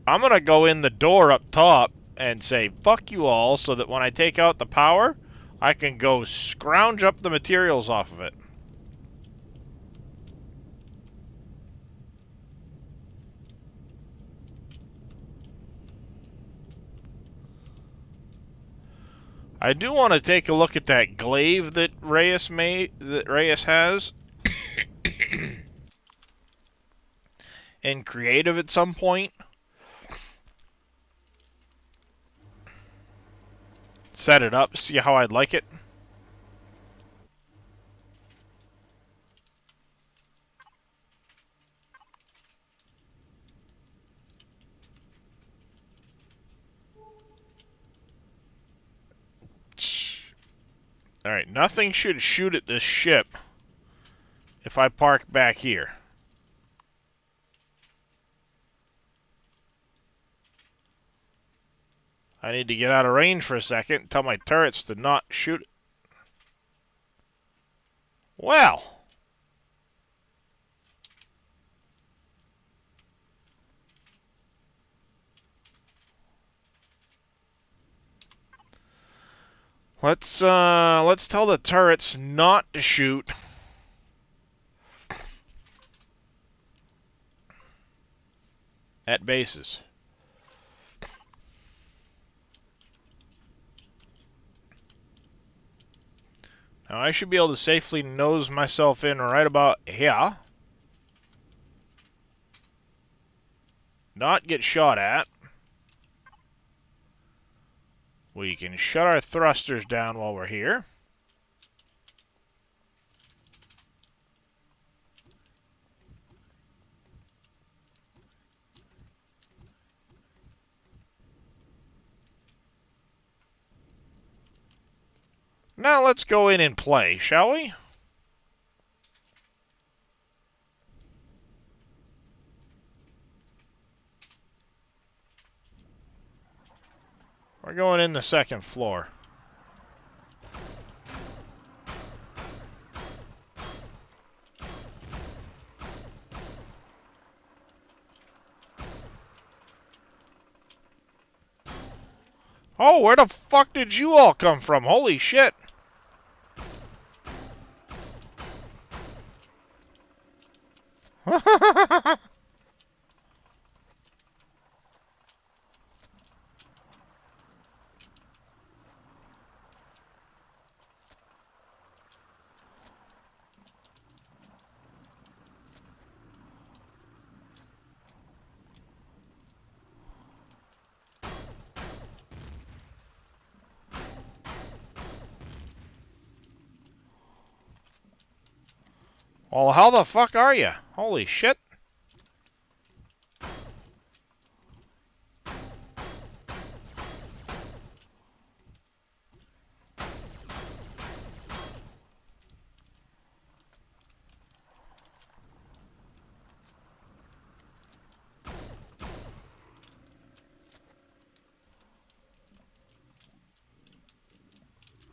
I'm gonna go in the door up top and say, fuck you all, so that when I take out the power, I can go scrounge up the materials off of it. I do want to take a look at that glaive that Reyes has in creative at some point. Set it up, see how I'd like it. Alright, nothing should shoot at this ship if I park back here. I need to get out of range for a second and tell my turrets to not shoot it. Well. Let's tell the turrets not to shoot. At bases. Now I should be able to safely nose myself in right about here. Not get shot at. We can shut our thrusters down while we're here. Now let's go in and play, shall we? We're going in the second floor. Oh, where the fuck did you all come from? Holy shit. Well, how the fuck are you? Holy shit.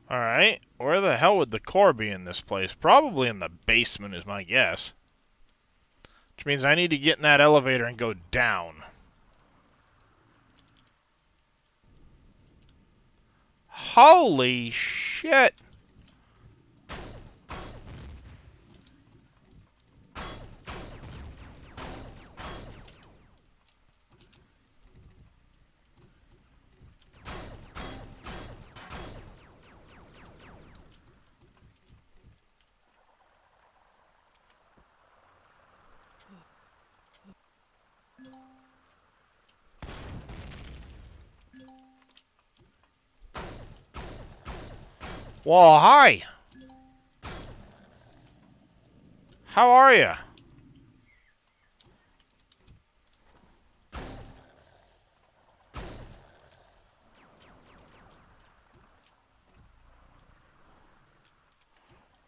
Alright, where the hell would the core be in this place? Probably in the basement is my guess. Which means I need to get in that elevator and go down. Holy shit! Well, hi! How are you?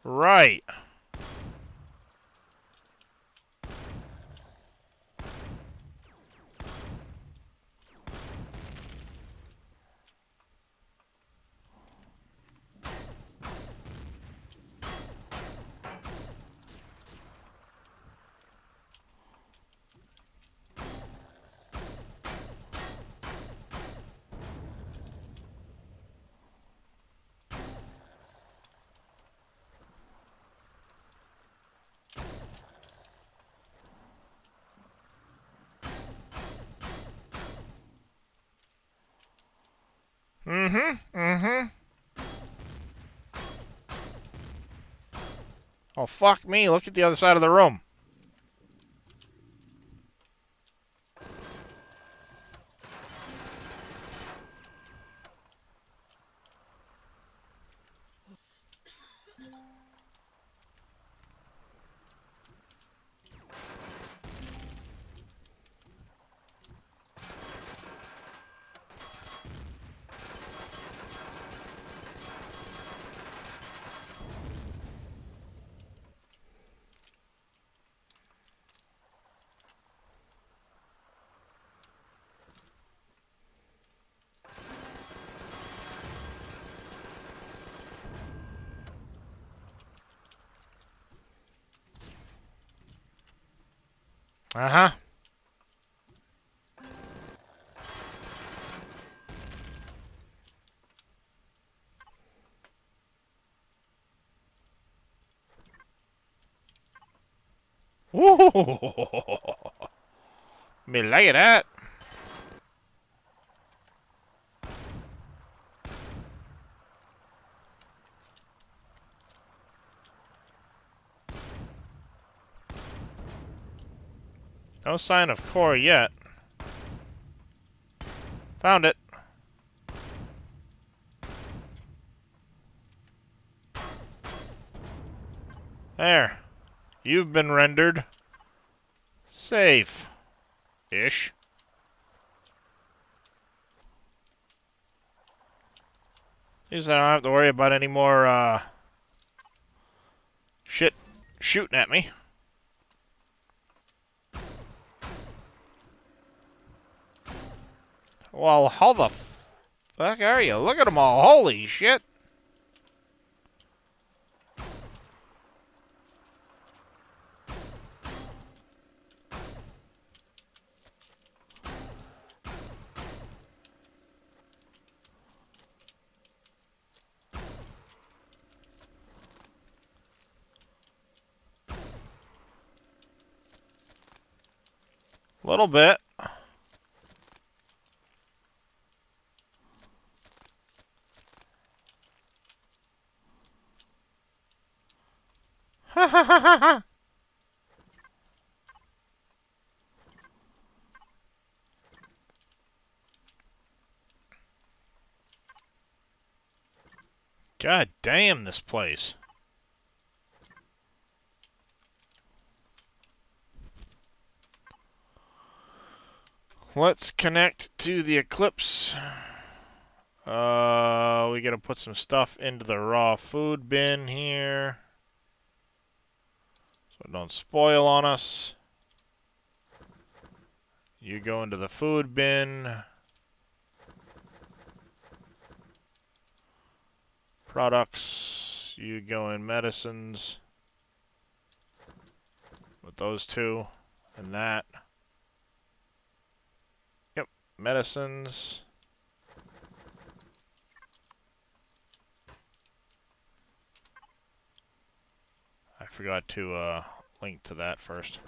Right. Oh, fuck me, look at the other side of the room. Uh-huh. Woo! Me like that. No sign of core yet. Found it. There. You've been rendered safe. Ish. At least I don't have to worry about any more, shit shooting at me. Well, how the fuck are you? Look at them all. Holy shit. little bit. Ha ha ha ha ha! God damn this place. Let's connect to the Eclipse. We gotta put some stuff into the raw food bin here. So it don't spoil on us. You go into the food bin. Products. You go in medicines. With those two. And that. Yep. Medicines. I forgot to link to that first.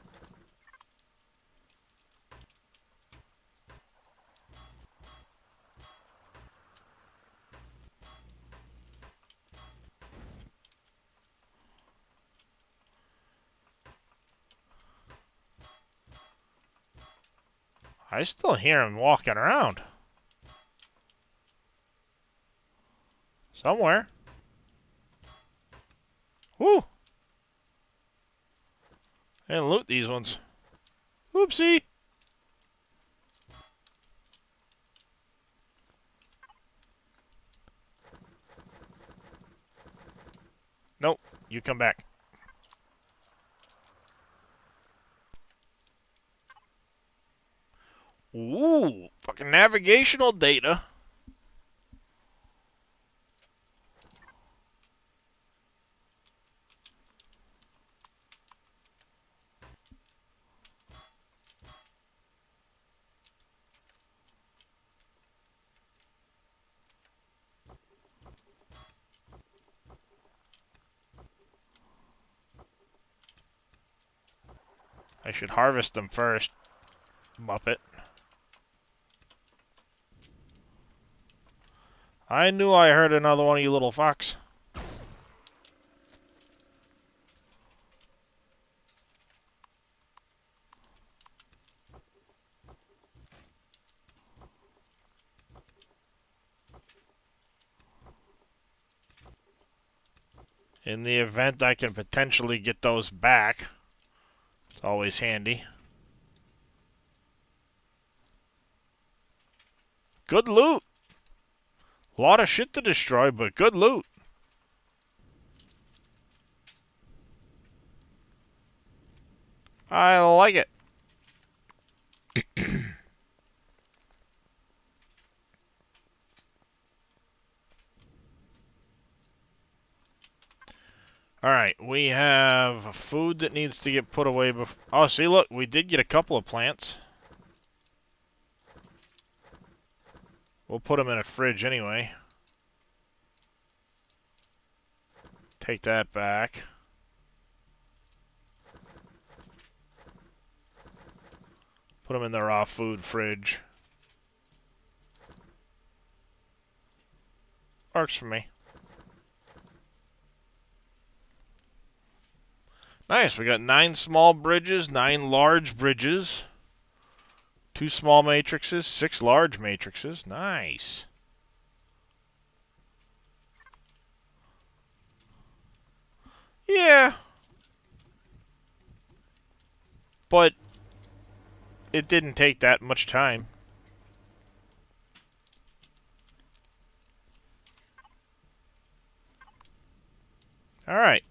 I still hear him walking around. Somewhere. Woo! And loot these ones. Oopsie! Nope, you come back. Ooh, fucking navigational data. I should harvest them first. Muppet. I knew I heard another one of you little fucks. In the event I can potentially get those back. It's always handy. Good loot. A lot of shit to destroy, but good loot. I like it. Alright, we have food that needs to get put away before... Oh, see, look, we did get a couple of plants. We'll put them in a fridge anyway. Take that back. Put them in the raw food fridge. Works for me. Nice, we got 9 small bridges, 9 large bridges, 2 small matrices, 6 large matrices. Nice. Yeah. But it didn't take that much time. Alright.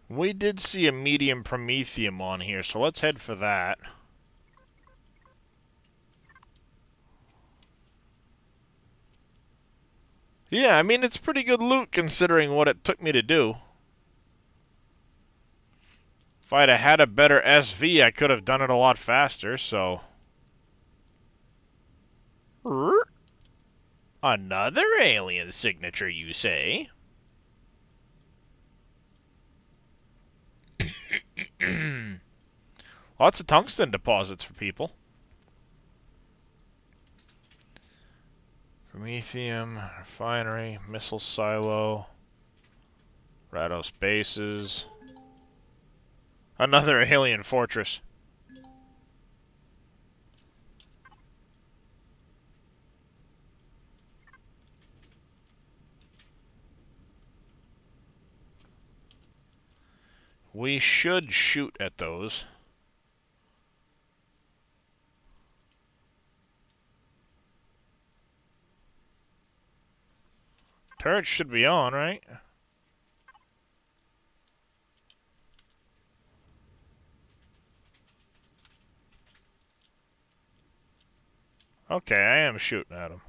We did see a medium promethium on here, so let's head for that. Yeah, I mean, it's pretty good loot considering what it took me to do. If I'd have had a better SV, I could have done it a lot faster, so... Another alien signature, you say? Lots of tungsten deposits for people. Promethium, refinery, missile silo, Rados bases. Another alien fortress. We should shoot at those. Turret should be on, right? Okay, I am shooting at them.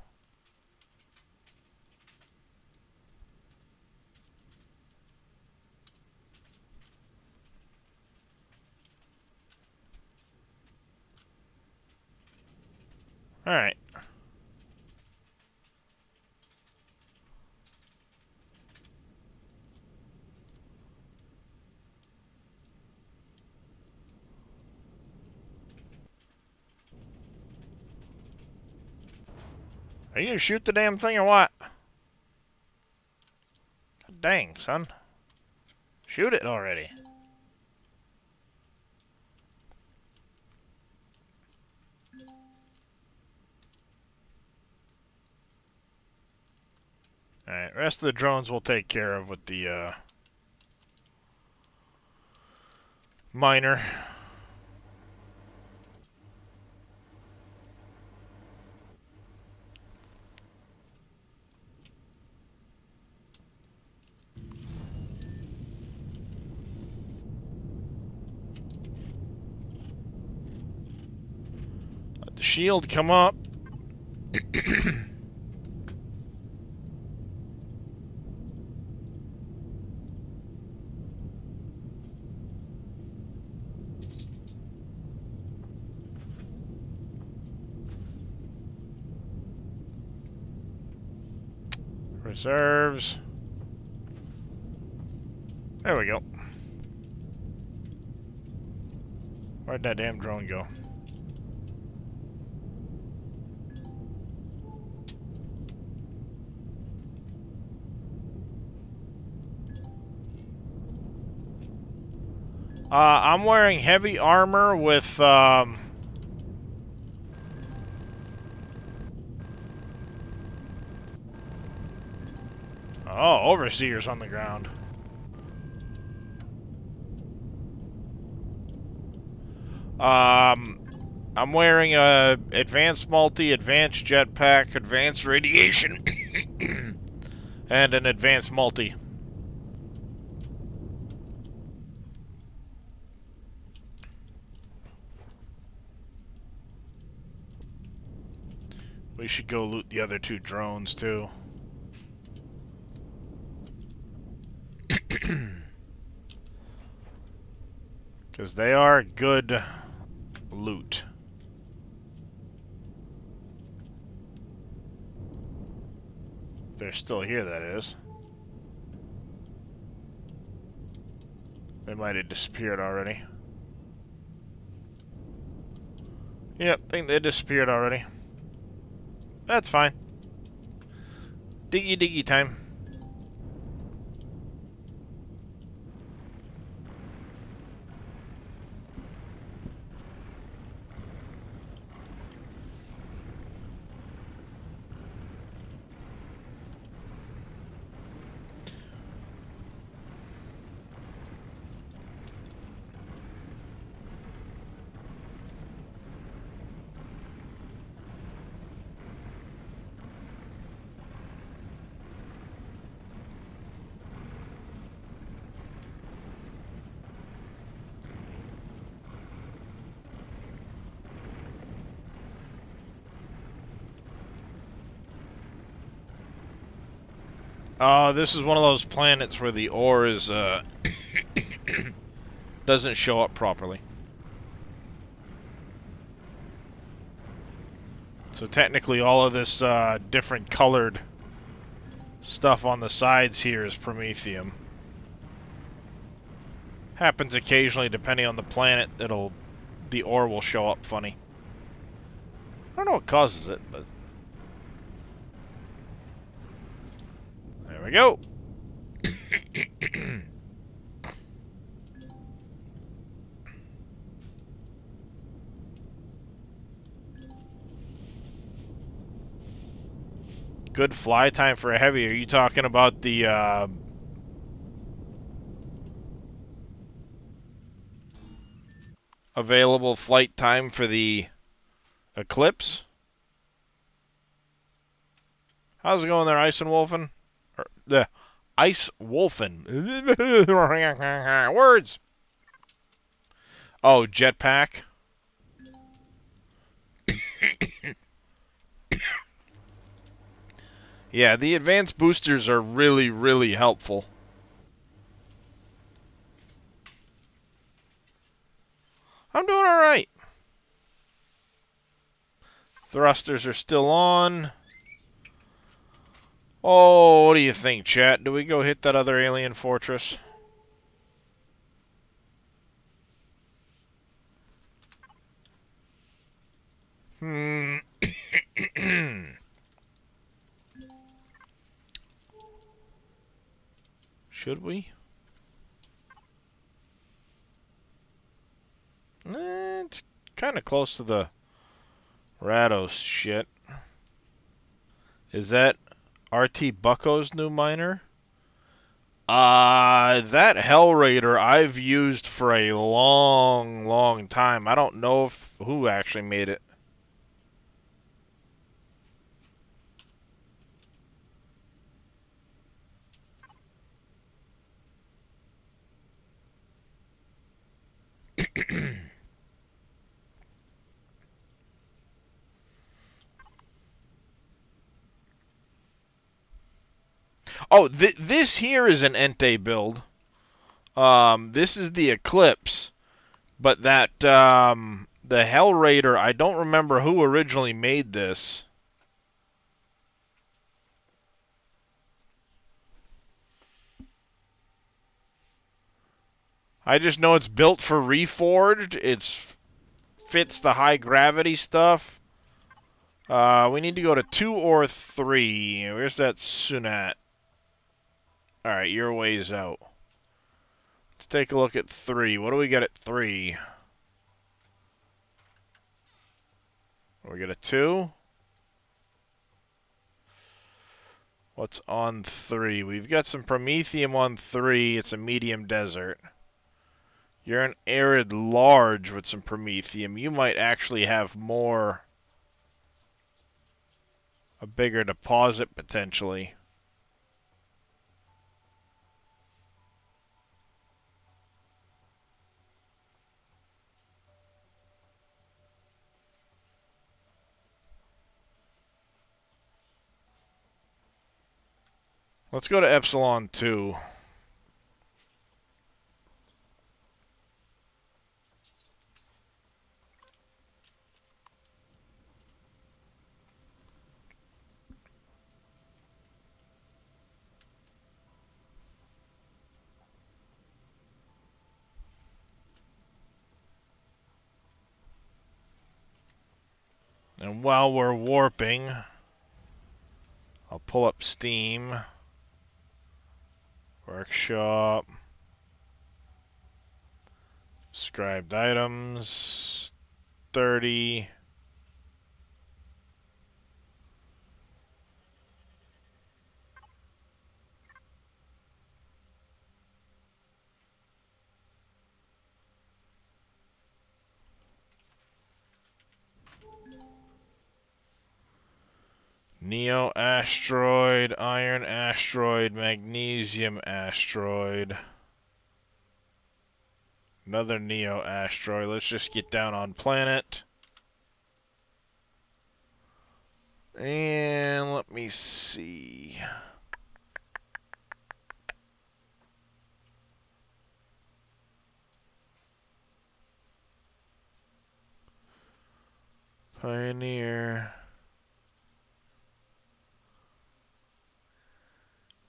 Alright. Are you gonna shoot the damn thing or what? God dang, son. Shoot it already. Alright, rest of the drones we'll take care of with the miner. Let the shield come up. Reserves. There we go. Where'd that damn drone go? I'm wearing heavy armor with oh, overseers on the ground. I'm wearing a advanced multi, advanced jetpack, advanced radiation, and an advanced multi. We should go loot the other two drones too. Because they are good loot. They're still here, that is. They might have disappeared already. Yep, I think they disappeared already. That's fine. Diggy diggy time. This is one of those planets where the ore is, doesn't show up properly. So technically all of this, different colored stuff on the sides here is promethium. Happens occasionally, depending on the planet, it'll the ore will show up funny. I don't know what causes it, but... There we go! Good fly time for a heavy. Are you talking about the, available flight time for the Eclipse? How's it going there, Ice and Wolfen? Or, the Ice Wolfen. Words! Oh, jetpack. Yeah, the advanced boosters are really, really helpful. I'm doing alright. Thrusters are still on. Oh, what do you think, chat? Do we go hit that other alien fortress? Should we? It's kind of close to the Rados shit. Is that RT Bucko's new miner? That Hell Raider I've used for a long, long time. I don't know who actually made it. Oh, this here is an Entei build. This is the Eclipse. But that, the Hell Raider, I don't remember who originally made this. I just know it's built for Reforged. It fits the high gravity stuff. We need to go to 2 or 3. Where's that Sunat? Alright, you're ways out. Let's take a look at 3. What do we got at 3? We got a 2. What's on 3? We've got some Promethium on 3. It's a medium desert. You're an arid large with some Promethium. You might actually have more... a bigger deposit, potentially. Let's go to Epsilon 2. And while we're warping, I'll pull up Steam. Workshop. Described items. 30. Neo asteroid, iron asteroid, magnesium asteroid. Another Neo asteroid. Let's just get down on planet. And let me see. Pioneer.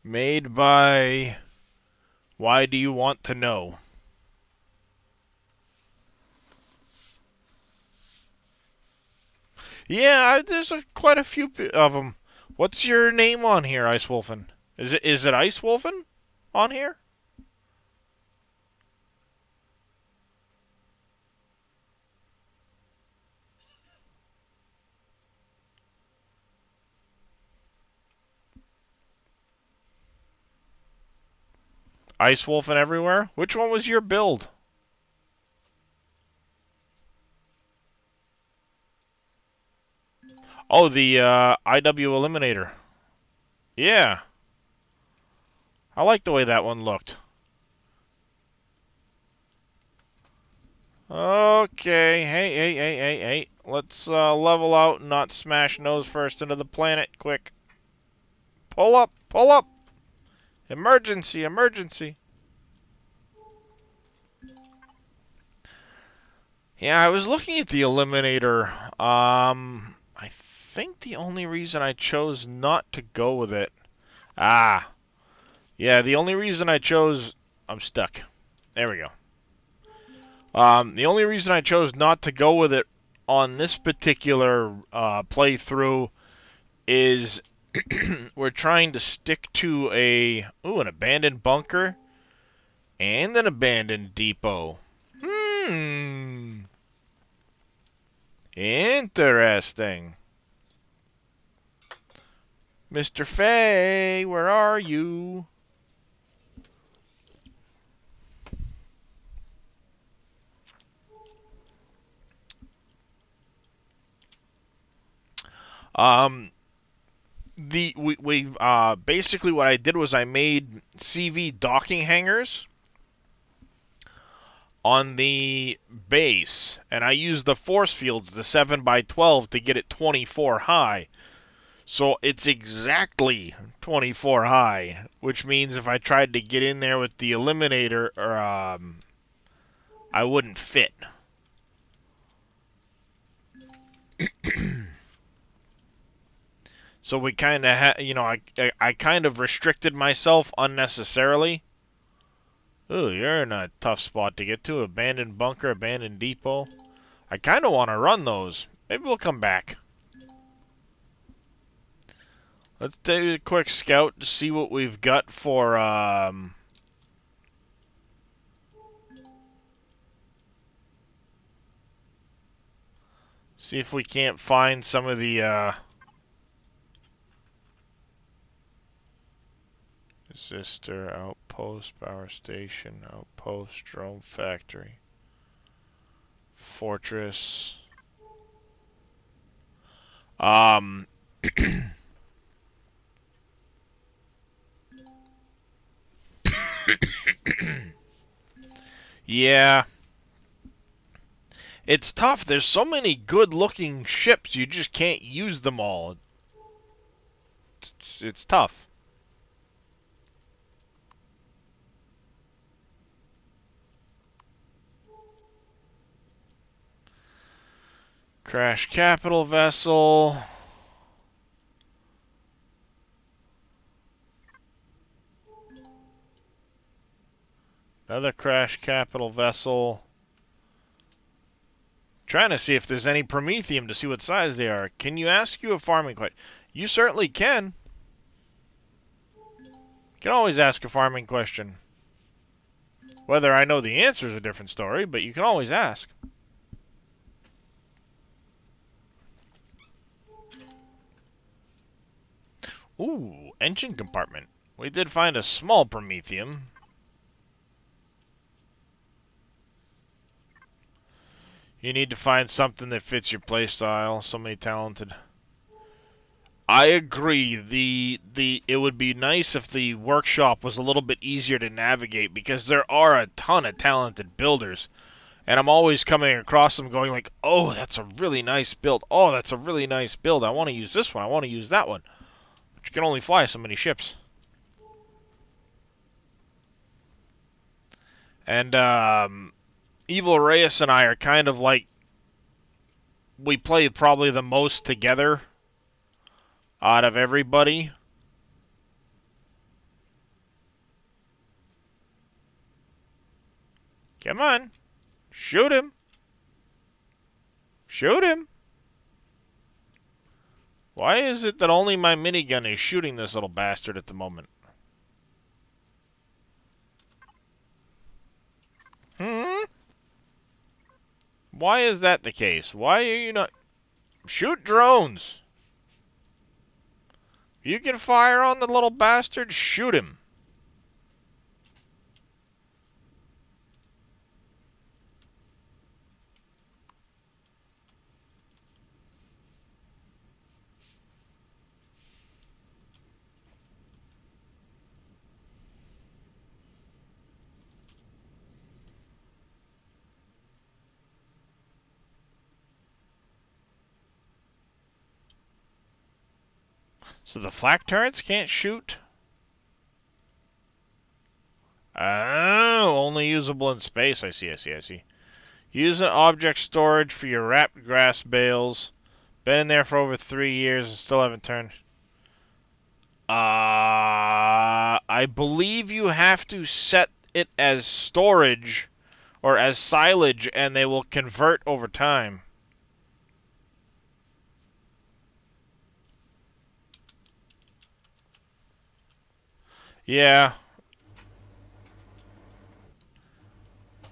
Made by... Why do you want to know? Yeah, there's quite a few of them. What's your name on here, Ice Wolfen? Is it Ice Wolfen on here? Ice Wolfen everywhere? Which one was your build? Oh, the IW Eliminator. Yeah. I like the way that one looked. Okay, hey. Let's level out and not smash nose first into the planet. Quick. Pull up, pull up. Emergency, emergency. Yeah, I was looking at the Eliminator. I think the only reason I chose not to go with it. Yeah, the only reason I chose. I'm stuck. There we go. The only reason I chose not to go with it on this particular playthrough is we're trying to stick to an abandoned bunker and an abandoned depot. Interesting. Mr. Fay, where are you? Um, we basically what I did was I made CV docking hangars on the base, and I used the force fields, the 7x12, to get it 24 high. So it's exactly 24 high, which means if I tried to get in there with the eliminator, I wouldn't fit. So we kind of I kind of restricted myself unnecessarily. Ooh, you're in a tough spot to get to. Abandoned bunker, abandoned depot. I kind of want to run those. Maybe we'll come back. Let's take a quick scout to see what we've got for, see if we can't find some of the, resistor, outpost, power station, outpost, drone factory, fortress. Yeah. It's tough. There's so many good-looking ships, you just can't use them all. It's tough. Crash capital vessel. Another crash capital vessel. Trying to see if there's any Promethium to see what size they are. Can you ask you a farming question? You certainly can. You can always ask a farming question. Whether I know the answer is a different story, but you can always ask. Ooh, engine compartment. We did find a small Promethium. You need to find something that fits your playstyle. So many talented. I agree. It would be nice if the workshop was a little bit easier to navigate because there are a ton of talented builders. And I'm always coming across them going like, oh, that's a really nice build. Oh, that's a really nice build. I want to use this one. I want to use that one. But you can only fly so many ships. And Evil Reyes and I are kind of like, we play probably the most together out of everybody. Come on. Shoot him. Shoot him. Why is it that only my minigun is shooting this little bastard at the moment? Hmm? Why is that the case? Why are you not... Shoot drones! You can fire on the little bastard, shoot him. So the flak turrets can't shoot? Oh, only usable in space. I see. Use an object storage for your wrapped grass bales. Been in there for over 3 years and still haven't turned. I believe you have to set it as storage or as silage and they will convert over time. Yeah.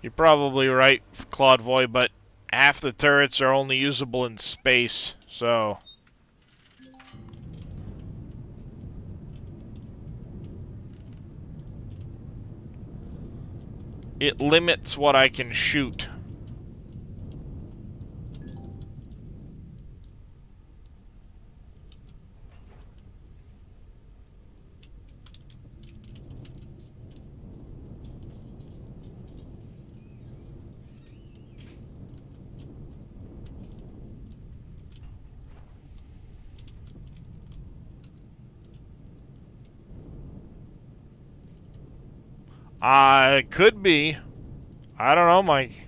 You're probably right, Claude Voy, but half the turrets are only usable in space, so... It limits what I can shoot. It could be. I don't know, Mikey.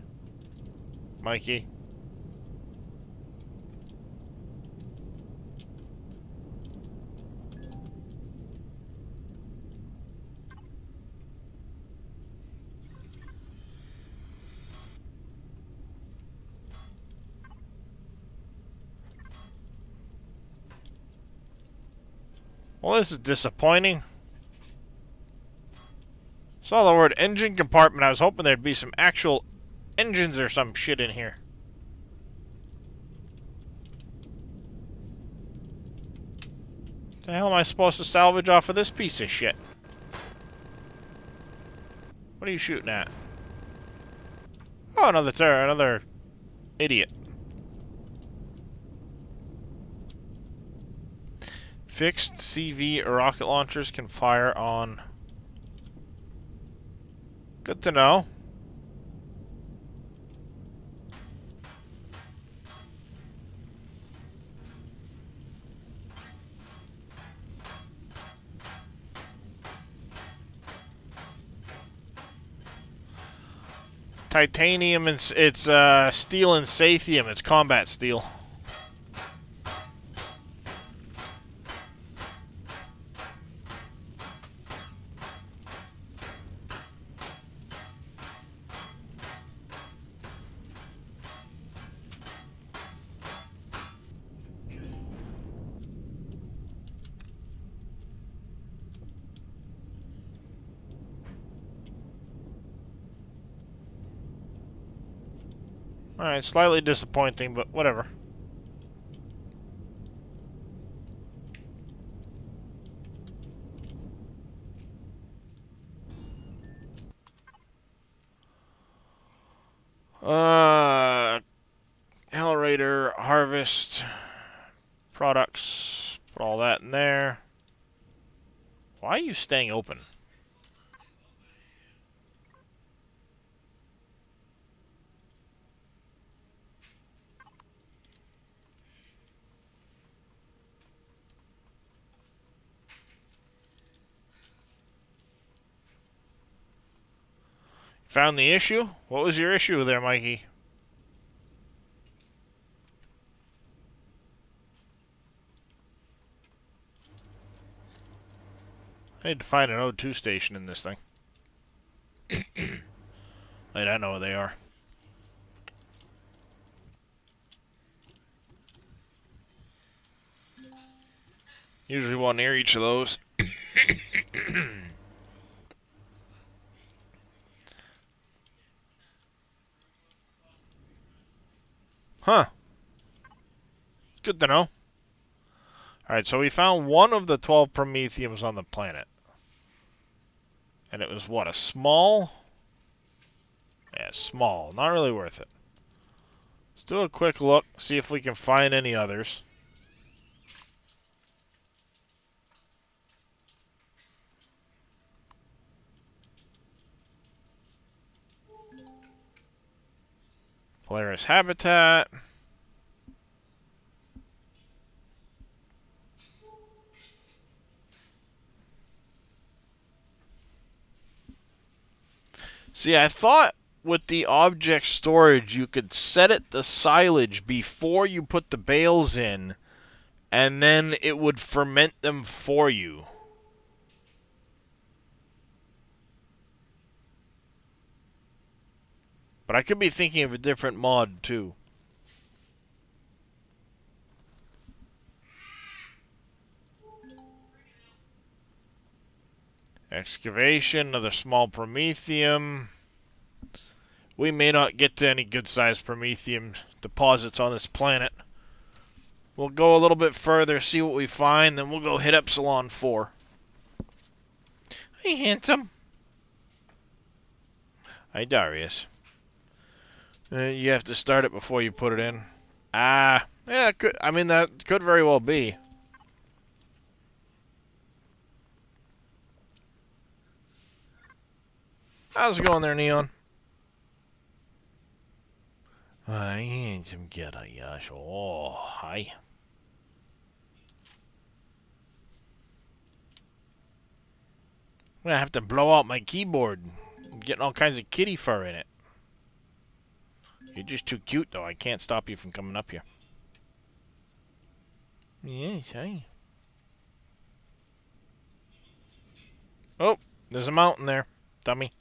Well, this is disappointing. Saw the word engine compartment. I was hoping there'd be some actual engines or some shit in here. The hell am I supposed to salvage off of this piece of shit? What are you shooting at? Oh, another idiot. Fixed CV rocket launchers can fire on. Good to know. Titanium, it's steel and sathium. It's combat steel. Alright, slightly disappointing, but whatever. Hellraider, harvest, products, put all that in there. Why are you staying open? Found the issue? What was your issue there, Mikey? I need to find an O2 station in this thing. Wait, I know where they are. Usually one near each of those. Huh. Good to know. Alright, so we found one of the 12 promethiums on the planet. And it was what, a small? Yeah, small. Not really worth it. Let's do a quick look, see if we can find any others. Polaris habitat. See, I thought with the object storage you could set it to silage before you put the bales in, and then it would ferment them for you. But I could be thinking of a different mod too. Excavation, another small promethium. We may not get to any good-sized promethium deposits on this planet. We'll go a little bit further, see what we find, then we'll go hit Epsilon 4. Hey, handsome. Hi, Darius. You have to start it before you put it in. Ah, yeah, I mean, that could very well be. How's it going there, Neon? Hi, handsome Yash. Oh, hi. I'm gonna have to blow out my keyboard. I'm getting all kinds of kitty fur in it. You're just too cute, though. I can't stop you from coming up here. Yes, hi. Oh, there's a mountain there, dummy.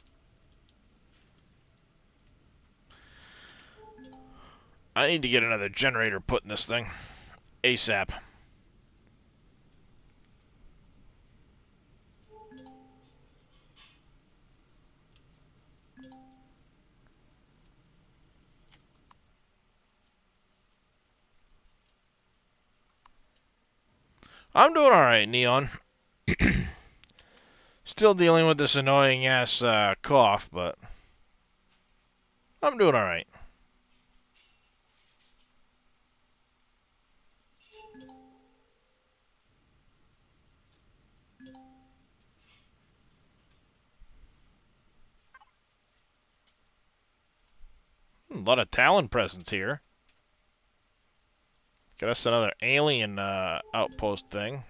I need to get another generator put in this thing. ASAP. I'm doing alright, Neon. Still dealing with this annoying ass cough, but I'm doing alright. A lot of Talon presence here. Got us another alien outpost thing.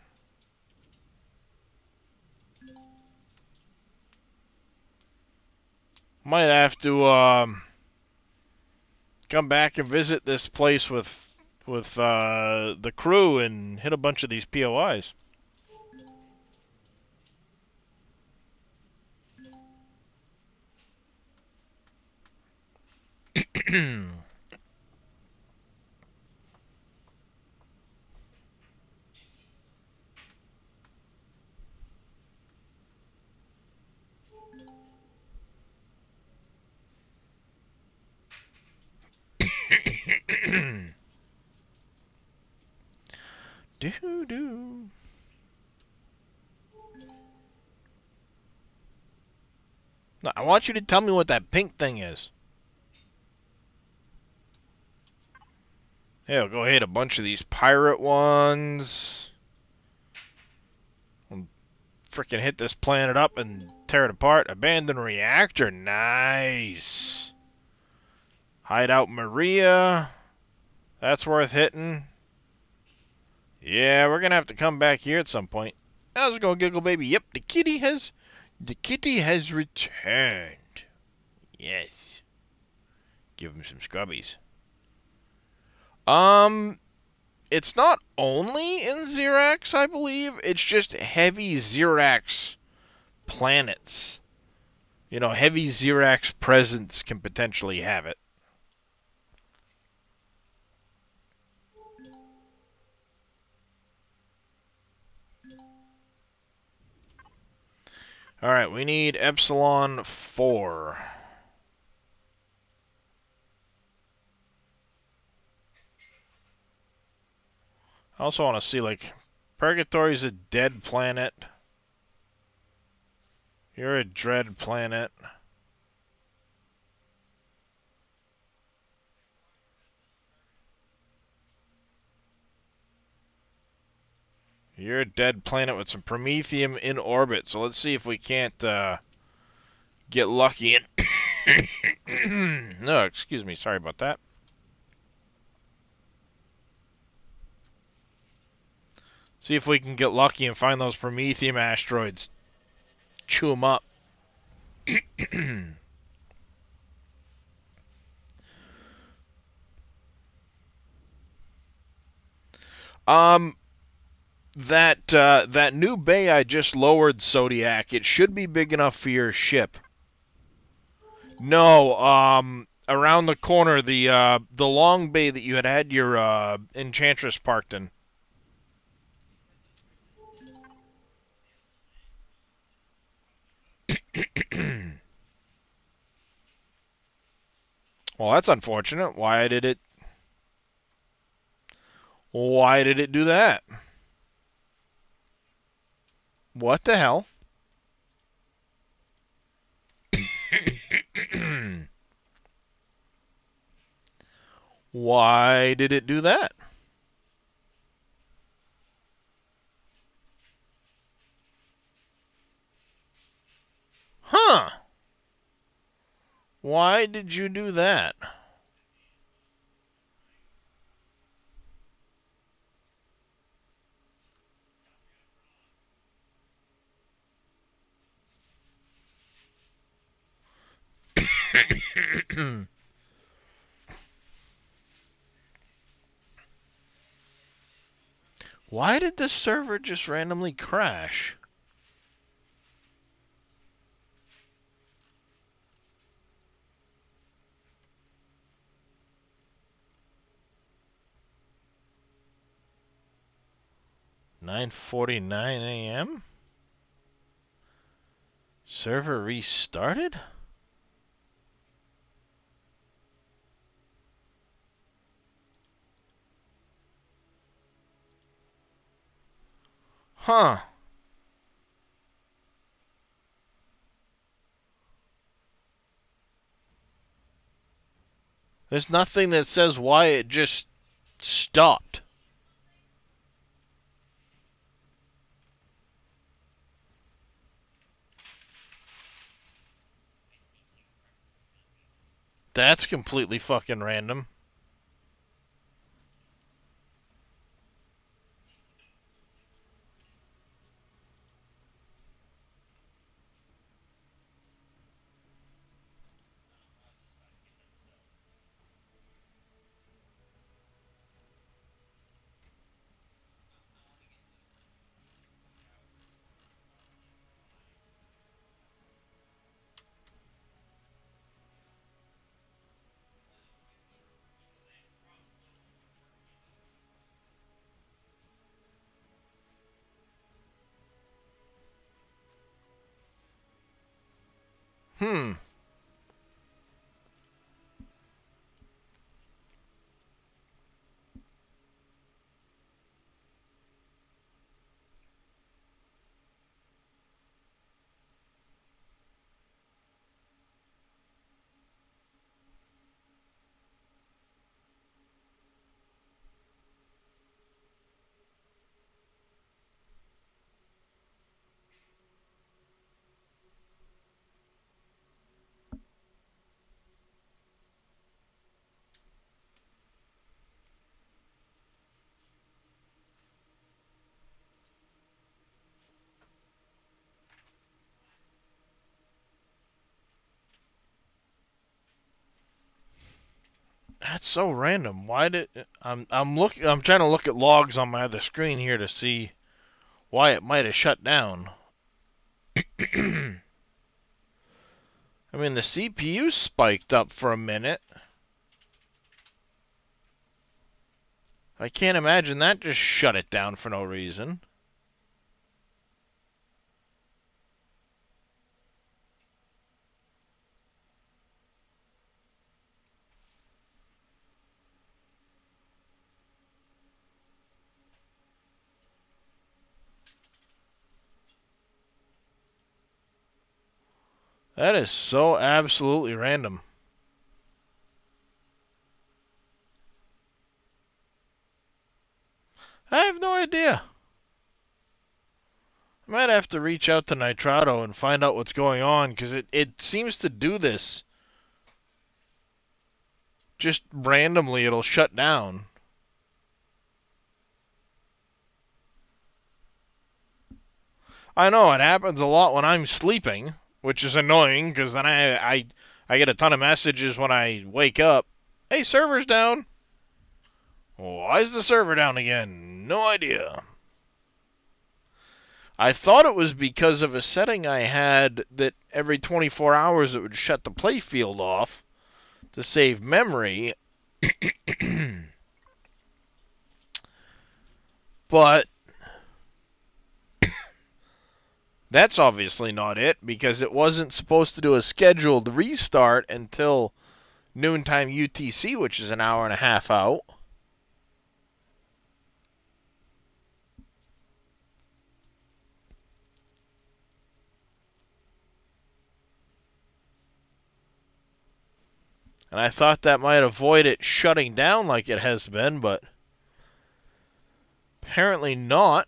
Might have to come back and visit this place with the crew and hit a bunch of these POIs. Doo-doo. No, I want you to tell me what that pink thing is. Yeah, go hit a bunch of these pirate ones. We'll frickin' hit this planet up and tear it apart. Abandoned reactor. Nice. Hideout Maria. That's worth hitting. Yeah, we're gonna have to come back here at some point. How's it going, Giggle Baby? Yep, the kitty has returned. Yes. Give him some scrubbies. It's not only in Xerax, I believe. It's just heavy Xerax planets. You know, heavy Xerax presence can potentially have it. Alright, we need Epsilon 4. I also want to see, like, Purgatory's a dead planet. You're a dread planet. You're a dead planet with some Promethium in orbit, so let's see if we can't get lucky and... No, excuse me, sorry about that. See if we can get lucky and find those Promethium asteroids. Chew them up. um, that new bay I just lowered, Zodiac, it should be big enough for your ship. No, around the corner, the long bay that you had your Enchantress parked in. Well, that's unfortunate. Why did it do that? What the hell? Why did it do that? Huh. Why did you do that? Why did this server just randomly crash? (9:49 a.m.) Server restarted? Huh. There's nothing that says why it just stopped. That's completely fucking random. Hmm. That's so random. Why did I'm trying to look at logs on my other screen here to see why it might have shut down. I mean, the CPU spiked up for a minute. I can't imagine that just shut it down for no reason. That is so absolutely random. I have no idea. I might have to reach out to Nitrado and find out what's going on, because it seems to do this. Just randomly, it'll shut down. I know, it happens a lot when I'm sleeping, which is annoying, because then I get a ton of messages when I wake up. Hey, server's down. Why is the server down again? No idea. I thought it was because of a setting I had that every 24 hours it would shut the playfield off to save memory. But that's obviously not it, because it wasn't supposed to do a scheduled restart until noontime UTC, which is an hour and a half out. And I thought that might avoid it shutting down like it has been, but apparently not.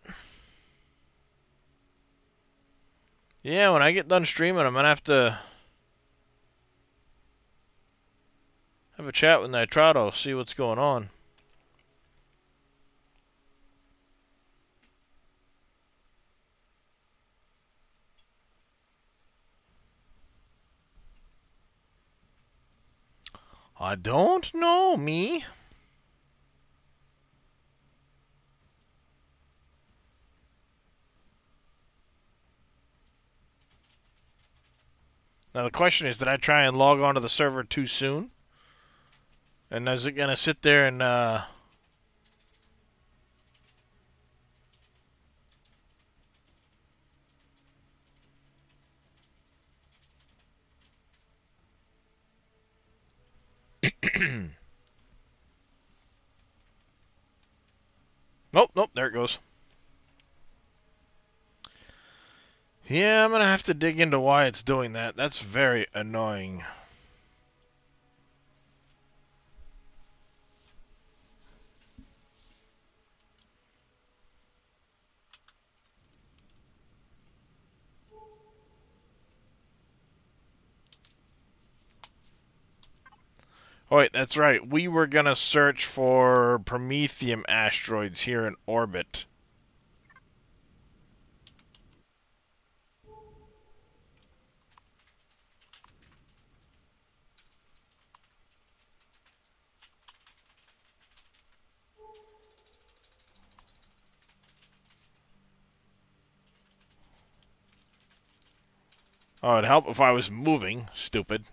Yeah, when I get done streaming, I'm going to have a chat with Nitrado, see what's going on. I don't know, me. Now the question is, did I try and log onto the server too soon? And is it going to sit there and Nope, there it goes. Yeah, I'm going to have to dig into why it's doing that. That's very annoying. Oh, wait, that's right. We were going to search for Promethium asteroids here in orbit. Oh, it'd help if I was moving. Stupid.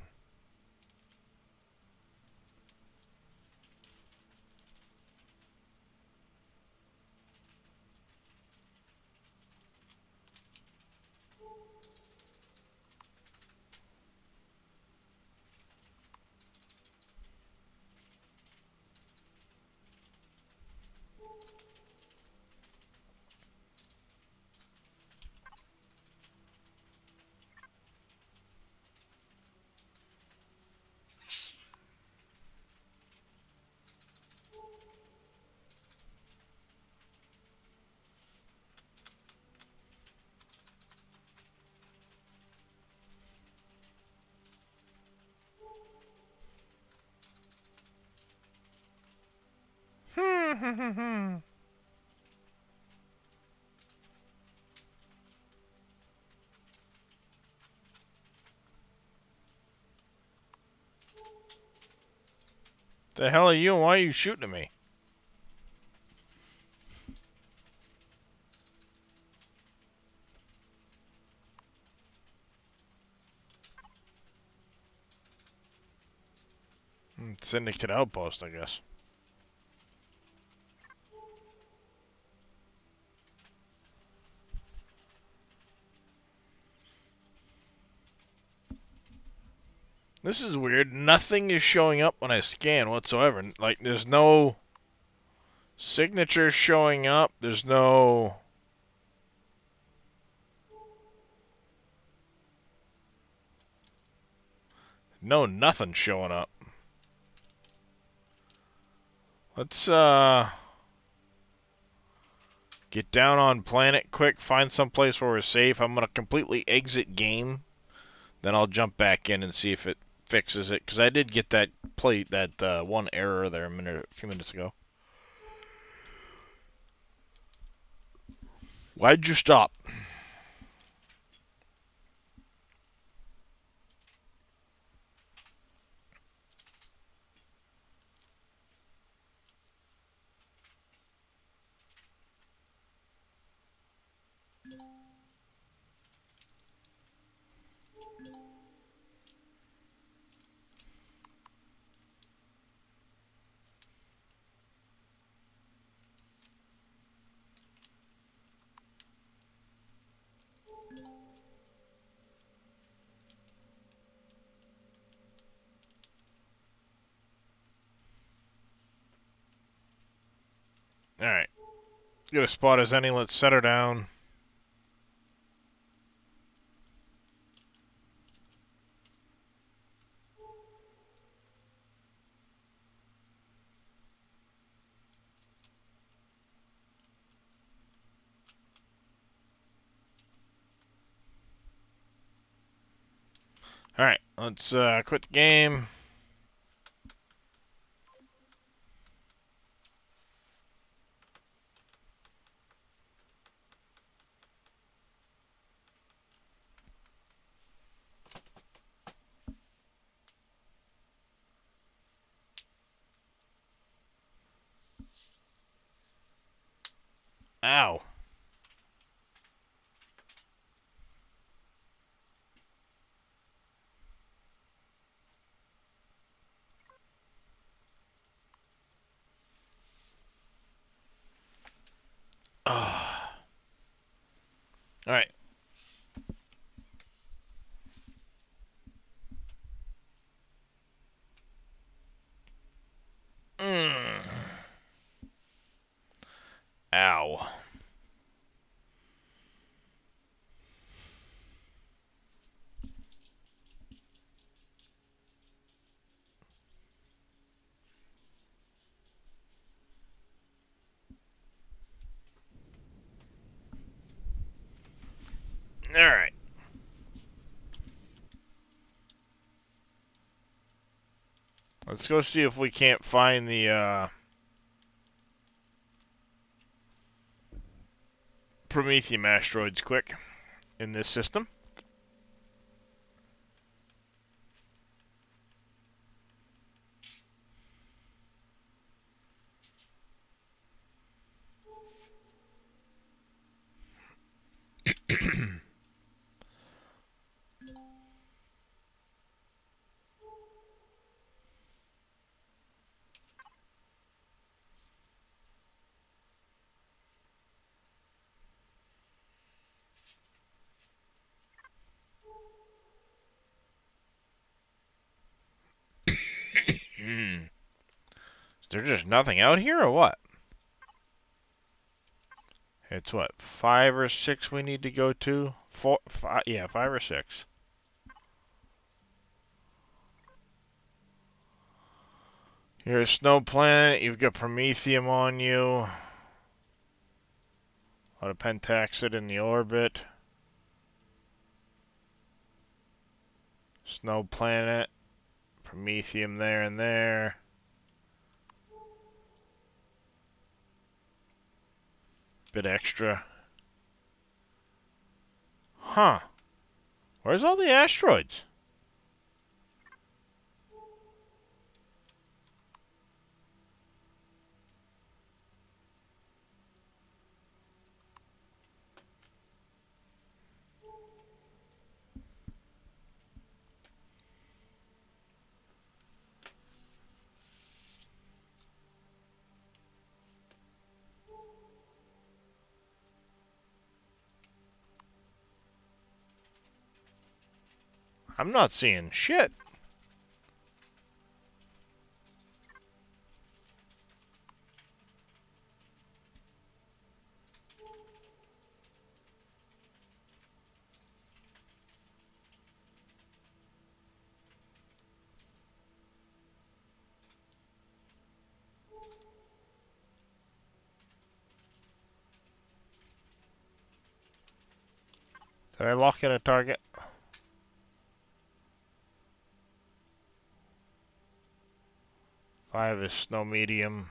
The hell are you and why are you shooting at me? Syndicate outpost, I guess. This is weird. Nothing is showing up when I scan whatsoever. Like, there's no signatures showing up. There's no... No, nothing's showing up. Let's, get down on planet quick, find some place where we're safe. I'm gonna completely exit game. Then I'll jump back in and see if it fixes it. Because I did get that one error there a few minutes ago. Why'd you stop? Alright. Get a spot as any. Let's set her down. Alright, let's quit the game. Ow. Alright. Ow. Alright. Let's go see if we can't find the Prometheum asteroids quick in this system. Is there just nothing out here or what? It's what, 5 or 6 we need to go to? 4, 5, yeah, 5 or 6. Here's Snow Planet. You've got Prometheum on you. A lot of Pentaxid in the orbit. Snow Planet. Prometheum there and there. Bit extra. Huh. Where's all the asteroids? I'm not seeing shit. Did I lock in a target? Five is snow medium.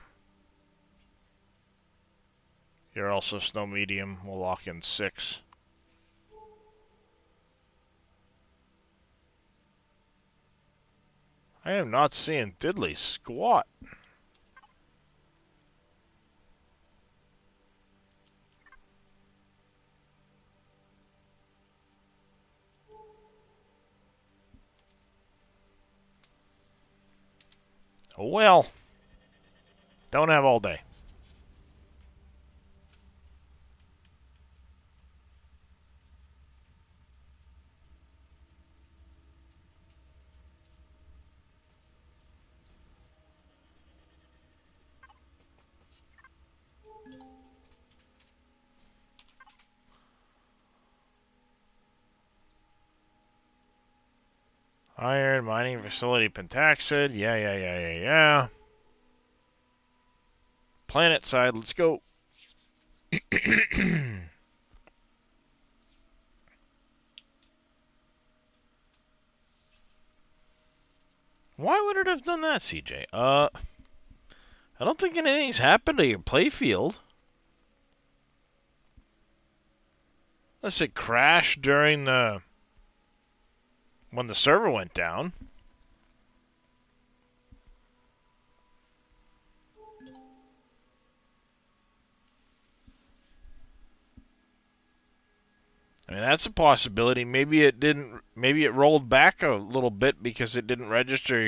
You're also snow medium. We'll lock in 6. I am not seeing diddly squat. Oh well. Don't have all day. Iron mining facility Pentaxid. Yeah. Planet side, let's go. Why would it have done that, CJ? I don't think anything's happened to your playfield. Unless it crashed during when the server went down. I mean, that's a possibility. Maybe it didn't. Maybe it rolled back a little bit because it didn't register.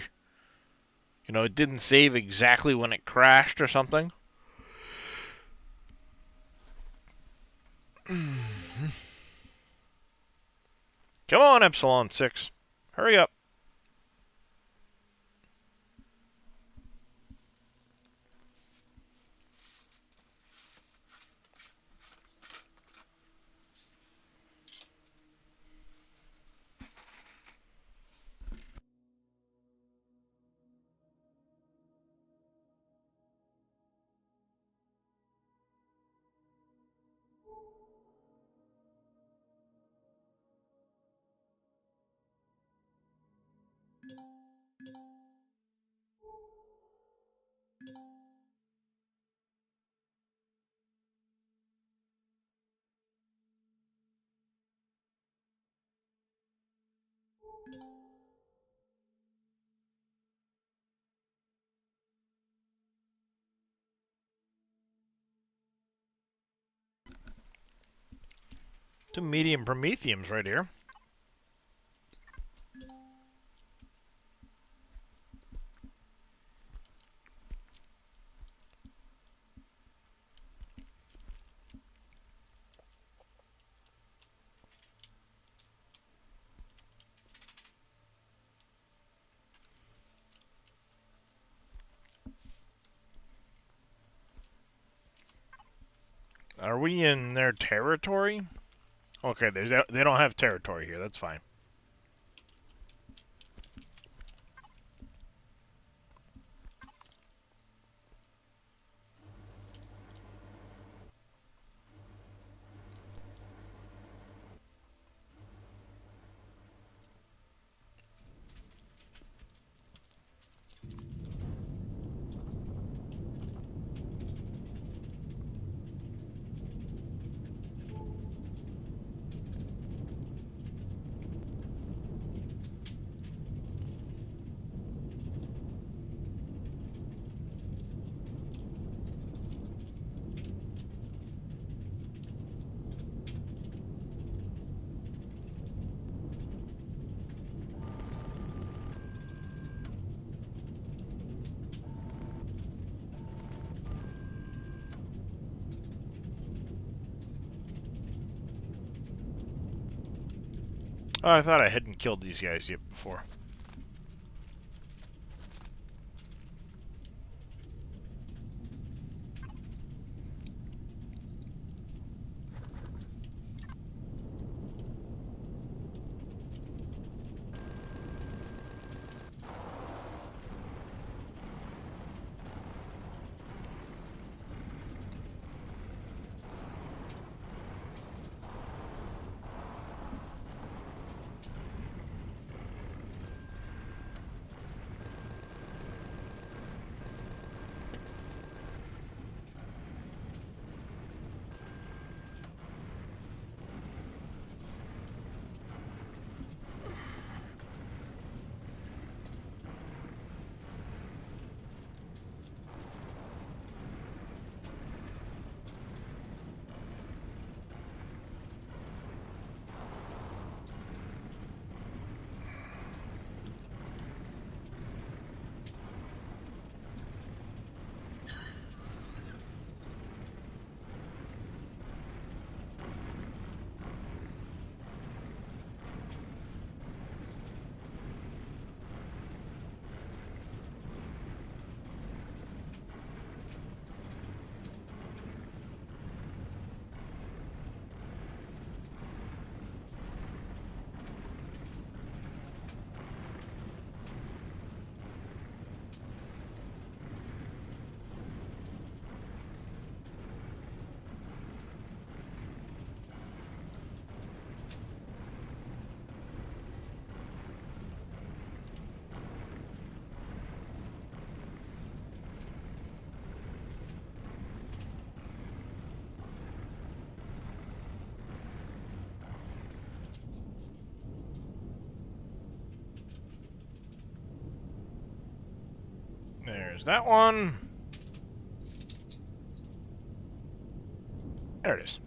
You know, it didn't save exactly when it crashed or something. Come on, Epsilon 6. Hurry up. Two medium promethiums right here. Are we in their territory? Okay, they don't have territory here. That's fine. Oh, I thought I hadn't killed these guys yet before. There's that one. There it is.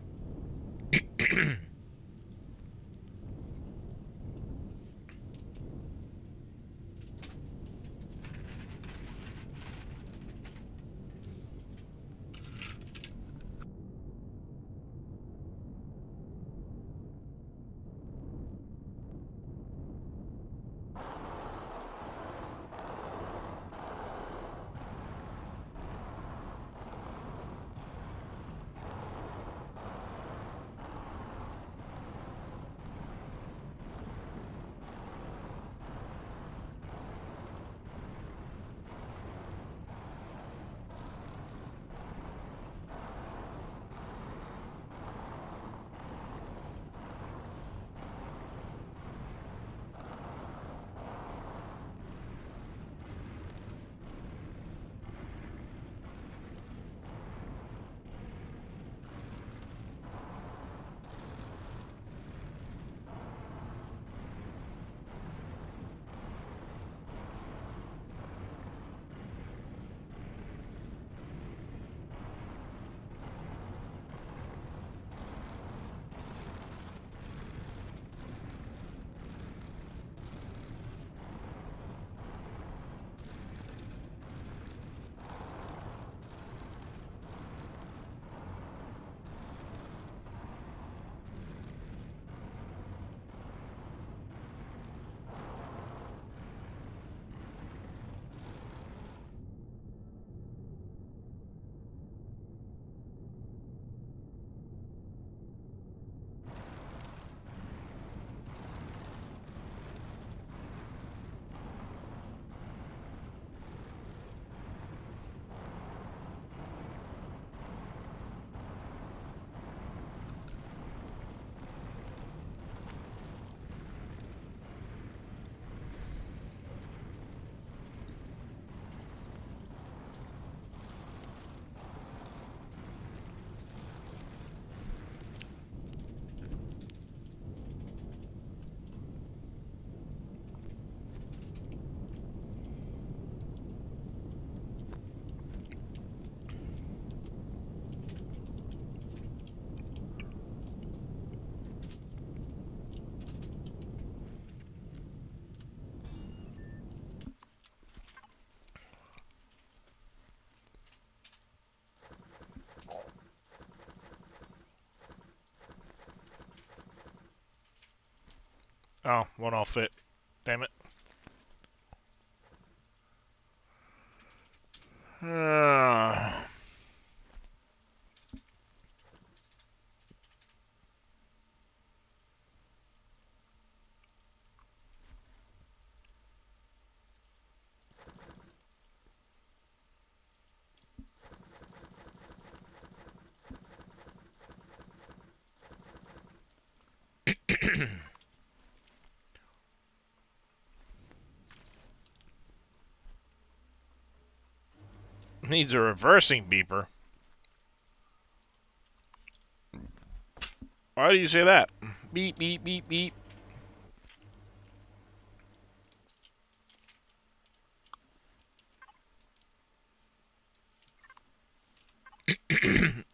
Oh, one all fit. Damn it. Needs a reversing beeper. Why do you say that? Beep, beep, beep, beep.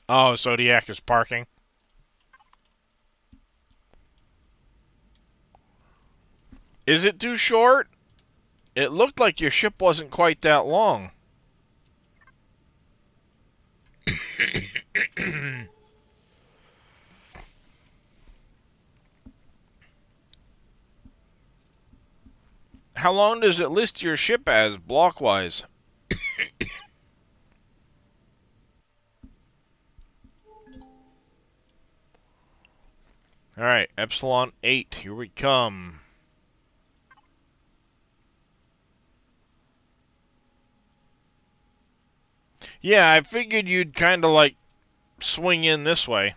Oh, Zodiac is parking. Is it too short? It looked like your ship wasn't quite that long. How long does it list your ship as, block-wise? Alright, Epsilon 8, here we come. Yeah, I figured you'd kind of like swing in this way.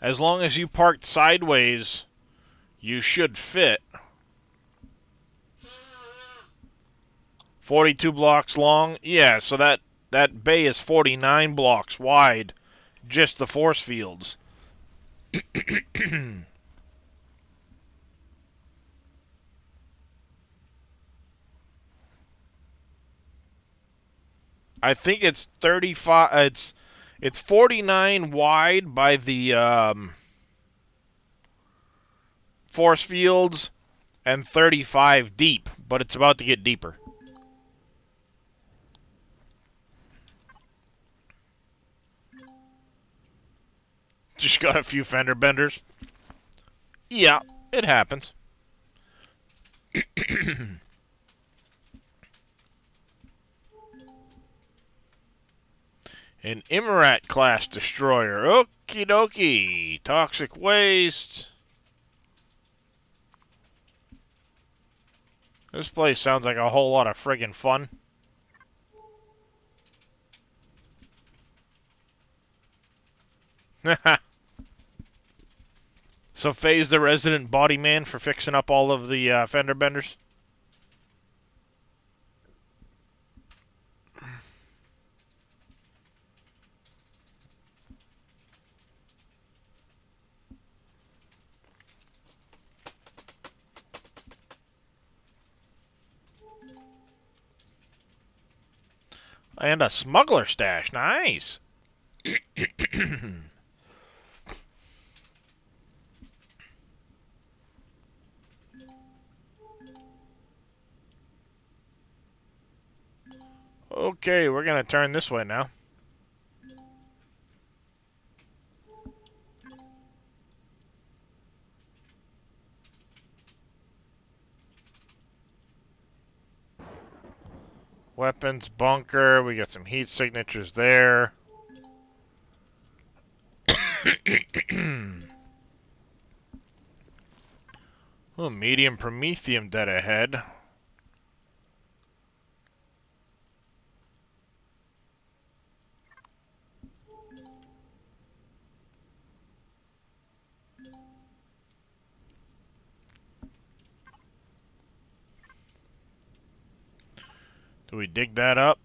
As long as you parked sideways, you should fit. 42 blocks long? Yeah, so that bay is 49 blocks wide. Just the force fields. I think it's 35. It's 49 wide by the force fields and 35 deep, but it's about to get deeper. Just got a few fender benders. Yeah, it happens. An Imrat class destroyer. Okie dokie. Toxic waste. This place sounds like a whole lot of friggin' fun. So Faye's the resident body man for fixing up all of the fender benders? And a smuggler stash. Nice. Okay, we're going to turn this way now. Weapons, bunker. We got some heat signatures there. Oh, medium promethium dead ahead. Do we dig that up?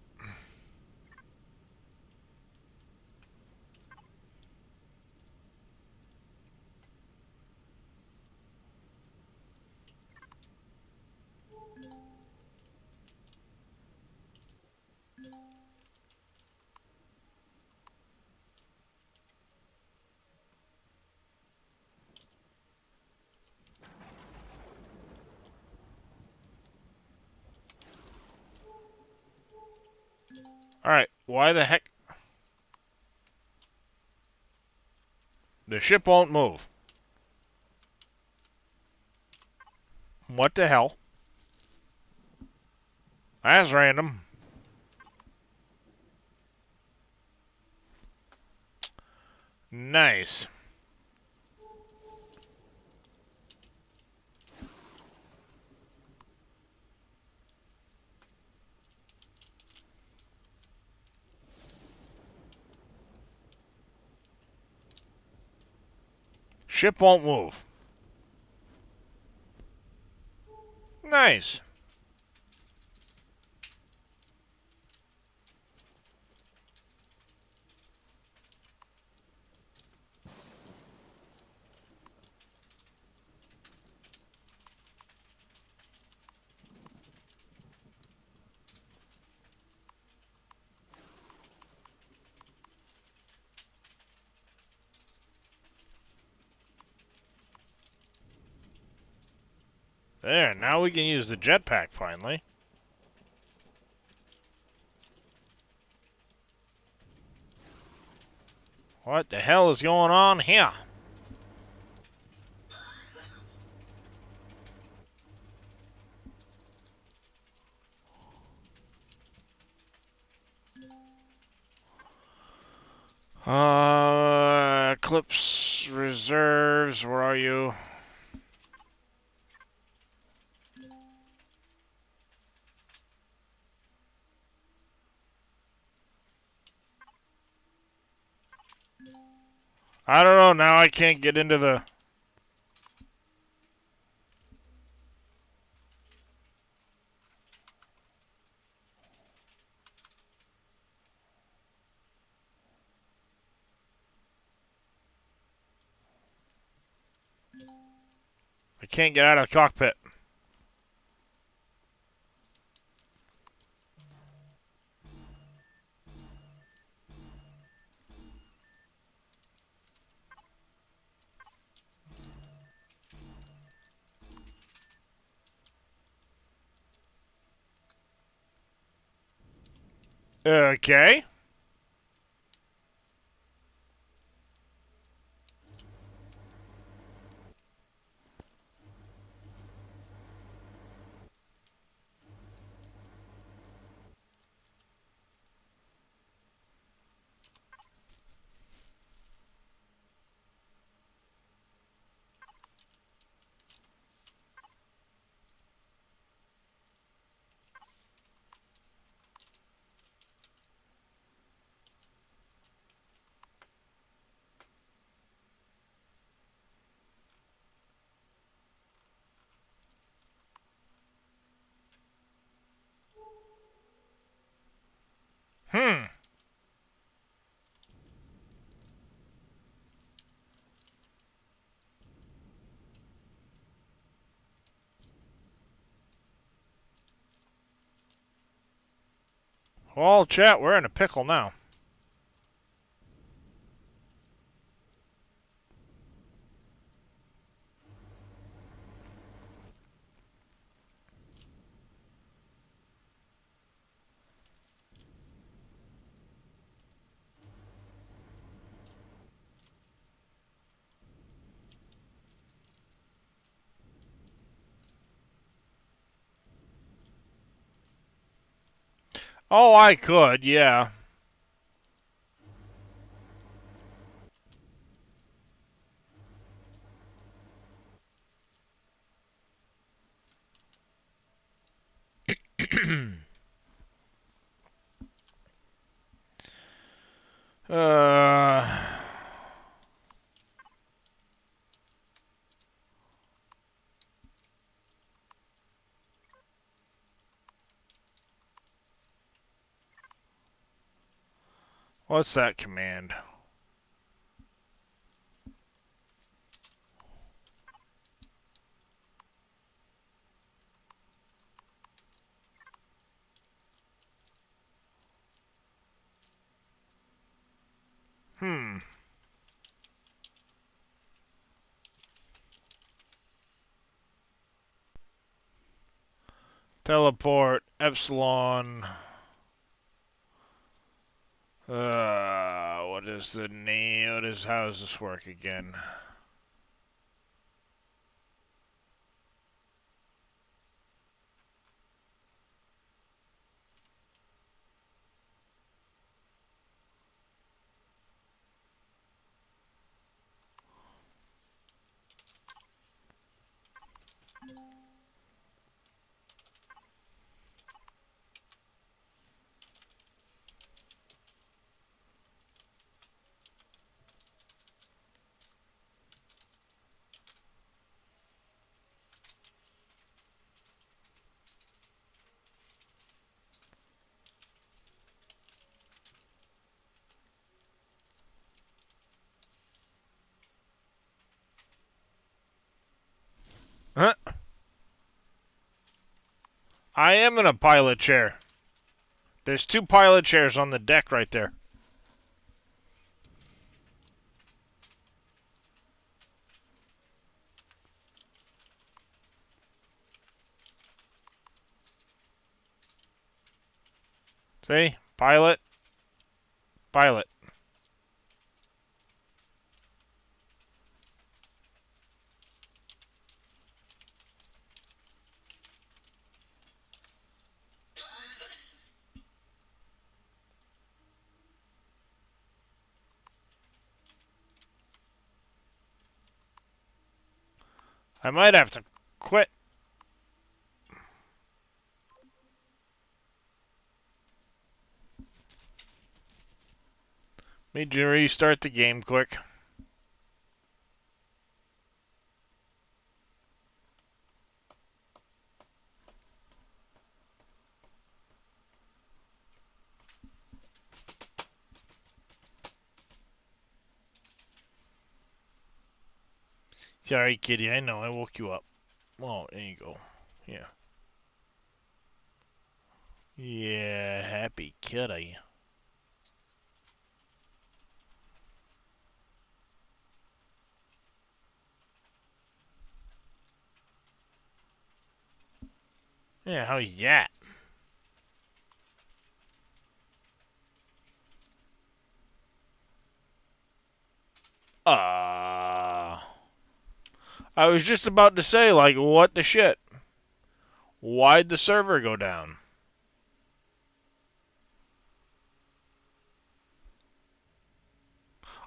Alright, why the heck? The ship won't move. What the hell? That's random. Nice. Ship won't move. Nice. There, now we can use the jetpack finally. What the hell is going on here? Eclipse reserves, where are you? I don't know, now I can't get into the... I can't get out of the cockpit. Okay. Hmm. Well, chat, we're in a pickle now. Oh, I could, yeah. uh, what's that command? Hmm. Teleport, Epsilon. What is the name? How does this work again? Huh? I am in a pilot chair. There's 2 pilot chairs on the deck right there. See? Pilot. Pilot. I might have to quit. Need you to restart the game quick. Sorry, kitty. I know. I woke you up. Oh, there you go. Yeah. Yeah, happy kitty. Yeah, how's that? I was just about to say, like, what the shit? Why'd the server go down?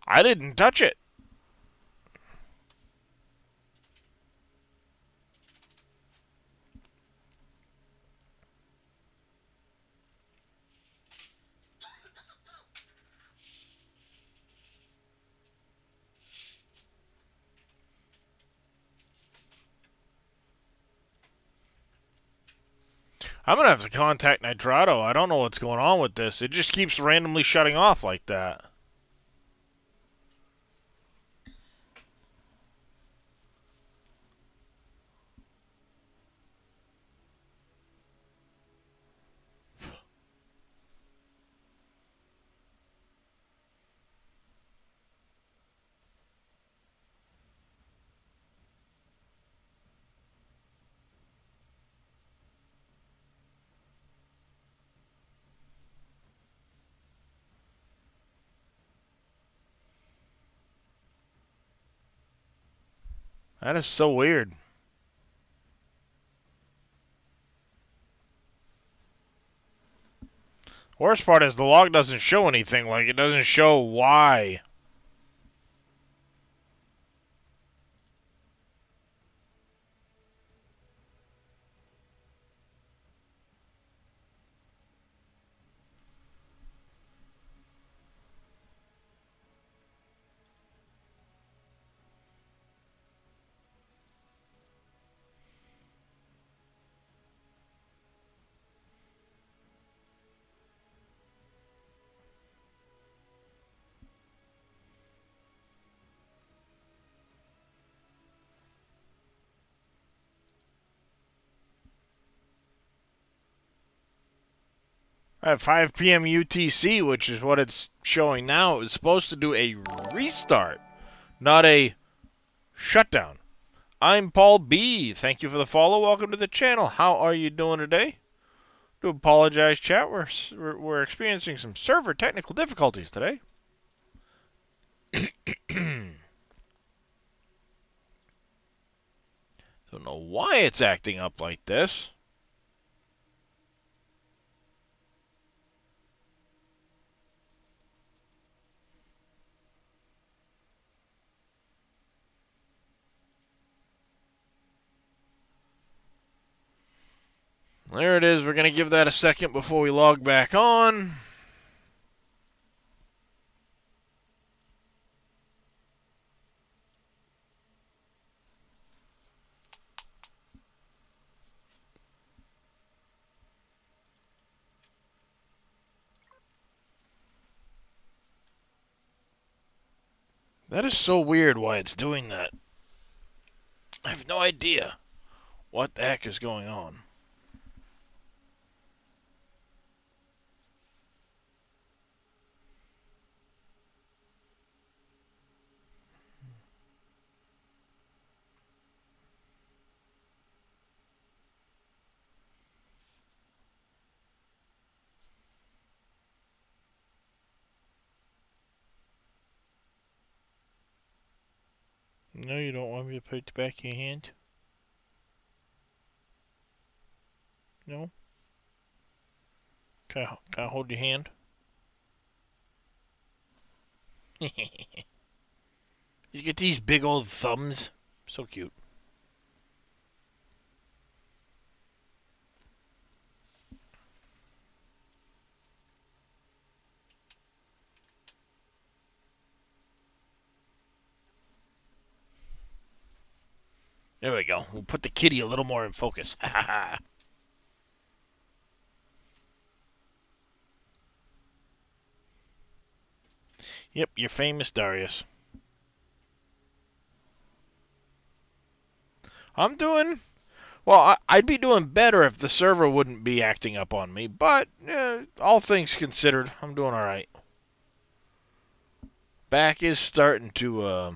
I didn't touch it. I'm gonna have to contact Nitrado. I don't know what's going on with this. It just keeps randomly shutting off like that. That is so weird. Worst part is the log doesn't show anything. Like, it doesn't show why. At 5 p.m. UTC, which is what it's showing now, it was supposed to do a restart, not a shutdown. I'm Paul B. Thank you for the follow. Welcome to the channel. How are you doing today? Do apologize, chat. We're experiencing some server technical difficulties today. Don't know why it's acting up like this. There it is. We're going to give that a second before we log back on. That is so weird why it's doing that. I have no idea what the heck is going on. No, you don't want me to put the back of your hand? No? Can I hold your hand? He's got these big old thumbs. So cute. There we go. We'll put the kitty a little more in focus. Yep, you're famous, Darius. I'm doing... Well, I'd be doing better if the server wouldn't be acting up on me, but all things considered, I'm doing alright. Back is starting to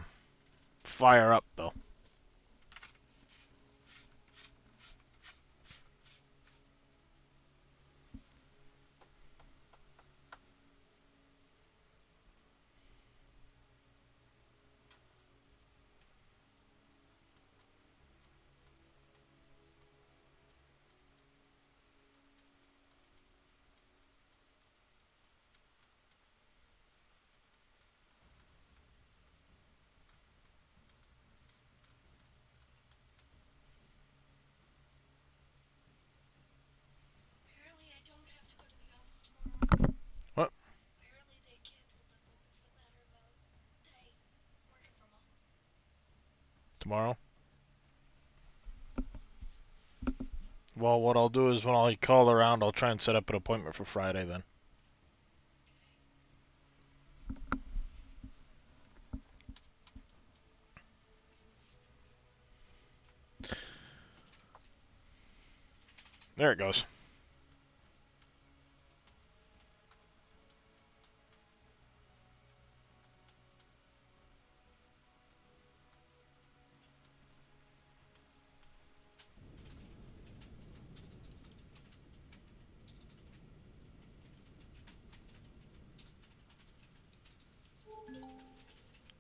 fire up, though. tomorrow. Well, what I'll do is when I call around, I'll try and set up an appointment for Friday then. There it goes.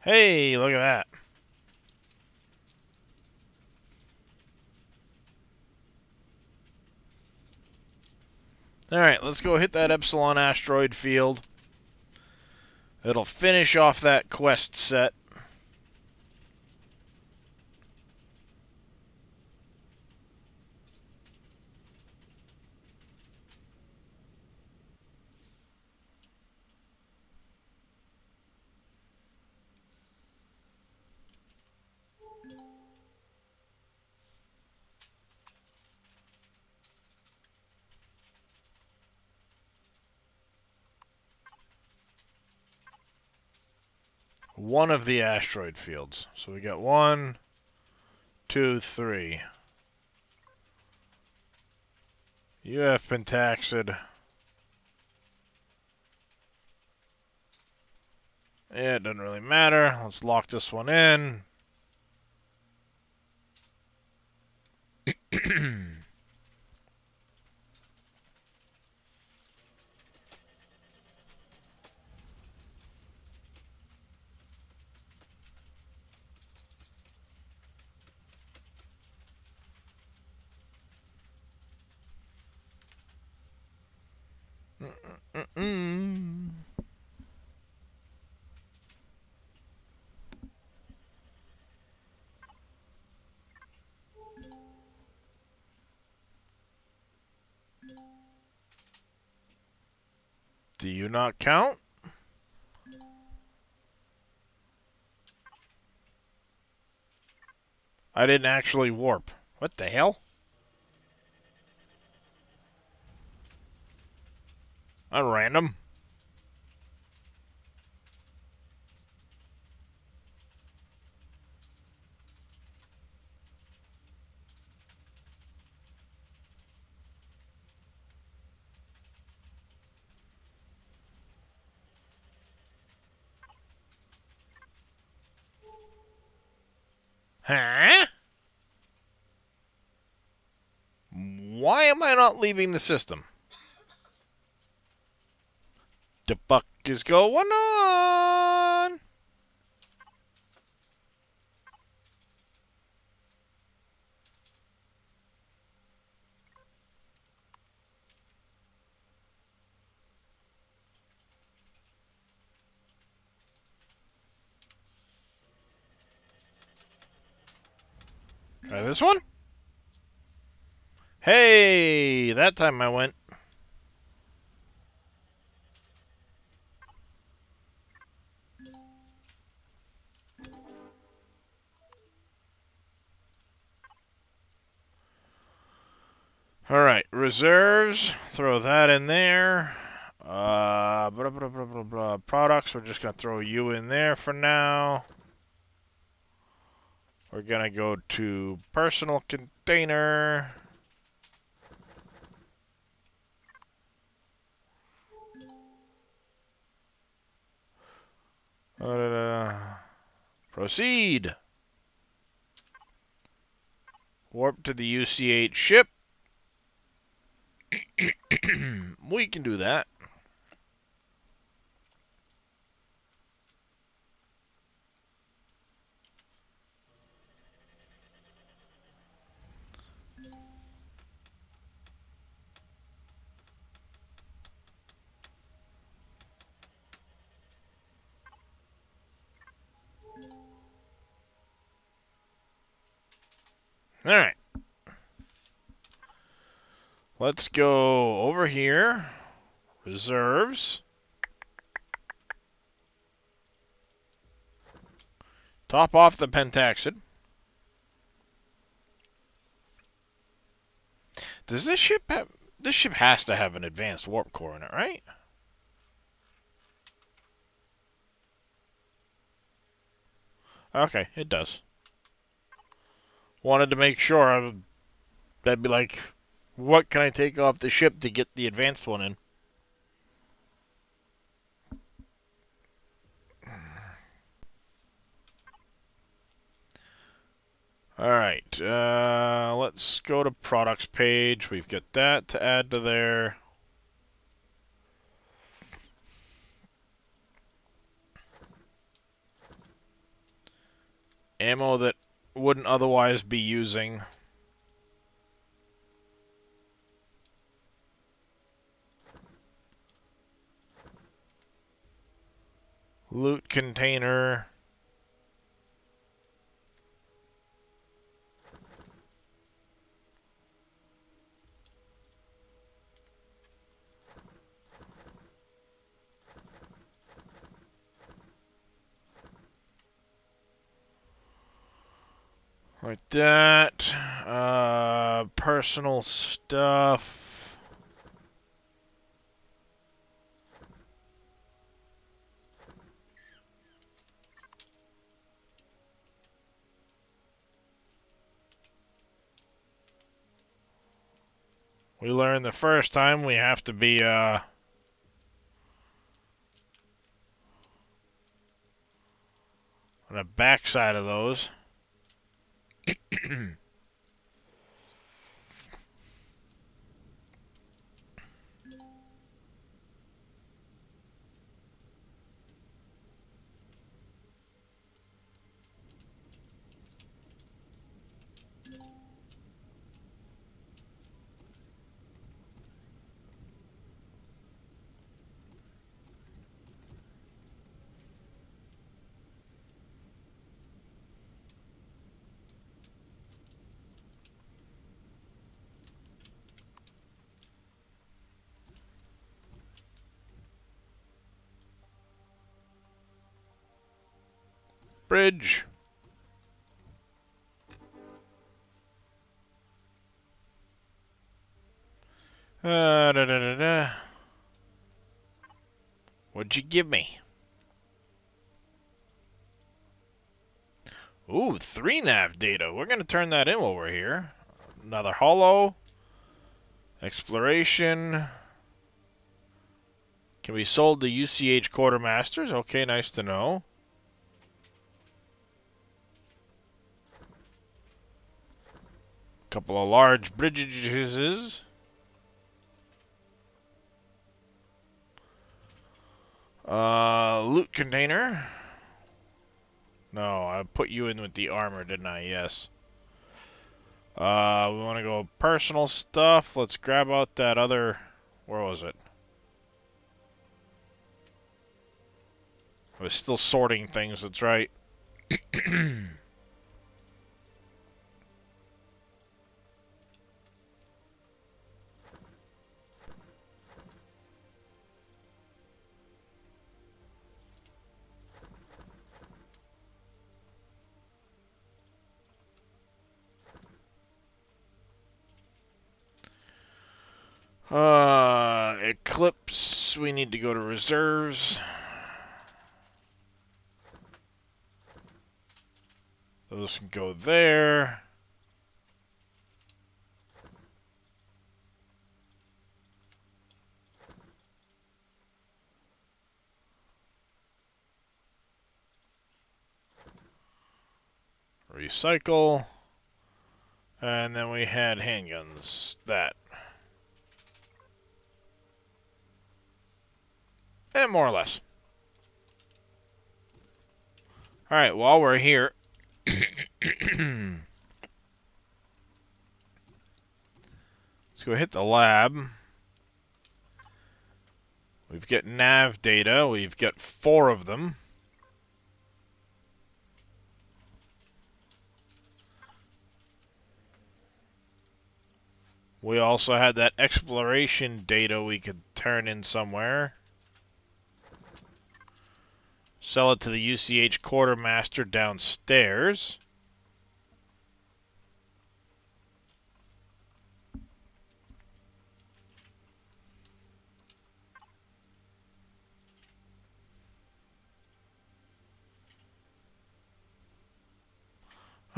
Hey, look at that. Alright, let's go hit that Epsilon asteroid field. It'll finish off that quest set. One of the asteroid fields. So we got 1, 2, 3. You have pentaxid. Yeah, it doesn't really matter. Let's lock this one in. Do you not count? I didn't actually warp. What the hell? At random. Huh? Why am I not leaving the system? The fuck is going on? Try this one? Hey, that time I went. Alright, reserves. Throw that in there. Blah, blah, blah, blah, blah. Products, we're just going to throw you in there for now. We're going to go to personal container. Proceed. Warp to the UC-8 ship. We can do that. Alright. Let's go over here. Reserves. Top off the pentaxid. Does this ship have... This ship has to have an advanced warp core in it, right? Okay, it does. Wanted to make sure. That'd be like, what can I take off the ship to get the advanced one in? Alright, let's go to products page. We've got that to add to there. Ammo that wouldn't otherwise be using. Loot container. Like that. Personal stuff. We learned the first time we have to be, on the back side of those. Bridge. Da, da, da, da. What'd you give me? Ooh, 3 nav data. We're gonna turn that in while we're here. Another holo. Exploration. Can be sold to UCH quartermasters. Okay, nice to know. Couple of large bridges. Loot container. No, I put you in with the armor, didn't I? Yes. We want to go personal stuff. Let's grab out that other... Where was it? I was still sorting things, that's right. Eclipse, we need to go to reserves. Those can go there. Recycle. And then we had handguns. That. And more or less. Alright, while we're here... Let's go hit the lab. We've got nav data. We've got 4 of them. We also had that exploration data we could turn in somewhere. Sell it to the UCH quartermaster downstairs.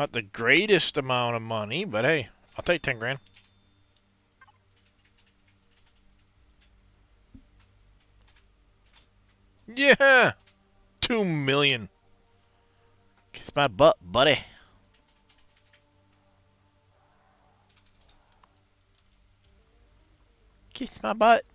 Not the greatest amount of money, but hey, I'll take 10 grand. Yeah! 2 million. Kiss my butt, buddy. Kiss my butt.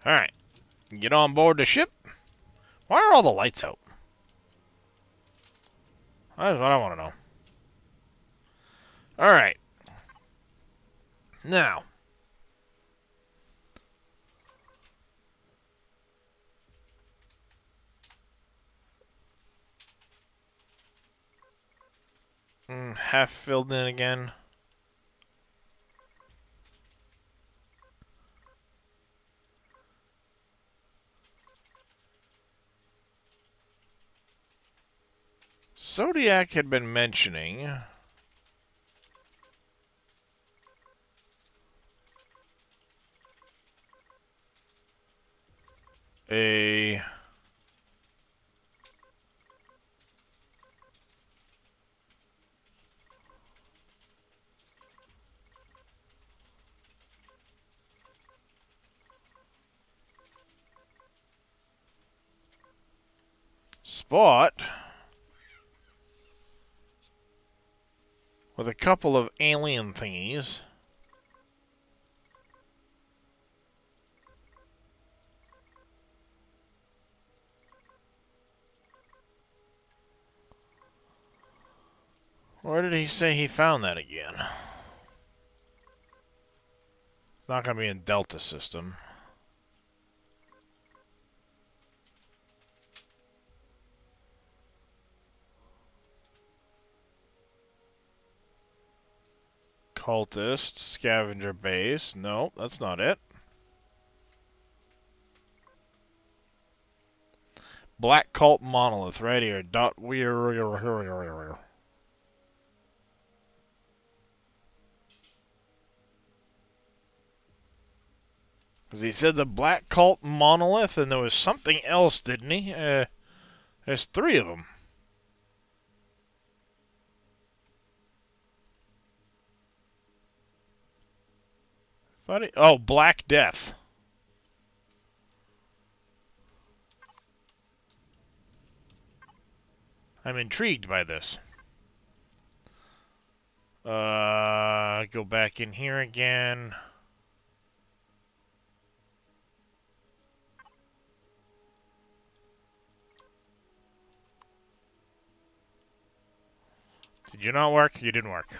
Alright. Get on board the ship. Why are all the lights out? That's what I want to know. Alright. Now. Half filled in again. Zodiac had been mentioning a spot with a couple of alien thingies. Where did he say he found that again? It's not going to be in Delta system. Cultist, scavenger base. No, that's not it. Black cult monolith right here. Dot weird. Because he said the black cult monolith, and there was something else, didn't he? There's 3 of them. Oh, Black Death. I'm intrigued by this. Go back in here again. Did you not work? You didn't work.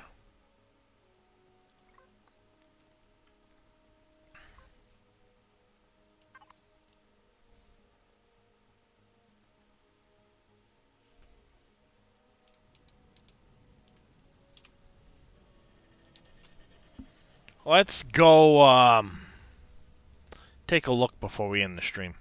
Let's go, take a look before we end the stream.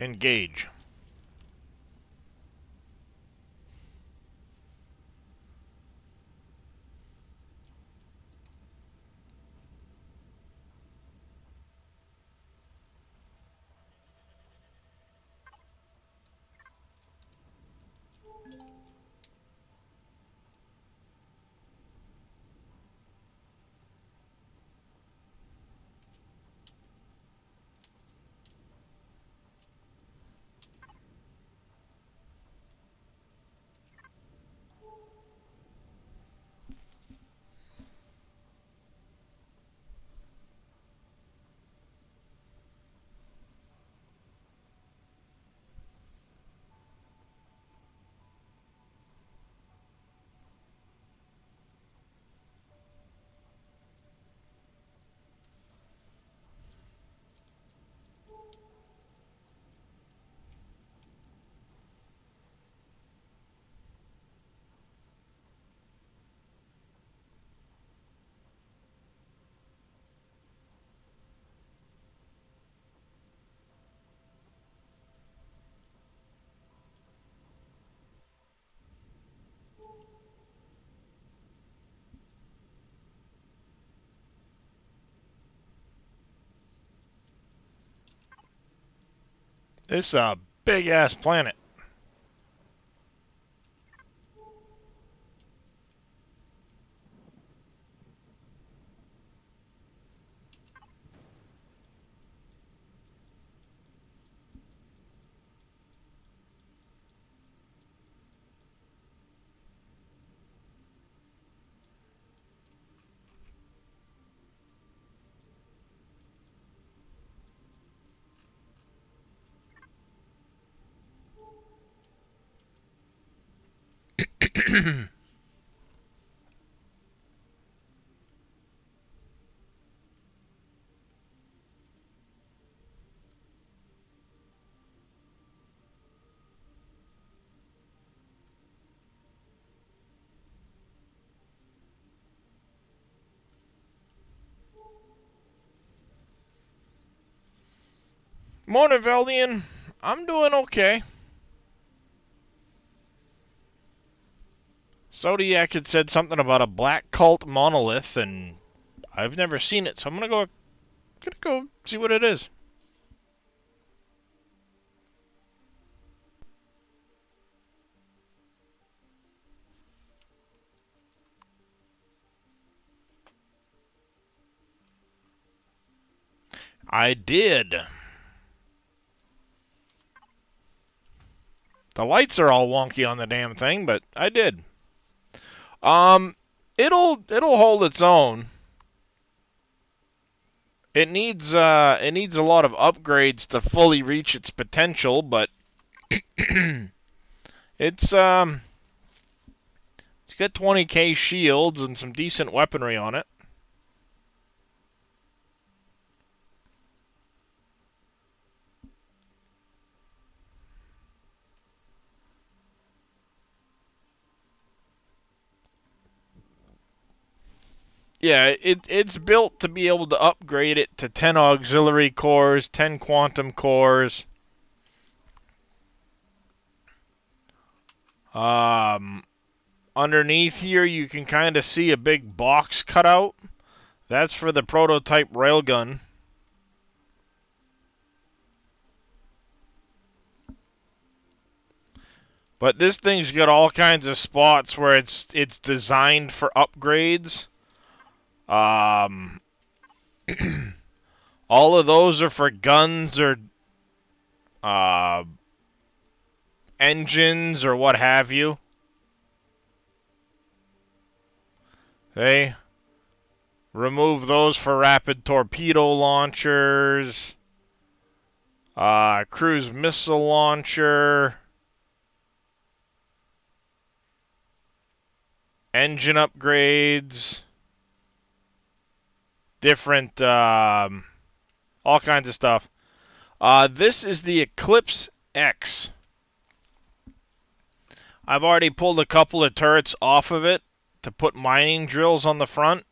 Engage. This is a big-ass planet. Morning, Veldian. I'm doing okay. Zodiac had said something about a black cult monolith, and I've never seen it, so I'm gonna go see what it is. I did. The lights are all wonky on the damn thing, but I did. Um, it'll hold its own. It needs a lot of upgrades to fully reach its potential, but it's got 20k shields and some decent weaponry on it. Yeah, it's built to be able to upgrade it to 10 auxiliary cores, 10 quantum cores. Underneath here, you can kind of see a big box cut out. That's for the prototype railgun. But this thing's got all kinds of spots where it's designed for upgrades. All of those are for guns or engines or what have you. Okay. Remove those for rapid torpedo launchers. Cruise missile launcher. Engine upgrades. Different, all kinds of stuff. This is the Eclipse X. I've already pulled a couple of turrets off of it to put mining drills on the front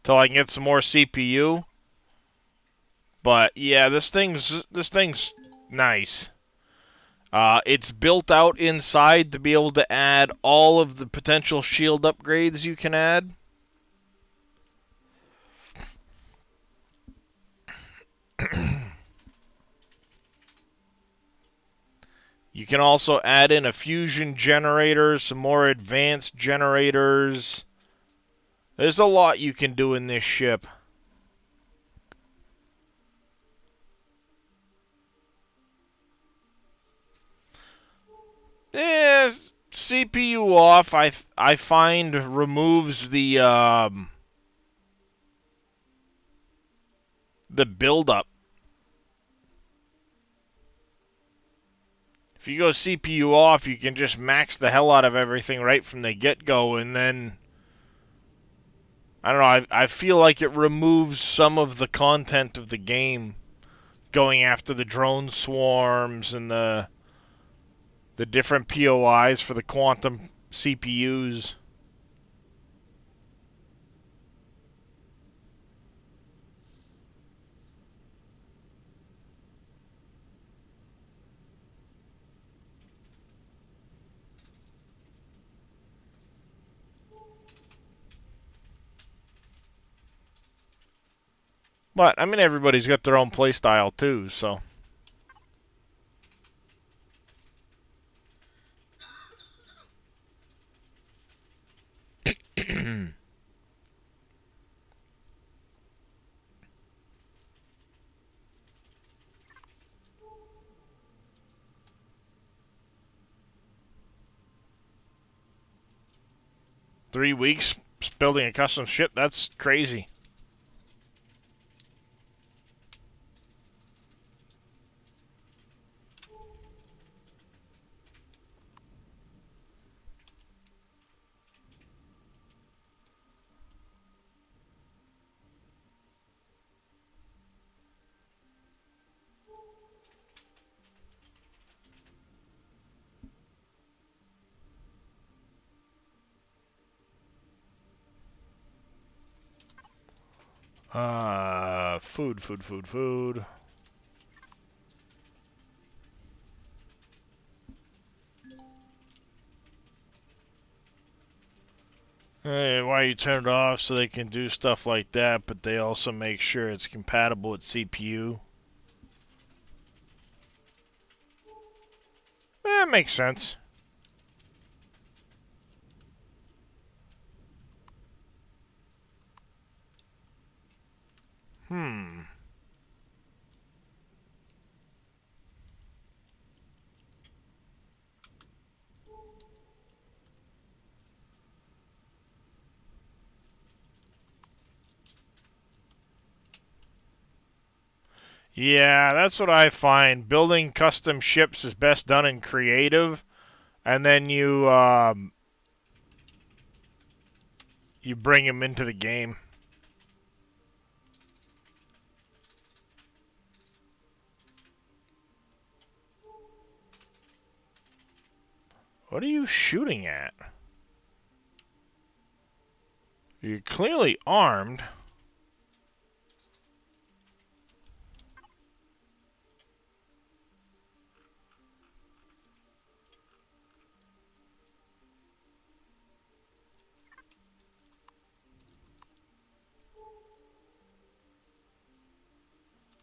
till I can get some more CPU. But yeah, this thing's nice. It's built out inside to be able to add all of the potential shield upgrades you can add. You can also add in a fusion generator, some more advanced generators. There's a lot you can do in this ship. Yeah, CPU off, I find removes the build-up. If you go CPU off, you can just max the hell out of everything right from the get-go, and then I don't know, I feel like it removes some of the content of the game, going after the drone swarms and the different POIs for the quantum CPUs. But, I mean, everybody's got their own play style, too, so... 3 weeks building a custom ship? That's crazy. Food. Why you turn it off so they can do stuff like that, but they also make sure it's compatible with CPU. That makes sense. Yeah, that's what I find. Building custom ships is best done in creative, and then you bring them into the game. What are you shooting at? You're clearly armed.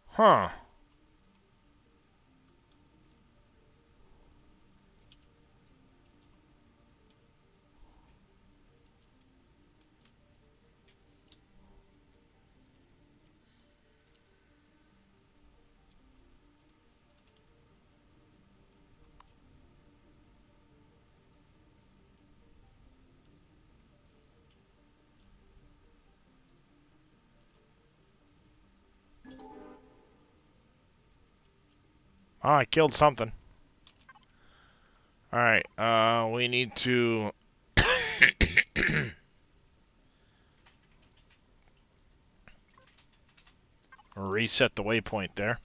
Huh. Oh, I killed something. Alright, we need to... reset the waypoint there.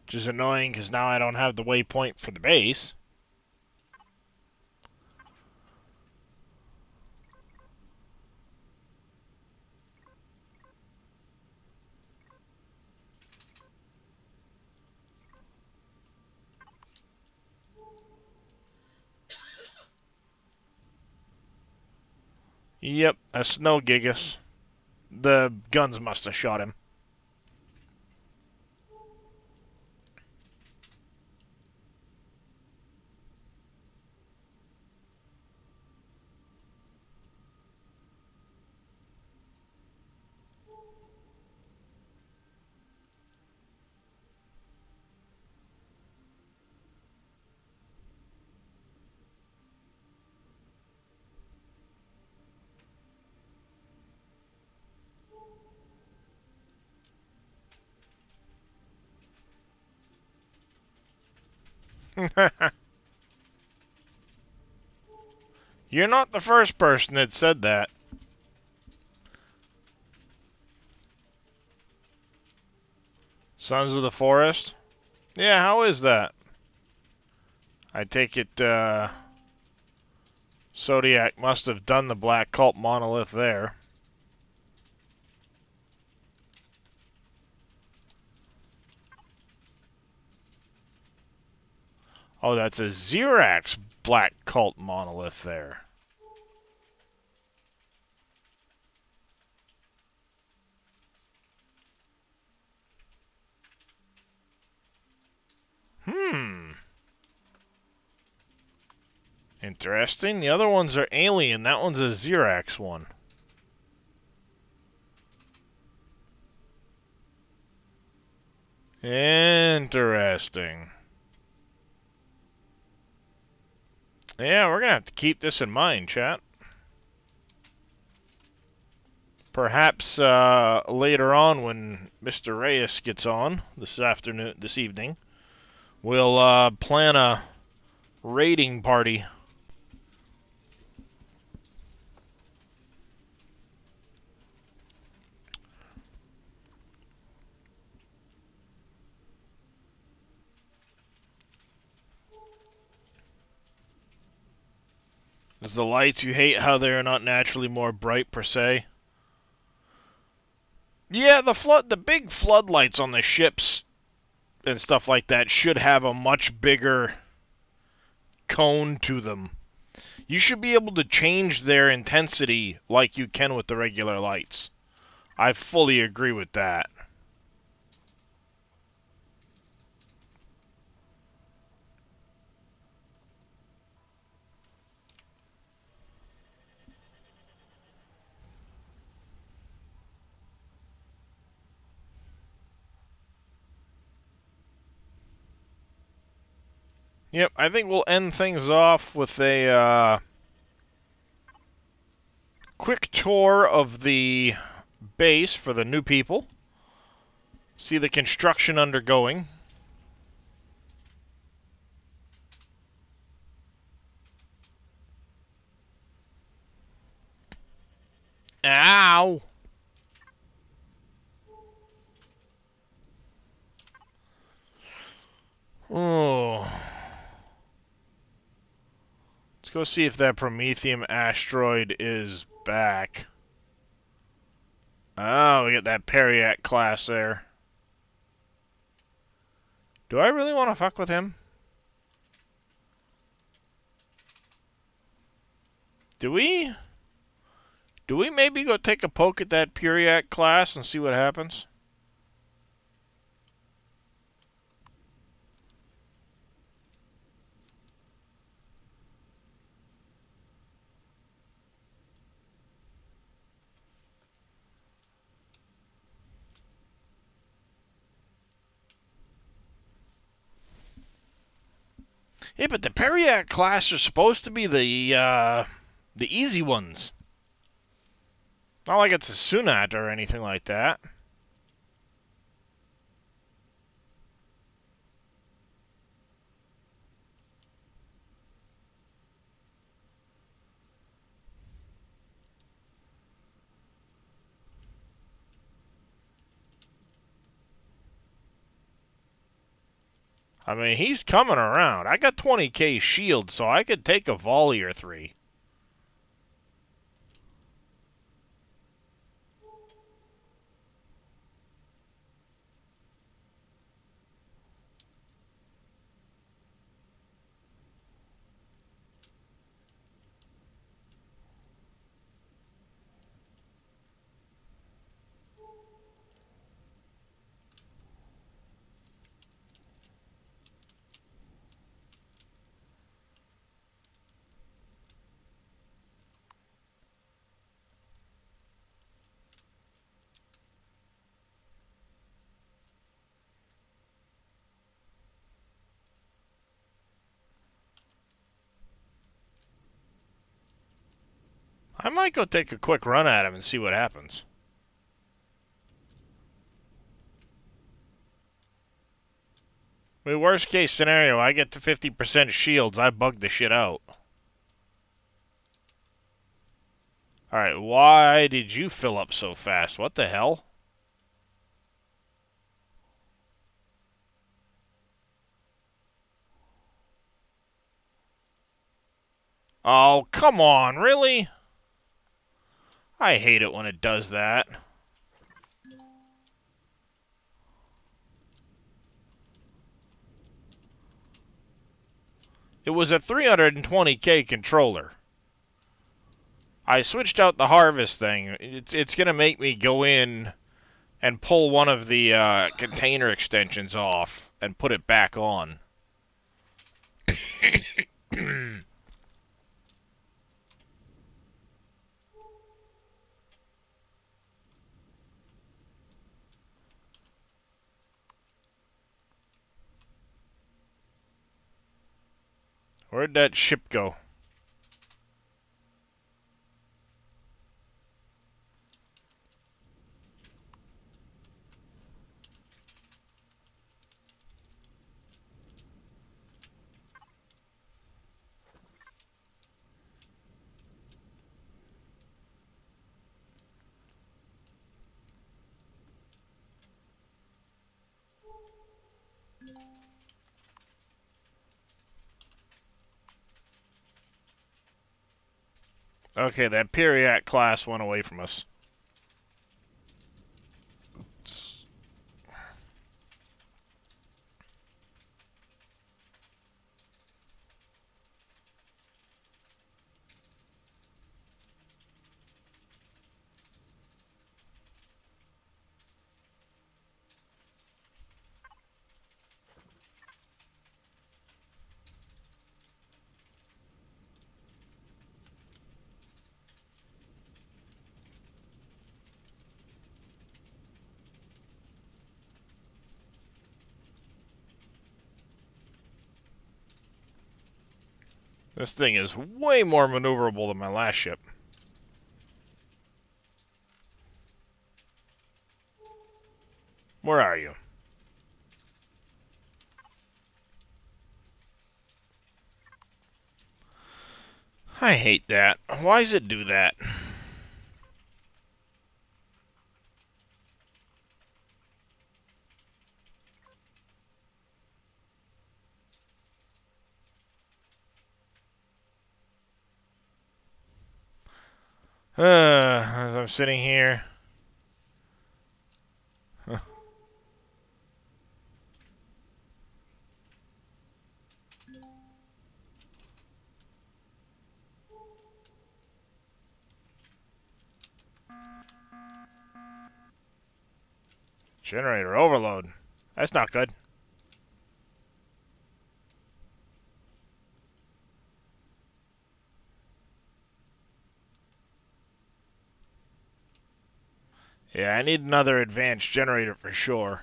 Which is annoying, because now I don't have the waypoint for the base. Yep, that's no Gigas. The guns must have shot him. You're not the first person that said that. Sons of the Forest? Yeah, how is that? I take it, Zodiac must have done the Black Cult monolith there. Oh, that's a Xerax Black Cult monolith there. Interesting. The other ones are alien. That one's a Xerax one. Interesting. Yeah, we're gonna have to keep this in mind, chat. Perhaps later on when Mr. Reyes gets on this evening, we'll plan a raiding party. Is the lights, you hate how they're not naturally more bright per se? Yeah, the big floodlights on the ships and stuff like that should have a much bigger cone to them. You should be able to change their intensity like you can with the regular lights. I fully agree with that. Yep, I think we'll end things off with a quick tour of the base for the new people. See the construction undergoing. Ow! Oh. Let's go see if that Prometheum asteroid is back. Oh, we got that Periac class there. Do I really want to fuck with him? Do we? Do we maybe go take a poke at that Periac class and see what happens? Yeah, but the Periac class are supposed to be the easy ones. Not like it's a Sunat or anything like that. I mean, he's coming around. I got 20k shield, so I could take a volley or three. I might go take a quick run at him and see what happens. I mean, worst case scenario, I get to 50% shields, I bug the shit out. Alright, why did you fill up so fast? What the hell? Oh, come on, really? I hate it when it does that. It was a 320k controller. I switched out the harvest thing. It's gonna make me go in and pull one of the container extensions off and put it back on. Where'd that ship go? Okay, that Periac class went away from us. This thing is way more maneuverable than my last ship. Where are you? I hate that. Why does it do that? As I'm sitting here. Generator overload. That's not good. Yeah, I need another advanced generator for sure.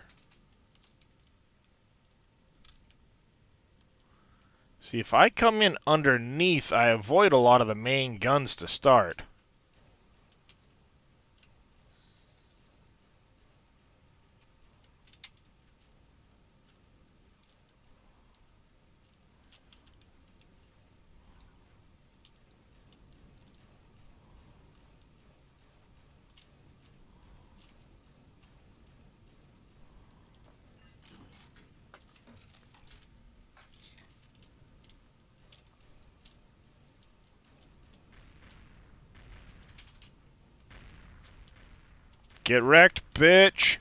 See, if I come in underneath, I avoid a lot of the main guns to start. Get wrecked, bitch!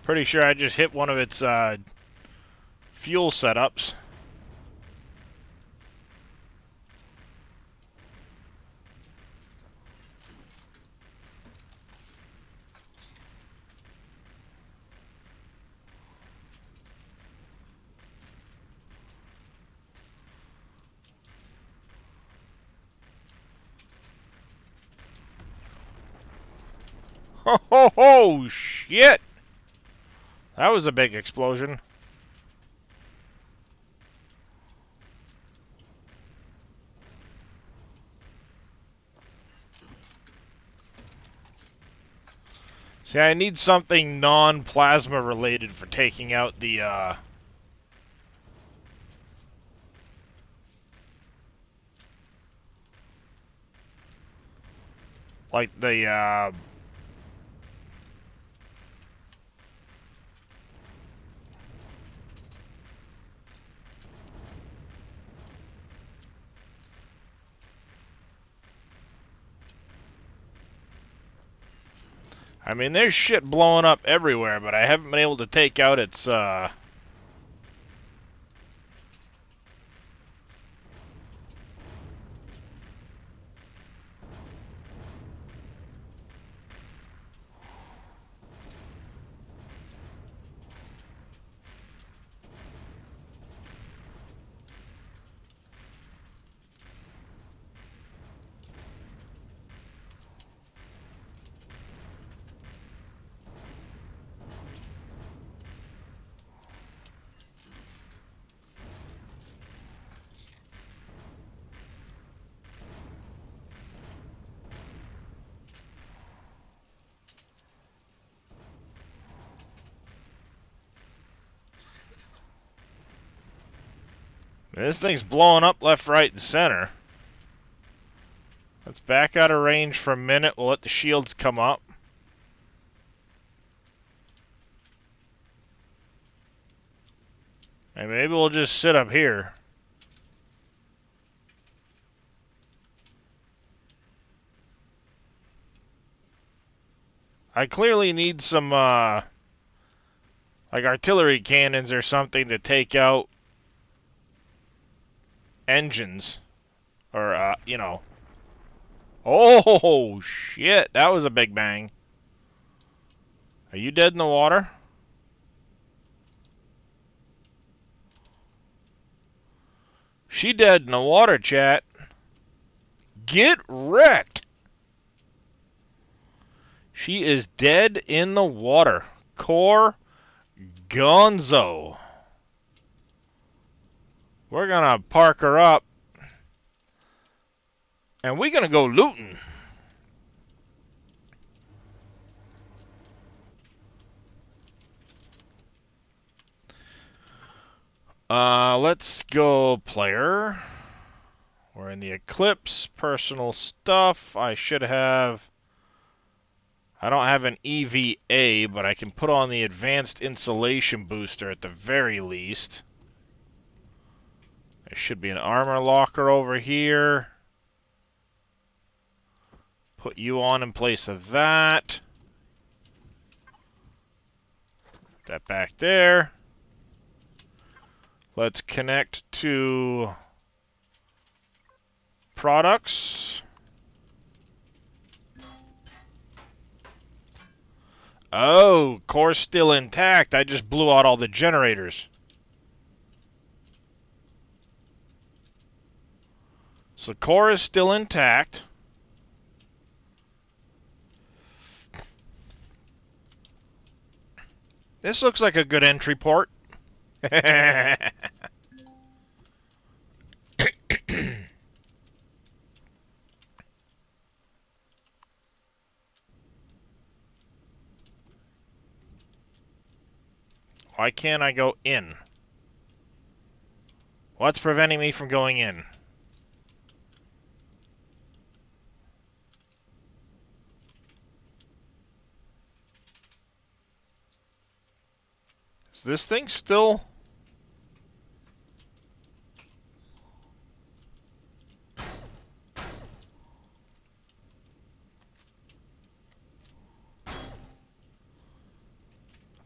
Pretty sure I just hit one of its fuel setups. Ho ho ho! Shit! That was a big explosion. See, I need something non-plasma related for taking out the, like the, I mean, there's shit blowing up everywhere, but I haven't been able to take out its, This thing's blowing up left, right, and center. Let's back out of range for a minute. We'll let the shields come up. And maybe we'll just sit up here. I clearly need some, like artillery cannons or something to take out engines. Or, you know. Oh, shit. That was a big bang. Are you dead in the water? She dead in the water, chat. Get wrecked. She is dead in the water. Core Gonzo. We're gonna park her up. And we're gonna go looting. Let's go player. We're in the Eclipse, personal stuff. I don't have an EVA, but I can put on the advanced insulation booster at the very least. There should be an armor locker over here. Put you on in place of that. Put that back there. Let's connect to products. Oh, core's still intact. I just blew out all the generators. So core is still intact. This looks like a good entry port. Why can't I go in? What's preventing me from going in? Is this thing still...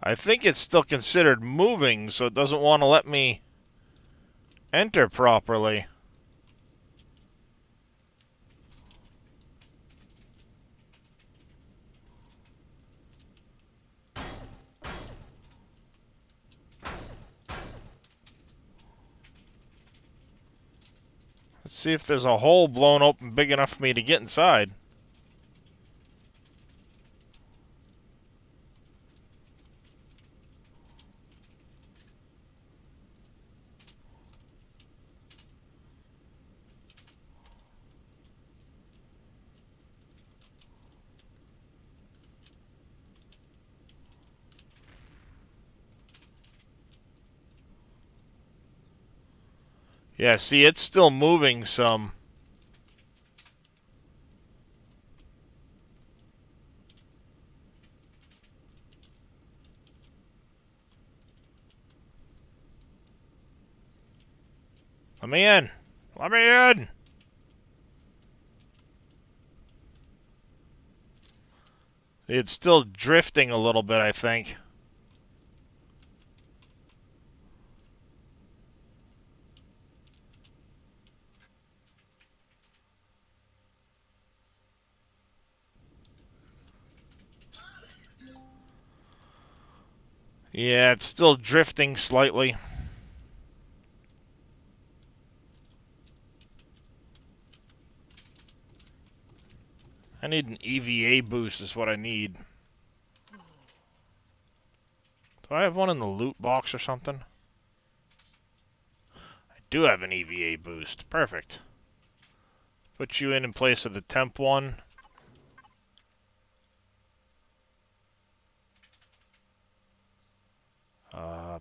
I think it's still considered moving, so it doesn't want to let me enter properly. Let's see if there's a hole blown open big enough for me to get inside. Yeah, see, it's still moving some. Let me in. Let me in. It's still drifting a little bit, I think. Yeah, it's still drifting slightly. I need an EVA boost is what I need. Do I have one in the loot box or something? I do have an EVA boost. Perfect. Put you in place of the temp one.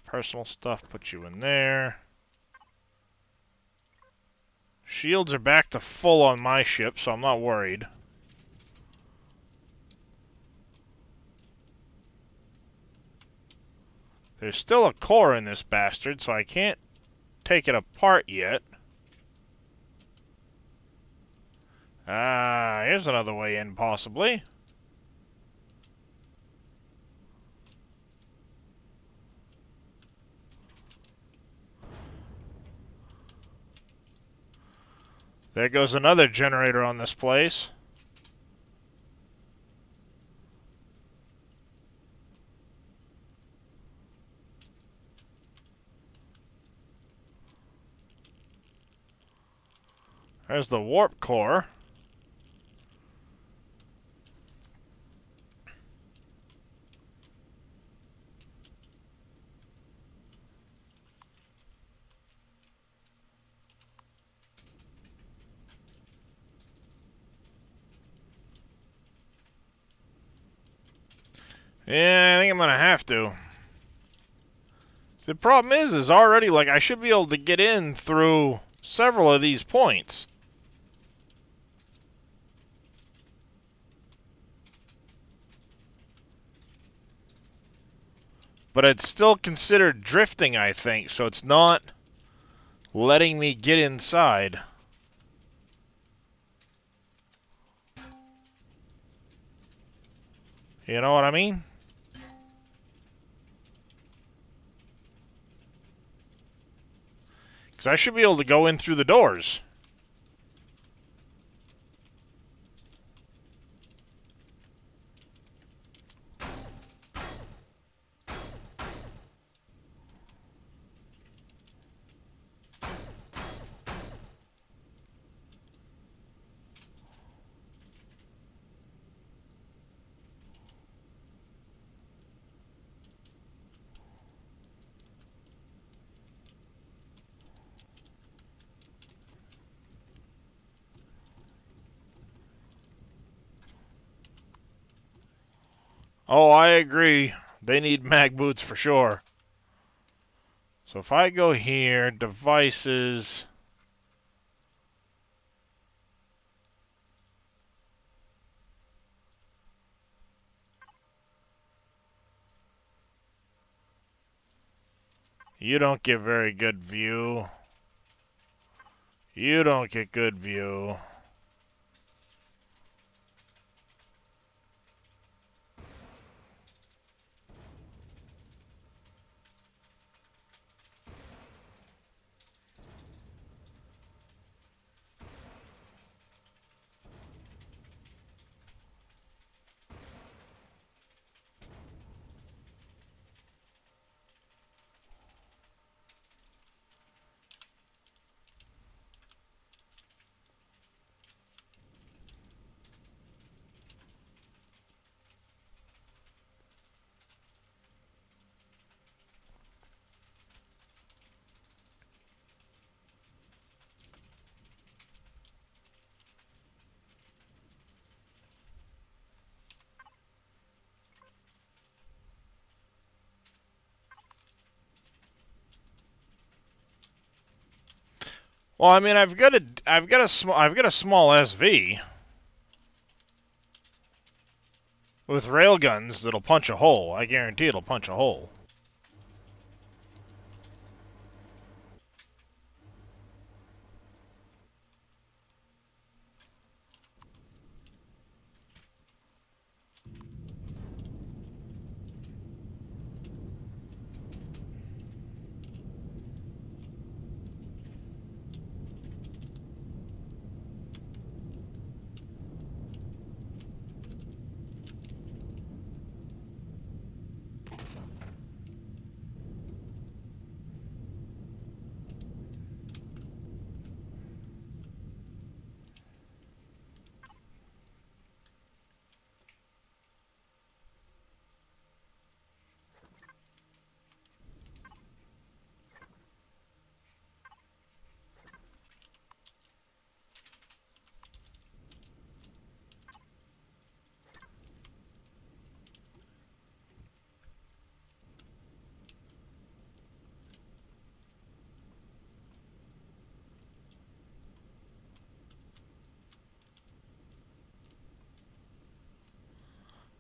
Personal stuff, put you in there. Shields are back to full on my ship, so I'm not worried. There's still a core in this bastard, so I can't take it apart yet. Ah, here's another way in, possibly. There goes another generator on this place. There's the warp core. Yeah, I think I'm gonna have to. The problem is already, like, I should be able to get in through several of these points. But it's still considered drifting, I think, so it's not letting me get inside. You know what I mean? Because I should be able to go in through the doors. Oh, I agree. They need mag boots for sure. So if I go here, devices... You don't get very good view. You don't get good view. Well, I mean, I've got a small SV with railguns that'll punch a hole. I guarantee it'll punch a hole.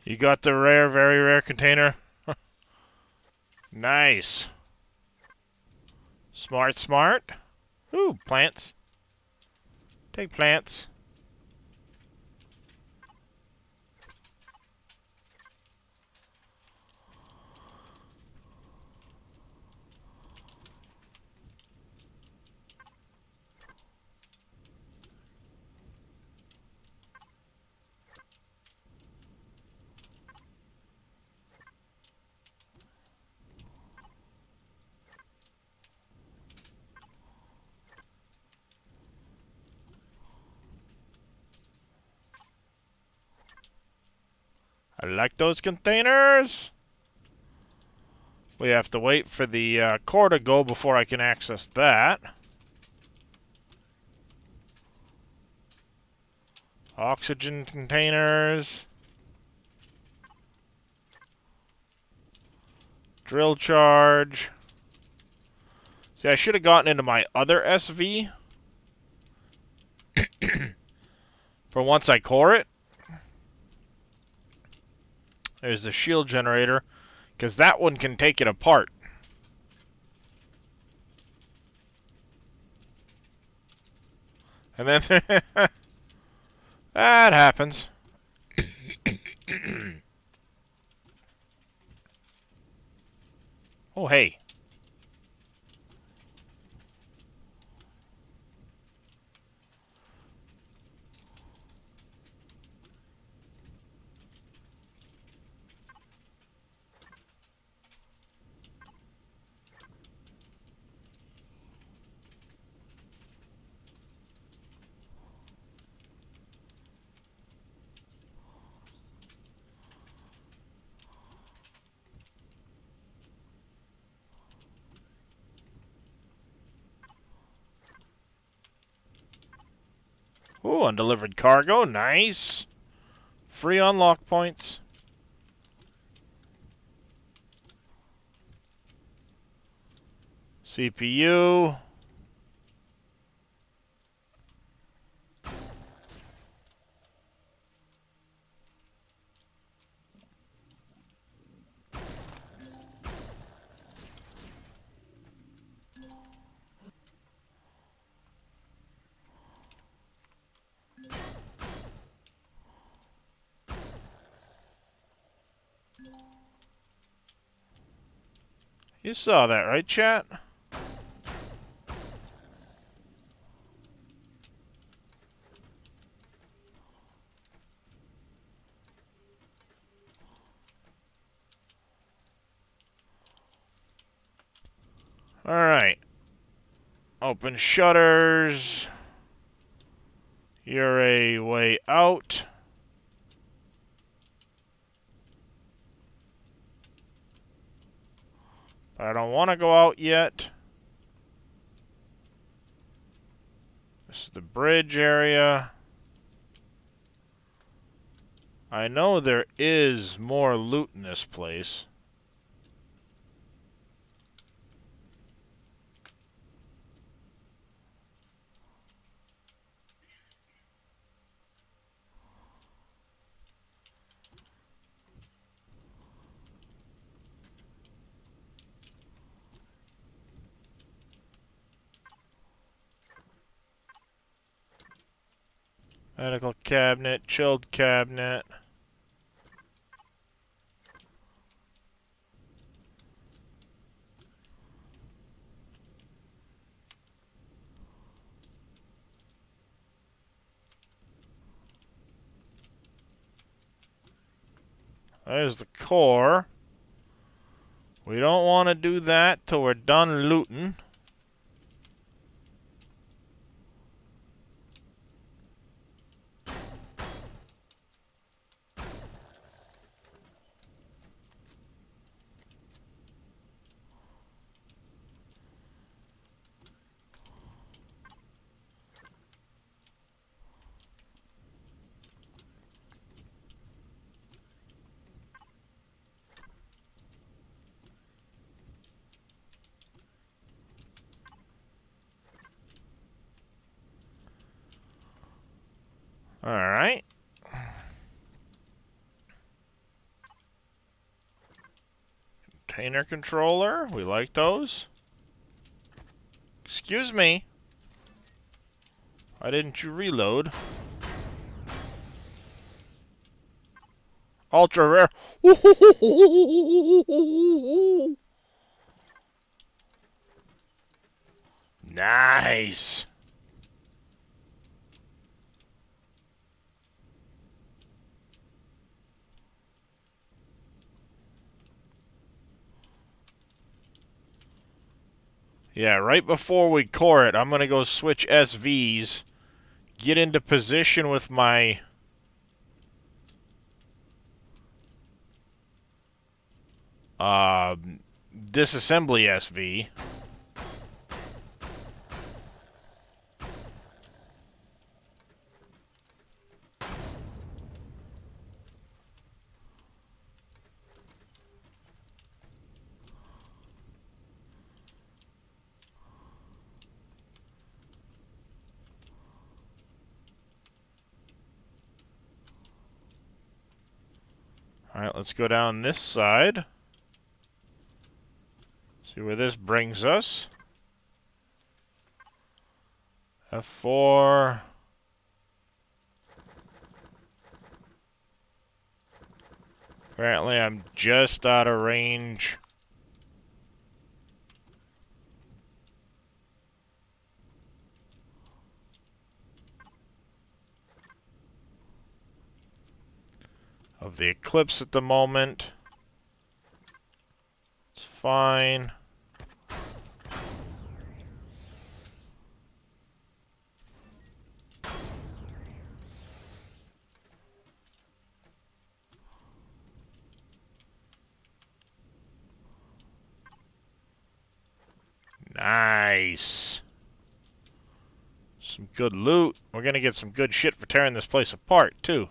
You got the rare, very rare container? Nice. Smart, smart. Ooh, plants. Take plants. I like those containers. We have to wait for the core to go before I can access that. Oxygen containers. Drill charge. See, I should have gotten into my other SV for once I core it. There's the shield generator, because that one can take it apart. And then that happens. Oh, hey. Ooh, undelivered cargo. Nice. Free unlock points. CPU. You saw that, right, chat? Alright. Open shutters. You're a way out. But I don't want to go out yet. This is the bridge area. I know there is more loot in this place. Medical cabinet, chilled cabinet. There's the core. We don't want to do that till we're done looting. Alright. Intercontroller. We like those. Excuse me. Why didn't you reload? Ultra rare. Nice. Yeah, right before we core it, I'm going to go switch SVs, get into position with my disassembly SV. Alright, let's go down this side. See where this brings us. F4. Apparently I'm just out of range. Of the eclipse at the moment. It's fine. Nice. Some good loot. We're gonna get some good shit for tearing this place apart, too.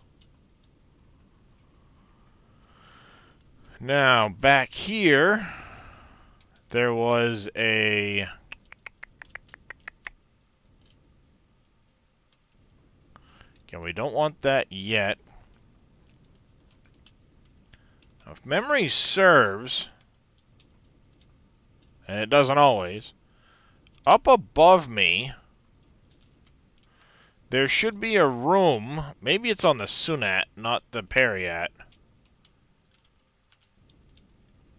Now, back here, there was a... Okay, we don't want that yet. Now, if memory serves, and it doesn't always, up above me, there should be a room. Maybe it's on the Sunat, not the Periat.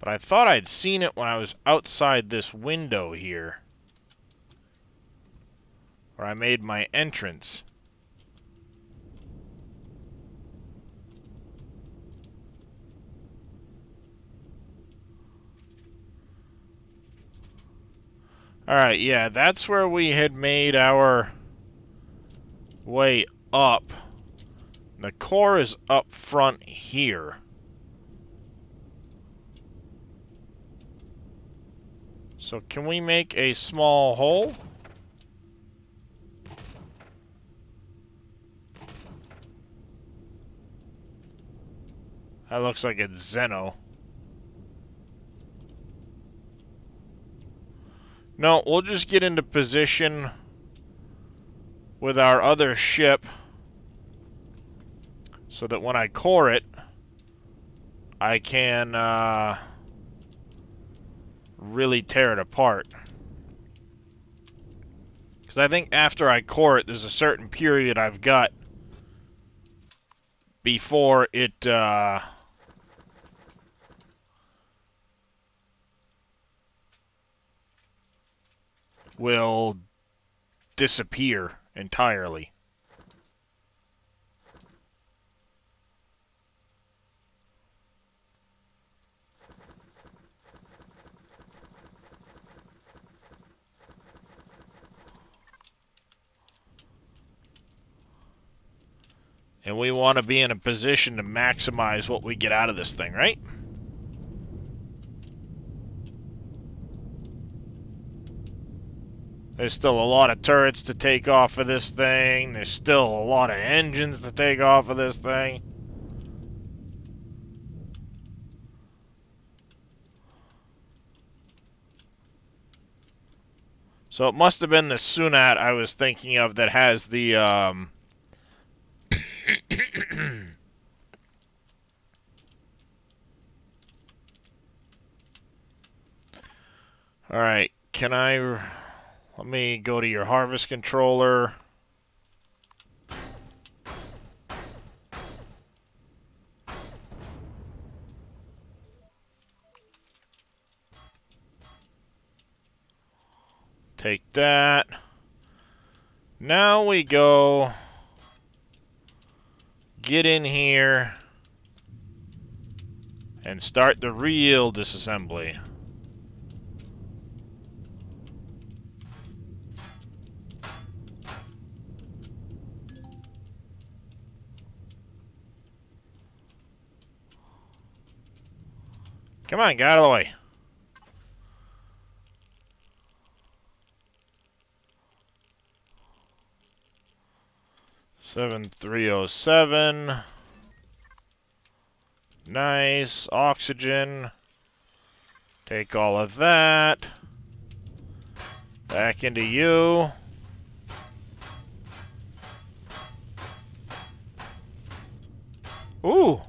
But I thought I'd seen it when I was outside this window here, where I made my entrance. Alright, yeah, that's where we had made our way up. The core is up front here. So can we make a small hole? That looks like it's Zeno. No, we'll just get into position with our other ship so that when I core it, I can really tear it apart. Because I think after I core it, there's a certain period I've got before it will disappear entirely. And we want to be in a position to maximize what we get out of this thing, right? There's still a lot of turrets to take off of this thing. There's still a lot of engines to take off of this thing. So it must have been the Sunat I was thinking of that has the Alright, can I... Let me go to your harvest controller. Take that. Now we go... Get in here... And start the real disassembly. Come on, get out of the way. $7,307. Nice. Oxygen. Take all of that. Back into you. Ooh.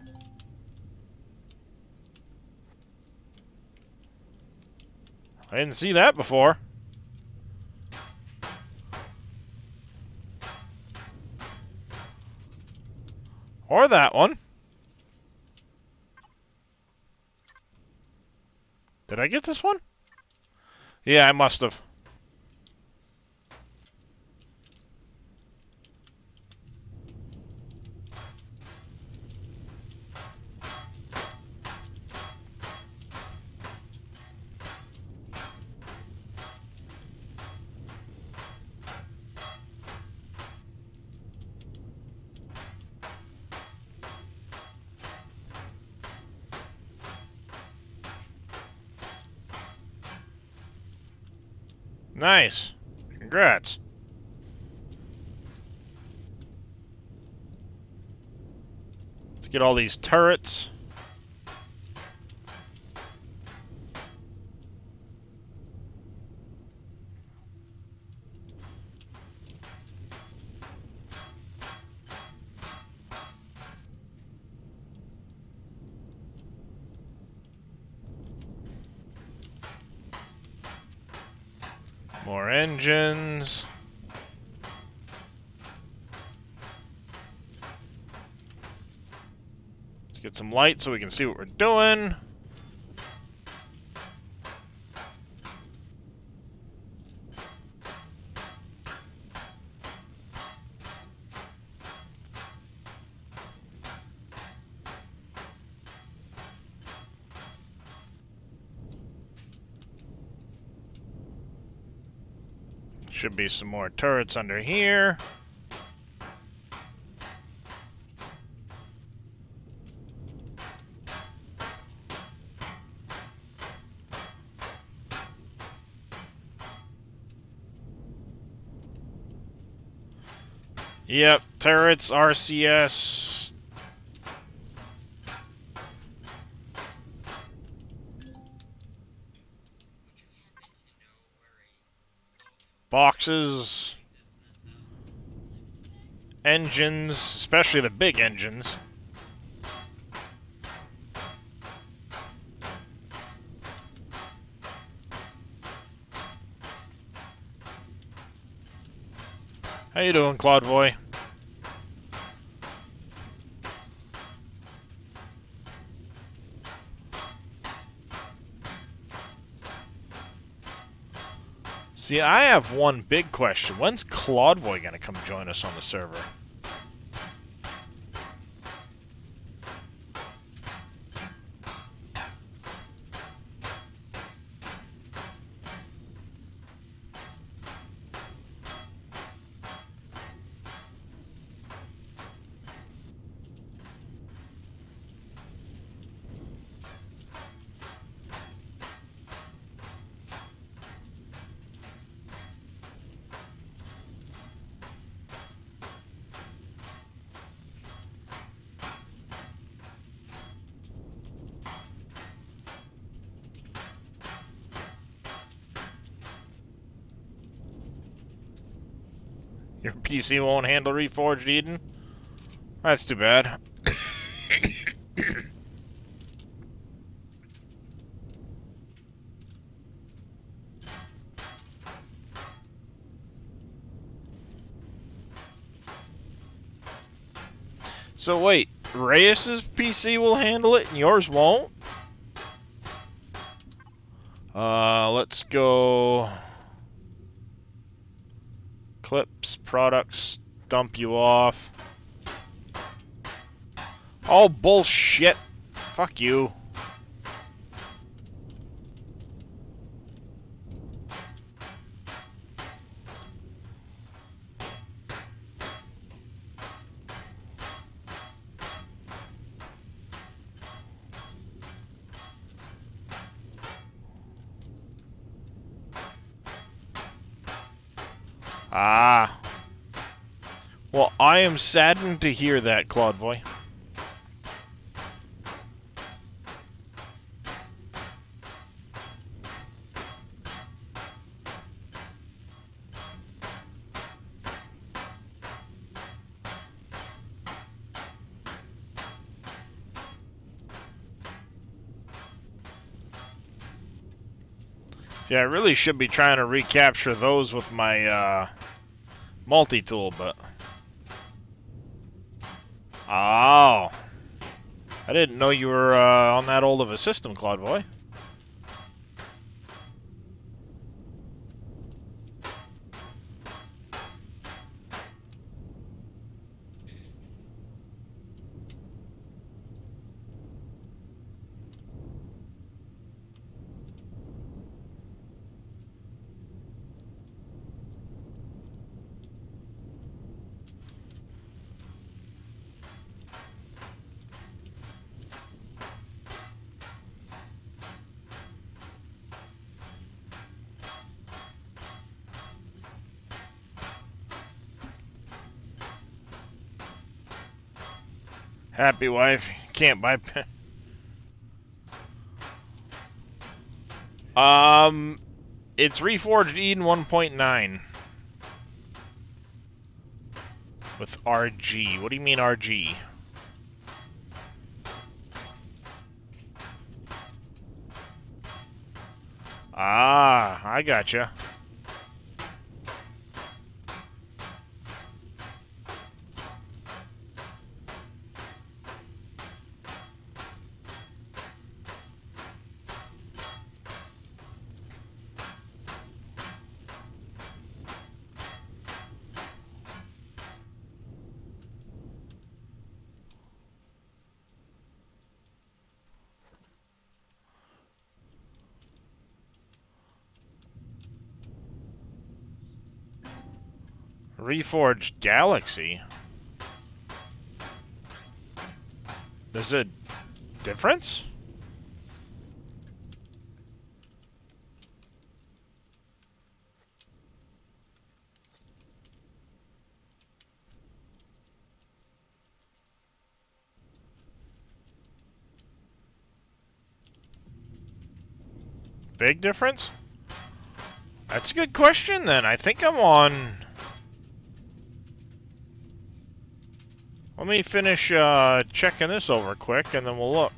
I didn't see that before. Or that one. Did I get this one? Yeah, I must have. Nice. Congrats. Let's get all these turrets. More engines. Let's get some light so we can see what we're doing. Should be some more turrets under here. Yep, turrets, RCS. Boxes. Engines, especially the big engines. How you doing, Claude Boy? See, I have one big question. When's Claude Boy gonna come join us on the server? Your PC won't handle Reforged Eden? That's too bad. So wait, Reyes's PC will handle it and yours won't? Let's go... Clips, products, dump you off. Oh, bullshit. Fuck you. Ah. Well, I am saddened to hear that, Claudeboy. See, I really should be trying to recapture those with my, multi-tool, but... Oh. I didn't know you were, on that old of a system, Claudeboy. Happy wife, can't buy pen. It's Reforged Eden 1.9 with RG. What do you mean RG? Ah, I gotcha. Reforged Galaxy? There's a difference? Big difference? That's a good question then. I think I'm on... Let me finish checking this over quick and then we'll look.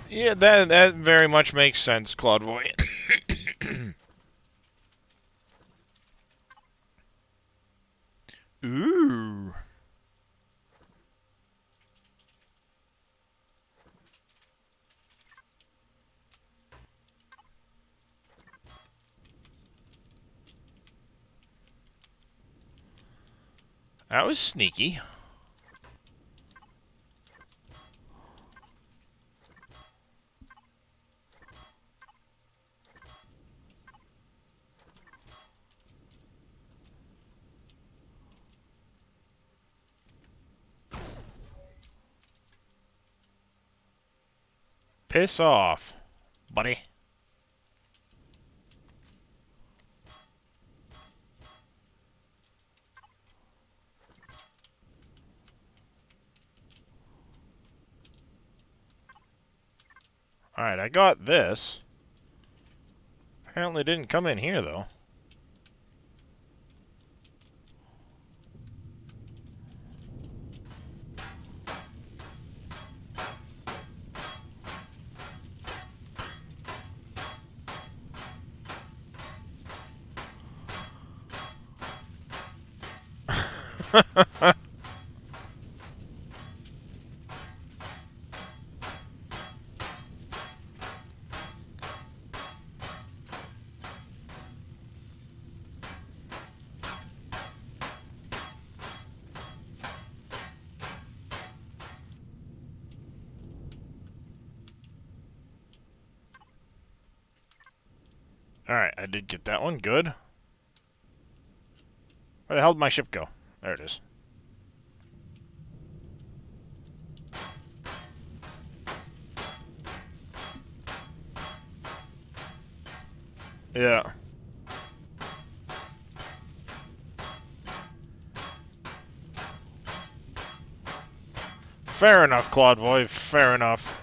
Yeah, that very much makes sense, Claudeboy. Ooh. That was sneaky. Piss off, buddy. Alright, I got this. Apparently didn't come in here, though. Alright, I did get that one. Good. Where the hell did my ship go? There it is. Yeah. Fair enough, Claude Boy. Fair enough.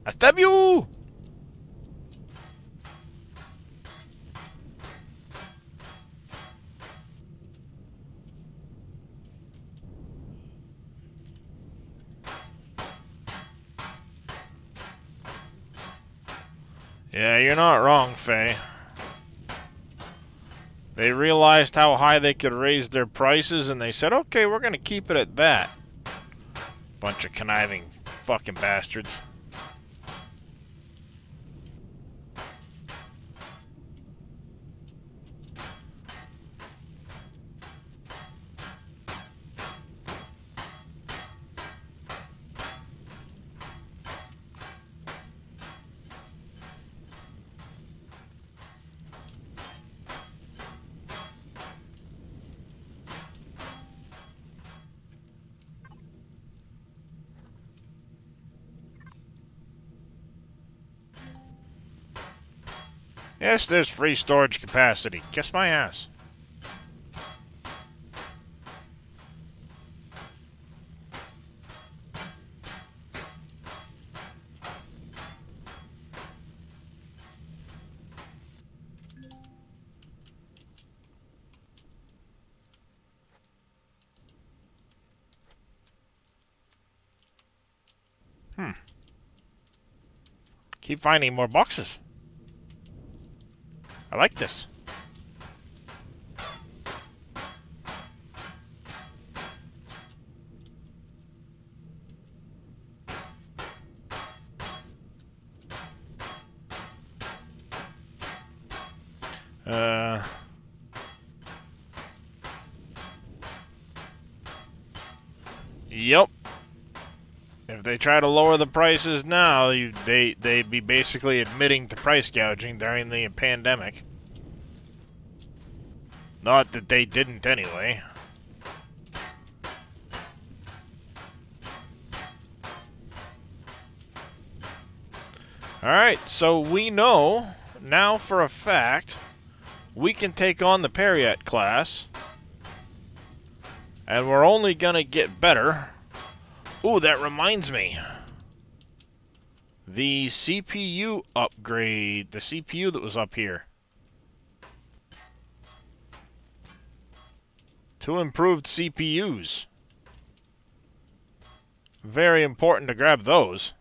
I stab you! Yeah, you're not wrong, Faye. They realized how high they could raise their prices, and they said, okay, we're gonna keep it at that. Bunch of conniving fucking bastards. Yes, there's free storage capacity. Kiss my ass. Keep finding more boxes. I like this. Yep. If they try to lower the prices now, they'd be basically admitting to price gouging during the pandemic. Not that they didn't anyway. Alright, so we know now for a fact we can take on the Perriette class. And we're only gonna get better. Ooh, that reminds me. The CPU upgrade, the CPU that was up here. 2 improved CPUs. Very important to grab those.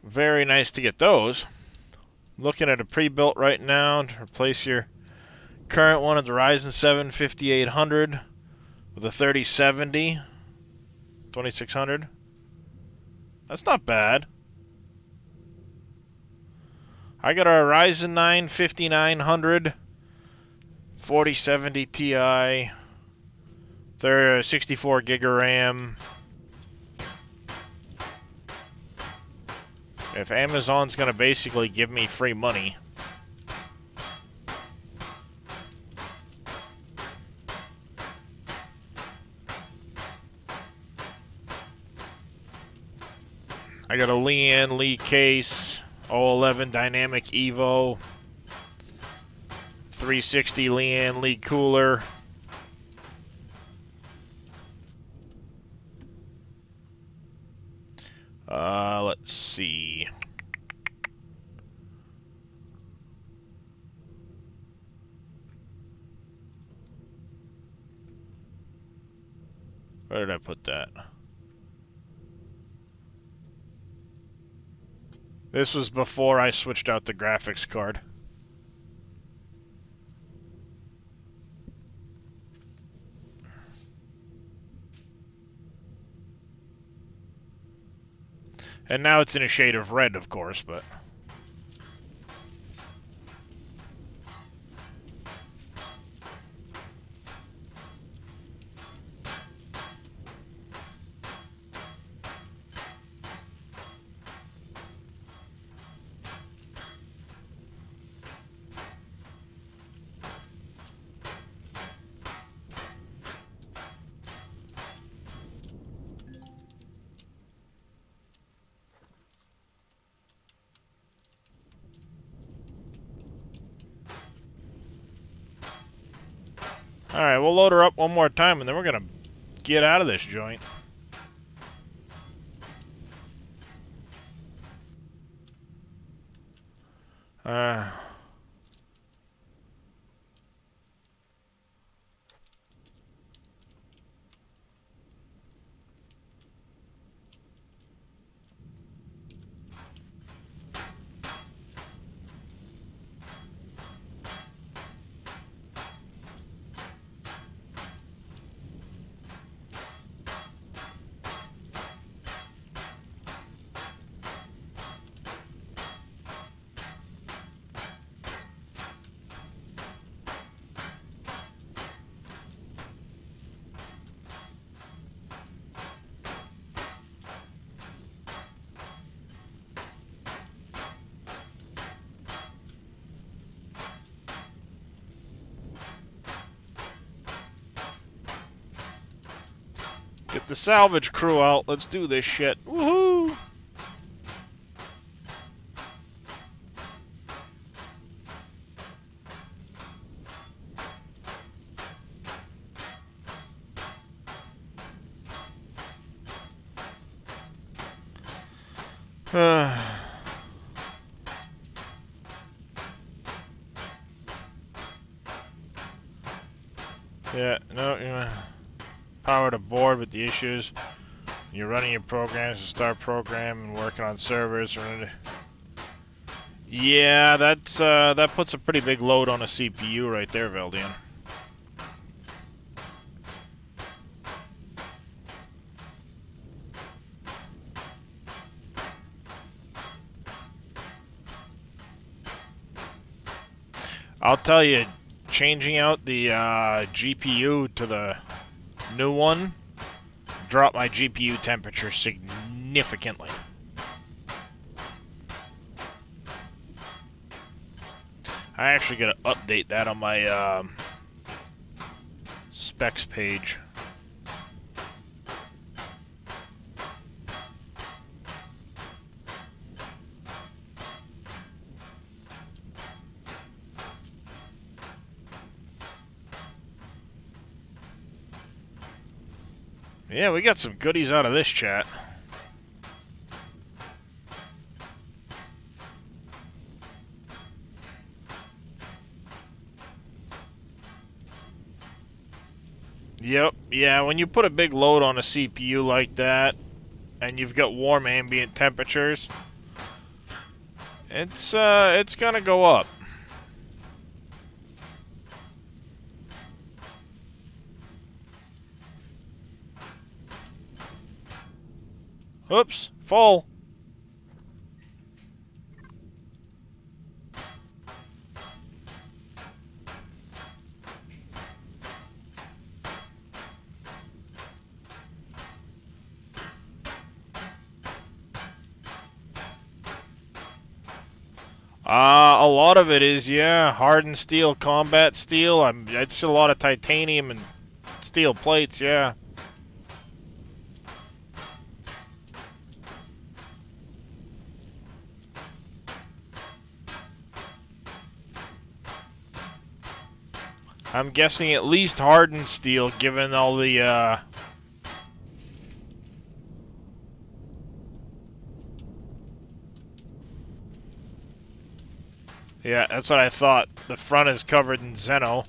Very nice to get those. Looking at a pre-built right now to replace your current one, at the Ryzen 7 5800 with a 3070 2600. That's not bad. I got a Ryzen 9 5900 4070 Ti, 64 gig of RAM. If Amazon's gonna basically give me free money, I got a Lian Lee case, 011 Dynamic Evo, 360 Lian Lee cooler. Let's see. Where did I put that? This was before I switched out the graphics card. And now it's in a shade of red, of course, but... Alright, we'll load her up one more time, and then we're gonna get out of this joint. Get the salvage crew out. Let's do this shit. Woohoo! Yeah, no, yeah. Power to board with the issues. You're running your programs to start programming and working on servers. Yeah, that's that puts a pretty big load on a CPU right there, Veldian. I'll tell you, changing out the GPU to the new one dropped my GPU temperature significantly. I actually gotta update that on my specs page. Yeah, we got some goodies out of this chat. Yep, yeah, when you put a big load on a CPU like that, and you've got warm ambient temperatures, it's gonna go up. Oops, full. A lot of it is, yeah, hardened steel, combat steel. It's a lot of titanium and steel plates, yeah. I'm guessing at least hardened steel, given all the, Yeah, that's what I thought. The front is covered in Xeno.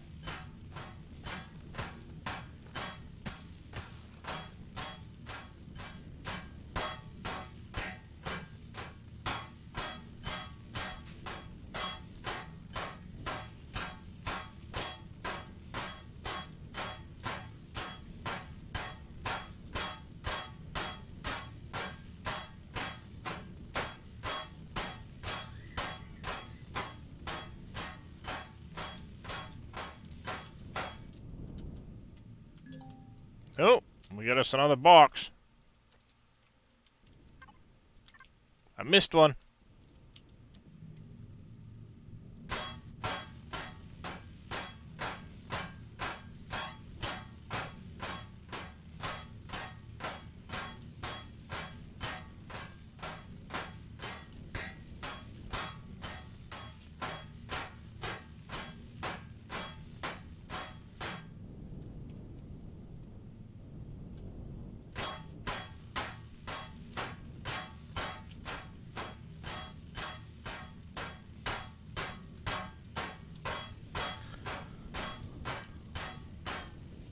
Oh, we got us another box. I missed one.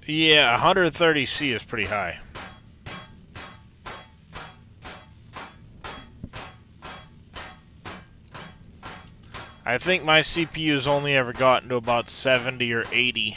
Yeah, 130C is pretty high. I think my CPU's only ever gotten to about 70 or 80.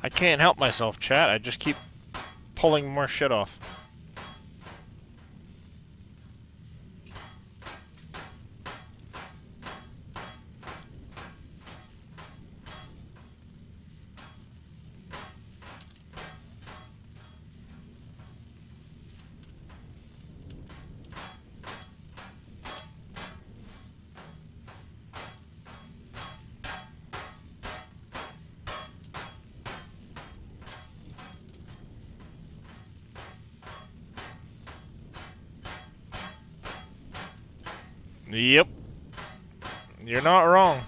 I can't help myself, chat. I just keep pulling more shit off. Yep. You're not wrong.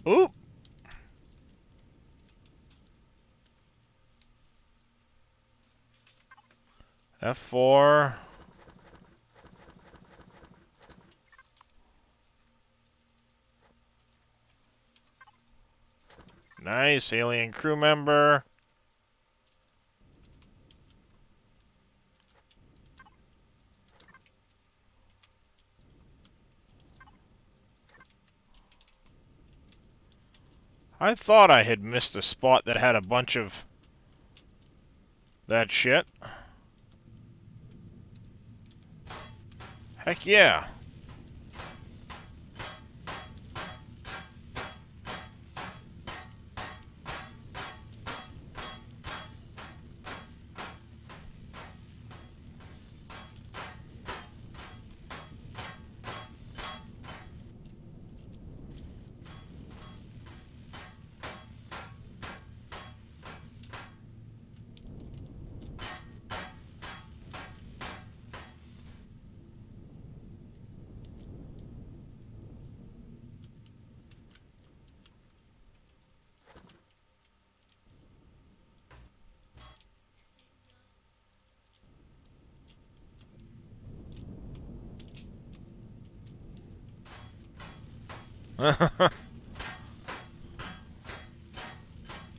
Oop. F4. Nice, alien crew member. I thought I had missed a spot that had a bunch of that shit. Heck yeah.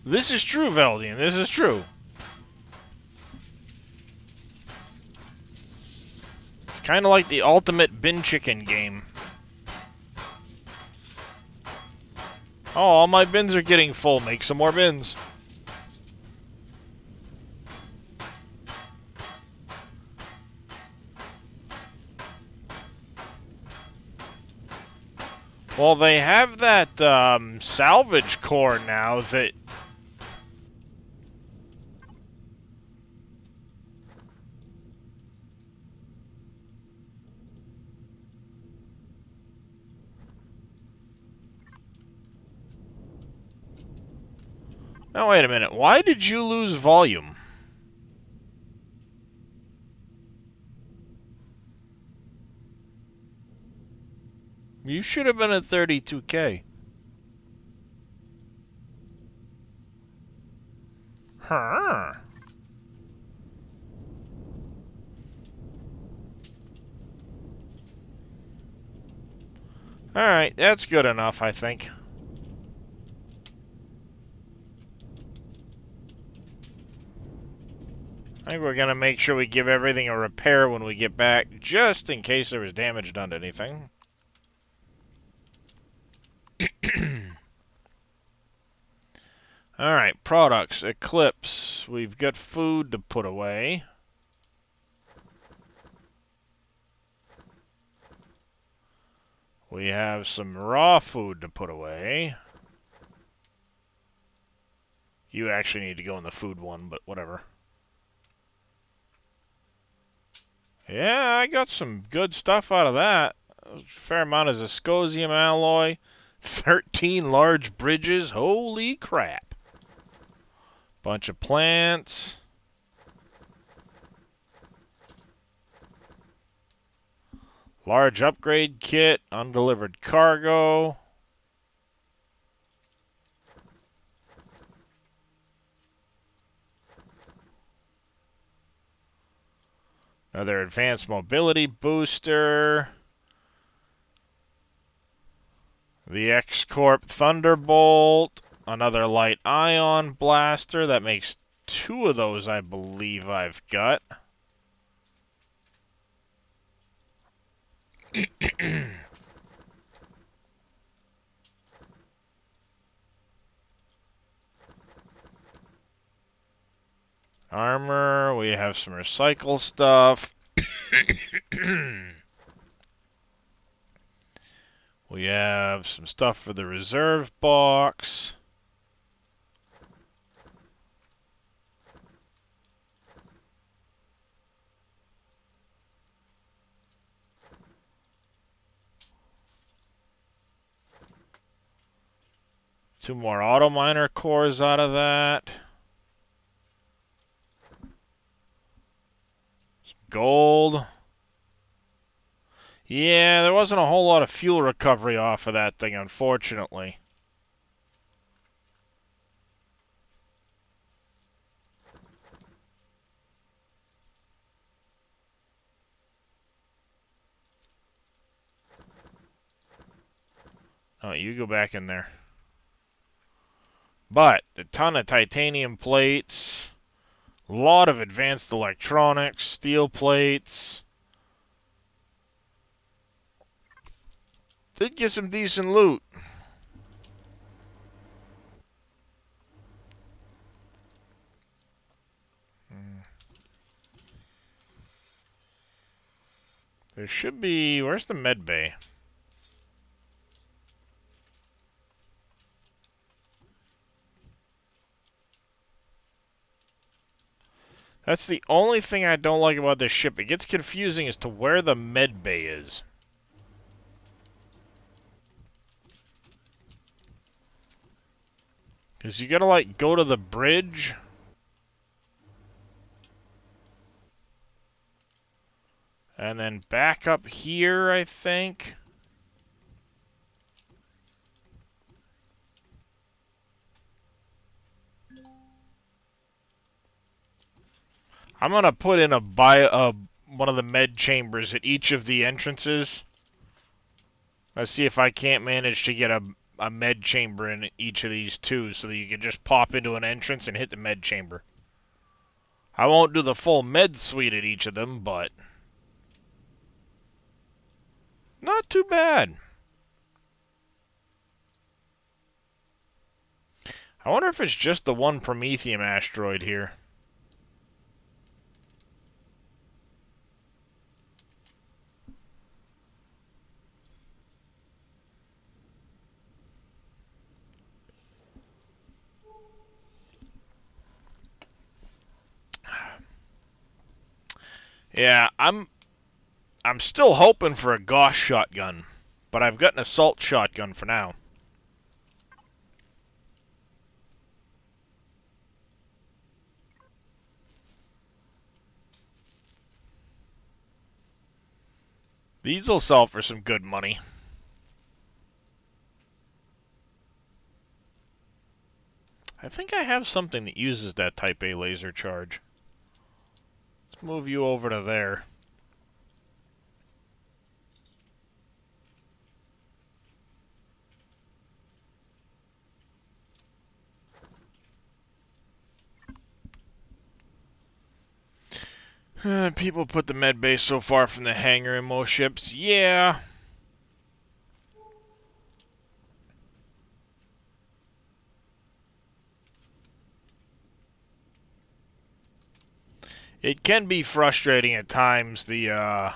This is true, Valdian. This is true. It's Kind of like the ultimate bin chicken game. Oh, all my bins are getting full. Make some more bins. Well, they have that salvage core now that... Now, wait a minute. Why did you lose volume? You should have been at 32K. Huh. Alright, that's good enough, I think. I think we're gonna make sure we give everything a repair when we get back, just in case there was damage done to anything. Alright, products. Eclipse. We've got food to put away. We have some raw food to put away. You actually need to go in the food one, but whatever. Yeah, I got some good stuff out of that. A fair amount of Viscosium alloy. 13 large bridges. Holy crap. Bunch of plants. Large upgrade kit. Undelivered cargo. Another advanced mobility booster. The X-Corp Thunderbolt. Another light ion blaster. That makes 2 of those, I believe I've got. Armor. We have some recycle stuff. We have some stuff for the reserve box. Two more auto miner cores out of that. Some gold. Yeah, there wasn't a whole lot of fuel recovery off of that thing, unfortunately. Oh, you go back in there. But a ton of titanium plates, a lot of advanced electronics, steel plates. Did get some decent loot. There should be... Where's the med bay? That's the only thing I don't like about this ship. It gets confusing as to where the med bay is. Because you gotta, like, go to the bridge. And then back up here, I think. I'm gonna put in one of the med chambers at each of the entrances. Let's see if I can't manage to get a med chamber in each of these too, so that you can just pop into an entrance and hit the med chamber. I won't do the full med suite at each of them, but... too bad. I wonder if it's just the one Promethium asteroid here. Yeah, I'm still hoping for a Gauss shotgun, but I've got an assault shotgun for now. These'll sell for some good money. I think I have something that uses that Type A laser charge. Let's move you over to there. People put the med base so far from the hangar in most ships. Yeah. It can be frustrating at times, the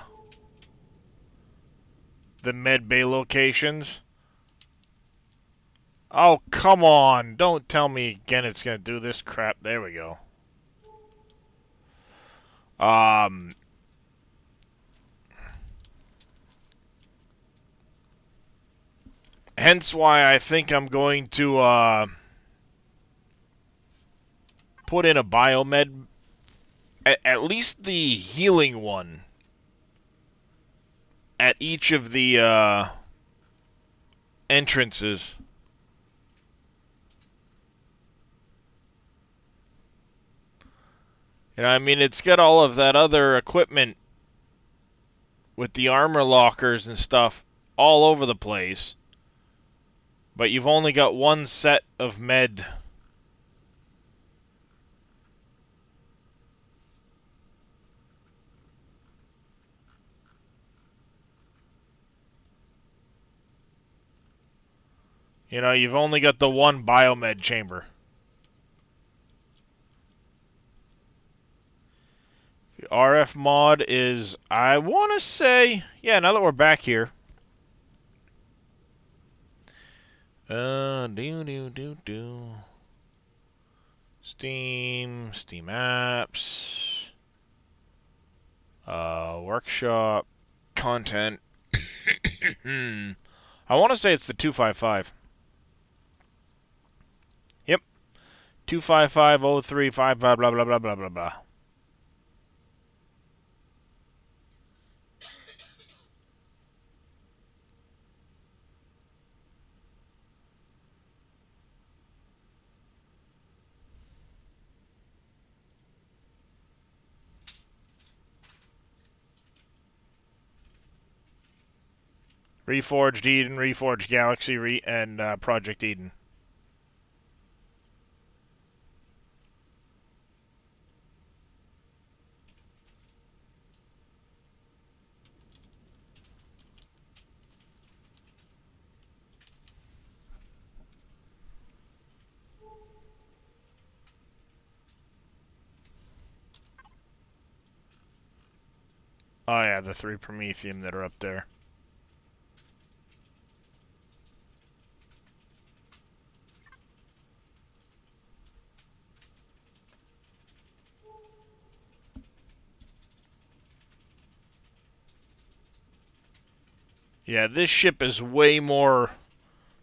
med bay locations. Oh, come on. Don't tell me again it's going to do this crap. There we go. Hence why I think I'm going to, put in a biomed. At least the healing one. At each of the, entrances. You know, I mean, it's got all of that other equipment with the armor lockers and stuff all over the place. But you've only got one set of med. You know, you've only got the one biomed chamber. The RF mod is, I want to say, yeah, now that we're back here. Steam apps, workshop, content. I want to say it's the 255. Yep. 255.035, blah, blah, blah, blah, blah, blah, blah. Reforged Eden, Reforged Galaxy, and Project Eden. Oh yeah, the 3 Promethium that are up there. Yeah, this ship is way more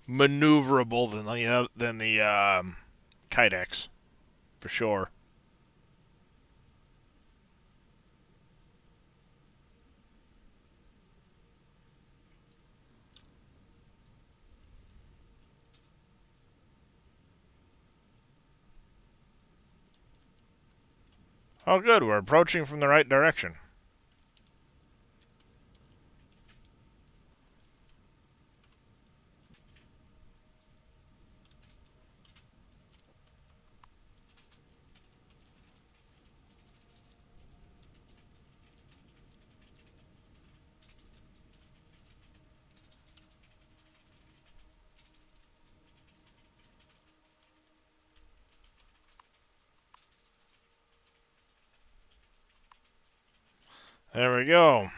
maneuverable than the Kydex, for sure. Oh good, we're approaching from the right direction. There we go.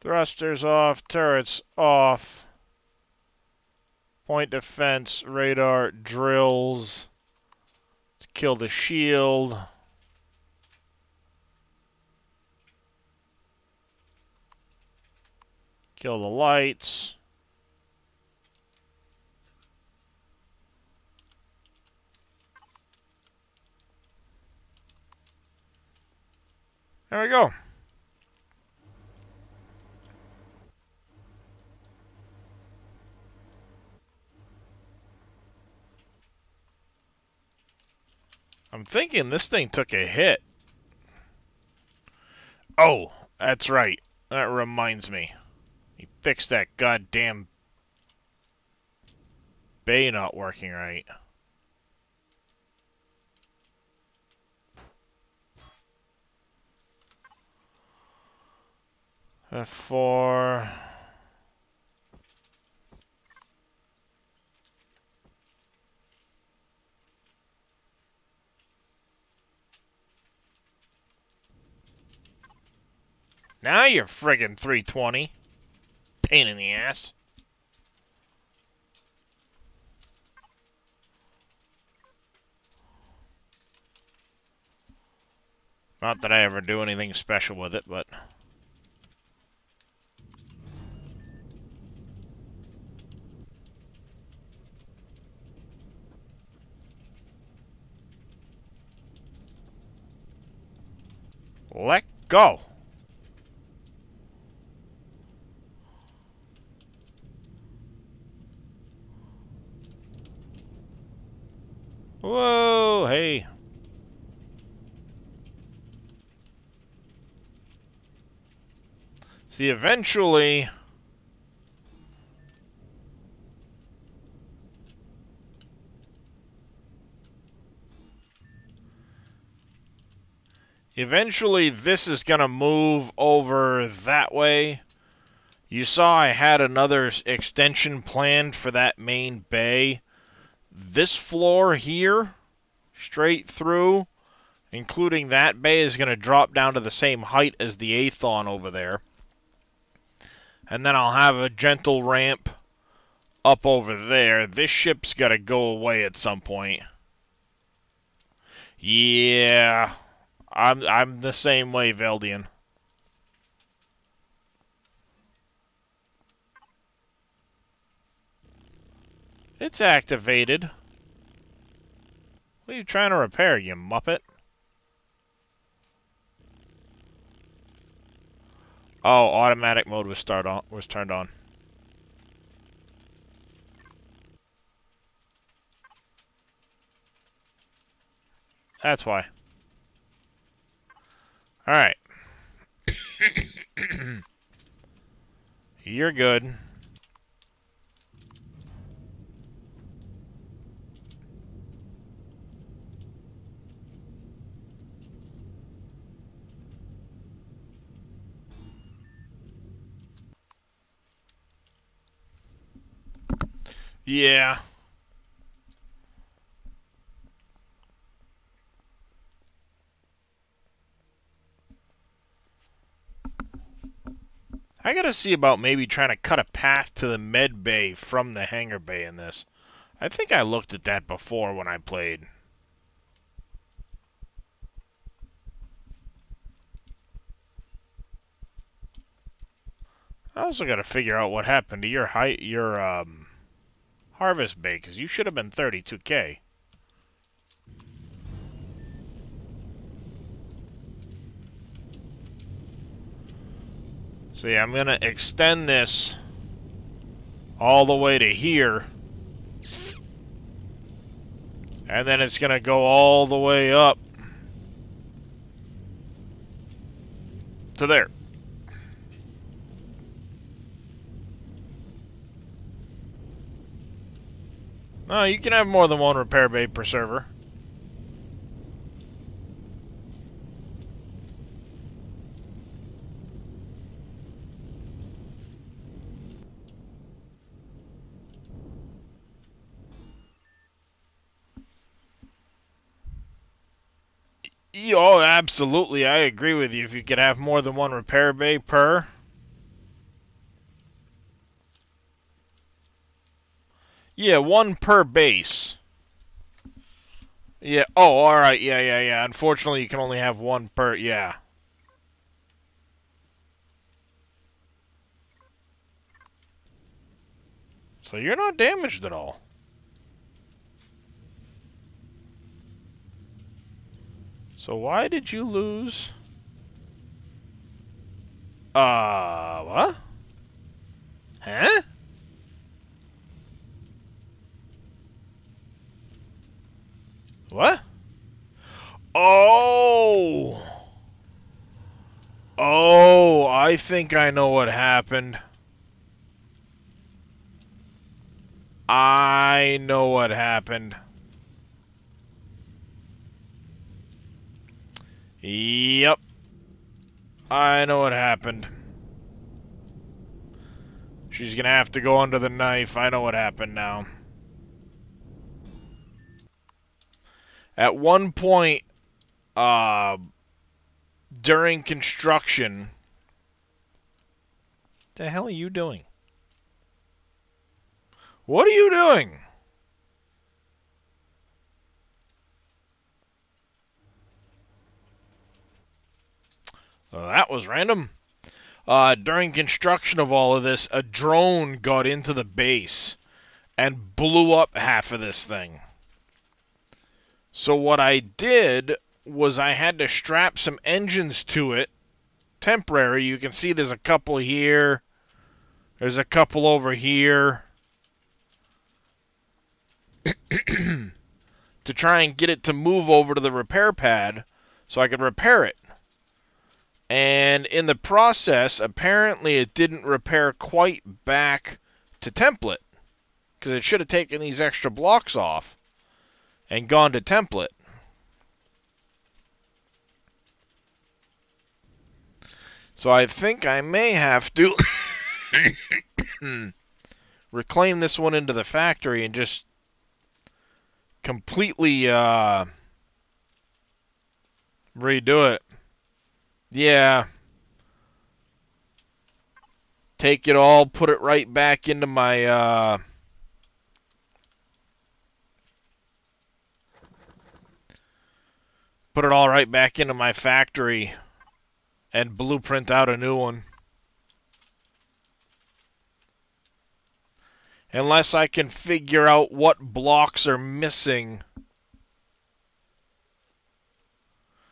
Thrusters off, turrets off. Point defense, radar, drills. To kill the shield. Kill the lights. There we go. I'm thinking this thing took a hit. Oh, that's right. That reminds me. He fixed that goddamn bay not working right. F4. Now you're friggin' 320. Pain in the ass. Not that I ever do anything special with it, but... Let go! Whoa, hey. See, eventually... Eventually, this is going to move over that way. You saw I had another extension planned for that main bay. This floor here, straight through, including that bay, is going to drop down to the same height as the Aethon over there. And then I'll have a gentle ramp up over there. This ship's got to go away at some point. Yeah, I'm the same way, Veldian. It's activated. What are you trying to repair, you muppet? Oh, automatic mode was turned on. That's why. Alright. You're good. Yeah. I gotta see about maybe trying to cut a path to the med bay from the hangar bay in this. I think I looked at that before when I played. I also gotta figure out what happened to your harvest bay, because you should have been 32K. So yeah, I'm gonna extend this all the way to here. And then it's gonna go all the way up to there. No, you can have more than one repair bay per server. Oh, absolutely. I agree with you. If you could have more than one repair bay per. Yeah, one per base. Yeah. Oh, all right. Yeah. Unfortunately, you can only have one per. Yeah. So you're not damaged at all. So why did you lose? What? Huh? What? Oh! Oh, I think I know what happened. I know what happened. Yep. I know what happened. She's gonna have to go under the knife. I know what happened now. At one point, during construction... The hell are you doing? What are you doing? That was random. During construction of all of this, a drone got into the base and blew up half of this thing. So what I did was I had to strap some engines to it, temporary. You can see there's a couple here. There's a couple over here. To try and get it to move over to the repair pad so I could repair it. And in the process, apparently it didn't repair quite back to template, because it should have taken these extra blocks off and gone to template. So I think I may have to reclaim this one into the factory and just completely redo it. Yeah. Take it all, put it right back into my put it all right back into my factory and blueprint out a new one. Unless I can figure out what blocks are missing.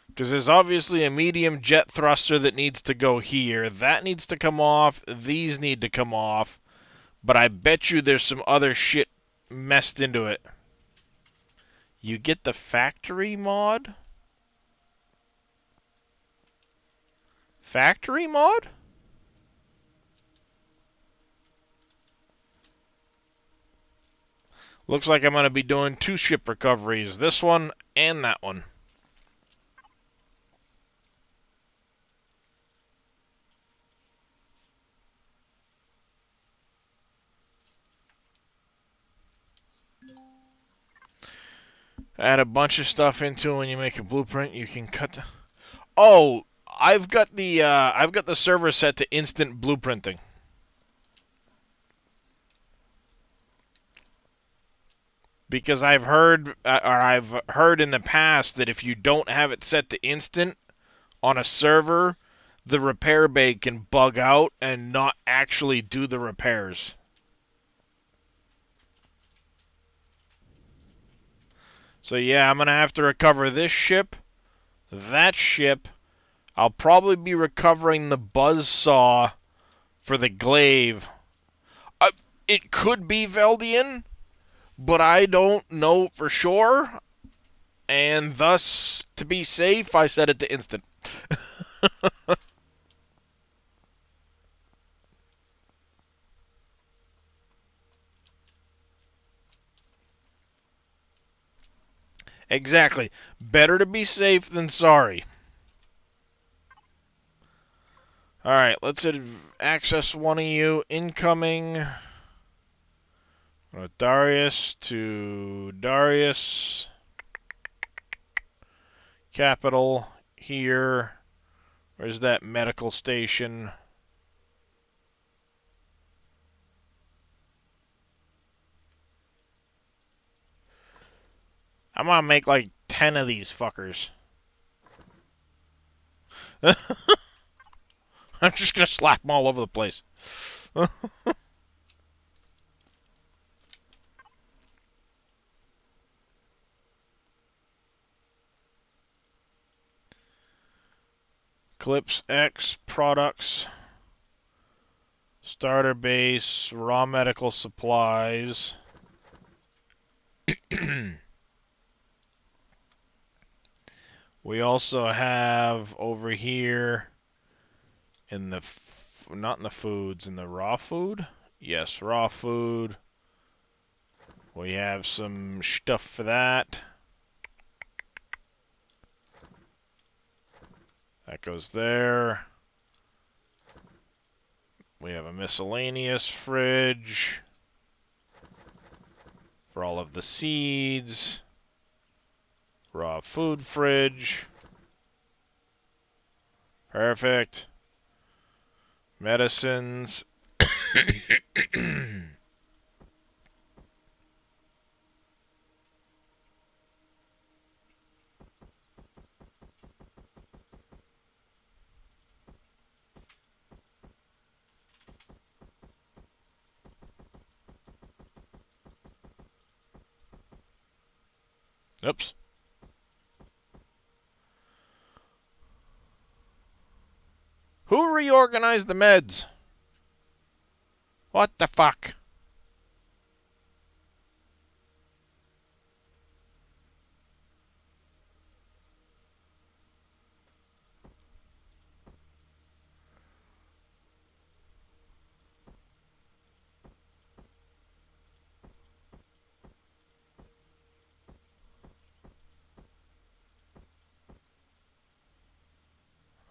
Because there's obviously a medium jet thruster that needs to go here. That needs to come off. These need to come off. But I bet you there's some other shit messed into it. You get the factory mod? Factory mod? Looks like I'm going to be doing 2 ship recoveries. This one and that one. Add a bunch of stuff into it. When you make a blueprint, you can cut... Oh! I've got the server set to instant blueprinting. Because I've heard in the past that if you don't have it set to instant on a server, the repair bay can bug out and not actually do the repairs. So yeah, I'm going to have to recover this ship, that ship. I'll probably be recovering the buzzsaw for the glaive. It could be Veldian, but I don't know for sure. And thus, to be safe, I set it to instant. Exactly. Better to be safe than sorry. Alright, let's access one of you. Incoming. Darius to Darius. Capital here. Where's that medical station? I'm gonna make like 10 of these fuckers. I'm just gonna slap them all over the place. Clips X products. Starter base, raw medical supplies. We also have over here in the, not in the foods, in the raw food? Yes, raw food. We have some stuff for that. That goes there. We have a miscellaneous fridge for all of the seeds. Raw food fridge. Perfect. Medicines. Oops. Who reorganized the meds? What the fuck?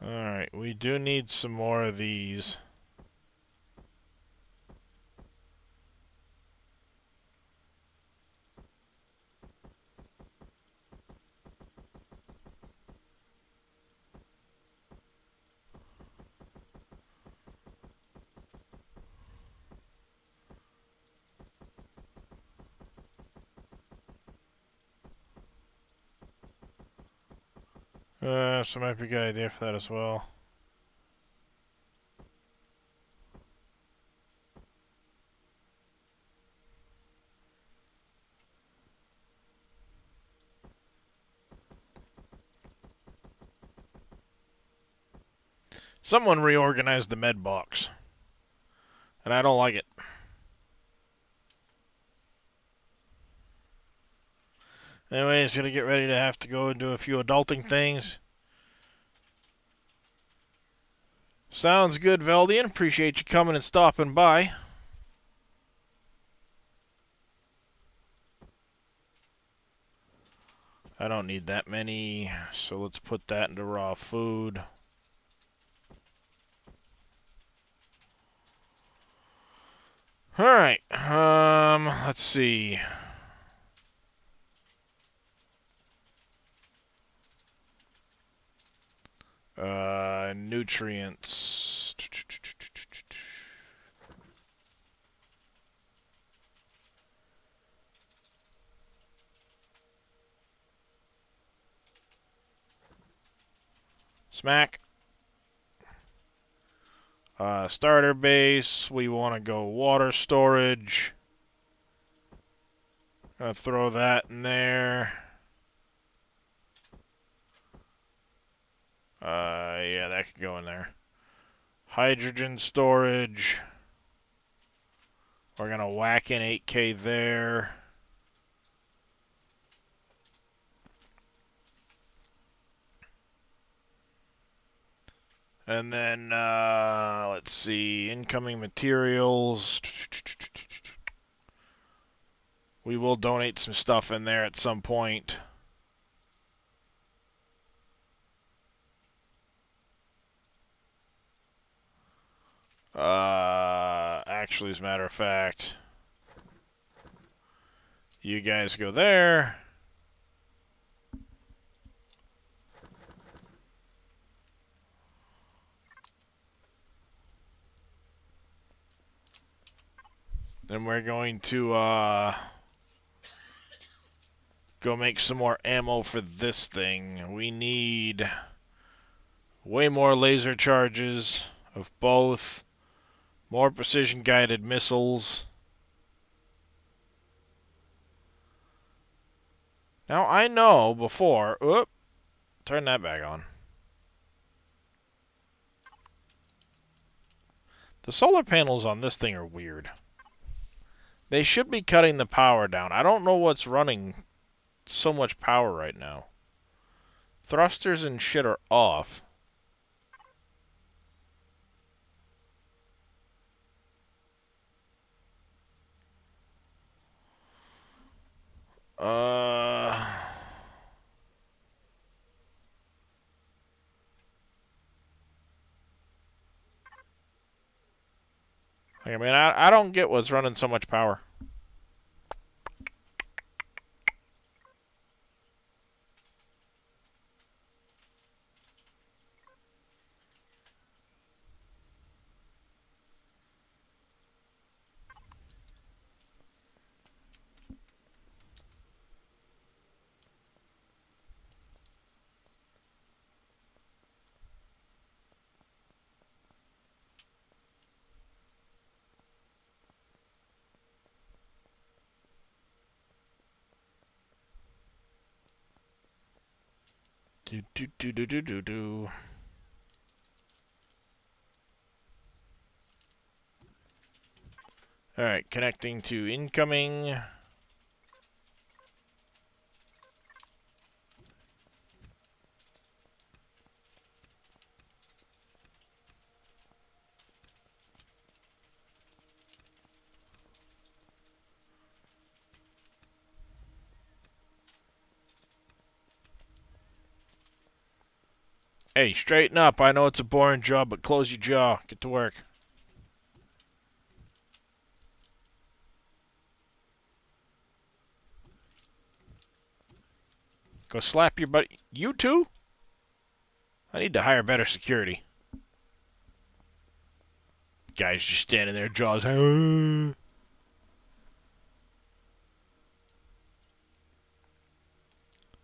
Alright, we do need some more of these. So might be a good idea for that as well. Someone reorganized the med box. And I don't like it. Anyways, gonna get ready to have to go and do a few adulting things. Sounds good, Veldian. Appreciate you coming and stopping by. I don't need that many, so let's put that into raw food. Alright, let's see. Nutrients. Smack. Starter base. We want to go water storage. Gonna throw that in there. Yeah, that could go in there. Hydrogen storage. We're gonna whack in 8K there. And then, let's see, incoming materials. We will donate some stuff in there at some point. Actually, as a matter of fact, you guys go there. And we're going to go make some more ammo for this thing. We need way more laser charges of both, more precision guided missiles. Now I know before, turn that back on. The solar panels on this thing are weird. They should be cutting the power down. I don't know what's running so much power right now. Thrusters and shit are off. I mean, I don't get what's running so much power. Do do do do do do do. All right, connecting to incoming. Hey, straighten up. I know it's a boring job, but close your jaw. Get to work. Go slap your butt. You too? I need to hire better security. Guys just standing there, jaws.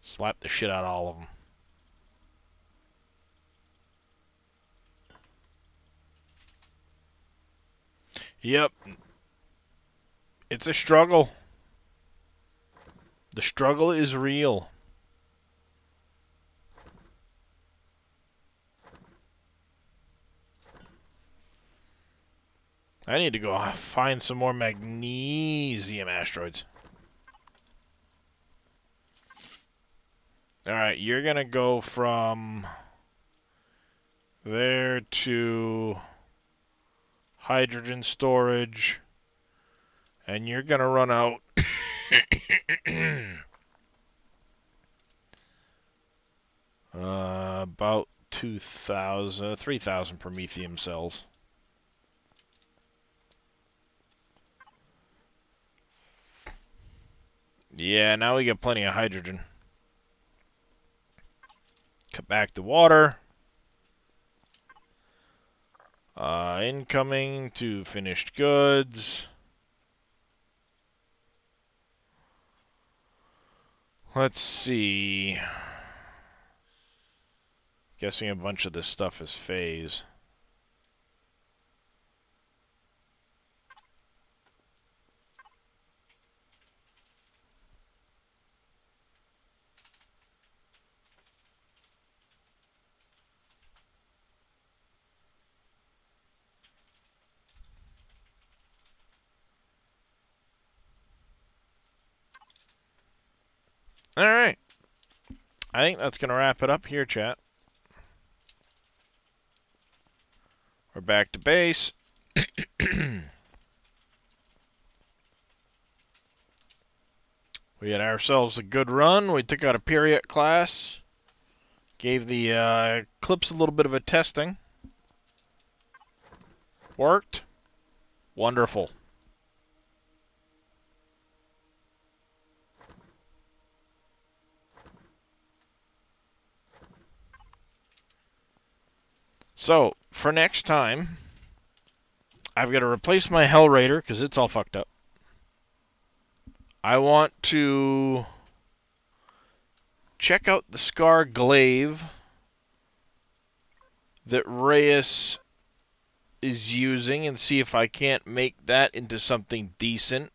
Slap the shit out of all of them. Yep. It's a struggle. The struggle is real. I need to go find some more magnesium asteroids. Alright, you're gonna go from there to hydrogen storage, and you're gonna run out about 3,000 promethium cells. Yeah, now we get plenty of hydrogen. Cut back the water. Incoming to finished goods. Let's see. Guessing a bunch of this stuff is phase. Alright. I think that's going to wrap it up here, chat. We're back to base. We had ourselves a good run. We took out a period class. Gave the Eclipse a little bit of a testing. Worked. Wonderful. So, for next time, I've got to replace my Hell Raider because it's all fucked up. I want to check out the Scar Glaive that Reyes is using and see if I can't make that into something decent.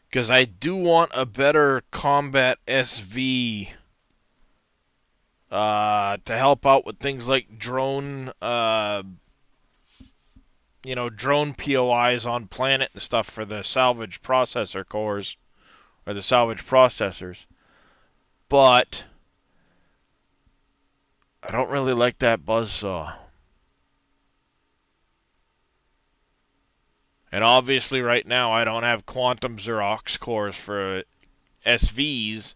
Because I do want a better combat SV to help out with things like drone, drone POIs on planet and stuff for the salvage processor cores, or the salvage processors. But I don't really like that buzzsaw. And obviously right now I don't have quantum Xerox cores for SVs,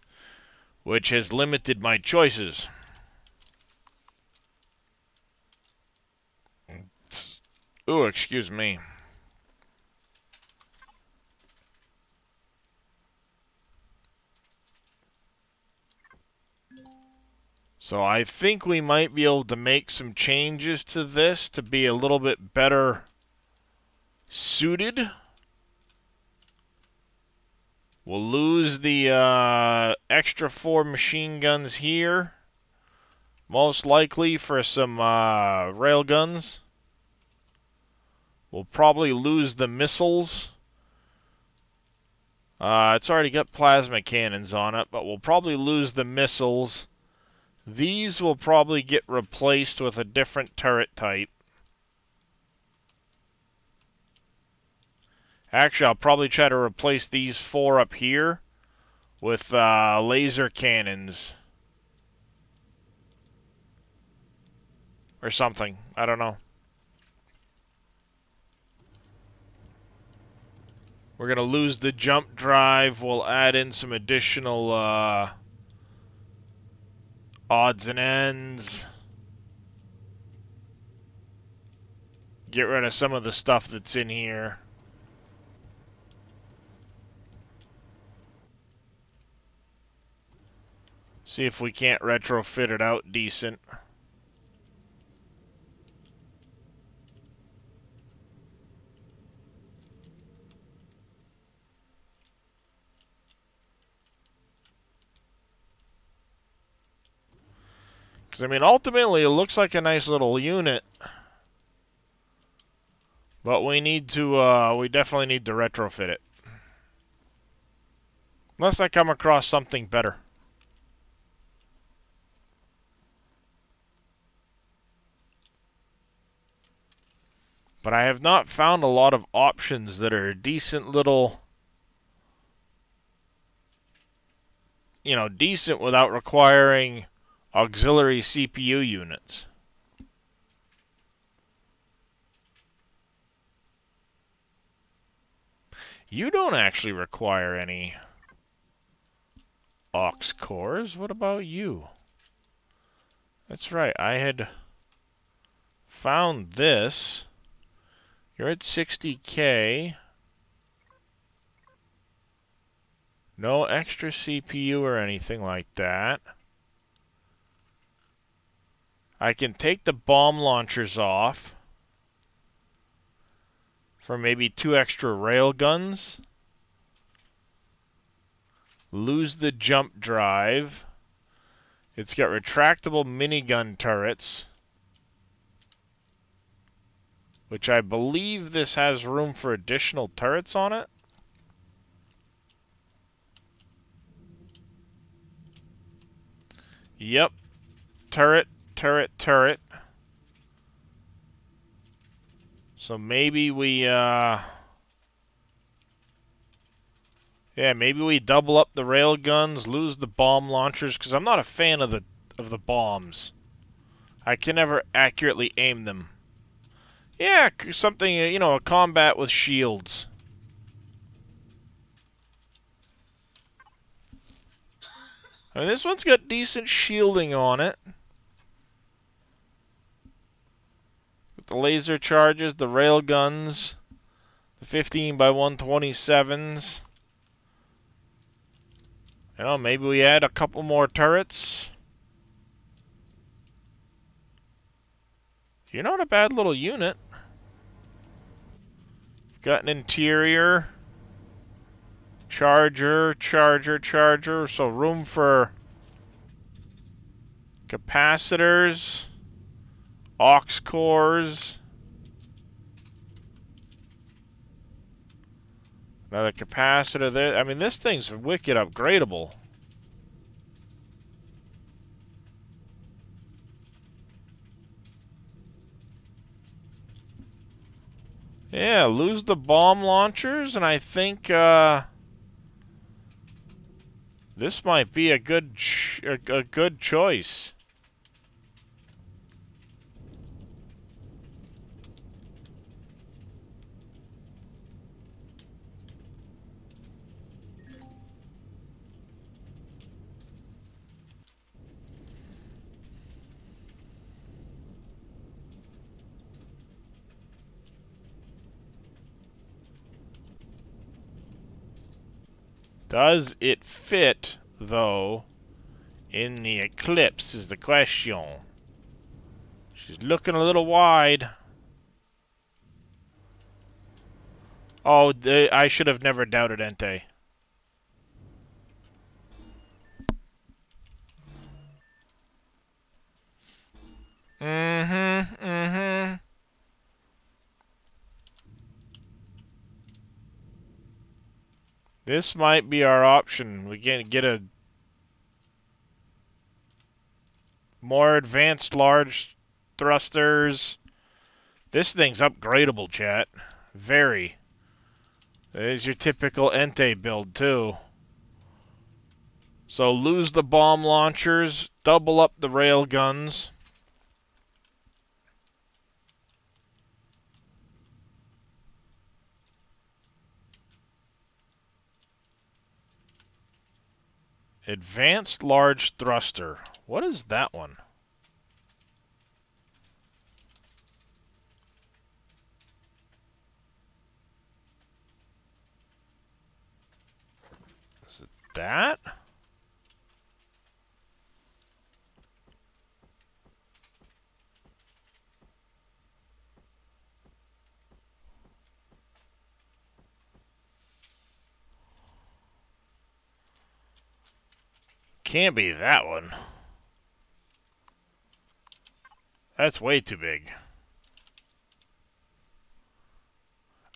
which has limited my choices. Ooh, excuse me. So I think we might be able to make some changes to this to be a little bit better suited. We'll lose the extra 4 machine guns here, most likely for some rail guns. We'll probably lose the missiles. It's already got plasma cannons on it, but we'll probably lose the missiles. These will probably get replaced with a different turret type. Actually, I'll probably try to replace these 4 up here with laser cannons. Or something. I don't know. We're going to lose the jump drive. We'll add in some additional odds and ends. Get rid of some of the stuff that's in here. See if we can't retrofit it out decent. Because, I mean, ultimately it looks like a nice little unit. But we need to, we definitely need to retrofit it. Unless I come across something better. But I have not found a lot of options that are decent little, decent without requiring auxiliary CPU units. You don't actually require any aux cores. What about you? That's right, I had found this. You're at 60K. No extra CPU or anything like that. I can take the bomb launchers off for maybe 2 extra rail guns. Lose the jump drive. It's got retractable minigun turrets, which I believe this has room for additional turrets on it. Yep. Turret, turret, turret. So maybe we, yeah, maybe we double up the rail guns, lose the bomb launchers, because I'm not a fan of the bombs. I can never accurately aim them. Yeah, something, a combat with shields. I mean, this one's got decent shielding on it. With the laser charges, the rail guns, the 15 by 127s. Maybe we add a couple more turrets. You're not a bad little unit. Got an interior. Charger, charger, charger. So room for capacitors, aux cores, another capacitor there. I mean, this thing's wicked upgradable. Yeah, lose the bomb launchers, and I think this might be a good choice. Does it fit, though, in the Eclipse is the question. She's looking a little wide. Oh, I should have never doubted Entei. Mm-hmm. This might be our option. We can get a more advanced large thrusters. This thing's upgradable, chat. Very. There's your typical Entei build, too. So lose the bomb launchers, double up the rail guns. Advanced large thruster. What is that one? Is it that? Can't be that one. That's way too big.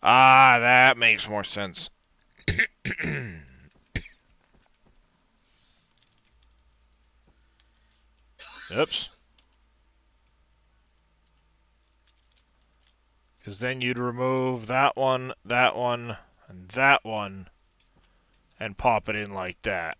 Ah, that makes more sense. Oops. Because then you'd remove that one, and that one, and pop it in like that.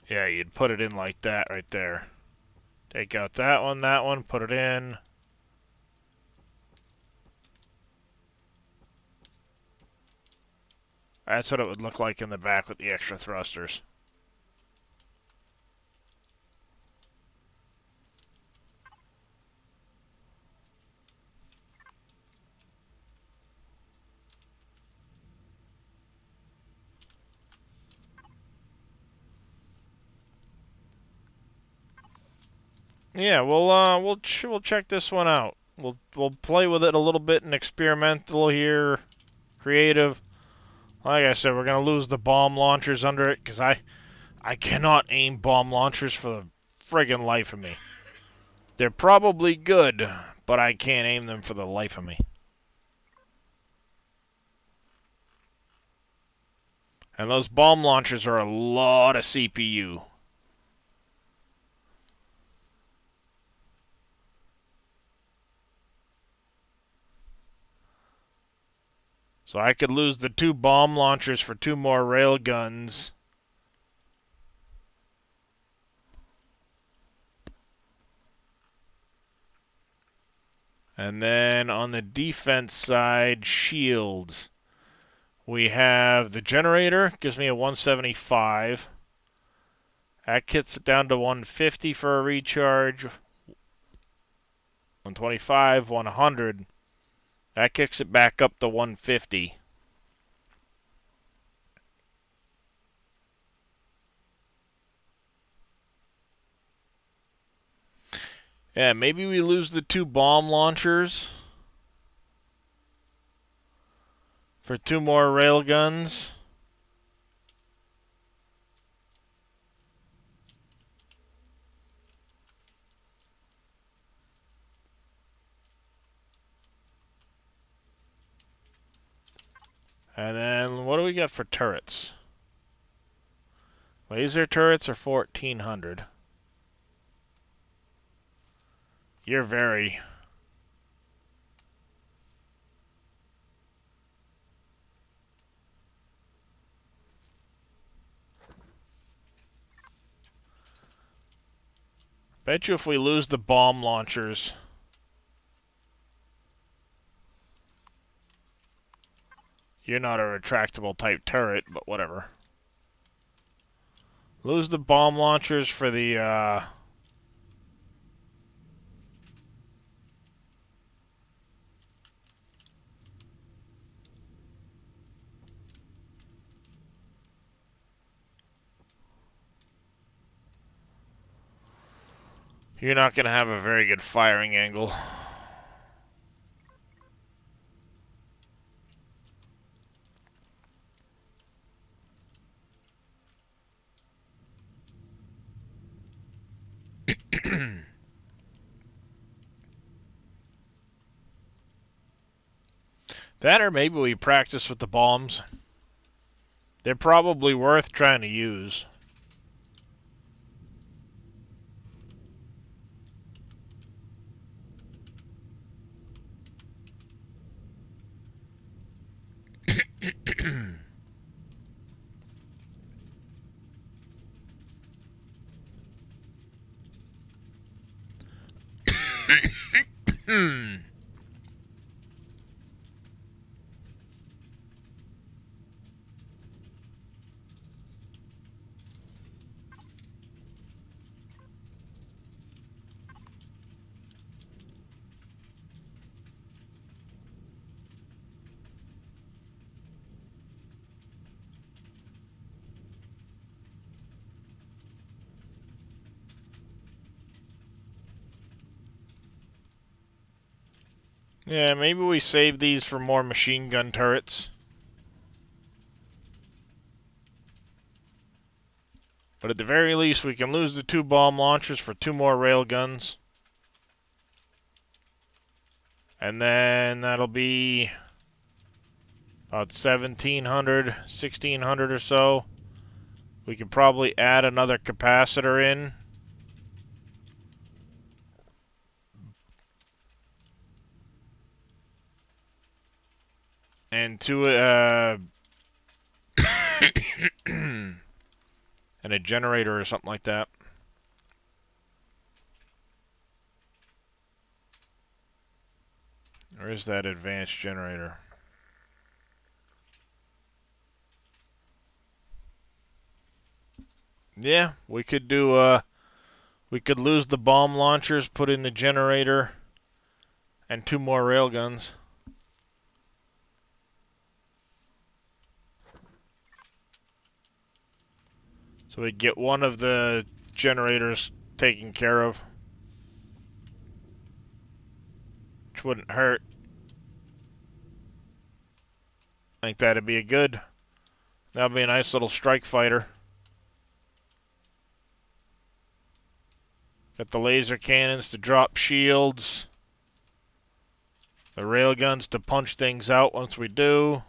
Yeah, you'd put it in like that right there. Take out that one, put it in. That's what it would look like in the back with the extra thrusters. Yeah, we'll check this one out. We'll play with it a little bit and experimental here, creative. Like I said, we're gonna lose the bomb launchers under it because I cannot aim bomb launchers for the friggin' life of me. They're probably good, but I can't aim them for the life of me. And those bomb launchers are a lot of CPU. So I could lose the 2 bomb launchers for 2 more rail guns. And then on the defense side, shields. We have the generator, gives me a 175. That gets it down to 150 for a recharge. 125, 100. That kicks it back up to 150. Yeah, maybe we lose the 2 bomb launchers for 2 more railguns. And then, what do we got for turrets? Laser turrets are 1,400. You're very... Bet you if we lose the bomb launchers... You're not a retractable type turret, but whatever. Lose the bomb launchers for the, You're not going to have a very good firing angle. That or maybe we practice with the bombs. They're probably worth trying to use. Yeah, maybe we save these for more machine gun turrets. But at the very least, we can lose the 2 bomb launchers for 2 more railguns. And then that'll be about 1,700, 1,600 or so. We could probably add another capacitor in. And and a generator or something like that. Or is that advanced generator? Yeah, we could do we could lose the bomb launchers, put in the generator, and 2 more railguns. So we get one of the generators taken care of, which wouldn't hurt. I think that'd be that'd be a nice little strike fighter. Got the laser cannons to drop shields. The railguns to punch things out once we do.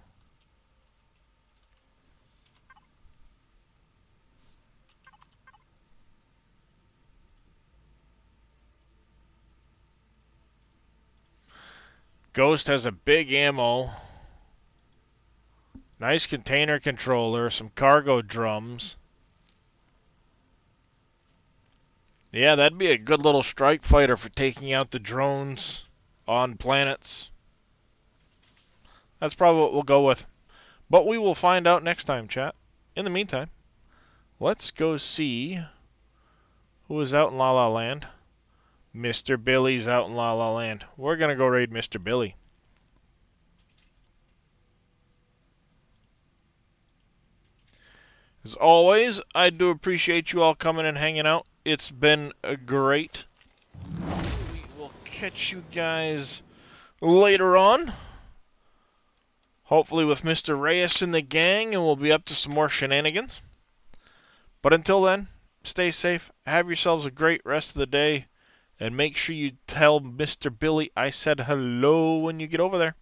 Ghost has a big ammo. Nice container controller, some cargo drums. Yeah, that'd be a good little strike fighter for taking out the drones on planets. That's probably what we'll go with. But we will find out next time, chat. In the meantime, let's go see who is out in La La Land. Mr. Billy's out in La La Land. We're going to go raid Mr. Billy. As always, I do appreciate you all coming and hanging out. It's been great. We will catch you guys later on. Hopefully with Mr. Reyes and the gang, and we'll be up to some more shenanigans. But until then, stay safe. Have yourselves a great rest of the day. And make sure you tell Mr. Billy I said hello when you get over there.